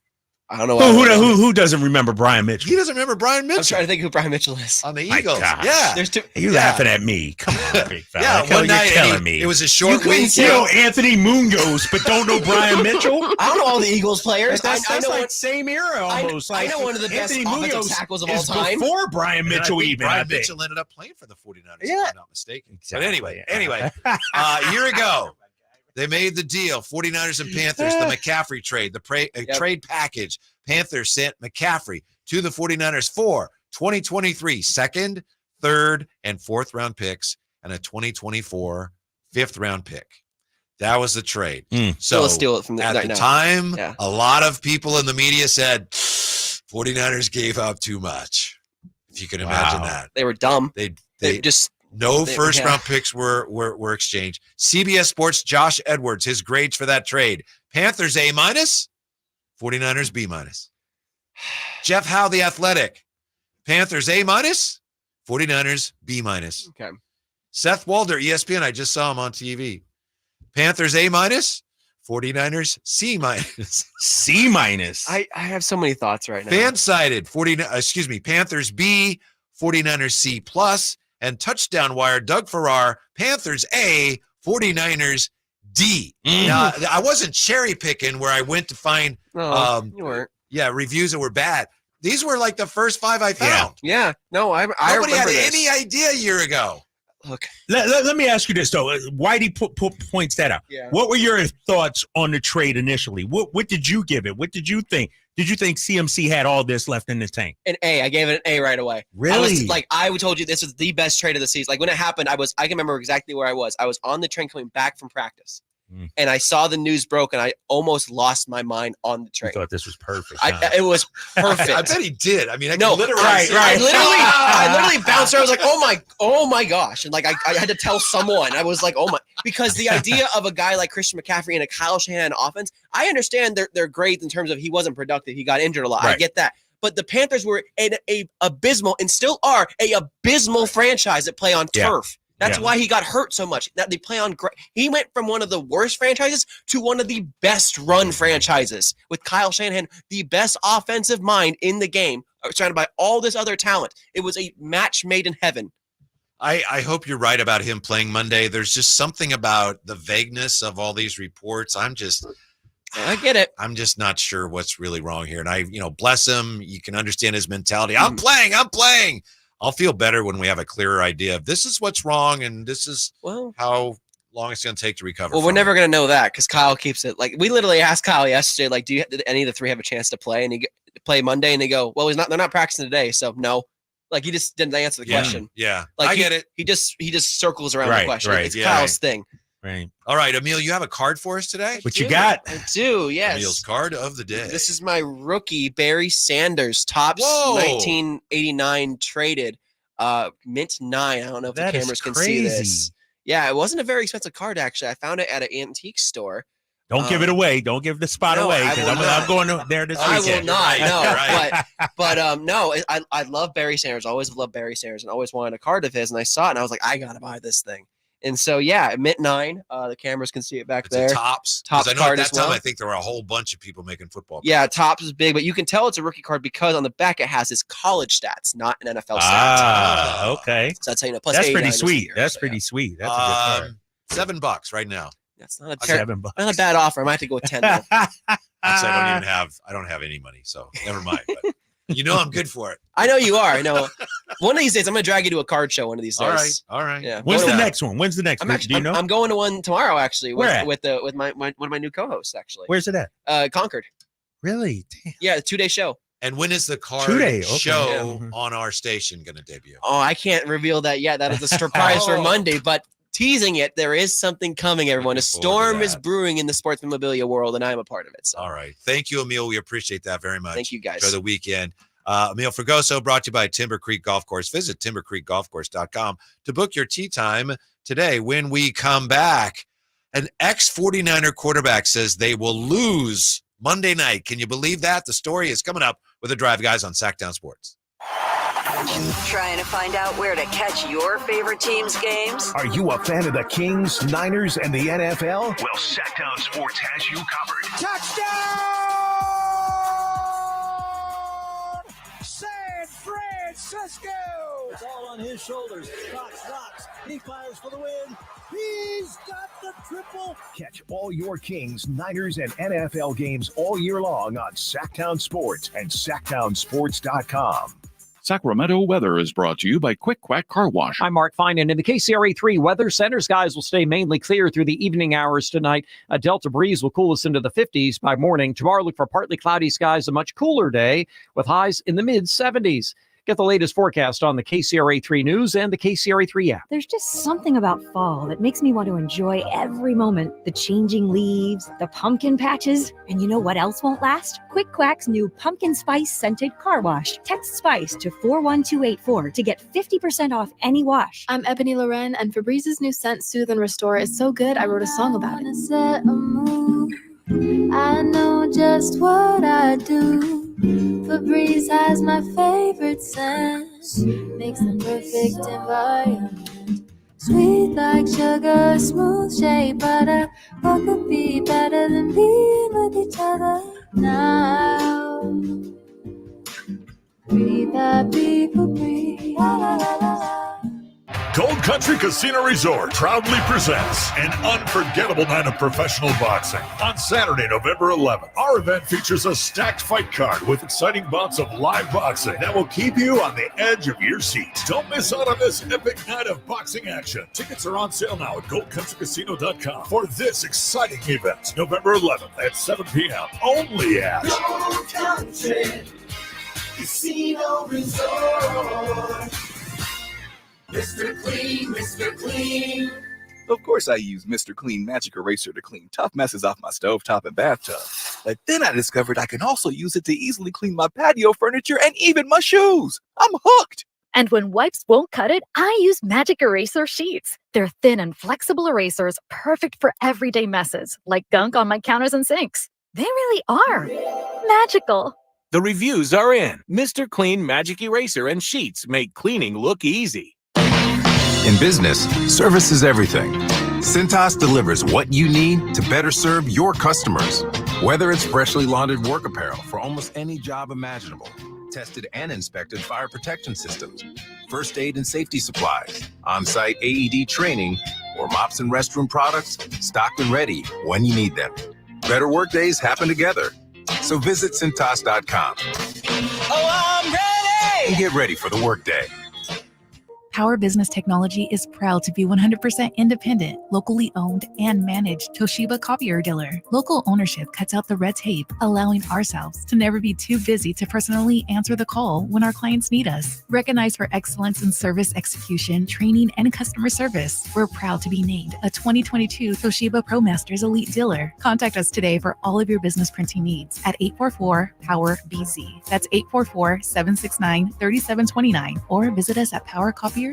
I don't know. Who doesn't remember Brian Mitchell? He doesn't remember Brian Mitchell. I'm trying to think who Brian Mitchell is. On the My Eagles. gosh. Yeah. There's two. You laughing at me? Come on, big fella. Yeah, one night you're killing me. it was a short week. You know Anthony Munoz, but don't know Brian Mitchell. I don't know all the Eagles players. That's I know like same era almost. I know one of the best Anthony offensive Munoz tackles of all is time. before Brian Mitchell even. Brian Mitchell ended up playing for the 49ers, if I'm not mistaken. Exactly. But anyway, a year ago, they made the deal. 49ers and Panthers, the McCaffrey trade, the trade package. Panthers sent McCaffrey to the 49ers for 2023 second, third, and fourth round picks and a 2024 fifth round pick. That was the trade. So let's steal it from at the time, a lot of people in the media said 49ers gave up too much. If you can imagine that. They were dumb. They just no first round picks were exchanged. CBS Sports Josh Edwards, his grades for that trade. Panthers A-, 49ers B-. Jeff Howe, The Athletic. Panthers A-, 49ers B-. Okay. Seth Walder, ESPN, I just saw him on TV. Panthers A-, 49ers C-. C-. I have so many thoughts right now. Fan-sided, Panthers B, 49ers C+, and touchdown wire, Doug Farrar, Panthers A, 49ers D. Now, I wasn't cherry picking where I went to find you weren't. Reviews that were bad. These were like the first 5 I found. Yeah. No, I Nobody had remember this. any idea a year ago. Look. Let me ask you this, though. Whitey points that out. Yeah. What were your thoughts on the trade initially? What did you give it? What did you think? Did you think CMC had all this left in the tank? An A. I gave it an A right away. Really? I told you this was the best trade of the season. Like when it happened, I can remember exactly where I was. I was on the train coming back from practice. And I saw the news broke, and I almost lost my mind on the train. I thought this was perfect. It was perfect. I bet he did. I mean, I literally bounced around. I was like, oh my gosh. And like, I had to tell someone. I was like, because the idea of a guy like Christian McCaffrey and a Kyle Shanahan offense, I understand they're great in terms of he wasn't productive. He got injured a lot. Right. I get that. But the Panthers were an abysmal and still are a abysmal franchise that play on turf. That's why he got hurt so much. That they play on. He went from one of the worst franchises to one of the best run franchises with Kyle Shanahan, the best offensive mind in the game, surrounded by all this other talent. It was a match made in heaven. I hope you're right about him playing Monday. There's just something about the vagueness of all these reports. I get it. I'm just not sure what's really wrong here. And bless him. You can understand his mentality. I'm playing. I'll feel better when we have a clearer idea of this is what's wrong and this is how long it's going to take to recover. Well, we're never going to know that because Kyle keeps it. Like we literally asked Kyle yesterday, like, did any of the three have a chance to play? And he play Monday, and they go, well, they're not practicing today, so no. Like he just didn't answer the question. Yeah, like I get it. He just circles around the question. Right, it's Kyle's thing. Right. All right, Emil, you have a card for us today? What you got? I do, yes. Emil's card of the day. This is my rookie, Barry Sanders, Topps 1989 traded. Mint 9. I don't know if the cameras can see this. Yeah, it wasn't a very expensive card, actually. I found it at an antique store. Don't give it away. Don't give the spot away because I'm going there this weekend. I will not. No, but no. I love Barry Sanders. Always loved Barry Sanders, and always wanted a card of his. And I saw it, and I was like, I gotta buy this thing. And so Mint 9. The cameras can see it back there. Topps. Topps I know card at that as well. time I think there were a whole bunch of people making football cards. Yeah, Topps is big, but you can tell it's a rookie card because on the back it has his college stats, not an NFL stats. Okay. So that's how you know. Plus that's pretty 89 sweet. That's pretty sweet. That's a good card. $7 right now. That's not $7. Not a bad offer. I might have to go with 10. I don't have any money, so never mind. But I'm good for it. I know you are. I know. One of these days, I'm gonna drag you to a card show. One of these days. All right. Yeah. When's the next one? Do you know? I'm going to one tomorrow, actually. Where at? With my one of my new co-hosts, actually. Where's it at? Concord. Really? Damn. Yeah, a 2-day show. And when is the card 2-day, show on our station going to debut? Oh, I can't reveal that yet. That is a surprise for Monday, but teasing it, there is something coming, everyone. A storm is brewing in the sports memorabilia world, and I'm a part of it. So. All right. Thank you, Emil. We appreciate that very much. Thank you, guys. For the weekend. Emil Fregoso brought to you by Timber Creek Golf Course. Visit timbercreekgolfcourse.com to book your tee time today. When we come back, an ex-49er quarterback says they will lose Monday night. Can you believe that? The story is coming up with the Drive Guys on Sactown Sports. Trying to find out where to catch your favorite team's games? Are you a fan of the Kings, Niners, and the NFL? Well, Sactown Sports has you covered. Touchdown! Francisco. It's all on his shoulders. Cox rocks. He fires for the win. He's got the triple. Catch all your Kings, Niners, and NFL games all year long on Sactown Sports and SactownSports.com. Sacramento weather is brought to you by Quick Quack Car Wash. I'm Mark Finan in the KCRA 3 Weather Center. Skies will stay mainly clear through the evening hours tonight. A Delta breeze will cool us into the 50s by morning. Tomorrow, look for partly cloudy skies, a much cooler day with highs in the mid-70s. Get the latest forecast on the KCRA 3 News and the KCRA 3 app. There's just something about fall that makes me want to enjoy every moment. The changing leaves, the pumpkin patches, and you know what else won't last? Quick Quack's new pumpkin spice scented car wash. Text SPICE to 41284 to get 50% off any wash. I'm Ebony Loren, and Febrez's new scent, Soothe and Restore, is so good I wrote a song about it. I know just what I do. Febreze has my favorite scent. Makes the perfect environment. Sweet like sugar, smooth shea butter. What could be better than being with each other now? Breathe happy Febreze. La la la la la. Gold Country Casino Resort proudly presents an unforgettable night of professional boxing on Saturday, November 11th. Our event features a stacked fight card with exciting bouts of live boxing that will keep you on the edge of your seat. Don't miss out on this epic night of boxing action. Tickets are on sale now at goldcountrycasino.com for this exciting event, November 11th at 7 p.m. only at Gold Country Casino Resort. Mr. Clean, Mr. Clean. Of course I use Mr. Clean Magic Eraser to clean tough messes off my stovetop and bathtub. But then I discovered I can also use it to easily clean my patio furniture and even my shoes. I'm hooked. And when wipes won't cut it, I use Magic Eraser Sheets. They're thin and flexible erasers, perfect for everyday messes, like gunk on my counters and sinks. They really are magical. The reviews are in. Mr. Clean Magic Eraser and Sheets make cleaning look easy. In business, service is everything. Cintas delivers what you need to better serve your customers. Whether it's freshly laundered work apparel for almost any job imaginable, tested and inspected fire protection systems, first aid and safety supplies, on-site AED training, or mops and restroom products, stocked and ready when you need them. Better work days happen together. So visit Cintas.com. Oh, I'm ready! And get ready for the workday. Power Business Technology is proud to be 100% independent, locally owned, and managed Toshiba copier dealer. Local ownership cuts out the red tape, allowing ourselves to never be too busy to personally answer the call when our clients need us. Recognized for excellence in service execution, training, and customer service, we're proud to be named a 2022 Toshiba ProMasters Elite Dealer. Contact us today for all of your business printing needs at 844-POWER-BZ. That's 844-769-3729, or visit us at PowerCopier.com.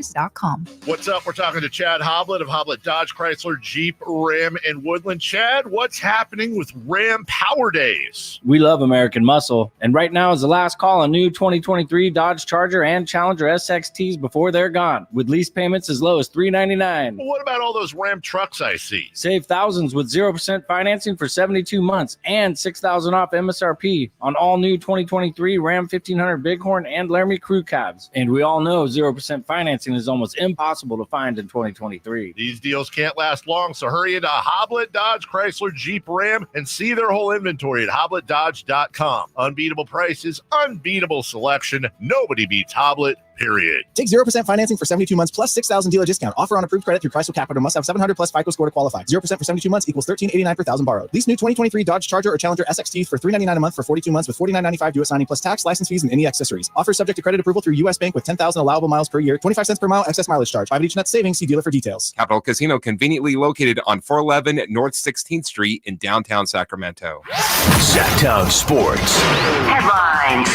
What's up? We're talking to Chad Hoblet of Hoblet Dodge Chrysler Jeep Ram in Woodland. Chad, what's happening with Ram Power Days? We love American muscle, and right now is the last call on new 2023 Dodge Charger and Challenger SXTs before they're gone, with lease payments as low as $399. What about all those Ram trucks I see? Save thousands with 0% financing for 72 months and $6,000 off MSRP on all new 2023 Ram 1500 Bighorn and Laramie Crew Cabs. And we all know 0% financing is almost impossible to find in 2023. These deals can't last long, so hurry into Hoblet Dodge Chrysler Jeep Ram and see their whole inventory at HobletDodge.com. Unbeatable prices, unbeatable selection. Nobody beats Hoblet, period. Take 0% financing for 72 months plus $6,000 dealer discount. Offer on approved credit through Chrysler Capital. Must have 700 plus FICO score to qualify. 0% for 72 months equals $13.89 per thousand borrowed. Lease new 2023 Dodge Charger or Challenger SXT for $399 a month for 42 months with $49.95 due at signing plus tax, license fees, and any accessories. Offer subject to credit approval through U.S. Bank with 10,000 allowable miles per year. 25 cents per mile excess mileage charge. 5 at each net savings. See dealer for details. Capital Casino, conveniently located on 411 North 16th Street in downtown Sacramento. Sactown Sports Headlines.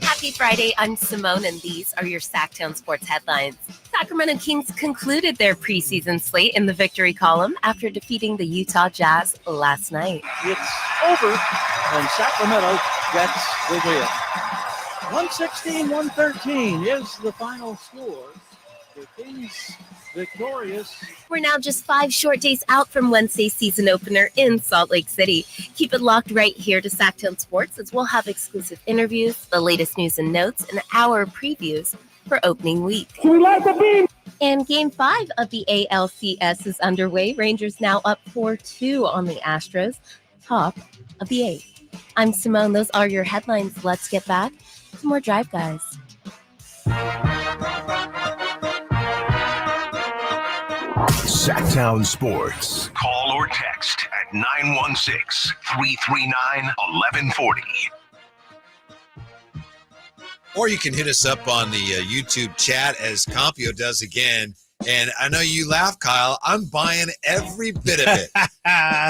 Happy Friday, I'm Simone, and these are your Sactown Sports headlines. Sacramento Kings concluded their preseason slate in the victory column after defeating the Utah Jazz last night. It's over, and Sacramento gets the win. 116-113 is the final score. The Kings victorious. We're now just 5 short days out from Wednesday's season opener in Salt Lake City. Keep it locked right here to Sactown Sports as we'll have exclusive interviews, the latest news and notes, and our previews for opening week. And Game 5 of the ALCS is underway. Rangers now up 4-2 on the Astros, top of the 8th. I'm Simone. Those are your headlines. Let's get back to more Drive Guys. Sactown Sports. Call or text at 916-339-1140. Or you can hit us up on the YouTube chat as Compio does again. And I know you laugh, Kyle. I'm buying every bit of it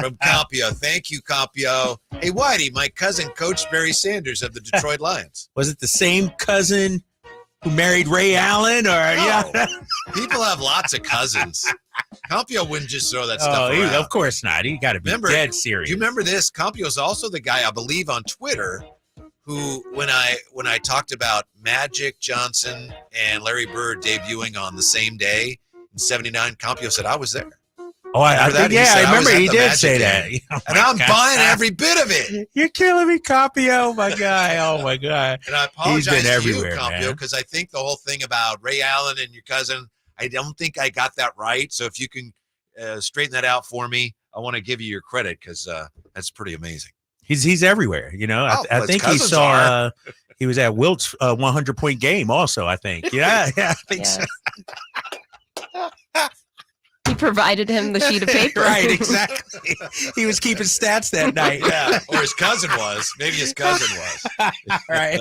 from Compio. Thank you, Compio. Hey, Whitey, my cousin, Coach Barry Sanders of the Detroit Lions. Was it the same cousin who married Ray Allen? Or yeah, people have lots of cousins. Compio wouldn't just throw that stuff around. Of course not. He got to be dead serious. You remember this? Compio is also the guy, I believe, on Twitter who, when I talked about Magic Johnson and Larry Bird debuting on the same day in '79, Compio said, I was there. Oh, I think, yeah, I remember he did say that. Oh, and I'm buying every bit of it. You're killing me, Compio, my guy. Oh, my God. And I apologize He's been to everywhere, you, Compio, because I think the whole thing about Ray Allen and your cousin, I don't think I got that right. So if you can straighten that out for me, I want to give you your credit because that's pretty amazing. He's everywhere, you know. I think he saw he was at Wilt's 100-point game also, I think. Yeah, I think so. He provided him the sheet of paper. Right, exactly. He was keeping stats that night. Yeah, or his cousin was. Maybe his cousin was. Right.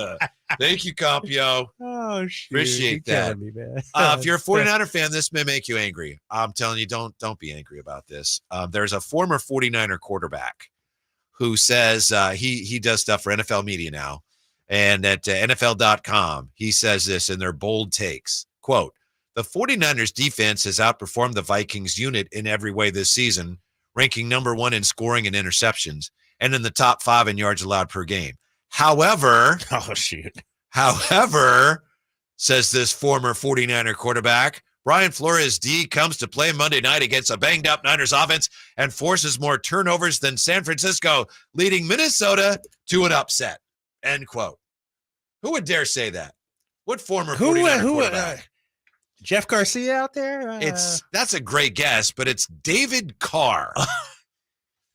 Thank you, Compio. Oh, shoot. Appreciate that. Me, man. If you're a 49er fan, this may make you angry. I'm telling you, don't be angry about this. There's a former 49er quarterback who says he does stuff for NFL media now. And at NFL.com, he says this in their bold takes. Quote, the 49ers defense has outperformed the Vikings unit in every way this season, ranking number 1 in scoring and interceptions and in the top 5 in yards allowed per game. However, says this former 49er quarterback, Brian Flores' D comes to play Monday night against a banged-up Niners offense and forces more turnovers than San Francisco, leading Minnesota to an upset. End quote. Who would dare say that? What former 49er quarterback? Jeff Garcia out there? That's a great guess, but it's David Carr.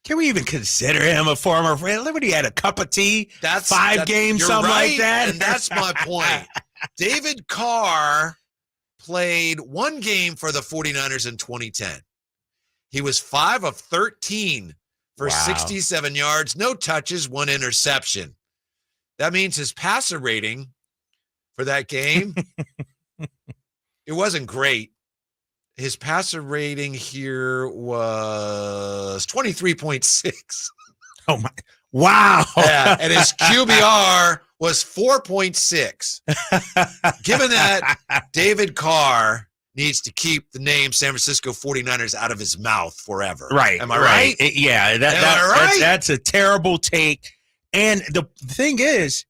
Can we even consider him a former friend? Look, he had a cup of tea, 5 games, something right, like that. And that's my point. David Carr played 1 game for the 49ers in 2010. He was 5 of 13 for 67 yards, no touches, 1 interception. That means his passer rating for that game, it wasn't great. His passer rating here was 23.6. Oh, my. Wow. Yeah, and his QBR was 4.6. Given that, David Carr needs to keep the name San Francisco 49ers out of his mouth forever. Right. Am I right? Yeah, that's a terrible take. And the thing is,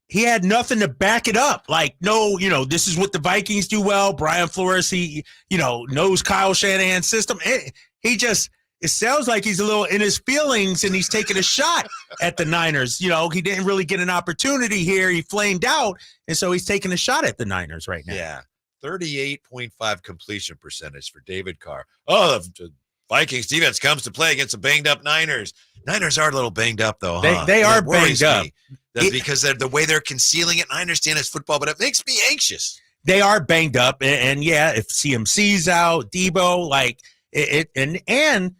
he had nothing to back it up. Like, no, this is what the Vikings do well. Brian Flores, he, knows Kyle Shanahan's system. It sounds like he's a little in his feelings and he's taking a shot at the Niners. He didn't really get an opportunity here. He flamed out. And so he's taking a shot at the Niners right now. Yeah. 38.5 completion percentage for David Carr. Oh, the Vikings defense comes to play against the banged up Niners. Niners are a little banged up though. Huh? They are banged up. Because the way they're concealing it. And I understand it's football, but it makes me anxious. They are banged up. And yeah, if CMC's out, Debo, and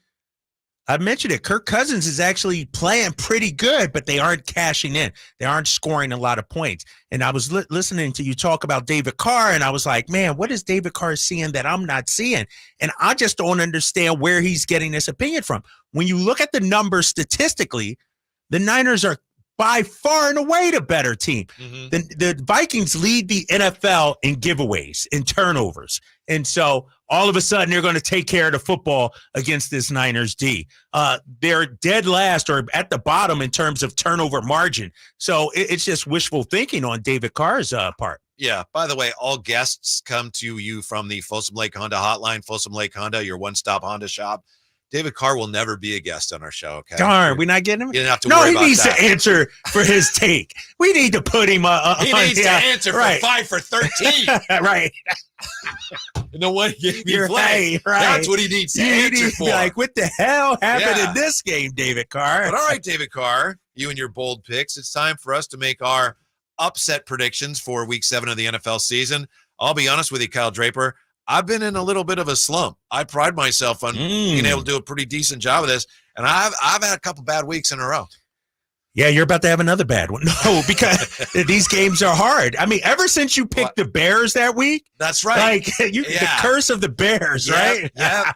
I mentioned it, Kirk Cousins is actually playing pretty good, but they aren't cashing in. They aren't scoring a lot of points. And I was listening to you talk about David Carr, and I was like, man, what is David Carr seeing that I'm not seeing? And I just don't understand where he's getting this opinion from. When you look at the numbers statistically, the Niners are by far and away the better team. Mm-hmm. The Vikings lead the NFL in giveaways, in turnovers. And so all of a sudden they're going to take care of the football against this Niners D. They're dead last or at the bottom in terms of turnover margin. So it's just wishful thinking on David Carr's part. Yeah. By the way, all guests come to you from the Folsom Lake Honda hotline. Folsom Lake Honda, your one-stop Honda shop. David Carr will never be a guest on our show. Okay. Darn, we're not getting him. You didn't have to No, worry he about needs that. to answer for his take. We need to put him. He needs to answer right. for 5 for 13. Right. In the one game he You're played. right. That's what he needs to answer for. Like, what the hell happened Yeah. in this game, David Carr? But all right, David Carr, you and your bold picks. It's time for us to make our upset predictions for Week 7 of the NFL season. I'll be honest with you, Kyle Draper. I've been in a little bit of a slump. I pride myself on being able to do a pretty decent job of this, and I've had a couple bad weeks in a row. Yeah, you're about to have another bad one. No, because these games are hard. I mean, ever since you picked the Bears that week, that's right. Like the curse of the Bears, right? Yeah.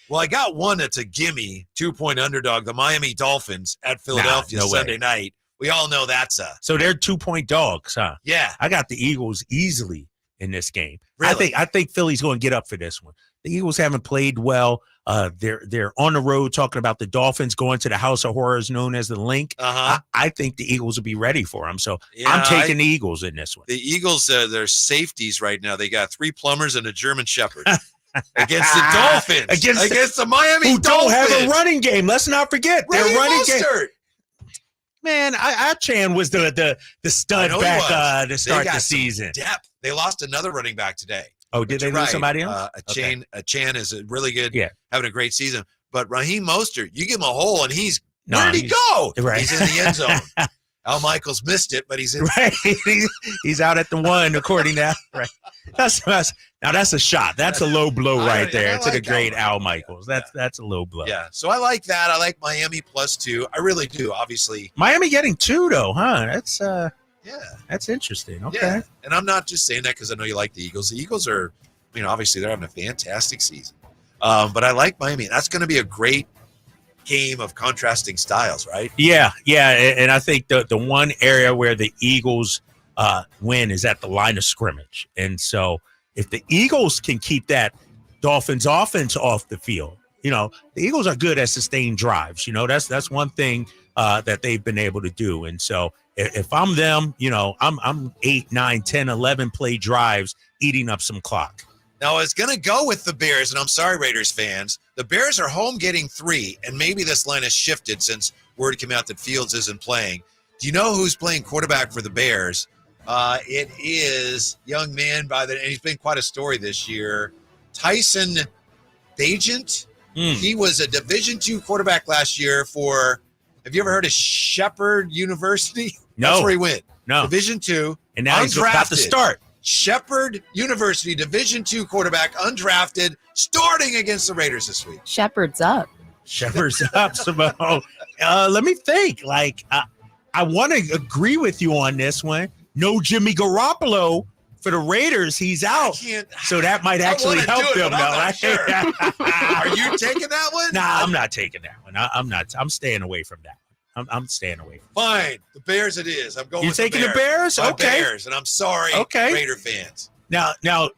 Well, I got one that's a gimme 2-point underdog, the Miami Dolphins at Philadelphia no way. Sunday night. We all know that's a So they're 2-point dogs, huh? Yeah. I got the Eagles easily in this game. Really? I think Philly's going to get up for this one. The Eagles haven't played well. They're on the road talking about the Dolphins going to the House of Horrors known as the Link. I think the Eagles will be ready for them. So I'm taking the Eagles in this one. The Eagles, their safeties right now. They got 3 plumbers and a German Shepherd against the Dolphins. Against the Miami who Dolphins. Don't have a running game. Let's not forget their Raheem running game. Mostert. Man, Achan was the stud back to start the season. Depth. They lost another running back today. Oh, did they lose somebody else? Achan is a really good, having a great season. But Raheem Mostert, you give him a hole and where'd he he's- go? right. He's in the end zone. Al Michaels missed it, but he's in. Right, he's out at the 1, according to right. That's now that's a shot. That's a low blow right there to the great Al Michaels. That's a low blow. Yeah, so I like that. I like Miami +2. I really do. Obviously, Miami getting 2 though, huh? That's interesting. Okay, yeah. And I'm not just saying that because I know you like the Eagles. The Eagles are, obviously they're having a fantastic season. But I like Miami. That's going to be a great game of contrasting styles, right? Yeah, and I think the one area where the Eagles win is at the line of scrimmage, and so if the Eagles can keep that Dolphins offense off the field, the Eagles are good at sustained drives. That's one thing that they've been able to do, and so if I'm them, I'm 8, 9, 10, 11 play drives eating up some clock. Now, I was going to go with the Bears, and I'm sorry, Raiders fans. The Bears are home getting 3, and maybe this line has shifted since word came out that Fields isn't playing. Do you know who's playing quarterback for the Bears? It is young man and he's been quite a story this year, Tyson Bagent. He was a Division II quarterback last year for, have you ever heard of Shepherd University? No. That's where he went. No. Division II. And now he's about to start. Shepherd University, Division II quarterback, undrafted, starting against the Raiders this week. Shepherd's up. Shepherd's up, Simone. Let me think. I want to agree with you on this one. No Jimmy Garoppolo for the Raiders. He's out. So that might actually help them. Sure. Are you taking that one? Nah, I'm not taking that one. I'm not. I'm staying away from that one. I'm staying away from Fine. The Bears it is. I'm going You with taking the the Bears? Bears? My Okay. Bears, and I'm sorry, Okay. Raider fans. Now,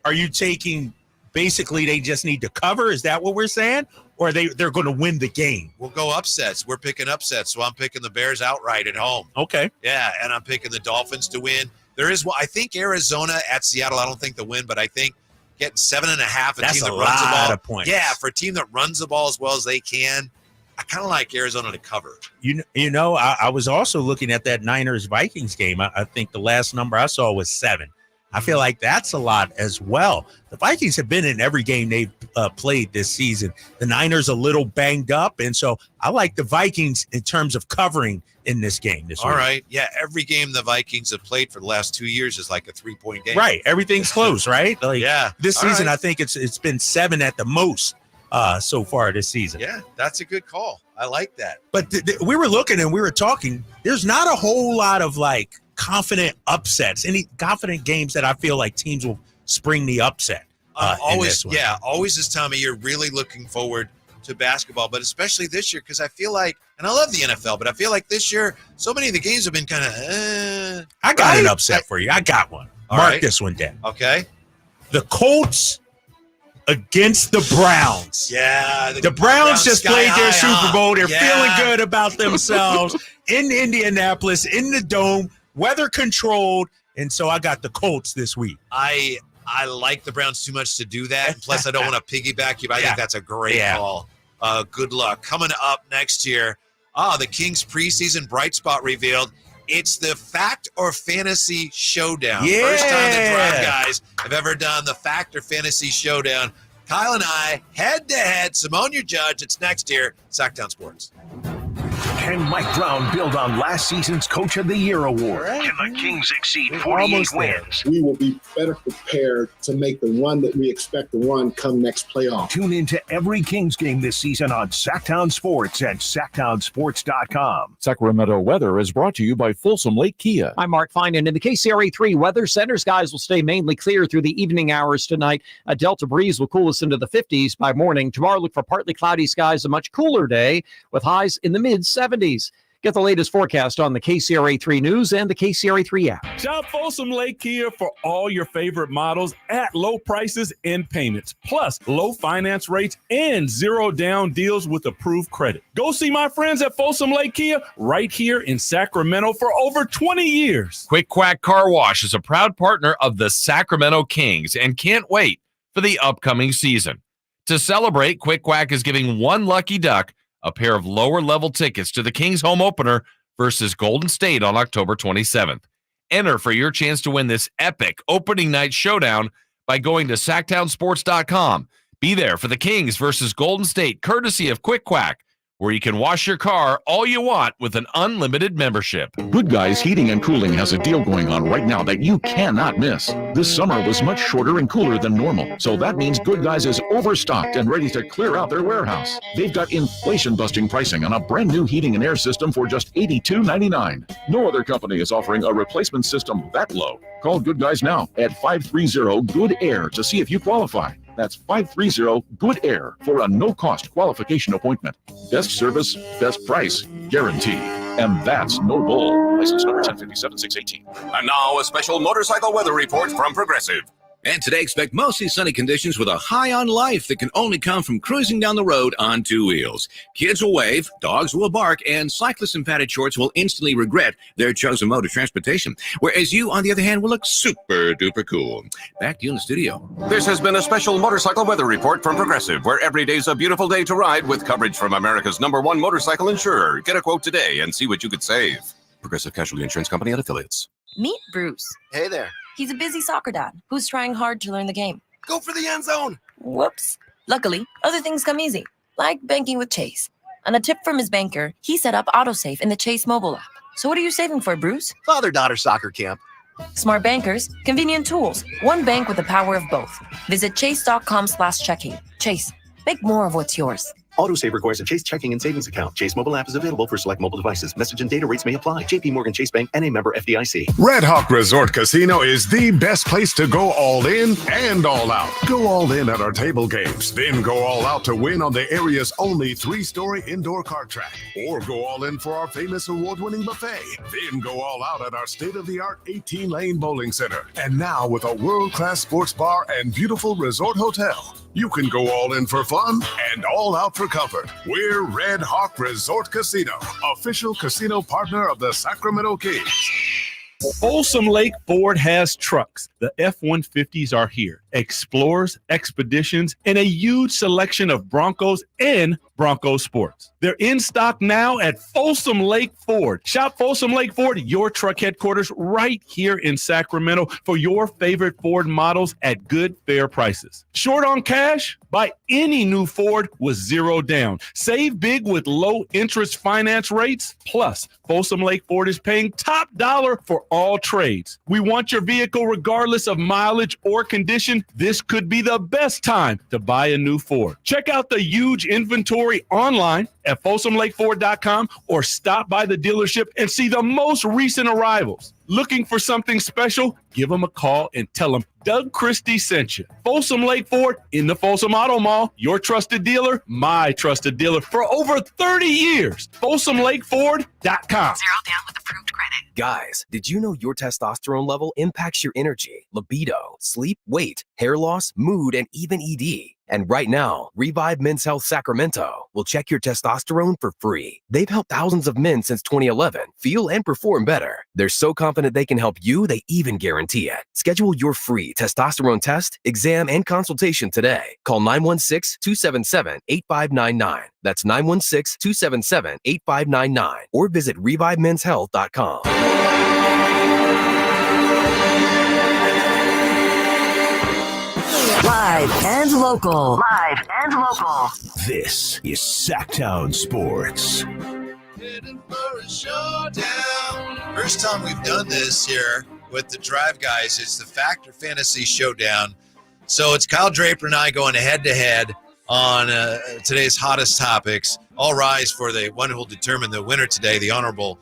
are you taking basically they just need to cover? Is that what we're saying? Or they're going to win the game? We'll go upsets. We're picking upsets, so I'm picking the Bears outright at home. Okay. Yeah, and I'm picking the Dolphins to win. There is, I think Arizona at Seattle, I don't think they'll win, but I think getting 7.5, a That's team that a runs the lot ball. of points. Yeah, for a team that runs the ball as well as they can, I kind of like Arizona to cover. I was also looking at that Niners-Vikings game. I think the last number I saw was 7. I feel like that's a lot as well. The Vikings have been in every game they've played this season. The Niners a little banged up, and so I like the Vikings in terms of covering in this game this All week. right. Yeah, every game the Vikings have played for the last 2 years is like a 3-point game. Right. Everything's close, right? Yeah. This All season, right. I think it's been 7 at the most so far this season. Yeah, that's a good call. I like that. But we were looking and we were talking. There's not a whole lot of confident upsets, any confident games that I feel like teams will spring the upset. Always this time of year, really looking forward to basketball, but especially this year because I feel like, and I love the NFL, but I feel like this year, so many of the games have been kind of. I got an upset for you. I got one. Mark this one down. Okay. The Colts against the Browns. Yeah. The Browns just sky played their high, Super Bowl. They're Yeah. feeling good about themselves in Indianapolis, in the dome, weather controlled. And so I got the Colts this week. I like the Browns too much to do that. And plus, I don't want to piggyback you, but I think that's a great call. Good luck. Coming up next year, the Kings preseason bright spot revealed. It's the Fact or Fantasy Showdown. Yeah. First time the Drive guys have ever done the Fact or Fantasy Showdown. Kyle and I, head-to-head. Simone, your judge. It's next year. Sactown Sports. Can Mike Brown build on last season's Coach of the Year award? Can the Kings exceed 48 wins? We will be better prepared to make the run that we expect to run come next playoff. Tune into every Kings game this season on Sactown Sports at SactownSports.com. Sacramento weather is brought to you by Folsom Lake Kia. I'm Mark Finan. In the KCRA3 Weather Center, skies will stay mainly clear through the evening hours tonight. A Delta breeze will cool us into the 50s by morning. Tomorrow, look for partly cloudy skies, a much cooler day with highs in the mid-70s. Get the latest forecast on the KCRA3 News and the KCRA3 app. Shop Folsom Lake Kia for all your favorite models at low prices and payments, plus low finance rates and zero down deals with approved credit. Go see my friends at Folsom Lake Kia right here in Sacramento for over 20 years. Quick Quack Car Wash is a proud partner of the Sacramento Kings and can't wait for the upcoming season. To celebrate, Quick Quack is giving one lucky duck a pair of lower-level tickets to the Kings home opener versus Golden State on October 27th. Enter for your chance to win this epic opening night showdown by going to SactownSports.com. Be there for the Kings versus Golden State, courtesy of Quick Quack, where you can wash your car all you want with an unlimited membership. Good Guys Heating and Cooling has a deal going on right now that you cannot miss. This summer was much shorter and cooler than normal, so that means Good Guys is overstocked and ready to clear out their warehouse. They've got inflation-busting pricing on a brand new heating and air system for just $82.99. No other company is offering a replacement system that low. Call Good Guys now at 530-GOOD-AIR to see if you qualify. That's 530-GOOD-AIR for a no-cost qualification appointment. Best service, best price, guarantee. And that's no bull. License number 1057618. And now a special motorcycle weather report from Progressive. And today expect mostly sunny conditions with a high on life that can only come from cruising down the road on two wheels. Kids will wave, dogs will bark, and cyclists in padded shorts will instantly regret their chosen mode of transportation. Whereas you, on the other hand, will look super duper cool. Back to you in the studio. This has been a special motorcycle weather report from Progressive, where every day's a beautiful day to ride with coverage from America's #1 motorcycle insurer. Get a quote today and see what you could save. Progressive Casualty Insurance Company and affiliates. Meet Bruce. Hey there. He's a busy soccer dad who's trying hard to learn the game. Go for the end zone. Whoops. Luckily, other things come easy, like banking with Chase. On a tip from his banker, he set up AutoSave in the Chase mobile app. So what are you saving for, Bruce? Father-daughter soccer camp. Smart bankers, convenient tools, one bank with the power of both. Visit chase.com/checking. Chase, make more of what's yours. AutoSave requires a Chase checking and savings account. Chase mobile app is available for select mobile devices. Message and data rates may apply. JP Morgan Chase Bank and a member FDIC. Red Hawk Resort Casino is the best place to go all in and all out. Go all in at our table games, then go all out to win on the area's only 3-story indoor kart track. Or go all in for our famous award-winning buffet. Then go all out at our state-of-the-art 18-lane bowling center. And now with a world-class sports bar and beautiful resort hotel. You can go all in for fun and all out for comfort. We're Red Hawk Resort Casino, official casino partner of the Sacramento Kings. Folsom Lake Ford has trucks. The F-150s are here. Explorers, Expeditions, and a huge selection of Broncos and Bronco Sports. They're in stock now at Folsom Lake Ford. Shop Folsom Lake Ford, your truck headquarters right here in Sacramento for your favorite Ford models at good, fair prices. Short on cash? Buy any new Ford with zero down. Save big with low interest finance rates. Plus, Folsom Lake Ford is paying top dollar for all trades. We want your vehicle regardless of mileage or condition. This could be the best time to buy a new Ford. Check out the huge inventory online at FolsomLakeFord.com or stop by the dealership and see the most recent arrivals. Looking for something special? Give them a call and tell them Doug Christie sent you. Folsom Lake Ford in the Folsom Auto Mall, your trusted dealer, my trusted dealer for over 30 years. FolsomLakeFord.com. Zero down with approved credit. Guys, did you know your testosterone level impacts your energy, libido, sleep, weight, hair loss, mood, and even ED? And right now, Revive Men's Health Sacramento will check your testosterone testosterone for free. They've helped thousands of men since 2011 feel and perform better. They're so confident they can help you, they even guarantee it. Schedule your free testosterone test, exam, and consultation today. Call 916-277-8599. That's 916-277-8599. Or visit ReviveMen'sHealth.com. Live and local. Live and local. This is Sactown Sports. Heading for a showdown. First time we've done this here with the Drive Guys. It's the Factor Fantasy Showdown. So it's Kyle Draper and I going head-to-head on today's hottest topics. All rise for the one who will determine the winner today, the Honorable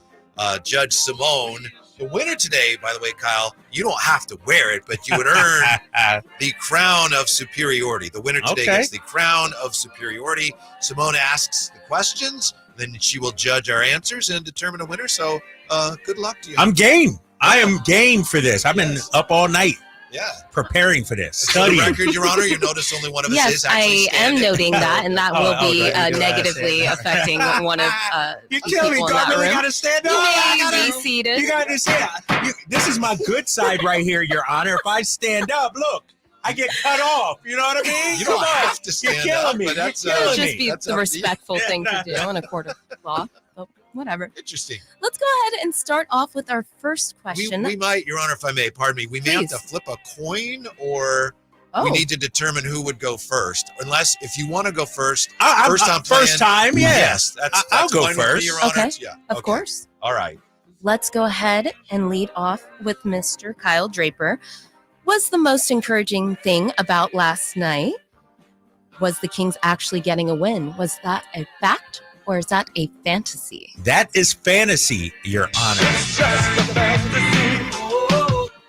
Judge Simone. The winner today, by the way, Kyle, you don't have to wear it, but you would earn the crown of superiority. The winner today gets the crown of superiority. Simone asks the questions, then she will judge our answers and determine a winner. So good luck to you. I'm game. I am game for this. I've been up all night. Yeah. Preparing for this. For the record, Your Honor, you notice only one of us is actually I standing. am noting that, and that will be negatively affecting one of you kill me, Darby. We got to stand up. You may be seated. You got to stand. This is my good side right here, Your Honor. If I stand up, look, I get cut off. You know what I mean? You don't have to stand You're killing up, me. but that's It would just be the respectful thing to do in a court of law. But whatever. Interesting. Let's go ahead and start off with our first question. We might, Your Honor, if I may, pardon me, we may have to flip a coin, or we need to determine who would go first. Unless, if you want to go first, first time, yeah. Yes, I'll go fine with me, first. Your Honor. Okay, Yeah. of course. All right. Let's go ahead and lead off with Mr. Kyle Draper. Was the most encouraging thing about last night was the Kings actually getting a win? Was that a fact? Or is that a fantasy? That is fantasy, Your Honor.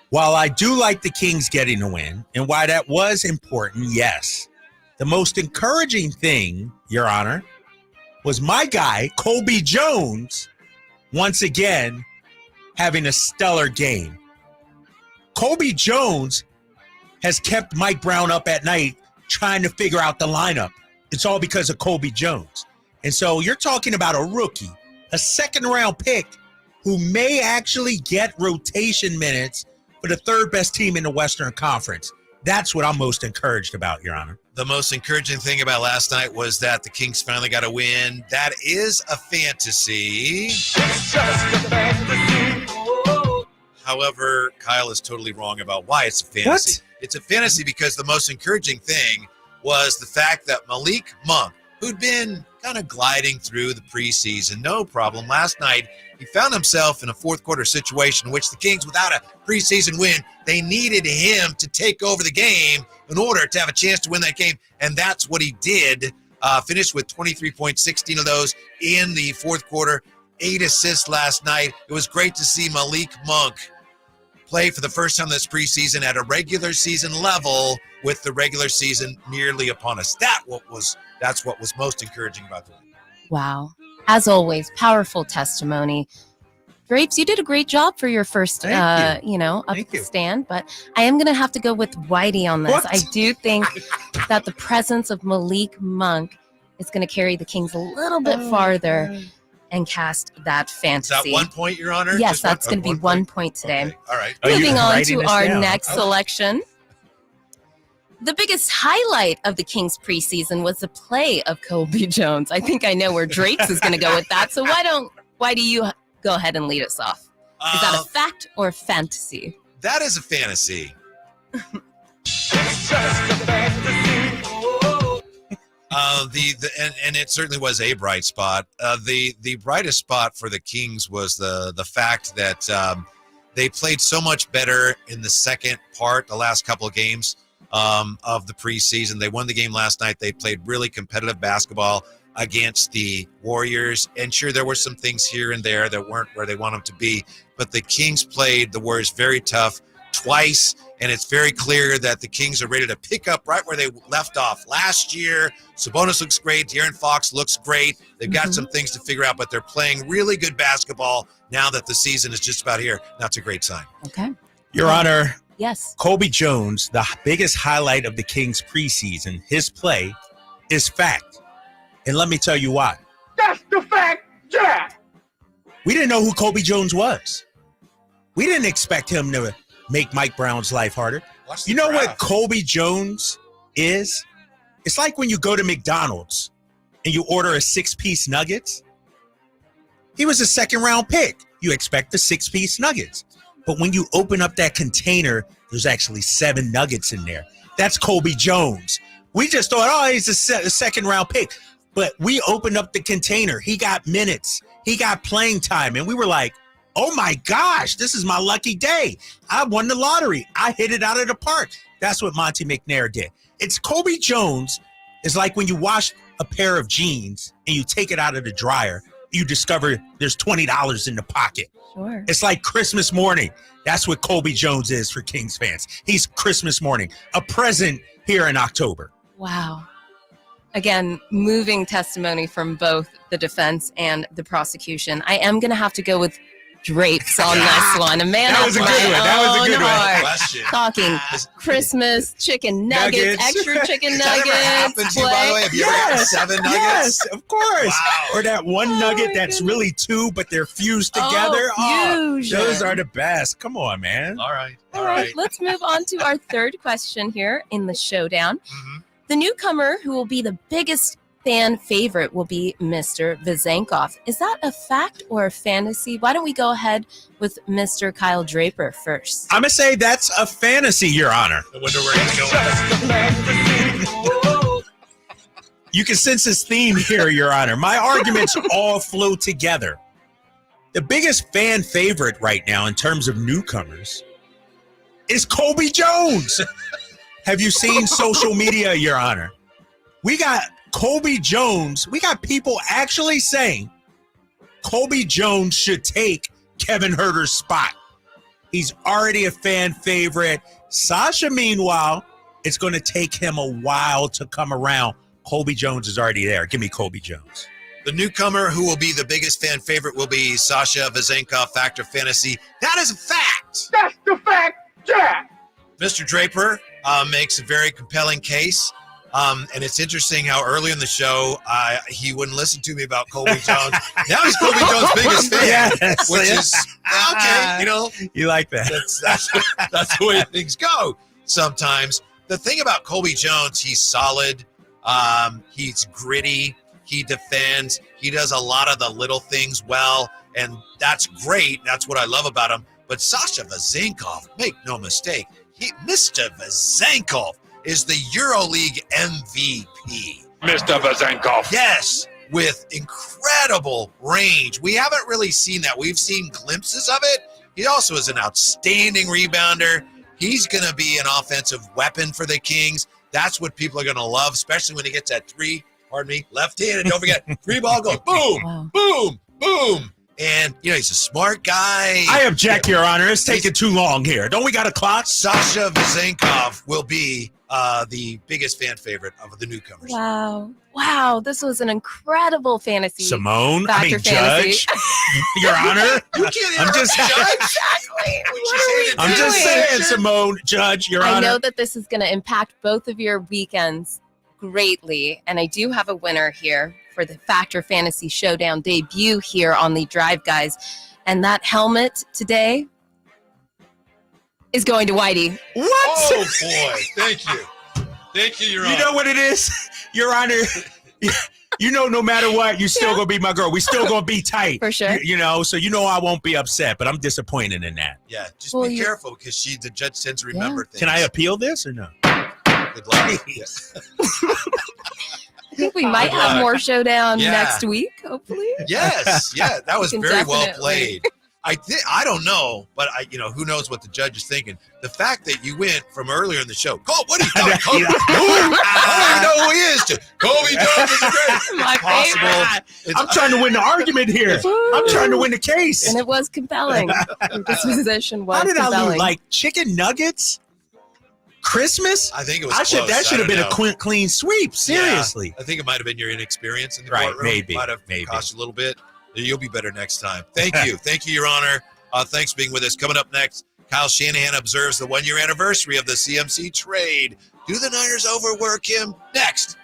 While I do like the Kings getting a win, and why that was important, yes. The most encouraging thing, Your Honor, was my guy, Colby Jones, once again having a stellar game. Colby Jones has kept Mike Brown up at night trying to figure out the lineup. It's all because of Colby Jones. And so you're talking about a rookie, a second-round pick who may actually get rotation minutes for the third best team in the Western Conference. That's what I'm most encouraged about, Your Honor. The most encouraging thing about last night was that the Kings finally got a win. That is a fantasy. However, Kyle is totally wrong about why it's a fantasy. What? It's a fantasy because the most encouraging thing was the fact that Malik Monk, who'd been kind of gliding through the preseason, no problem. Last night, he found himself in a fourth quarter situation in which the Kings, without a preseason win, they needed him to take over the game in order to have a chance to win that game. And that's what he did. Finished with 23 points, 16 of those in the fourth quarter, 8 assists last night. It was great to see Malik Monk play for the first time this preseason at a regular season level, with the regular season nearly upon us. That's what was most encouraging about the week. Wow. As always, powerful testimony. Drapes, you did a great job for your first, up at the stand, but I am going to have to go with Whitey on this. What? I do think that the presence of Malik Monk is going to carry the Kings a little bit farther and cast that fantasy. Is that 1 point, Your Honor? Yes, Just that's going to be 1 point today. Okay. All right. Moving on to our next selection. The biggest highlight of the Kings preseason was the play of Colby Jones. I think I know where Drapes is going to go with that. So why do you go ahead and lead us off? Is that a fact or a fantasy? That is a fantasy. And it certainly was a bright spot. The brightest spot for the Kings was the fact that they played so much better in the second part, the last couple of games of the preseason. They won the game last night. They played really competitive basketball against the Warriors. And sure, there were some things here and there that weren't where they want them to be, but the Kings played the Warriors very tough twice, and it's very clear that the Kings are ready to pick up right where they left off last year. Sabonis looks great. De'Aaron Fox looks great. They've got some things to figure out, but they're playing really good basketball now that the season is just about here. That's a great sign. Okay. Your Honor. Yes. Colby Jones, the biggest highlight of the Kings preseason, his play is fact. And let me tell you why. That's the fact, Jack. We didn't know who Kobe Jones was. We didn't expect him to make Mike Brown's life harder. You know what Kobe Jones is? It's like when you go to McDonald's and you order a 6-piece nuggets. He was a second-round pick. You expect the 6-piece nuggets. But when you open up that container, there's actually 7 nuggets in there. That's Kobe Jones. We just thought, oh, he's a second-round pick. But we opened up the container. He got minutes. He got playing time. And we were like, oh, my gosh, this is my lucky day. I won the lottery. I hit it out of the park. That's what Monty McNair did. It's Kobe Jones. It's like when you wash a pair of jeans and you take it out of the dryer, you discover there's $20 in the pocket. Sure. It's like Christmas morning. That's what Kobe Jones is for Kings fans. He's Christmas morning, a present here in October. Wow. Again, moving testimony from both the defense and the prosecution. I am going to have to go with drapes on this one. A man That was a good one. That was a good one. Question. Talking Christmas chicken nuggets, extra chicken Has that ever nuggets. happened to you, by the way? Have you ever had 7 nuggets? Yes, of course. Wow. Or that one nugget that's really 2, but they're fused together. fusion. Those are the best. Come on, man. All right. All right, let's move on to our third question here in the showdown. The newcomer who will be the biggest fan favorite will be Mr. Vezenkov. Is that a fact or a fantasy? Why don't we go ahead with Mr. Kyle Draper first? I'm going to say that's a fantasy, Your Honor. I wonder where he's going. You can sense his theme here, Your Honor. My arguments all flow together. The biggest fan favorite right now in terms of newcomers is Kobe Jones. Have you seen social media, Your Honor? We got Kobe Jones. We got people actually saying Kobe Jones should take Kevin Huerter's spot. He's already a fan favorite. Sasha, meanwhile, it's going to take him a while to come around. Kobe Jones is already there. Give me Kobe Jones. The newcomer who will be the biggest fan favorite will be Sasha Vezenkov, Factor Fantasy. That is a fact. That's the fact, Jack. Mr. Draper makes a very compelling case. And it's interesting how early in the show, he wouldn't listen to me about Kobe Jones. Now he's Kobe Jones' biggest fan, Yes. which is, okay, you know. You like that. That's the way things go sometimes. The thing about Kobe Jones, he's solid. He's gritty. He defends. He does a lot of the little things well, and that's great. That's what I love about him. But Sasha Vezenkov, make no mistake, Mr. Vezenkov is the EuroLeague MVP. Mr. Vezenkov. Yes, with incredible range. We haven't really seen that. We've seen glimpses of it. He also is an outstanding rebounder. He's going to be an offensive weapon for the Kings. That's what people are going to love, especially when he gets that left-handed. Don't forget, 3-ball goes boom, boom, boom. And, you know, he's a smart guy. I object, Your Honor. It's taking too long here. Don't we got a clock? Sasha Vezenkov will be the biggest fan favorite of the newcomers. Wow, this was an incredible fantasy. Judge, Your Honor. You can't interrupt Judge. Exactly. I'm just saying, Simone, Judge, Your Honor. I know that this is going to impact both of your weekends greatly, and I do have a winner here for the Factor Fantasy Showdown debut here on the Drive Guys, and that helmet today is going to Whitey. What? Oh, boy. Thank you. Thank you, Your Honor. You know what it is, Your Honor? You know, no matter what, you're still going to be my girl. We still going to be tight. For sure. You know, so you know I won't be upset, but I'm disappointed in that. Yeah, just be careful because the judge tends to remember things. Can I appeal this or no? Good luck. Yes. I think we might have more Showdown next week, hopefully. Yes, yeah, that was can very well definitely- played. I don't know, but who knows what the judge is thinking. The fact that you went from earlier in the show, Cole, what are you talking Kobe? I don't even know who he is. To Kobe Jones is great. My Impossible. I'm trying to win the argument here. I'm trying to win the case. And it was compelling. Your disposition was How did I compelling. lose? Like chicken nuggets? Christmas? I think it was That close. should have been I don't a clean sweep. Seriously. Yeah, I think it might have been your inexperience in the Right, courtroom. maybe, Might have maybe. cost you a little bit. You'll be better next time. Thank you. Thank you, Your Honor. Thanks for being with us. Coming up next, Kyle Shanahan observes the 1-year anniversary of the CMC trade. Do the Niners overwork him? Next.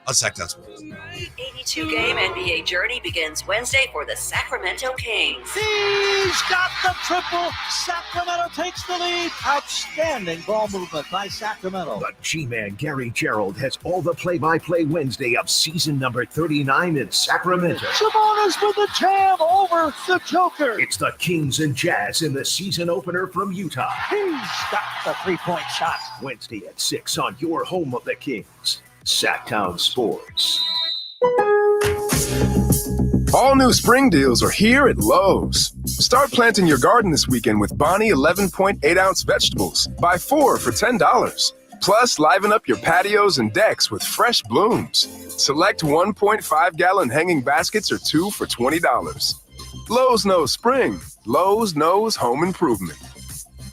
on Sactown Sports. 82-game NBA journey begins Wednesday for the Sacramento Kings. He's got the triple. Sacramento takes the lead. Outstanding ball movement by Sacramento. The G-Man Gary Gerald has all the play-by-play Wednesday of season number 39 in Sacramento. Sabonis with the jam over the Joker. It's the Kings and Jazz in the season opener from Utah. He's got the three-point shot. Wednesday at 6 on your home of the Kings, Sactown Sports. All new spring deals are here at Lowe's. Start planting your garden this weekend with Bonnie 11.8-ounce vegetables. Buy 4 for $10. Plus, liven up your patios and decks with fresh blooms. Select 1.5-gallon hanging baskets or 2 for $20. Lowe's knows spring. Lowe's knows home improvement.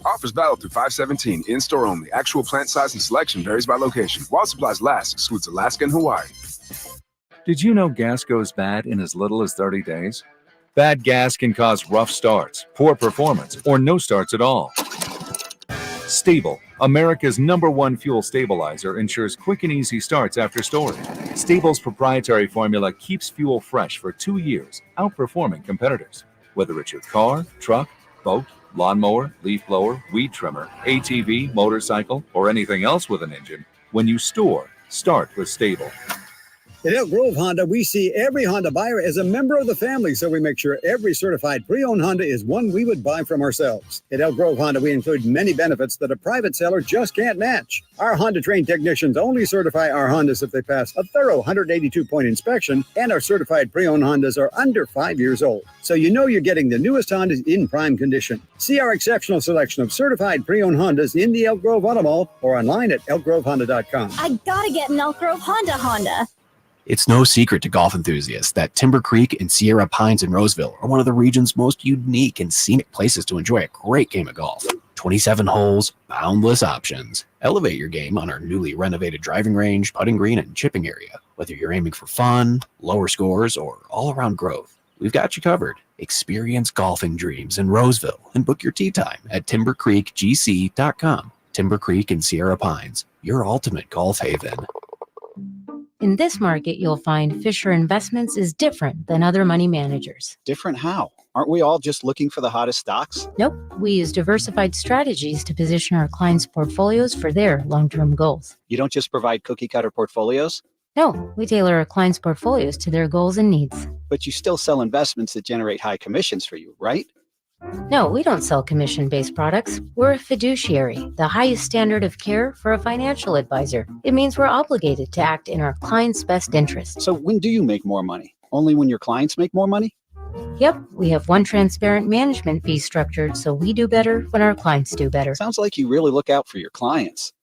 Offers valid through 5/17. In-store only. Actual plant size and selection varies by location. While supplies last, excludes Alaska and Hawaii. Did you know gas goes bad in as little as 30 days? Bad gas can cause rough starts, poor performance, or no starts at all. Stable, America's #1 fuel stabilizer, ensures quick and easy starts after storage. Stable's proprietary formula keeps fuel fresh for 2 years, outperforming competitors. Whether it's your car, truck, boat, lawnmower, leaf blower, weed trimmer, ATV, motorcycle, or anything else with an engine, when you store, start with Stable. At Elk Grove Honda, we see every Honda buyer as a member of the family, so we make sure every certified pre-owned Honda is one we would buy from ourselves. At Elk Grove Honda, we include many benefits that a private seller just can't match. Our Honda-trained technicians only certify our Hondas if they pass a thorough 182-point inspection, and our certified pre-owned Hondas are under 5 years old. So you know you're getting the newest Hondas in prime condition. See our exceptional selection of certified pre-owned Hondas in the Elk Grove Auto Mall or online at elkgrovehonda.com. I gotta get an Elk Grove Honda. It's no secret to golf enthusiasts that Timber Creek and Sierra Pines in Roseville are one of the region's most unique and scenic places to enjoy a great game of golf. 27 holes, boundless options. Elevate your game on our newly renovated driving range, putting green, and chipping area. Whether you're aiming for fun, lower scores, or all-around growth, we've got you covered. Experience golfing dreams in Roseville and book your tee time at timbercreekgc.com. Timber Creek and Sierra Pines, your ultimate golf haven. In this market, you'll find Fisher Investments is different than other money managers. Different how? Aren't we all just looking for the hottest stocks? Nope. We use diversified strategies to position our clients' portfolios for their long-term goals. You don't just provide cookie-cutter portfolios? No, we tailor our clients' portfolios to their goals and needs. But you still sell investments that generate high commissions for you, right? No, we don't sell commission-based products. We're a fiduciary, the highest standard of care for a financial advisor. It means we're obligated to act in our clients' best interest. So when do you make more money? Only when your clients make more money? Yep, we have one transparent management fee structured, so we do better when our clients do better. Sounds like you really look out for your clients.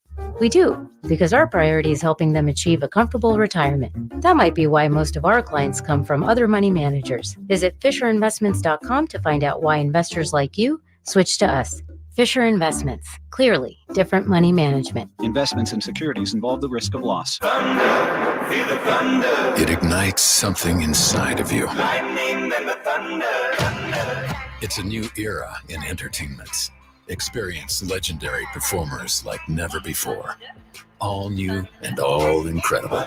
We do, because our priority is helping them achieve a comfortable retirement. That might be why most of our clients come from other money managers. Visit FisherInvestments.com to find out why investors like you switch to us. Fisher Investments. Clearly, different money management. Investments in securities involve the risk of loss. Thunder, feel the thunder. It ignites something inside of you. Lightning and the thunder. It's a new era in entertainment. Experience legendary performers like never before. All new and all incredible.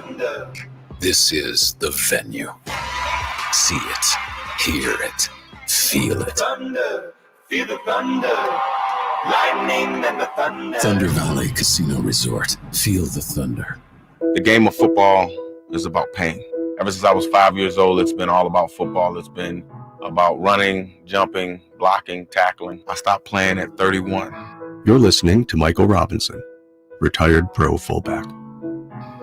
This is the venue. See it, hear it, feel it. Thunder, feel the thunder. Lightning and the thunder. Thunder Valley Casino Resort. Feel the thunder. The game of football is about pain. Ever since I was 5 years old, it's been all about football. It's been about running, jumping, blocking, tackling. I stopped playing at 31. You're listening to Michael Robinson, retired pro fullback.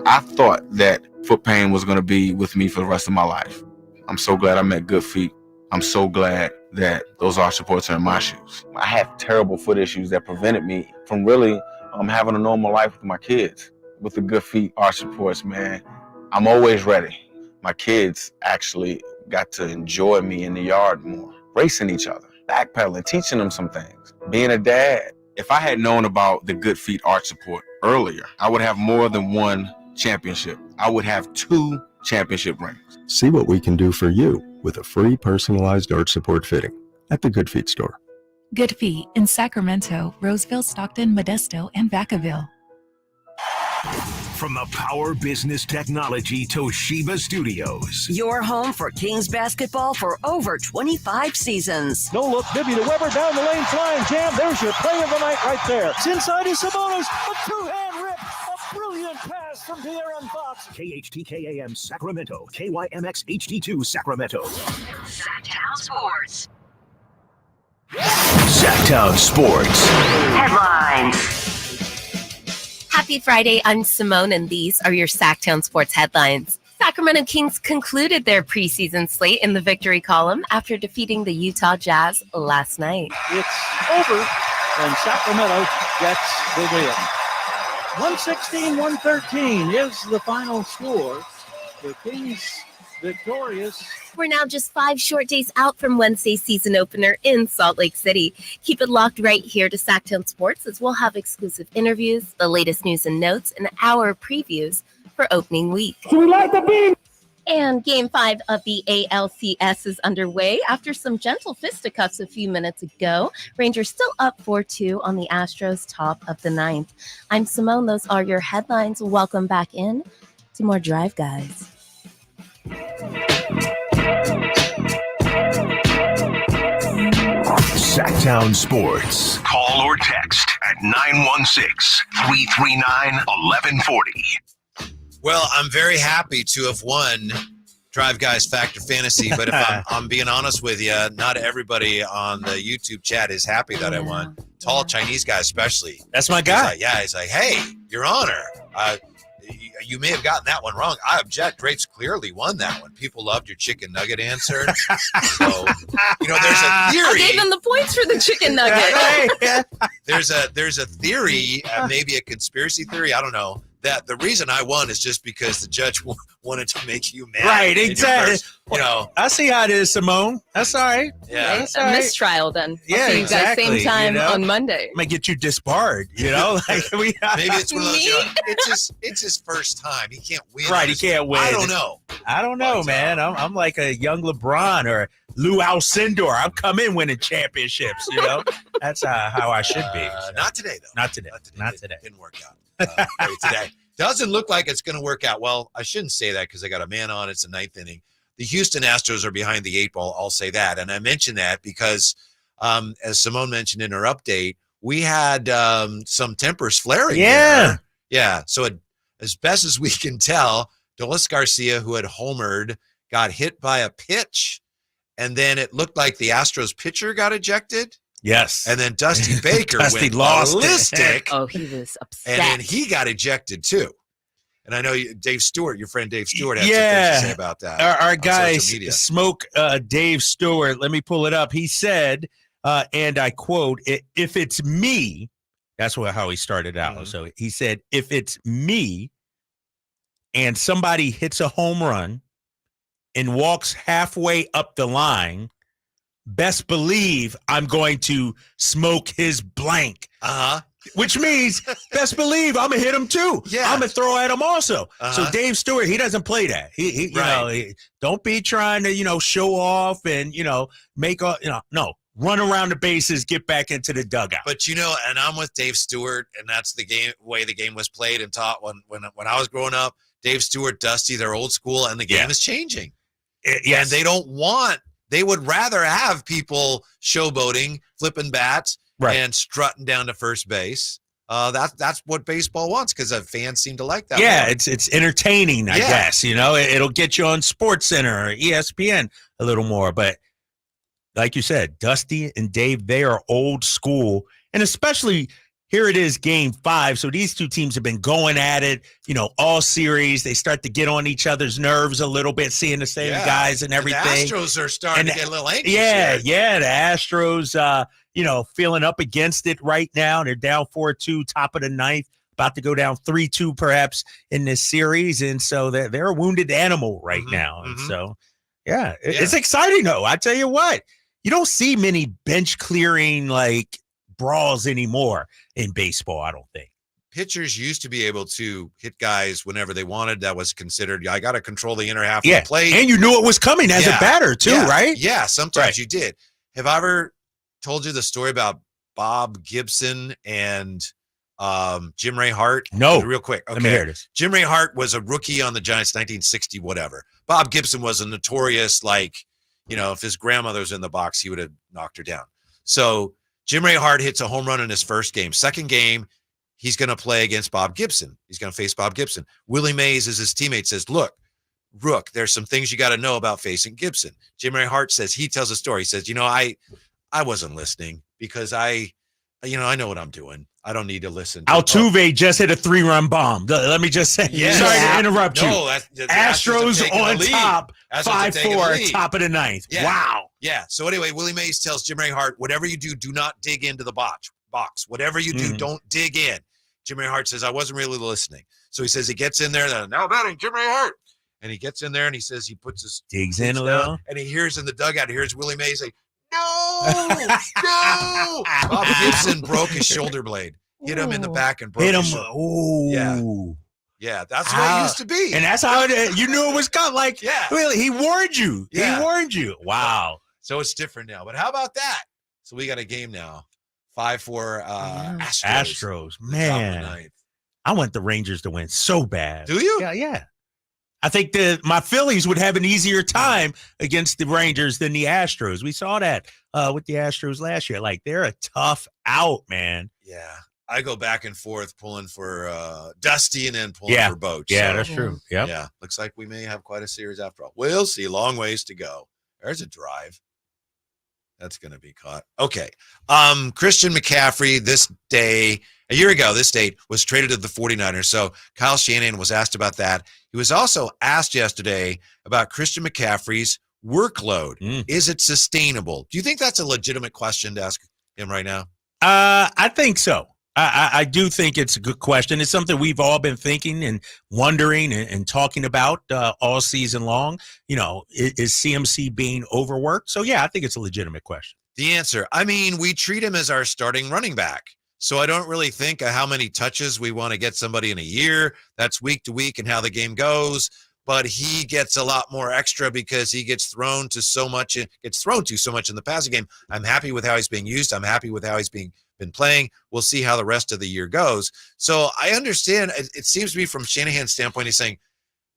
I thought that foot pain was going to be with me for the rest of my life. I'm so glad I met Good Feet. I'm so glad that those arch supports are in my shoes. I have terrible foot issues that prevented me from really having a normal life with my kids. With the Good Feet arch supports, man, I'm always ready. My kids actually got to enjoy me in the yard more, racing each other, backpedaling, teaching them some things, being a dad. If I had known about the Good Feet arch support earlier, I would have more than one championship. I would have 2 championship rings. See what we can do for you with a free personalized arch support fitting at the Good Feet store. Good Feet in Sacramento, Roseville, Stockton, Modesto, and Vacaville. from the Power Business Technology Toshiba Studios. Your home for Kings basketball for over 25 seasons. No look, Bibby to Weber, down the lane, flying jam. There's your play of the night right there. It's inside is Sabonis. A two-hand rip. A brilliant pass from De'Aaron Fox. KHTKAM Sacramento. KYMX HD2 Sacramento. Sactown Sports. Sactown Sports. Headlines. Happy Friday, I'm Simone, and these are your Sactown Sports headlines. Sacramento Kings concluded their preseason slate in the victory column after defeating the Utah Jazz last night. It's over, and Sacramento gets the win. 116-113 is the final score. The Kings victorious. We're now just 5 short days out from Wednesday's season opener in Salt Lake City. Keep it locked right here to Sactown Sports, as we'll have exclusive interviews, the latest news and notes, and our previews for opening week. So we like the beam. And Game 5 of the ALCS is underway after some gentle fisticuffs a few minutes ago. Rangers still up 4-2 on the Astros, top of the 9th. I'm Simone. Those are your headlines. Welcome back in to more Drive Guys. Sactown Sports. Call or text at 916-339-1140. Well, I'm very happy to have won Drive Guys Factor Fantasy, but if I'm being honest with you, not everybody on the YouTube chat is happy that I won. Tall Chinese guy especially. That's my guy. He's like, hey, Your Honor, you may have gotten that one wrong. I object. Drake's clearly won that one. People loved your chicken nugget answer. So, there's a theory. I gave them the points for the chicken nugget. There's a theory, maybe a conspiracy theory, I don't know, that the reason I won is just because the judge wanted to make you mad. Right, exactly. I see how it is, Simone. That's all right. Yeah. That's all right. Mistrial then. Yeah, see exactly. you guys same time on Monday. Might get you disbarred, Like maybe it's one of those, it's his first time. He can't win. Right, he can't win. I don't know, man. I'm like a young LeBron or Lou Alcindor. I'm coming winning championships, That's how I should be. Not today, though. Not today. Didn't work out today. Doesn't look like it's going to work out. Well, I shouldn't say that because I got a man on. It's the 9th inning. The Houston Astros are behind the 8 ball. I'll say that. And I mentioned that because, as Simone mentioned in her update, we had some tempers flaring. Yeah. Yeah. So as best as we can tell, Dolis Garcia, who had homered, got hit by a pitch. And then it looked like the Astros pitcher got ejected. Yes. And then Dusty Baker went ballistic. Oh, he was upset. And then he got ejected too. And I know Dave Stewart, your friend Dave Stewart, has some things to say about that. Our guy, Smoke Dave Stewart, let me pull it up. He said, and I quote, if it's me, that's how he started out. Mm-hmm. So he said, if it's me and somebody hits a home run and walks halfway up the line, best believe I'm going to smoke his blank. Which means best believe I'm going to hit him too. Yeah. I'm going to throw at him also. So Dave Stewart, he doesn't play that. He don't be trying to, show off and, make no. Run around the bases, get back into the dugout. But and I'm with Dave Stewart, and that's the way the game was played and taught when I was growing up. Dave Stewart, Dusty, they're old school, and the game is changing. Yes. And they would rather have people showboating, flipping bats, and strutting down to first base. That's what baseball wants because fans seem to like that. Yeah, it's entertaining, I guess. It'll get you on SportsCenter or ESPN a little more. But like you said, Dusty and Dave, they are old school, and especially here it is, Game 5. So these two teams have been going at it, all series. They start to get on each other's nerves a little bit, seeing the same guys and everything. And the Astros are starting to get a little anxious. Yeah. The Astros, feeling up against it right now. They're down 4-2, top of the 9th, about to go down 3-2 perhaps in this series. And so they're a wounded animal right now. And so, it's exciting though. I tell you what, you don't see many bench clearing brawls anymore in baseball, I don't think. Pitchers used to be able to hit guys whenever they wanted. That was considered, I got to control the inner half of the plate. And you knew it was coming as a batter too, right? Yeah, sometimes you did. Have I ever told you the story about Bob Gibson and Jim Ray Hart? No. Real quick. Okay. Let me hear this. Jim Ray Hart was a rookie on the Giants, 1960, whatever. Bob Gibson was a notorious, if his grandmother was in the box, he would have knocked her down. So Jim Ray Hart hits a home run in his first game. Second game, he's going to play against Bob Gibson. He's going to face Bob Gibson. Willie Mays, as his teammate, says, look, Rook, there's some things you got to know about facing Gibson. Jim Ray Hart says, he tells a story. He says, I wasn't listening because I know what I'm doing. I don't need to listen. Altuve just hit a 3-run bomb. Let me just say, sorry to interrupt you. That's Astros on top, 5-4, top of the ninth. Yeah. Wow. Yeah. So anyway, Willie Mays tells Jim Ray Hart, whatever you do not dig into the box. Whatever you do, don't dig in. Jim Ray Hart says, I wasn't really listening. So he says he gets in there. Now batting, Jim Ray Hart. And he gets in there and he says he puts his digs in a down, little. and he hears in the dugout, he hears Willie Mays say, no. Bob Gibson broke his shoulder blade. Hit him in the back and broke his shoulder. Ooh. Yeah, that's what it used to be. And that's how you knew it was coming. Really, he warned you. Yeah. He warned you. Wow. So it's different now. But how about that? So we got a game now. 5-4 Astros. Astros. Man. I want the Rangers to win so bad. Do you? Yeah. I think my Phillies would have an easier time against the Rangers than the Astros. We saw that with the Astros last year. They're a tough out, man. Yeah. I go back and forth pulling for Dusty and then pulling for Boach. Yeah, that's true. Yep. Yeah. Looks like we may have quite a series after all. We'll see. Long ways to go. There's a drive. That's going to be caught. Okay. Christian McCaffrey a year ago, this date, was traded to the 49ers. So Kyle Shanahan was asked about that. He was also asked yesterday about Christian McCaffrey's workload. Is it sustainable? Do you think that's a legitimate question to ask him right now? I think so. I do think it's a good question. It's something we've all been thinking and wondering and talking about all season long. Is CMC being overworked? So, yeah, I think it's a legitimate question. The answer, we treat him as our starting running back. So I don't really think of how many touches we want to get somebody in a year. That's week to week and how the game goes. But he gets a lot more extra because he gets thrown to so much in the passing game. I'm happy with how he's being used. I'm happy with how he's been playing. We'll see how the rest of the year goes. So I understand. It seems to me from Shanahan's standpoint, he's saying,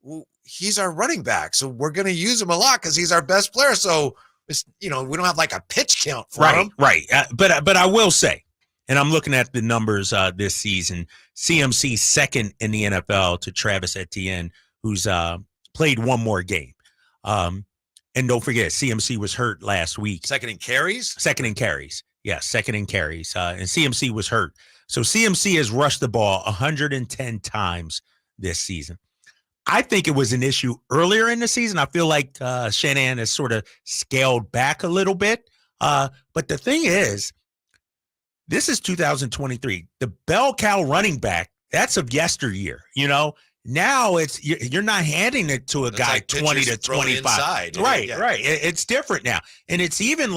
well, he's our running back, so we're going to use him a lot because he's our best player. So we don't have a pitch count for him. Right. But I will say, and I'm looking at the numbers this season, CMC second in the NFL to Travis Etienne, who's played one more game. And don't forget, CMC was hurt last week. Second in carries? Second in carries. Yeah, second in carries. And CMC was hurt. So CMC has rushed the ball 110 times this season. I think it was an issue earlier in the season. I feel like Shanahan has sort of scaled back a little bit. But the thing is, this is 2023. The bell cow running back, that's of yesteryear, Now you're not handing it to a guy 20 to 25. Inside. Right. It's different now. And it's even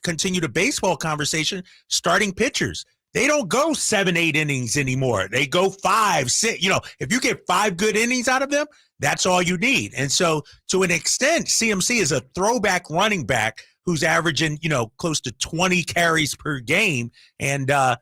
continue the baseball conversation, starting pitchers. They don't go 7-8 innings anymore. They go 5, 6. If you get 5 good innings out of them, that's all you need. And so to an extent, CMC is a throwback running back who's averaging, close to 20 carries per game. And the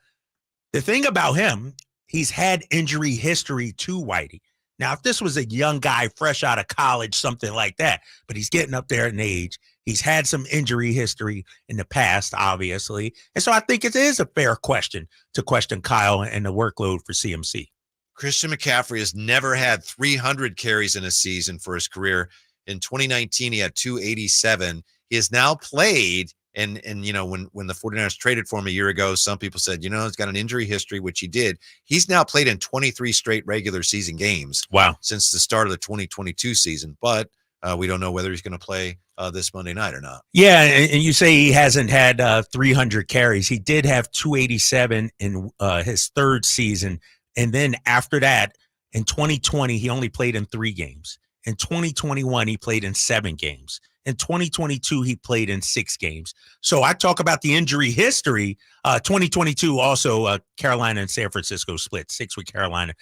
thing about him, he's had injury history too, Whitey. Now, if this was a young guy fresh out of college, something like that, but he's getting up there in age. He's had some injury history in the past, obviously. And so I think it is a fair question to question Kyle and the workload for CMC. Christian McCaffrey has never had 300 carries in a season for his career. In 2019, he had 287. He has now played, and when the 49ers traded for him a year ago, some people said, he's got an injury history, which he did. He's now played in 23 straight regular season games. Wow. Since the start of the 2022 season. But we don't know whether he's going to play this Monday night or not. Yeah, and you say he hasn't had 300 carries. He did have 287 in his third season. And then after that, in 2020, he only played in 3 games. In 2021, he played in 7 games. In 2022, he played in 6 games. So I talk about the injury history. 2022, also Carolina and San Francisco split, 6 with Carolina,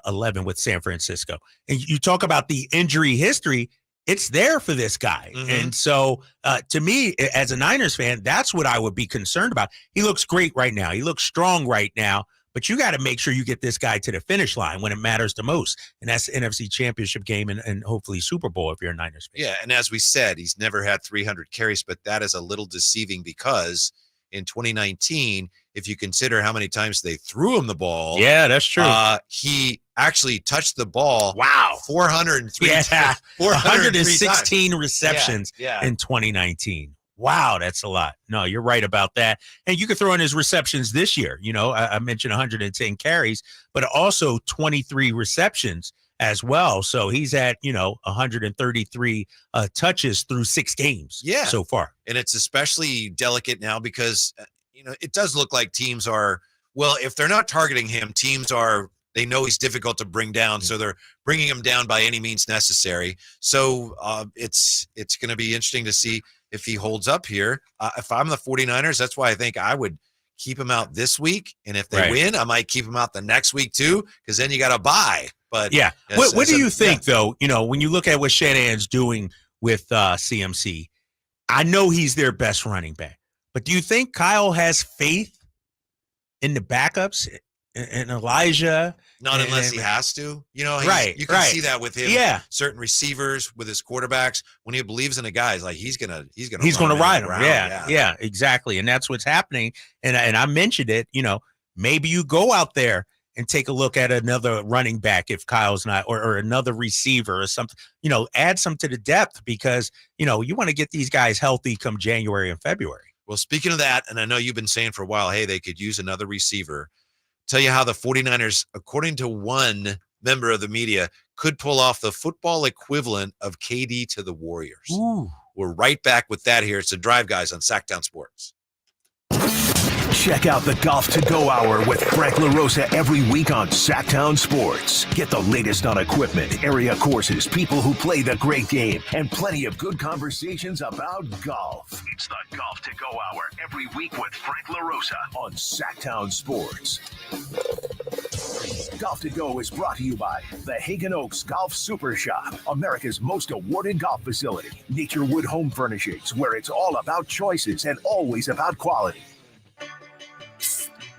11 with San Francisco. And you talk about the injury history, it's there for this guy. Mm-hmm. And so to me, as a Niners fan, that's what I would be concerned about. He looks great right now. He looks strong right now. But you got to make sure you get this guy to the finish line when it matters the most. And that's the NFC Championship game and hopefully Super Bowl if you're a Niners fan. Yeah, and as we said, he's never had 300 carries, but that is a little deceiving because in 2019, if you consider how many times they threw him the ball. Yeah, that's true. He actually touched the ball. Wow. 403 times. 116 times. receptions in 2019. Wow, that's a lot. No, you're right about that. And you could throw in his receptions this year. I mentioned 110 carries, but also 23 receptions as well. So he's at, 133 touches through 6 games so far. And it's especially delicate now because, it does look like teams are, well, if they're not targeting him, teams are, they know he's difficult to bring down. So they're bringing him down by any means necessary. So it's going to be interesting to see if he holds up here. If I'm the 49ers, that's why I think I would keep him out this week. And if they win, I might keep him out the next week too, because then you got to buy. But what do you think, though, when you look at what Shanahan's doing with CMC, I know he's their best running back, but do you think Kyle has faith in the backups and Elijah? Not unless he has to, you can see that with him. Yeah. Certain receivers with his quarterbacks, when he believes in a guy, he's like, he's going to ride him. Yeah, exactly. And that's what's happening. And I mentioned it, maybe you go out there and take a look at another running back if Kyle's not, or another receiver or something, add some to the depth because, you want to get these guys healthy come January and February. Well, speaking of that, and I know you've been saying for a while, hey, they could use another receiver. Tell you how the 49ers, according to one member of the media, could pull off the football equivalent of KD to the Warriors. Ooh. We're right back with that here. It's the Drive Guys on Sactown Sports. Check out the Golf to Go Hour with Frank LaRosa every week on Sactown Sports. Get the latest on equipment, area courses, people who play the great game, and plenty of good conversations about golf. It's the Golf to Go Hour every week with Frank LaRosa on Sactown Sports. Golf to Go is brought to you by the Hagen Oaks Golf Super Shop, America's most awarded golf facility. Naturewood Home Furnishings, where it's all about choices and always about quality.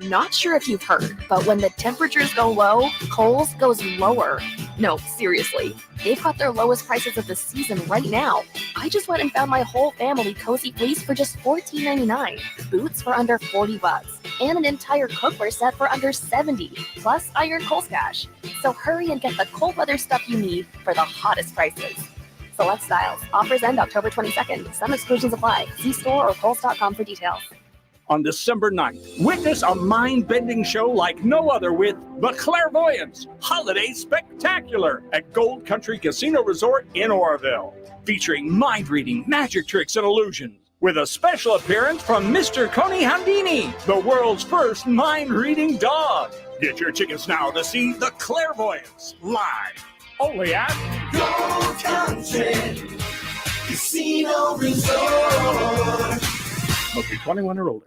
Not sure if you've heard, but when the temperatures go low, Kohl's goes lower. No, seriously. They've got their lowest prices of the season right now. I just went and found my whole family cozy fleece for just $14.99, boots for under $40, and an entire cookware set for under $70, plus iron Kohl's cash. So hurry and get the cold weather stuff you need for the hottest prices. Select styles. Offers end October 22nd. Some exclusions apply. See store or Kohl's.com for details. On December 9th, witness a mind-bending show like no other with The Clairvoyants Holiday Spectacular at Gold Country Casino Resort in Oroville, featuring mind-reading, magic tricks, and illusions, with a special appearance from Mr. Coney Handini, the world's first mind-reading dog. Get your tickets now to see The Clairvoyants live, only at Gold Country Casino Resort. Must be 21 or older.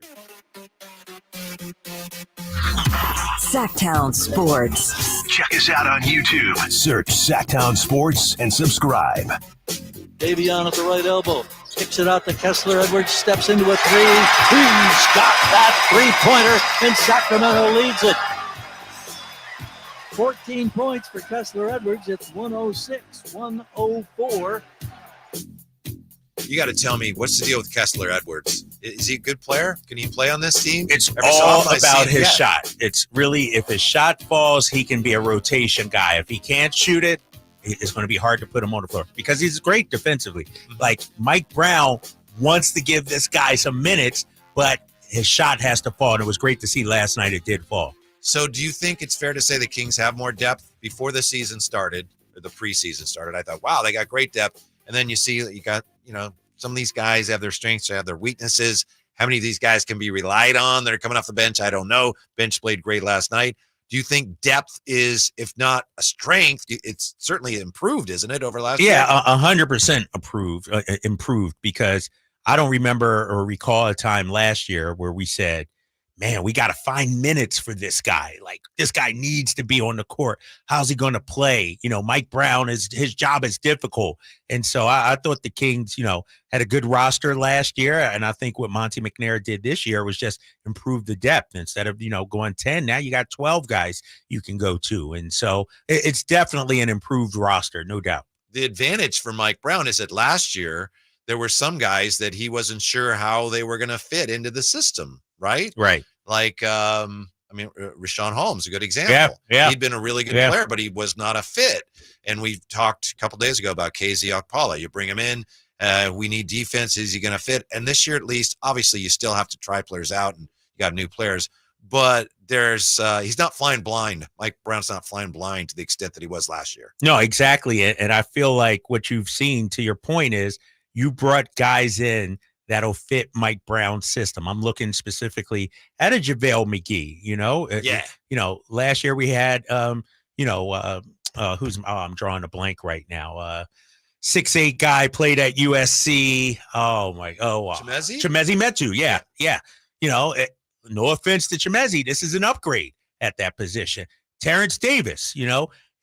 Sactown Sports. Check us out on YouTube. Search Sactown Sports and subscribe. Davion at the right elbow. Kicks it out to Kessler. Edwards steps into a three. He's got that three-pointer, and Sacramento leads it. 14 points for Kessler Edwards. It's 106-104. You got to tell me, what's the deal with Kessler Edwards? Is he a good player? Can he play on this team? It's all about his shot. It's really, if his shot falls, he can be a rotation guy. If he can't shoot it, it's going to be hard to put him on the floor because he's great defensively. Mm-hmm. Like Mike Brown wants to give this guy some minutes, but his shot has to fall. And it was great to see last night it did fall. So do you think it's fair to say the Kings have more depth? Before the season started, or the preseason started, I thought, wow, they got great depth. And then you see that you got, some of these guys have their strengths, they have their weaknesses. How many of these guys can be relied on that are coming off the bench? I don't know. Bench played great last night. Do you think depth is, if not a strength, it's certainly improved, isn't it, over last year? Yeah, 100% improved because I don't remember or recall a time last year where we said man, we got to find minutes for this guy. Like, this guy needs to be on the court. How's he going to play? Mike Brown, his job is difficult. And so I thought the Kings, had a good roster last year. And I think what Monty McNair did this year was just improve the depth. Instead of, going 10, now you got 12 guys you can go to. And so it's definitely an improved roster, no doubt. The advantage for Mike Brown is that last year there were some guys that he wasn't sure how they were going to fit into the system, right? Right. Like, Rashawn Holmes, a good example. Yeah. He'd been a really good player, but he was not a fit. And we talked a couple days ago about KZ Okpala. You bring him in. We need defense. Is he going to fit? And this year, at least, obviously, you still have to try players out, and you got new players. But he's not flying blind. Mike Brown's not flying blind to the extent that he was last year. No, exactly. And I feel like what you've seen, to your point, is you brought guys in that'll fit Mike Brown's system. I'm looking specifically at a JaVale McGee. Last year we had, I'm drawing a blank right now. 6'8" guy played at USC. Chimezi Metu. Yeah. No offense to Chimezi. This is an upgrade at that position. Terrence Davis,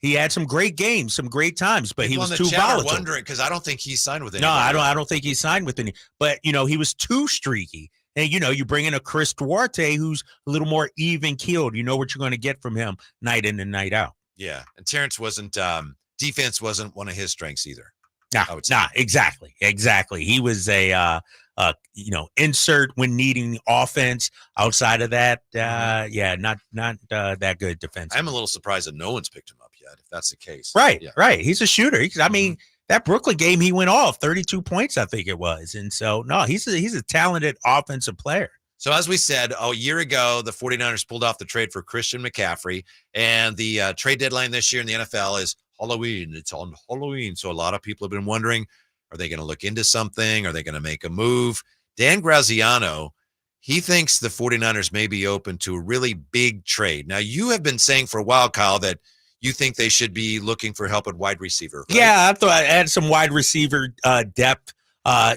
he had some great games, some great times, but he was too volatile. Wondering, because I don't think he signed with anybody. No, I don't think he signed with any. But he was too streaky. And you bring in a Chris Duarte who's a little more even keeled. You know what you're going to get from him night in and night out. Yeah, and Terrence wasn't. Defense wasn't one of his strengths either. Exactly. He was a insert when needing offense. Outside of that, not that good defense. I'm a little surprised that no one's picked him up yet, if that's the case. Right. He's a shooter. That Brooklyn game, he went off 32 points, I think it was. And so, no, he's a talented offensive player. So as we said, a year ago, the 49ers pulled off the trade for Christian McCaffrey, and the trade deadline this year in the NFL is Halloween. It's on Halloween. So a lot of people have been wondering, are they going to look into something? Are they going to make a move? Dan Graziano, he thinks the 49ers may be open to a really big trade. Now, you have been saying for a while, Kyle, that you think they should be looking for help at wide receiver. Right? Yeah, I thought I had some wide receiver depth.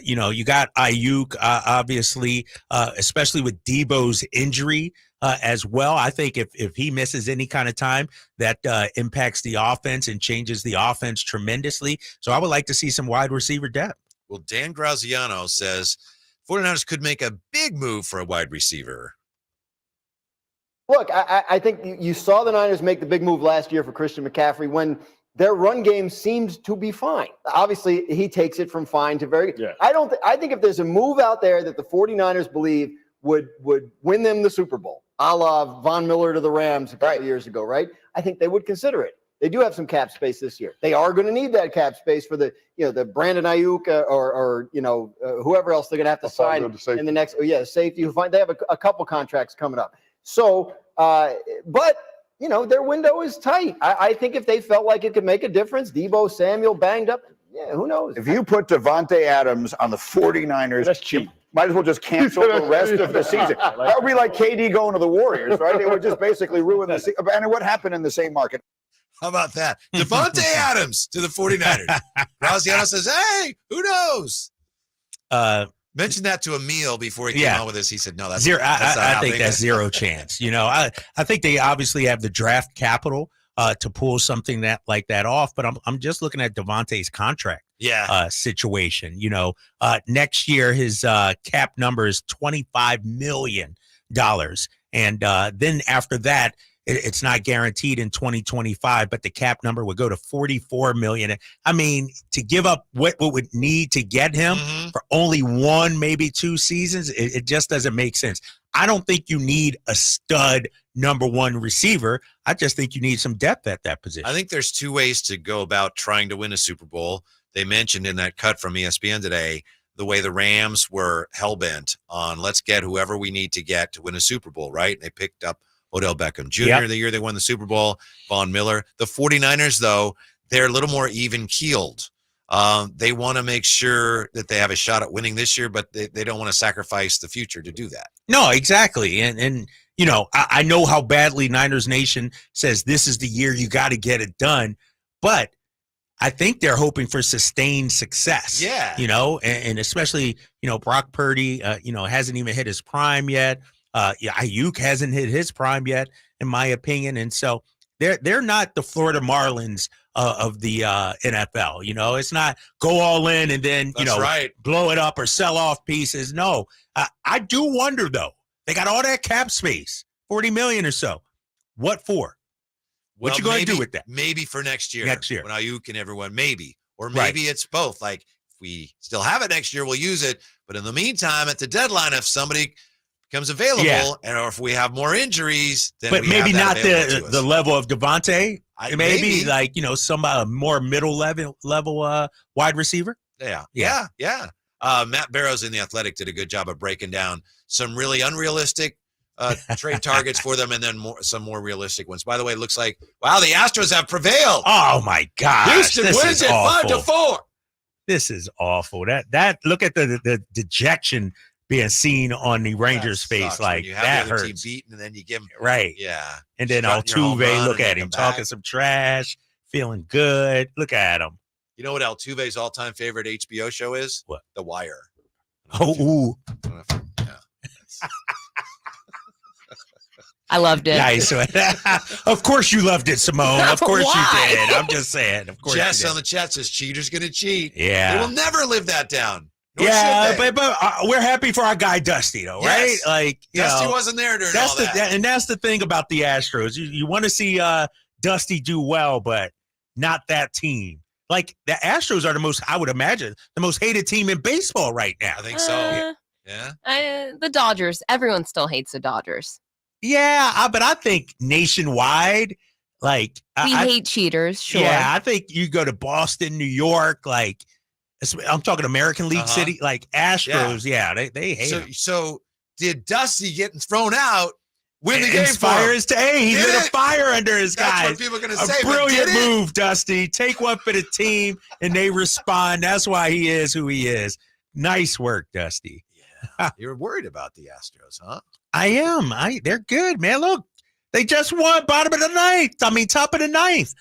You got Ayuk, obviously, especially with Debo's injury as well. I think if he misses any kind of time, that impacts the offense and changes the offense tremendously. So I would like to see some wide receiver depth. Well, Dan Graziano says 49ers could make a big move for a wide receiver. Look, I think you saw the Niners make the big move last year for Christian McCaffrey when their run game seemed to be fine. Obviously, he takes it from fine to very good. Yeah. I think if there's a move out there that the 49ers believe would win them the Super Bowl, a la Von Miller to the Rams a couple years ago, right? I think they would consider it. They do have some cap space this year. They are going to need that cap space for the Brandon Ayuk or whoever else they're going to have to sign in the next. Safety. They have a couple contracts coming up. So, but their window is tight. I think if they felt like it could make a difference, Debo Samuel banged up. Yeah, who knows? If you put Devontae Adams on the 49ers, that's cheap. Might as well just cancel the rest of the season. That would be like KD going to the Warriors, right? It would just basically ruin the season. And what happened in the same market? How about that? Devontae Adams to the 49ers. Graziano says, hey, who knows? Mentioned that to Emil before he came on with us. He said, no, that's zero. That's not I think that's zero chance. I think they obviously have the draft capital to pull something like that off. But I'm just looking at Devontae's contract situation. Next year, his cap number is $25 million. And then after that, it's not guaranteed in 2025, but the cap number would go to $44 million. I mean, to give up what would need to get him for only one, maybe 2 seasons, it just doesn't make sense. I don't think you need a stud number one receiver. I just think you need some depth at that position. I think there's 2 ways to go about trying to win a Super Bowl. They mentioned in that cut from ESPN today the way the Rams were hell-bent on let's get whoever we need to get to win a Super Bowl, right? They picked up Odell Beckham Jr. The year they won the Super Bowl, Von Miller. The 49ers, though, they're a little more even-keeled. They want to make sure that they have a shot at winning this year, but they don't want to sacrifice the future to do that. No, exactly. And I know how badly Niners Nation says this is the year you got to get it done, but I think they're hoping for sustained success. Yeah. And especially, Brock Purdy, hasn't even hit his prime yet. Ayuk hasn't hit his prime yet, in my opinion. And so they're not the Florida Marlins of the NFL. You know, it's not go all in and then, blow it up or sell off pieces. No, I do wonder, though. They got all that cap space, $40 million or so. What for? What you going to do with that? Maybe for next year. Next year. When Ayuk and everyone, maybe. Or maybe it's both. Like, if we still have it next year, we'll use it. But in the meantime, at the deadline, if somebody becomes available, and or if we have more injuries, then but maybe not the level of Devontae. Maybe like, some more middle level wide receiver. Yeah. Matt Barrows in The Athletic did a good job of breaking down some really unrealistic trade targets for them, and then some more realistic ones. By the way, it looks like, wow, the Astros have prevailed. Oh my gosh. Houston wins it 5-4. This is awful. That look at the dejection being seen on the Rangers' face. Like, you have that the other hurts. team beaten, and then you give them Yeah. And then strutting your home run Altuve, look and at then him come back. talking some trash, feeling good. Look at him. You know what Altuve's all-time favorite HBO show is? What? The Wire. Oh, I loved it. Nice. Of course you loved it, Simone. Of course Why? you did. I'm just saying. Of course Jess you did. on the chat says cheaters gonna cheat. Yeah. They will never live that down. Nor Yeah, should they. but we're happy for our guy Dusty, though, right? Yes. Like, Dusty wasn't there during that's all that. and that's the thing about the Astros. You want to see Dusty do well, but not that team. Like, the Astros are I would imagine, the most hated team in baseball right now. I think so. Yeah. The Dodgers. Everyone still hates the Dodgers. Yeah, but I think nationwide, like We hate cheaters, sure. Yeah, I think you go to Boston, New York, like I'm talking American League City, like Astros. Yeah, they hate him. So did Dusty getting thrown out win the game for Inspire him? his He Did lit a it? fire under his That's guys. what people are gonna A say, but brilliant did it? move, Dusty. Take one for the team, and they respond. That's why he is who he is. Nice work, Dusty. You're worried about the Astros, huh? I am. They're good, man. Look, they just won top of the ninth.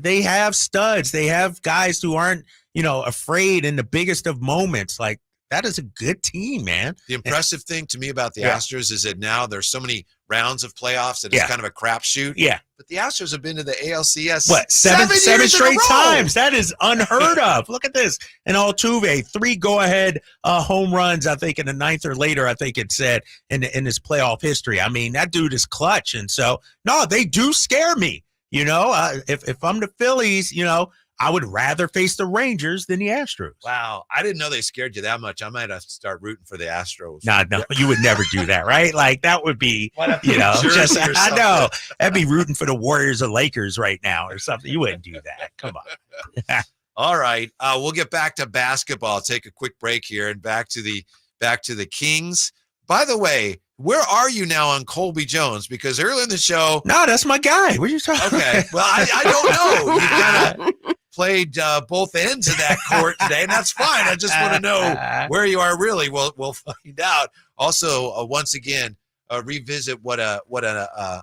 They have studs. They have guys who aren't, afraid in the biggest of moments. Like, that is a good team, man. The impressive thing to me about the Astros is that now there's so many rounds of playoffs that it's kind of a crapshoot. Yeah. But the Astros have been to the ALCS seven years in a straight row. times. That is unheard of. Look at this. And Altuve, 3 go-ahead home runs, I think, in the 9th or later, I think it said, in his playoff history. I mean, that dude is clutch. And so, no, they do scare me. If I'm the Phillies, I would rather face the Rangers than the Astros. Wow. I didn't know they scared you that much. I might have to start rooting for the Astros. No, you would never do that, right? Like, that would be, Jersey or I know. something. That'd be rooting for the Warriors or Lakers right now or something. You wouldn't do that. Come on. All right. We'll get back to basketball. Take a quick break here and back to the Kings. By the way, where are you now on Colby Jones? Because earlier in the show. No, that's my guy. What are you talking Okay. Well, I don't know. You kind of played both ends of that court today, and that's fine. I just want to know where you are really. We'll find out. Also, once again, revisit what an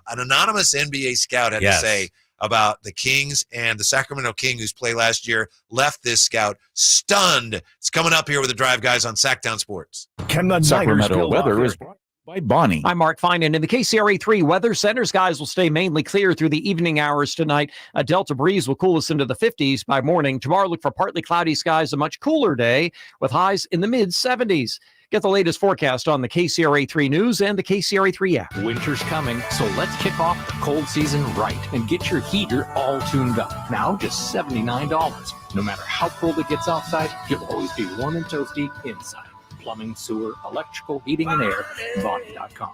anonymous NBA scout had to say about the Kings, and the Sacramento King, who's played last year, left this scout stunned. It's coming up here with the Drive Guys on Sactown Sports. Can the Sacramento weather is brought by Bonnie. I'm Mark Finan in the KCRA3 Weather Center. Skies will stay mainly clear through the evening hours tonight. A Delta breeze will cool us into the 50s by morning. Tomorrow, look for partly cloudy skies, a much cooler day with highs in the mid-70s. Get the latest forecast on the KCRA3 News and the KCRA3 app. Winter's coming, so let's kick off the cold season right and get your heater all tuned up. Now just $79. No matter how cold it gets outside, you'll always be warm and toasty inside. Plumbing, sewer, electrical, heating, and air, Bonnie.com.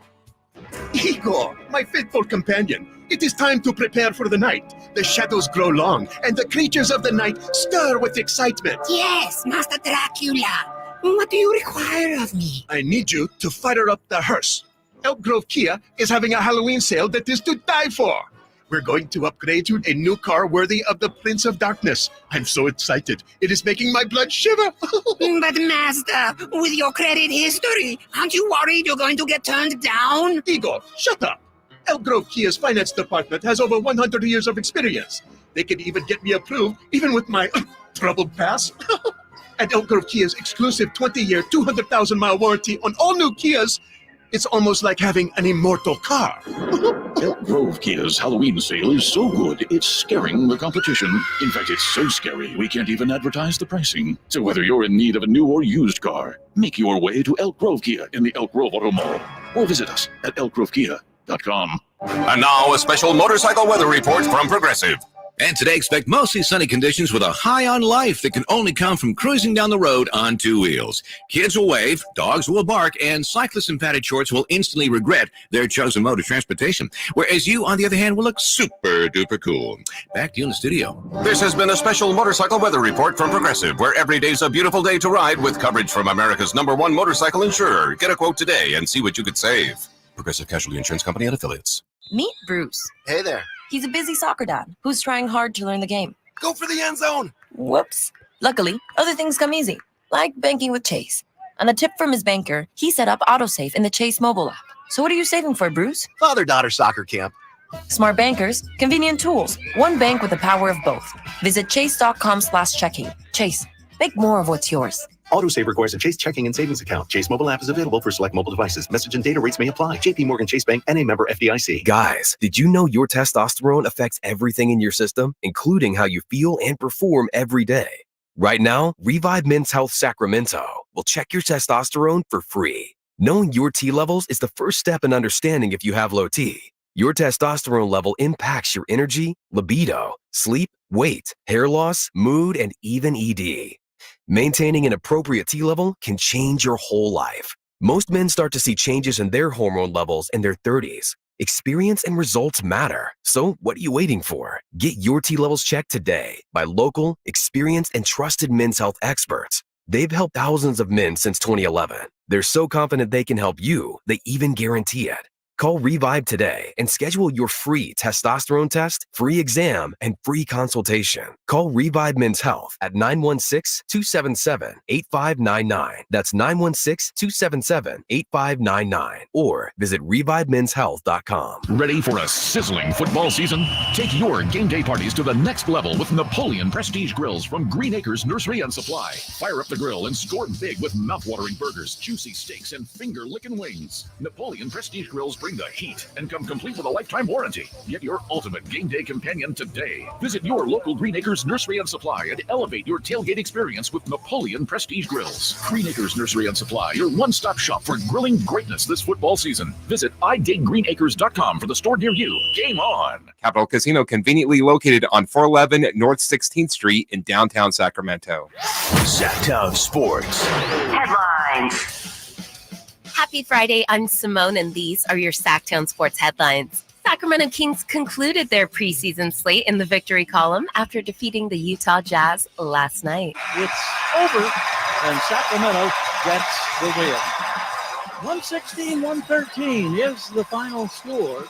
Igor, my faithful companion, it is time to prepare for the night. The shadows grow long, and the creatures of the night stir with excitement. Yes, Master Dracula. What do you require of me? I need you to fire up the hearse. Elk Grove Kia is having a Halloween sale that is to die for. We're going to upgrade you a new car worthy of the Prince of Darkness. I'm so excited. It is making my blood shiver. But Master, with your credit history, aren't you worried you're going to get turned down? Igor, shut up. Elk Grove Kia's finance department has over 100 years of experience. They can even get me approved, even with my troubled past. And Elk Grove Kia's exclusive 20-year, 200,000-mile warranty on all new Kias It's almost like having an immortal car. Elk Grove Kia's Halloween sale is so good, it's scaring the competition. In fact, it's so scary, we can't even advertise the pricing. So whether you're in need of a new or used car, make your way to Elk Grove Kia in the Elk Grove Auto Mall, or visit us at elkgrovekia.com. And now a special motorcycle weather report from Progressive. And today expect mostly sunny conditions with a high on life that can only come from cruising down the road on two wheels. Kids will wave, dogs will bark, and cyclists in padded shorts will instantly regret their chosen mode of transportation. Whereas you, on the other hand, will look super duper cool. Back to you in the studio. This has been a special motorcycle weather report from Progressive, where every day's a beautiful day to ride with coverage from America's #1 motorcycle insurer. Get a quote today and see what you could save. Progressive Casualty Insurance Company and Affiliates. Meet Bruce. Hey there. He's a busy soccer dad who's trying hard to learn the game. Go for the end zone. Whoops. Luckily, other things come easy, like banking with Chase. On a tip from his banker, he set up autosave in the Chase mobile app. So what are you saving for, Bruce? Father-daughter soccer camp. Smart bankers, convenient tools, one bank with the power of both. Visit chase.com/checking. Chase, make more of what's yours. Autosave requires a Chase checking and savings account. Chase mobile app is available for select mobile devices. Message and data rates may apply. JP Morgan Chase Bank and a member FDIC. Guys, did you know your testosterone affects everything in your system, including how you feel and perform every day? Right now, Revive Men's Health Sacramento will check your testosterone for free. Knowing your T levels is the first step in understanding if you have low T. Your testosterone level impacts your energy, libido, sleep, weight, hair loss, mood, and even ED. Maintaining an appropriate T level can change your whole life. Most men start to see changes in their hormone levels in their 30s. Experience and results matter. So what are you waiting for? Get your T levels checked today by local, experienced, and trusted men's health experts. They've helped thousands of men since 2011. They're so confident they can help you, they even guarantee it. Call Revive today and schedule your free testosterone test, free exam, and free consultation. Call Revive Men's Health at 916-277-8599. That's 916-277-8599. Or visit revivemenshealth.com. Ready for a sizzling football season? Take your game day parties to the next level with Napoleon Prestige Grills from Green Acres Nursery and Supply. Fire up the grill and score big with mouth-watering burgers, juicy steaks, and finger-licking wings. Napoleon Prestige Grills bring the heat and come complete with a lifetime warranty. Get your ultimate game day companion today. Visit your local Green Acres Nursery and Supply and elevate your tailgate experience with Napoleon Prestige Grills. Green Acres Nursery and Supply, your one-stop shop for grilling greatness this football season. Visit idiggreenacres.com for the store near you. Game on! Capital Casino, conveniently located on 411 North 16th Street in downtown Sacramento. Sactown Sports. Headlines. Happy Friday. I'm Simone, and these are your Sactown Sports headlines. Sacramento Kings concluded their preseason slate in the victory column after defeating the Utah Jazz last night. It's over, and Sacramento gets the win. 116-113 is the final score.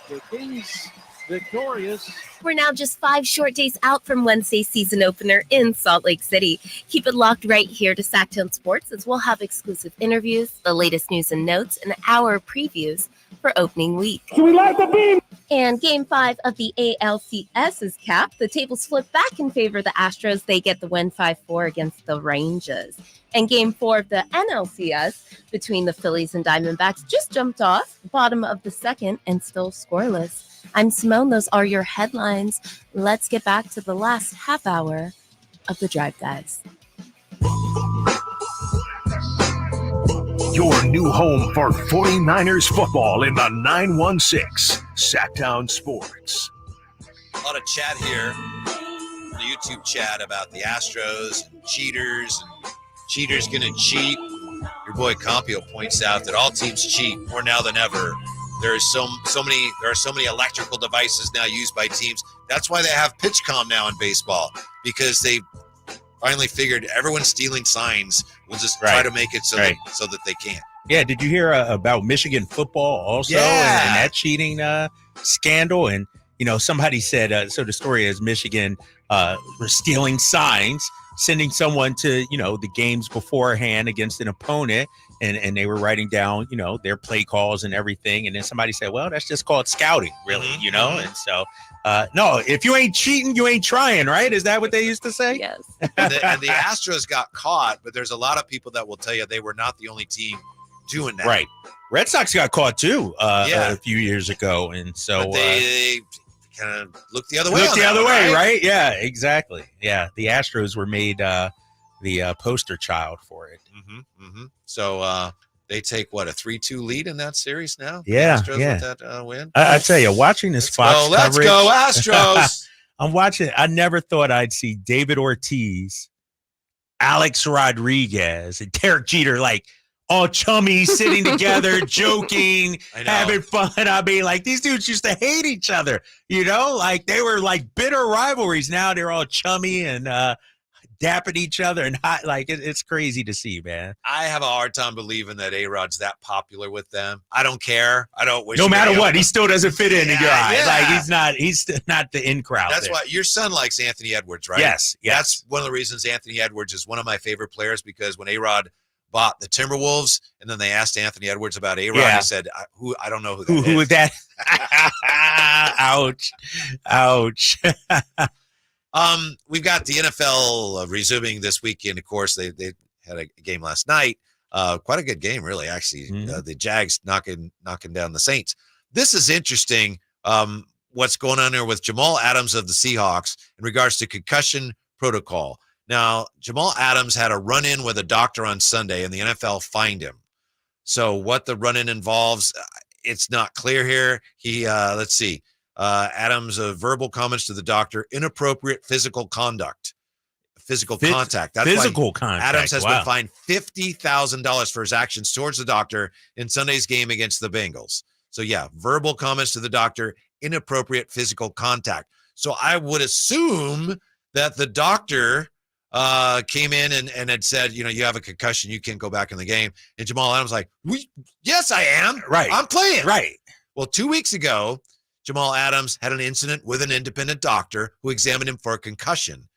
The Kings victorious. We're now just 5 short days out from Wednesday's season opener in Salt Lake City. Keep it locked right here to Sactown Sports, as we'll have exclusive interviews, the latest news and notes, and our previews for opening week. Can we light the beam? And Game 5 of the ALCS is capped. The tables flip back in favor of the Astros. They get the win 5-4 against the Rangers. And Game 4 of the NLCS between the Phillies and Diamondbacks just jumped off, bottom of the second, and still scoreless. I'm Simone. Those are your headlines. Let's get back to the last half hour of the drive, guys. Your new home for 49ers football in the 916 Sactown Sports. A lot of chat here, the YouTube chat about the Astros and cheaters going to cheat. Your boy Compio points out that all teams cheat more now than ever. There are so many electrical devices now used by teams. That's why they have PitchCom now in baseball, because they finally figured everyone's stealing signs. We'll just try to make it so that they can't. Yeah, did you hear about Michigan football also and that cheating scandal? And, you know, somebody said, so the story is Michigan were stealing signs, sending someone to, you know, the games beforehand against an opponent, and they were writing down, you know, their play calls and everything. And then somebody said, well, that's just called scouting, really, you know? And so, no, if you ain't cheating, you ain't trying, right? Is that what they used to say? Yes. And the Astros got caught, but there's a lot of people that will tell you they were not the only team doing that. Right. Red Sox got caught too a few years ago, and so but they kind of looked the other way. Looked the other way, right? Yeah, exactly. Yeah, the Astros were made the poster child for it. So they take what, a 3-2 lead in that series now? Yeah, the Astros with that win. I tell you, watching this Fox Let's coverage, go Astros. I'm watching. I never thought I'd see David Ortiz, Alex Rodriguez, and Derek Jeter like all chummy, sitting together, joking, having fun. I mean, like these dudes used to hate each other. Like they were like bitter rivalries. Now they're all chummy and dapping each other and hot. Like it's crazy to see, man. I have a hard time believing that A-Rod's that popular with them. I don't care. I don't wish. No matter what, he still doesn't fit in your eyes. Yeah. Like he's not the in crowd. That's why your son likes Anthony Edwards, right? Yes. That's one of the reasons Anthony Edwards is one of my favorite players, because when A-Rod bought the Timberwolves and then they asked Anthony Edwards about A-Rod, he said, I don't know who that is. Who is that? Ouch. We've got the NFL resuming this weekend. Of course, they had a game last night. Quite a good game, really, actually. The Jags knocking down the Saints. This is interesting, what's going on there with Jamal Adams of the Seahawks in regards to concussion protocol. Now, Jamal Adams had a run-in with a doctor on Sunday, and the NFL fined him. So what the run-in involves, it's not clear here. Let's see. Adams' verbal comments to the doctor, inappropriate physical contact, contact. That's physical contact. Adams has been fined $50,000 for his actions towards the doctor in Sunday's game against the Bengals. So yeah, verbal comments to the doctor, inappropriate physical contact. So I would assume that the doctor came in and had said, you have a concussion, you can't go back in the game. And Jamal Adams like, yes, I am. Right. I'm playing. Right. Well, 2 weeks ago, Jamal Adams had an incident with an independent doctor who examined him for a concussion,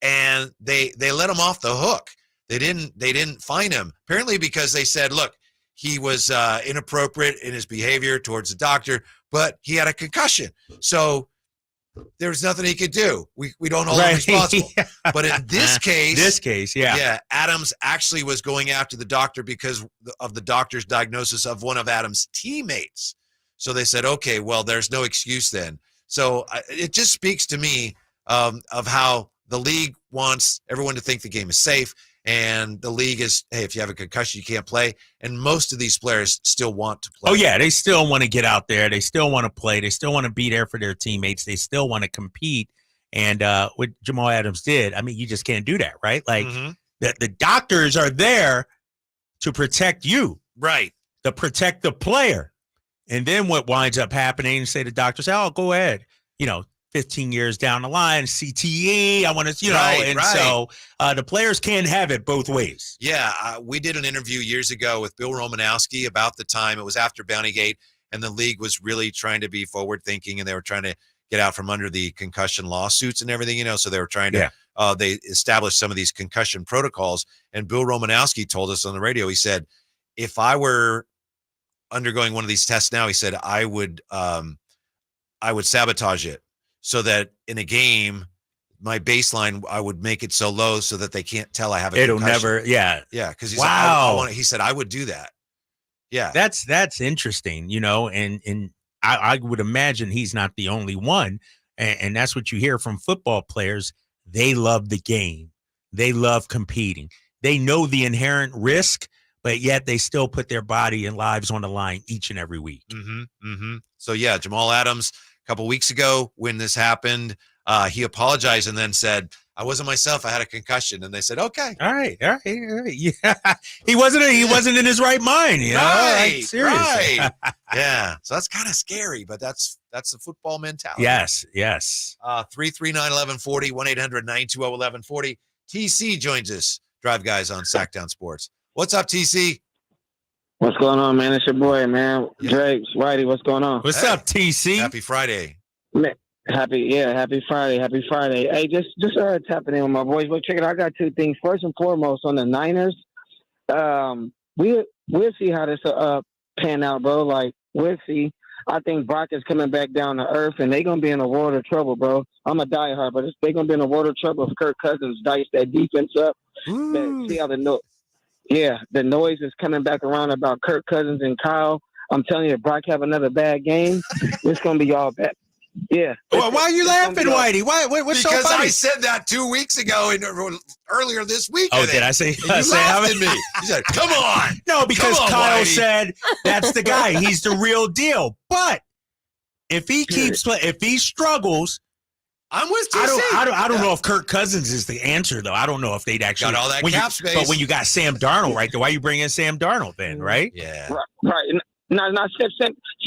and they let him off the hook. They didn't fine him, apparently because they said, look, he was inappropriate in his behavior towards the doctor, but he had a concussion. So there was nothing he could do. We don't hold him responsible. But in this case, Adams actually was going after the doctor because of the doctor's diagnosis of one of Adams' teammates. So they said, okay, well, there's no excuse then. So it just speaks to me of how the league wants everyone to think the game is safe. And the league is, hey, if you have a concussion, you can't play. And most of these players still want to play. Oh, yeah, they still want to get out there. They still want to play. They still want to be there for their teammates. They still want to compete. And what Jamal Adams did, I mean, you just can't do that, right? Like the doctors are there to protect you. Right. To protect the player. And then what winds up happening, say the doctor say, oh, go ahead. 15 years down the line, CTE, I want to, so the players can't have it both ways. Yeah, we did an interview years ago with Bill Romanowski about the time. It was after Bountygate, and the league was really trying to be forward-thinking, and they were trying to get out from under the concussion lawsuits and everything, so they were trying to they established some of these concussion protocols. And Bill Romanowski told us on the radio, he said, if I were undergoing one of these tests now, he said, I would sabotage it. So that in a game, my baseline, I would make it so low so that they can't tell I have a concussion. Never, Yeah, because he's he said, I would do that. Yeah. That's interesting, and I would imagine he's not the only one. And that's what you hear from football players. They love the game. They love competing. They know the inherent risk, but yet they still put their body and lives on the line each and every week. So, yeah, Jamal Adams, a couple weeks ago when this happened, he apologized and then said, I wasn't myself. I had a concussion. And they said, okay. All right. Yeah. He wasn't in his right mind. Right. Seriously. Right. Yeah. So that's kind of scary, but that's the football mentality. Yes. 339-1140, 1-800-920-1140. TC joins us. Drive Guys on Sactown Sports. What's up, TC? What's going on, man? It's your boy, man. Drake, Whitey, what's going on? What's up, TC? Happy Friday. Man, happy Friday. Hey, just tapping in with my boys. But check it out. I got two things. First and foremost, on the Niners, we'll see how this pan out, bro. Like, we'll see. I think Brock is coming back down to earth, and they're going to be in a world of trouble, bro. I'm a diehard, but they're going to be in a world of trouble if Kirk Cousins dice that defense up. See how the Yeah, the noise is coming back around about Kirk Cousins and Kyle. I'm telling you, if Brock have another bad game, it's going to be all bad. Yeah. Well, why are you laughing, Whitey? What's so Because funny? I said that 2 weeks ago and earlier this week. Oh, did I say? And you laughed at me. You said, "Come on." No, because Come on, Kyle Whitey. said that's the guy. He's the real deal. But if he keeps playing, if he struggles, I'm with TC. I don't know if Kirk Cousins is the answer, though. I don't know if they'd actually Got all that when cap you, space. But when you got Sam Darnold right there, why you bring in Sam Darnold then, right? Yeah. Right. No,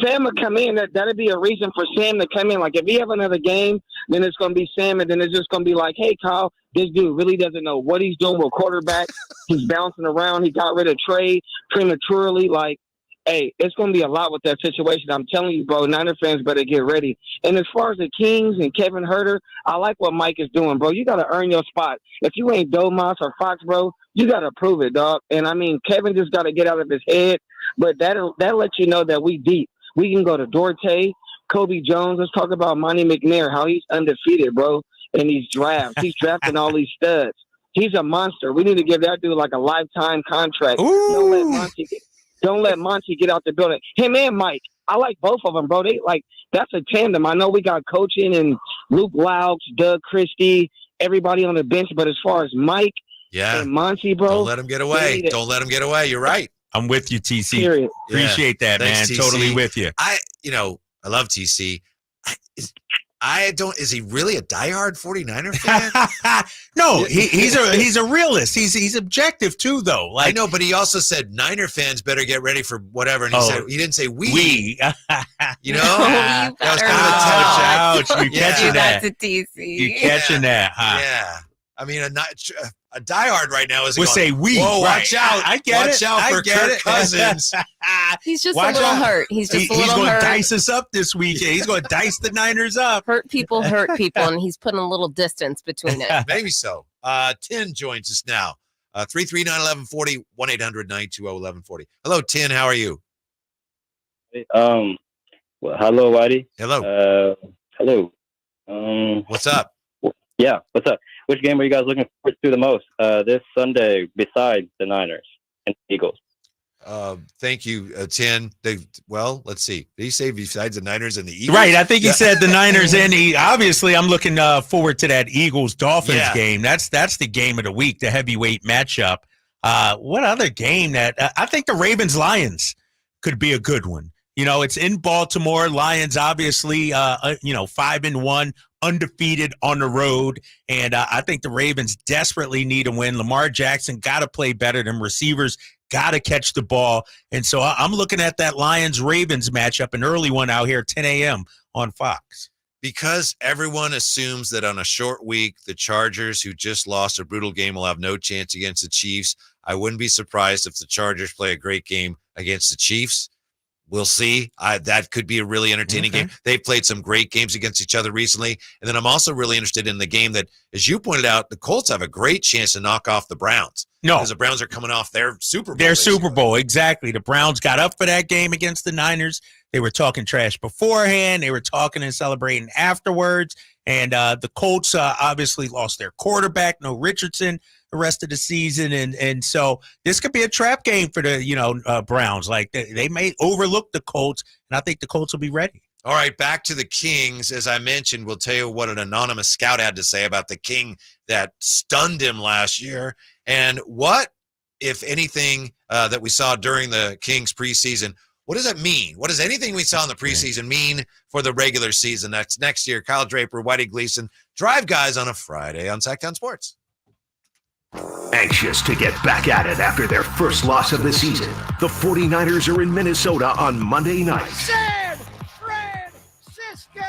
Sam will come in. That'd be a reason for Sam to come in. Like, if he have another game, then it's going to be Sam, and then it's just going to be like, hey, Kyle, this dude really doesn't know what he's doing with quarterback. He's bouncing around. He got rid of Trey prematurely. Like, hey, it's going to be a lot with that situation. I'm telling you, bro, Niner fans better get ready. And as far as the Kings and Kevin Herter, I like what Mike is doing, bro. You got to earn your spot. If you ain't Domas or Fox, bro, you got to prove it, dog. And, I mean, Kevin just got to get out of his head. But that'll let you know that we deep. We can go to Dorte, Kobe Jones. Let's talk about Monty McNair, how he's undefeated, bro, in these drafts. He's drafting all these studs. He's a monster. We need to give that dude like a lifetime contract. Don't let Monty get out the building. Him and Mike. I like both of them, bro. That's a tandem. I know we got coaching and Luke Laux, Doug Christie, everybody on the bench. But as far as Mike and Monty, bro, Don't let him get away. Don't let him get away. You're right. I'm with you, TC. Period. Appreciate that, Thanks, man. TC. Totally with you. I love TC. Is he really a diehard 49er fan? No, he's a realist. He's objective too, though. I know, but he also said Niner fans better get ready for whatever. And he didn't say we. You know? That was kind of a tell. Ouch. You're catching that. That's a TC. You're catching that, huh? Yeah. I mean, a diehard right now is We'll say we. Whoa, Right. watch out. I get watch it. out I for get Kirk it. Cousins. He's just Watch a little out. hurt. He's just a little He's going to hurt. dice us up this weekend. He's going to dice the Niners up. Hurt people, and he's putting a little distance between it. Maybe so. Tin joins us now. 339-1140, 1-800-920-1140. Hello, Tin. How are you? Well, hello, Whitey. Hello. Hello. What's up? Yeah, what's up? Which game are you guys looking forward to the most this Sunday besides the Niners and Eagles? Thank you, Tin. Let's see. Did he say besides the Niners and the Eagles? Right. I think he said the Niners and obviously I'm looking forward to that Eagles-Dolphins game. That's the game of the week, the heavyweight matchup. What other game that I think the Ravens-Lions could be a good one. You know, it's in Baltimore. Lions, obviously, 5-1, undefeated on the road. And I think the Ravens desperately need a win. Lamar Jackson got to play better. Them receivers got to catch the ball. And so I'm looking at that Lions-Ravens matchup, an early one out here, 10 a.m. on Fox. Because everyone assumes that on a short week, the Chargers, who just lost a brutal game, will have no chance against the Chiefs. I wouldn't be surprised if the Chargers play a great game against the Chiefs. We'll see. That could be a really entertaining game. They've played some great games against each other recently. And then I'm also really interested in the game that, as you pointed out, the Colts have a great chance to knock off the Browns. No. Because the Browns are coming off their Super Bowl. Their Super Bowl, exactly. The Browns got up for that game against the Niners. They were talking trash beforehand. They were talking and celebrating afterwards. And the Colts obviously lost their quarterback, no Richardson, the rest of the season. And so this could be a trap game for the Browns. Like they may overlook the Colts, and I think the Colts will be ready. All right, back to the Kings. As I mentioned, we'll tell you what an anonymous scout had to say about the King that stunned him last year. And what, if anything, that we saw during the Kings preseason, what does that mean? What does anything we saw in the preseason mean for the regular season? That's next year. Kyle Draper, Whitey Gleason, Drive Guys on a Friday on Sactown Sports. Anxious to get back at it after their first loss of the season, the 49ers are in Minnesota on Monday night. San Francisco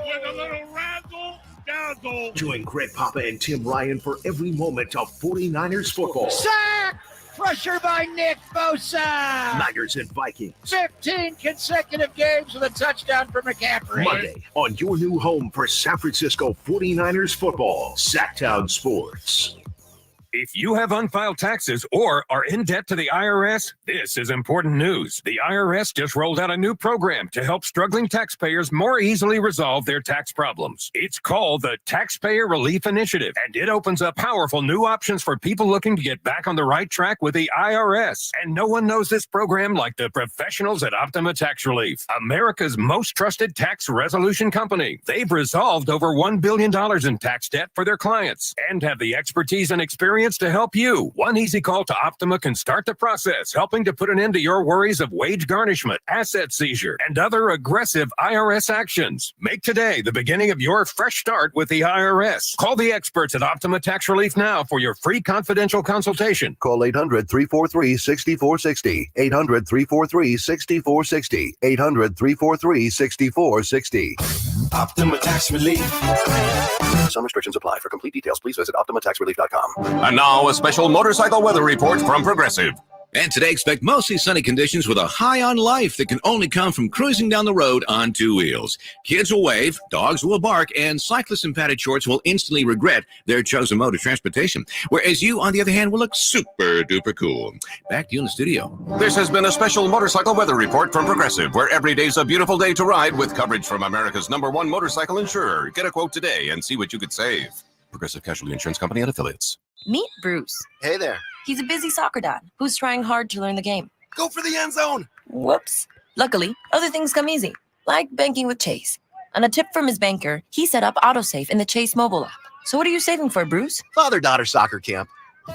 with a little razzle-dazzle. Join Greg Papa and Tim Ryan for every moment of 49ers football. Sack! Pressure by Nick Bosa. Niners and Vikings. 15 consecutive games with a touchdown for McCaffrey. Monday on your new home for San Francisco 49ers football, Sactown Sports. If you have unfiled taxes or are in debt to the IRS, this is important news. The IRS just rolled out a new program to help struggling taxpayers more easily resolve their tax problems. It's called the Taxpayer Relief Initiative, and it opens up powerful new options for people looking to get back on the right track with the IRS. And no one knows this program like the professionals at Optima Tax Relief, America's most trusted tax resolution company. They've resolved over $1 billion in tax debt for their clients and have the expertise and experience to help you. One easy call to Optima can start the process, helping to put an end to your worries of wage garnishment, asset seizure, and other aggressive IRS actions. Make today the beginning of your fresh start with the IRS. Call the experts at Optima Tax Relief now for your free confidential consultation. Call 800-343-6460. 800-343-6460. 800-343-6460. Optima Tax Relief. Some restrictions apply. For complete details, please visit OptimaTaxRelief.com. And now a special motorcycle weather report from Progressive. And today expect mostly sunny conditions with a high on life that can only come from cruising down the road on two wheels. Kids will wave, dogs will bark, and cyclists in padded shorts will instantly regret their chosen mode of transportation. Whereas you, on the other hand, will look super duper cool. Back to you in the studio. This has been a special motorcycle weather report from Progressive, where every day's a beautiful day to ride with coverage from America's #1 motorcycle insurer. Get a quote today and see what you could save. Progressive Casualty Insurance Company and affiliates. Meet Bruce. Hey there. He's a busy soccer dad who's trying hard to learn the game. Go for the end zone. Whoops. Luckily, other things come easy, like banking with Chase. On a tip from his banker, he set up autosave in the Chase mobile app. So what are you saving for, Bruce? Father-daughter soccer camp.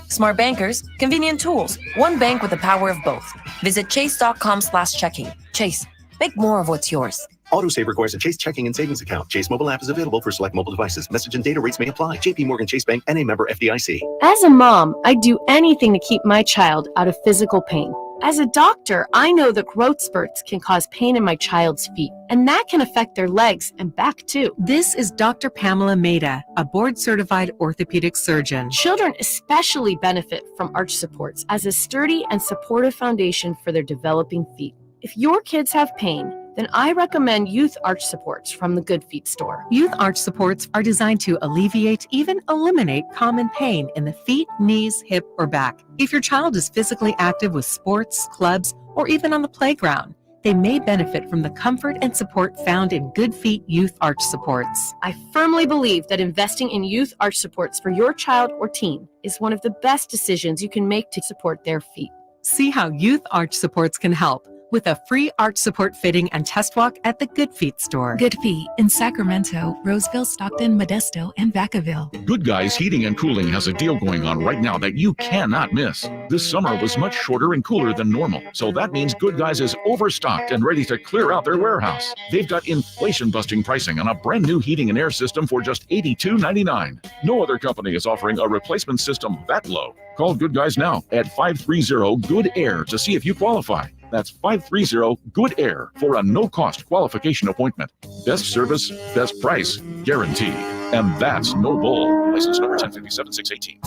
Smart bankers, convenient tools, one bank with the power of both. Visit chase.com/checking. Chase, make more of what's yours. Autosave requires a Chase checking and savings account. Chase mobile app is available for select mobile devices. Message and data rates may apply. JP Morgan Chase Bank, NA member FDIC. As a mom, I'd do anything to keep my child out of physical pain. As a doctor, I know that growth spurts can cause pain in my child's feet, and that can affect their legs and back too. This is Dr. Pamela Maida, a board-certified orthopedic surgeon. Children especially benefit from arch supports as a sturdy and supportive foundation for their developing feet. If your kids have pain, then I recommend Youth Arch Supports from the Good Feet store. Youth Arch Supports are designed to alleviate, even eliminate common pain in the feet, knees, hip, or back. If your child is physically active with sports, clubs, or even on the playground, they may benefit from the comfort and support found in Good Feet Youth Arch Supports. I firmly believe that investing in Youth Arch Supports for your child or teen is one of the best decisions you can make to support their feet. See how Youth Arch Supports can help with a free arch support fitting and test walk at the Good Feet store. Good Feet in Sacramento, Roseville, Stockton, Modesto, and Vacaville. Good Guys Heating and Cooling has a deal going on right now that you cannot miss. This summer was much shorter and cooler than normal, so that means Good Guys is overstocked and ready to clear out their warehouse. They've got inflation-busting pricing on a brand new heating and air system for just $82.99. No other company is offering a replacement system that low. Call Good Guys now at 530-GOOD-AIR to see if you qualify. That's 530-GOOD-AIR for a no-cost qualification appointment. Best service, best price, guarantee. And that's no bull. License number 1057-618.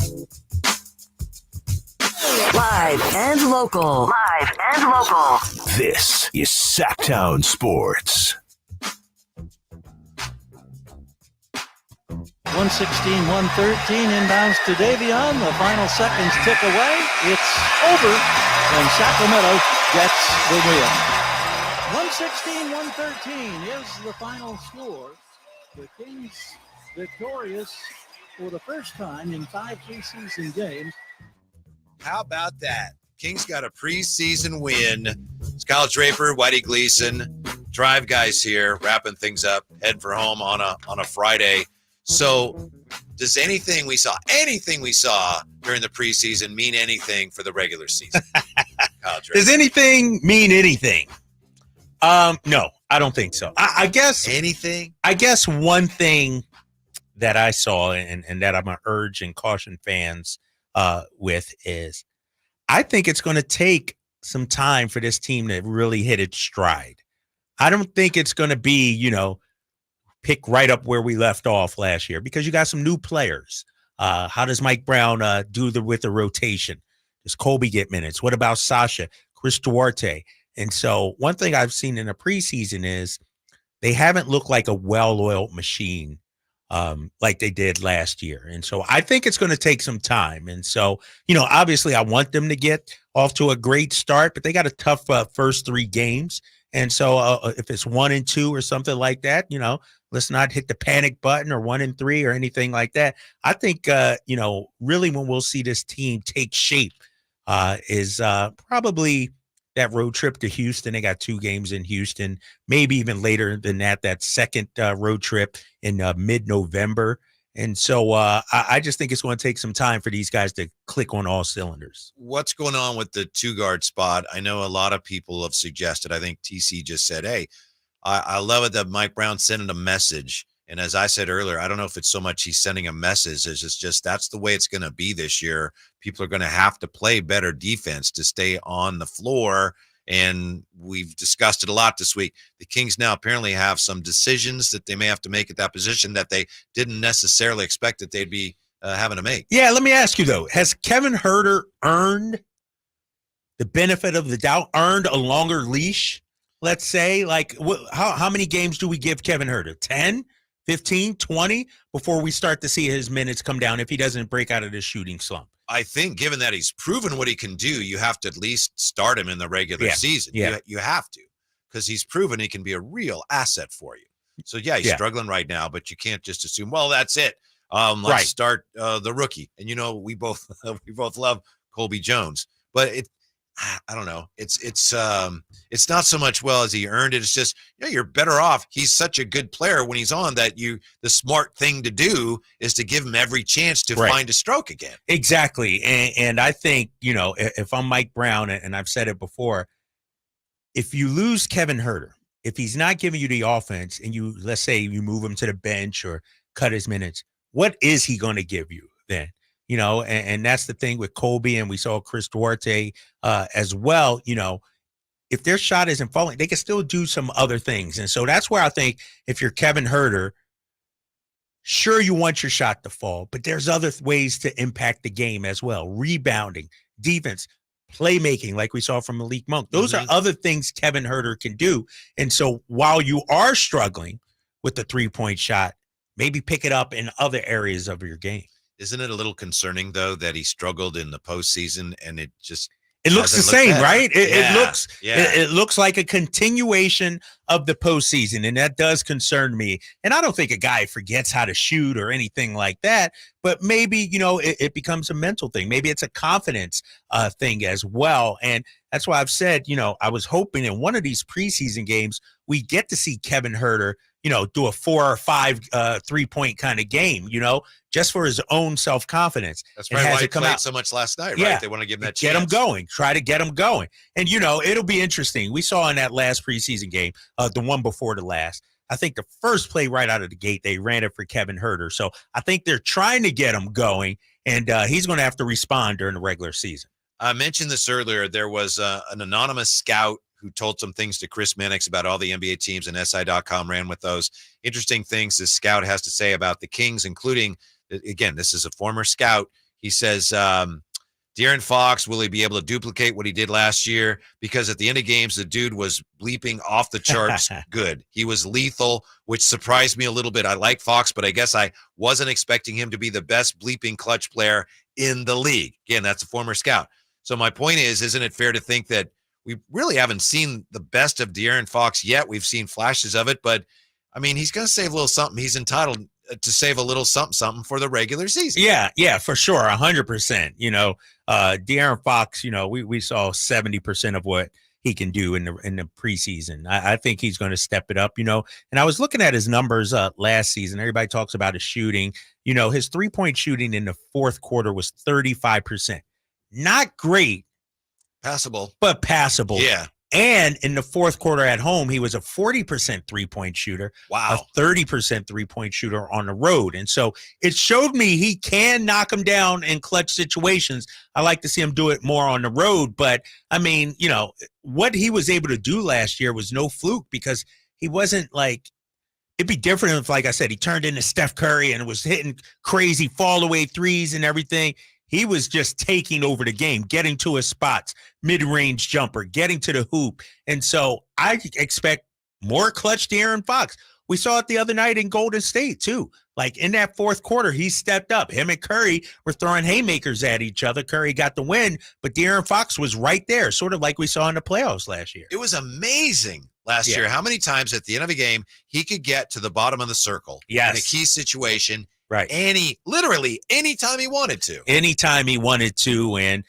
Live and local. Live and local. This is Sactown Sports. 116-113 inbounds to Davion. The final seconds tick away. It's over, and Sacramento gets the win. 116-113 is the final score. The Kings victorious for the first time in 5 preseason games. How about that? Kings got a preseason win. It's Kyle Draper, Whitey Gleason, Drive guys here, wrapping things up, heading for home on a Friday. So does anything we saw during the preseason mean anything for the regular season? Does anything mean anything? No, I don't think so. I guess anything. I guess one thing that I saw and that I'm gonna urge and caution fans with is I think it's going to take some time for this team to really hit its stride. I don't think it's going to be, pick right up where we left off last year because you got some new players. How does Mike Brown do with the rotation? Does Colby get minutes? What about Sasha, Chris Duarte? And so one thing I've seen in the preseason is they haven't looked like a well-oiled machine like they did last year. And so I think it's going to take some time. And so, obviously I want them to get off to a great start, but they got a tough first 3 games. And so if it's 1-2 or something like that, let's not hit the panic button or 1-3 or anything like that. I think, really when we'll see this team take shape is probably that road trip to Houston. They got 2 games in Houston, maybe even later than that second road trip in mid-November. And so I just think it's going to take some time for these guys to click on all cylinders. What's going on with the 2-guard spot? I know a lot of people have suggested, I think TC just said, hey, I love it that Mike Brown sending a message. And as I said earlier, I don't know if it's so much he's sending a message. It's just that's the way it's going to be this year. People are going to have to play better defense to stay on the floor. And we've discussed it a lot this week. The Kings now apparently have some decisions that they may have to make at that position that they didn't necessarily expect that they'd be having to make. Yeah, let me ask you, though. Has Kevin Huerter earned the benefit of the doubt, earned a longer leash, let's say? Like, how many games do we give Kevin Huerter? 10, 15, 20 before we start to see his minutes come down if he doesn't break out of this shooting slump? I think given that he's proven what he can do, you have to at least start him in the regular season. Yeah. You have to, because he's proven he can be a real asset for you. So, yeah, he's struggling right now, but you can't just assume, well, that's it. Let's start the rookie. And, we both love Colby Jones. But I don't know. It's not so much well as he earned it. It's just, you're better off. He's such a good player when he's on that the smart thing to do is to give him every chance to find a stroke again. Exactly. And I think, if I'm Mike Brown, and I've said it before, if you lose Kevin Huerter, if he's not giving you the offense and let's say you move him to the bench or cut his minutes, what is he going to give you then? And that's the thing with Colby, and we saw Chris Duarte as well. If their shot isn't falling, they can still do some other things. And so that's where I think if you're Kevin Huerter, sure, you want your shot to fall, but there's other ways to impact the game as well. Rebounding, defense, playmaking, like we saw from Malik Monk. Those are other things Kevin Huerter can do. And so while you are struggling with the 3-point shot, maybe pick it up in other areas of your game. Isn't it a little concerning, though, that he struggled in the postseason and it looks the same, better. Right? It looks like a continuation of the postseason, and that does concern me. And I don't think a guy forgets how to shoot or anything like that, but maybe, it becomes a mental thing. Maybe it's a confidence thing as well. And that's why I've said, I was hoping in one of these preseason games, we get to see Kevin Huerter, do a 4 or 5 3-point kind of game, just for his own self-confidence. That's right. Why he played so much last night, right? They want to give him that chance. Get him going. Try to get him going. And, it'll be interesting. We saw in that last preseason game, the one before the last, I think the first play right out of the gate, they ran it for Kevin Huerter. So I think they're trying to get him going, and he's going to have to respond during the regular season. I mentioned this earlier. There was an anonymous scout who told some things to Chris Mannix about all the NBA teams, and SI.com ran with those interesting things this scout has to say about the Kings, including, again, this is a former scout. He says, De'Aaron Fox, will he be able to duplicate what he did last year? Because at the end of games, the dude was bleeping off the charts good. He was lethal, which surprised me a little bit. I like Fox, but I guess I wasn't expecting him to be the best bleeping clutch player in the league. Again, that's a former scout. So my point is, isn't it fair to think that we really haven't seen the best of De'Aaron Fox yet? We've seen flashes of it, but I mean, he's going to save a little something. He's entitled to save a little something for the regular season. Yeah, for sure. 100%. De'Aaron Fox, we saw 70% of what he can do in the preseason. I think he's going to step it up, and I was looking at his numbers last season. Everybody talks about his shooting. His 3-point shooting in the fourth quarter was 35%. Not great. Passable. But passable. Yeah. And in the fourth quarter at home, he was a 40% 3-point shooter. Wow. A 30% 3-point shooter on the road. And so it showed me he can knock him down in clutch situations. I like to see him do it more on the road. But, I mean, what he was able to do last year was no fluke, because he wasn't like – it'd be different if, like I said, he turned into Steph Curry and was hitting crazy fall-away threes and everything. He was just taking over the game, getting to his spots, mid-range jumper, getting to the hoop. And so I expect more clutch De'Aaron Fox. We saw it the other night in Golden State, too. Like in that fourth quarter, he stepped up. Him and Curry were throwing haymakers at each other. Curry got the win, but De'Aaron Fox was right there, sort of like we saw in the playoffs last year. It was amazing last year how many times at the end of a game he could get to the bottom of the circle in a key situation. Right. Literally anytime he wanted to. Anytime he wanted to. And,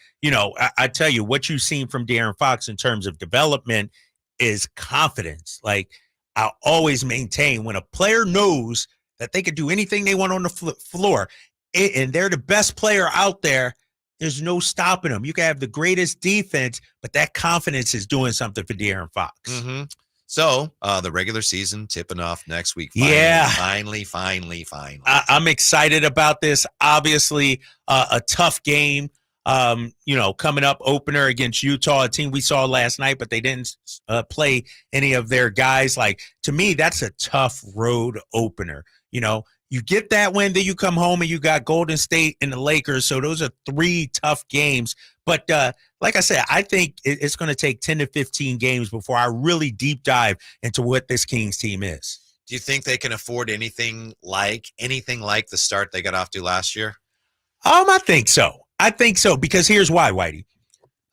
I tell you, what you've seen from De'Aaron Fox in terms of development is confidence. Like, I'll always maintain when a player knows that they could do anything they want on the floor, and they're the best player out there, there's no stopping them. You can have the greatest defense, but that confidence is doing something for De'Aaron Fox. Mm-hmm. So the regular season tipping off next week. Finally. I'm excited about this. Obviously, a tough game. Coming up, opener against Utah, a team we saw last night, but they didn't play any of their guys. Like, to me, that's a tough road opener. You get that win, then you come home and you got Golden State and the Lakers. So those are 3 tough games. But like I said, I think it's going to take 10 to 15 games before I really deep dive into what this Kings team is. Do you think they can afford anything like the start they got off to last year? I think so. Because here's why, Whitey.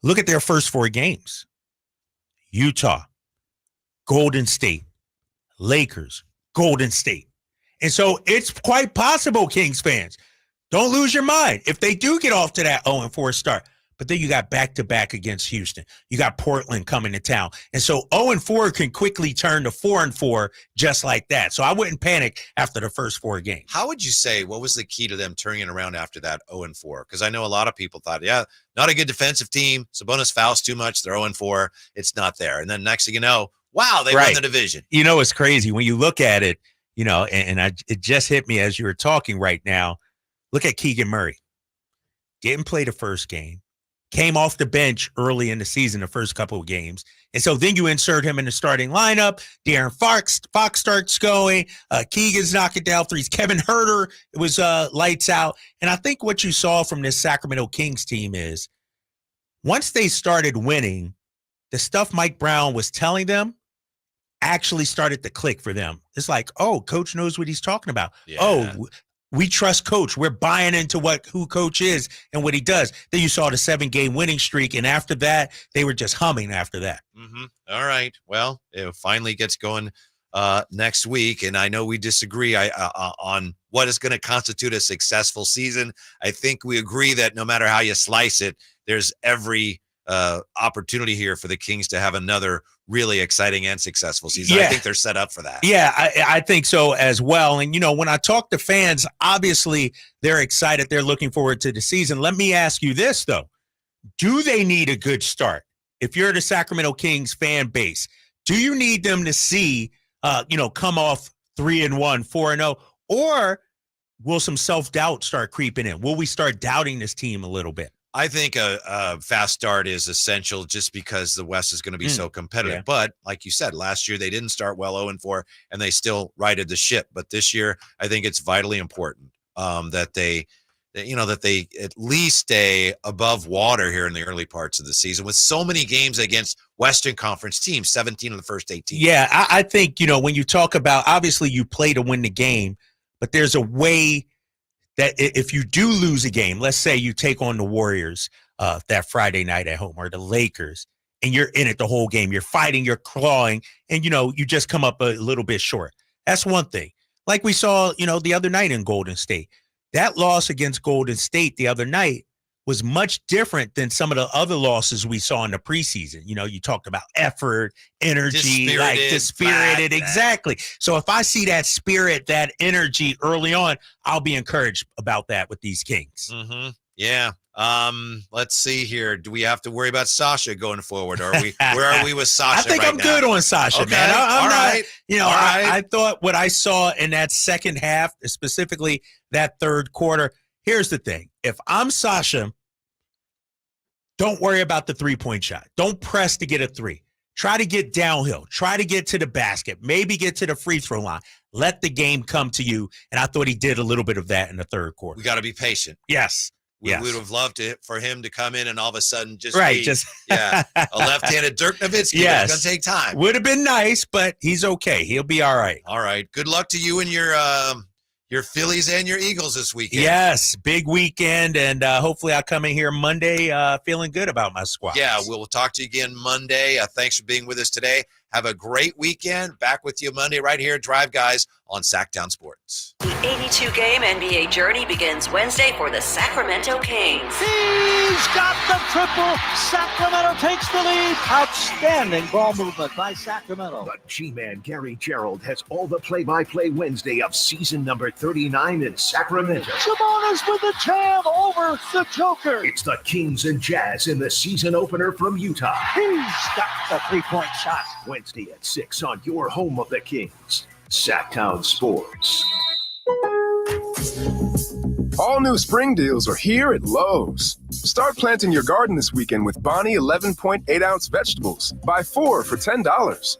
Look at their first 4 games. Utah, Golden State, Lakers, Golden State. And so it's quite possible, Kings fans, don't lose your mind if they do get off to that 0-4 start. But then you got back-to-back against Houston. You got Portland coming to town. And so 0-4 can quickly turn to 4-4 just like that. So I wouldn't panic after the first 4 games. How would you say, what was the key to them turning it around after that 0-4? Because I know a lot of people thought, not a good defensive team. Sabonis fouls too much. They're 0-4. It's not there. And then next thing you know, wow, they won the division. It's crazy. When you look at it, it just hit me as you were talking right now. Look at Keegan Murray. Didn't play the first game. Came off the bench early in the season, the first couple of games. And so then you insert him in the starting lineup. De'Aaron Fox starts going. Keegan's knocking down threes. Kevin Huerter was lights out. And I think what you saw from this Sacramento Kings team is once they started winning, the stuff Mike Brown was telling them actually started to click for them. It's like, oh, coach knows what he's talking about. Yeah. Oh, we trust coach. We're buying into who coach is and what he does. Then you saw the 7-game winning streak. And after that, they were just humming after that. Mm-hmm. All right. Well, it finally gets going next week. And I know we disagree on what is going to constitute a successful season. I think we agree that no matter how you slice it, there's every opportunity here for the Kings to have another really exciting and successful season. I think they're set up for that. Yeah, I think so as well. And, when I talk to fans, obviously they're excited. They're looking forward to the season. Let me ask you this, though. Do they need a good start? If you're the Sacramento Kings fan base, do you need them to see, come off 3-1, 4-0, or will some self-doubt start creeping in? Will we start doubting this team a little bit? I think a fast start is essential just because the West is going to be so competitive. Yeah. But like you said, last year they didn't start well 0-4, and they still righted the ship. But this year, I think it's vitally important that they at least stay above water here in the early parts of the season with so many games against Western Conference teams, 17 of the first 18. Yeah, I think, when you talk about, obviously you play to win the game, but there's a way that if you do lose a game, let's say you take on the Warriors that Friday night at home or the Lakers, and you're in it the whole game, you're fighting, you're clawing, and, you just come up a little bit short. That's one thing. Like we saw, the other night in Golden State. That loss against Golden State the other night was much different than some of the other losses we saw in the preseason. You talked about effort, energy, dispirited. Exactly. So if I see that spirit, that energy early on, I'll be encouraged about that with these Kings. Mm-hmm. Yeah. Let's see here. Do we have to worry about Sasha going forward? Where are we with Sasha? I think I'm good on Sasha, man. I'm not, I thought what I saw in that second half, specifically that third quarter. Here's the thing. If I'm Sasha, don't worry about the 3-point shot. Don't press to get a 3. Try to get downhill. Try to get to the basket. Maybe get to the free throw line. Let the game come to you. And I thought he did a little bit of that in the third quarter. We got to be patient. Yes. We Yes. would have loved for him to come in and all of a sudden just Right, be, just- a left-handed Dirk Nowitzki. Yes. It's going to take time. Would have been nice, but he's okay. He'll be all right. All right. Good luck to you and your Phillies and your Eagles this weekend. Yes, big weekend, and hopefully I'll come in here Monday feeling good about my squad. Yeah, we'll talk to you again Monday. Thanks for being with us today. Have a great weekend. Back with you Monday right here at Drive Guys on Sactown Sports. The 82-game NBA journey begins Wednesday for the Sacramento Kings. He's got the triple. Sacramento takes the lead. Outstanding ball movement by Sacramento. But G-Man Gary Gerald has all the play-by-play Wednesday of season number 39 in Sacramento. Sabonis with the jam over the Joker. It's the Kings and Jazz in the season opener from Utah. He's got the three-point shot. Wednesday at 6 on your home of the Kings, Sactown Sports. All new spring deals are here at Lowe's. Start planting your garden this weekend with Bonnie 11.8-ounce vegetables. Buy 4 for $10.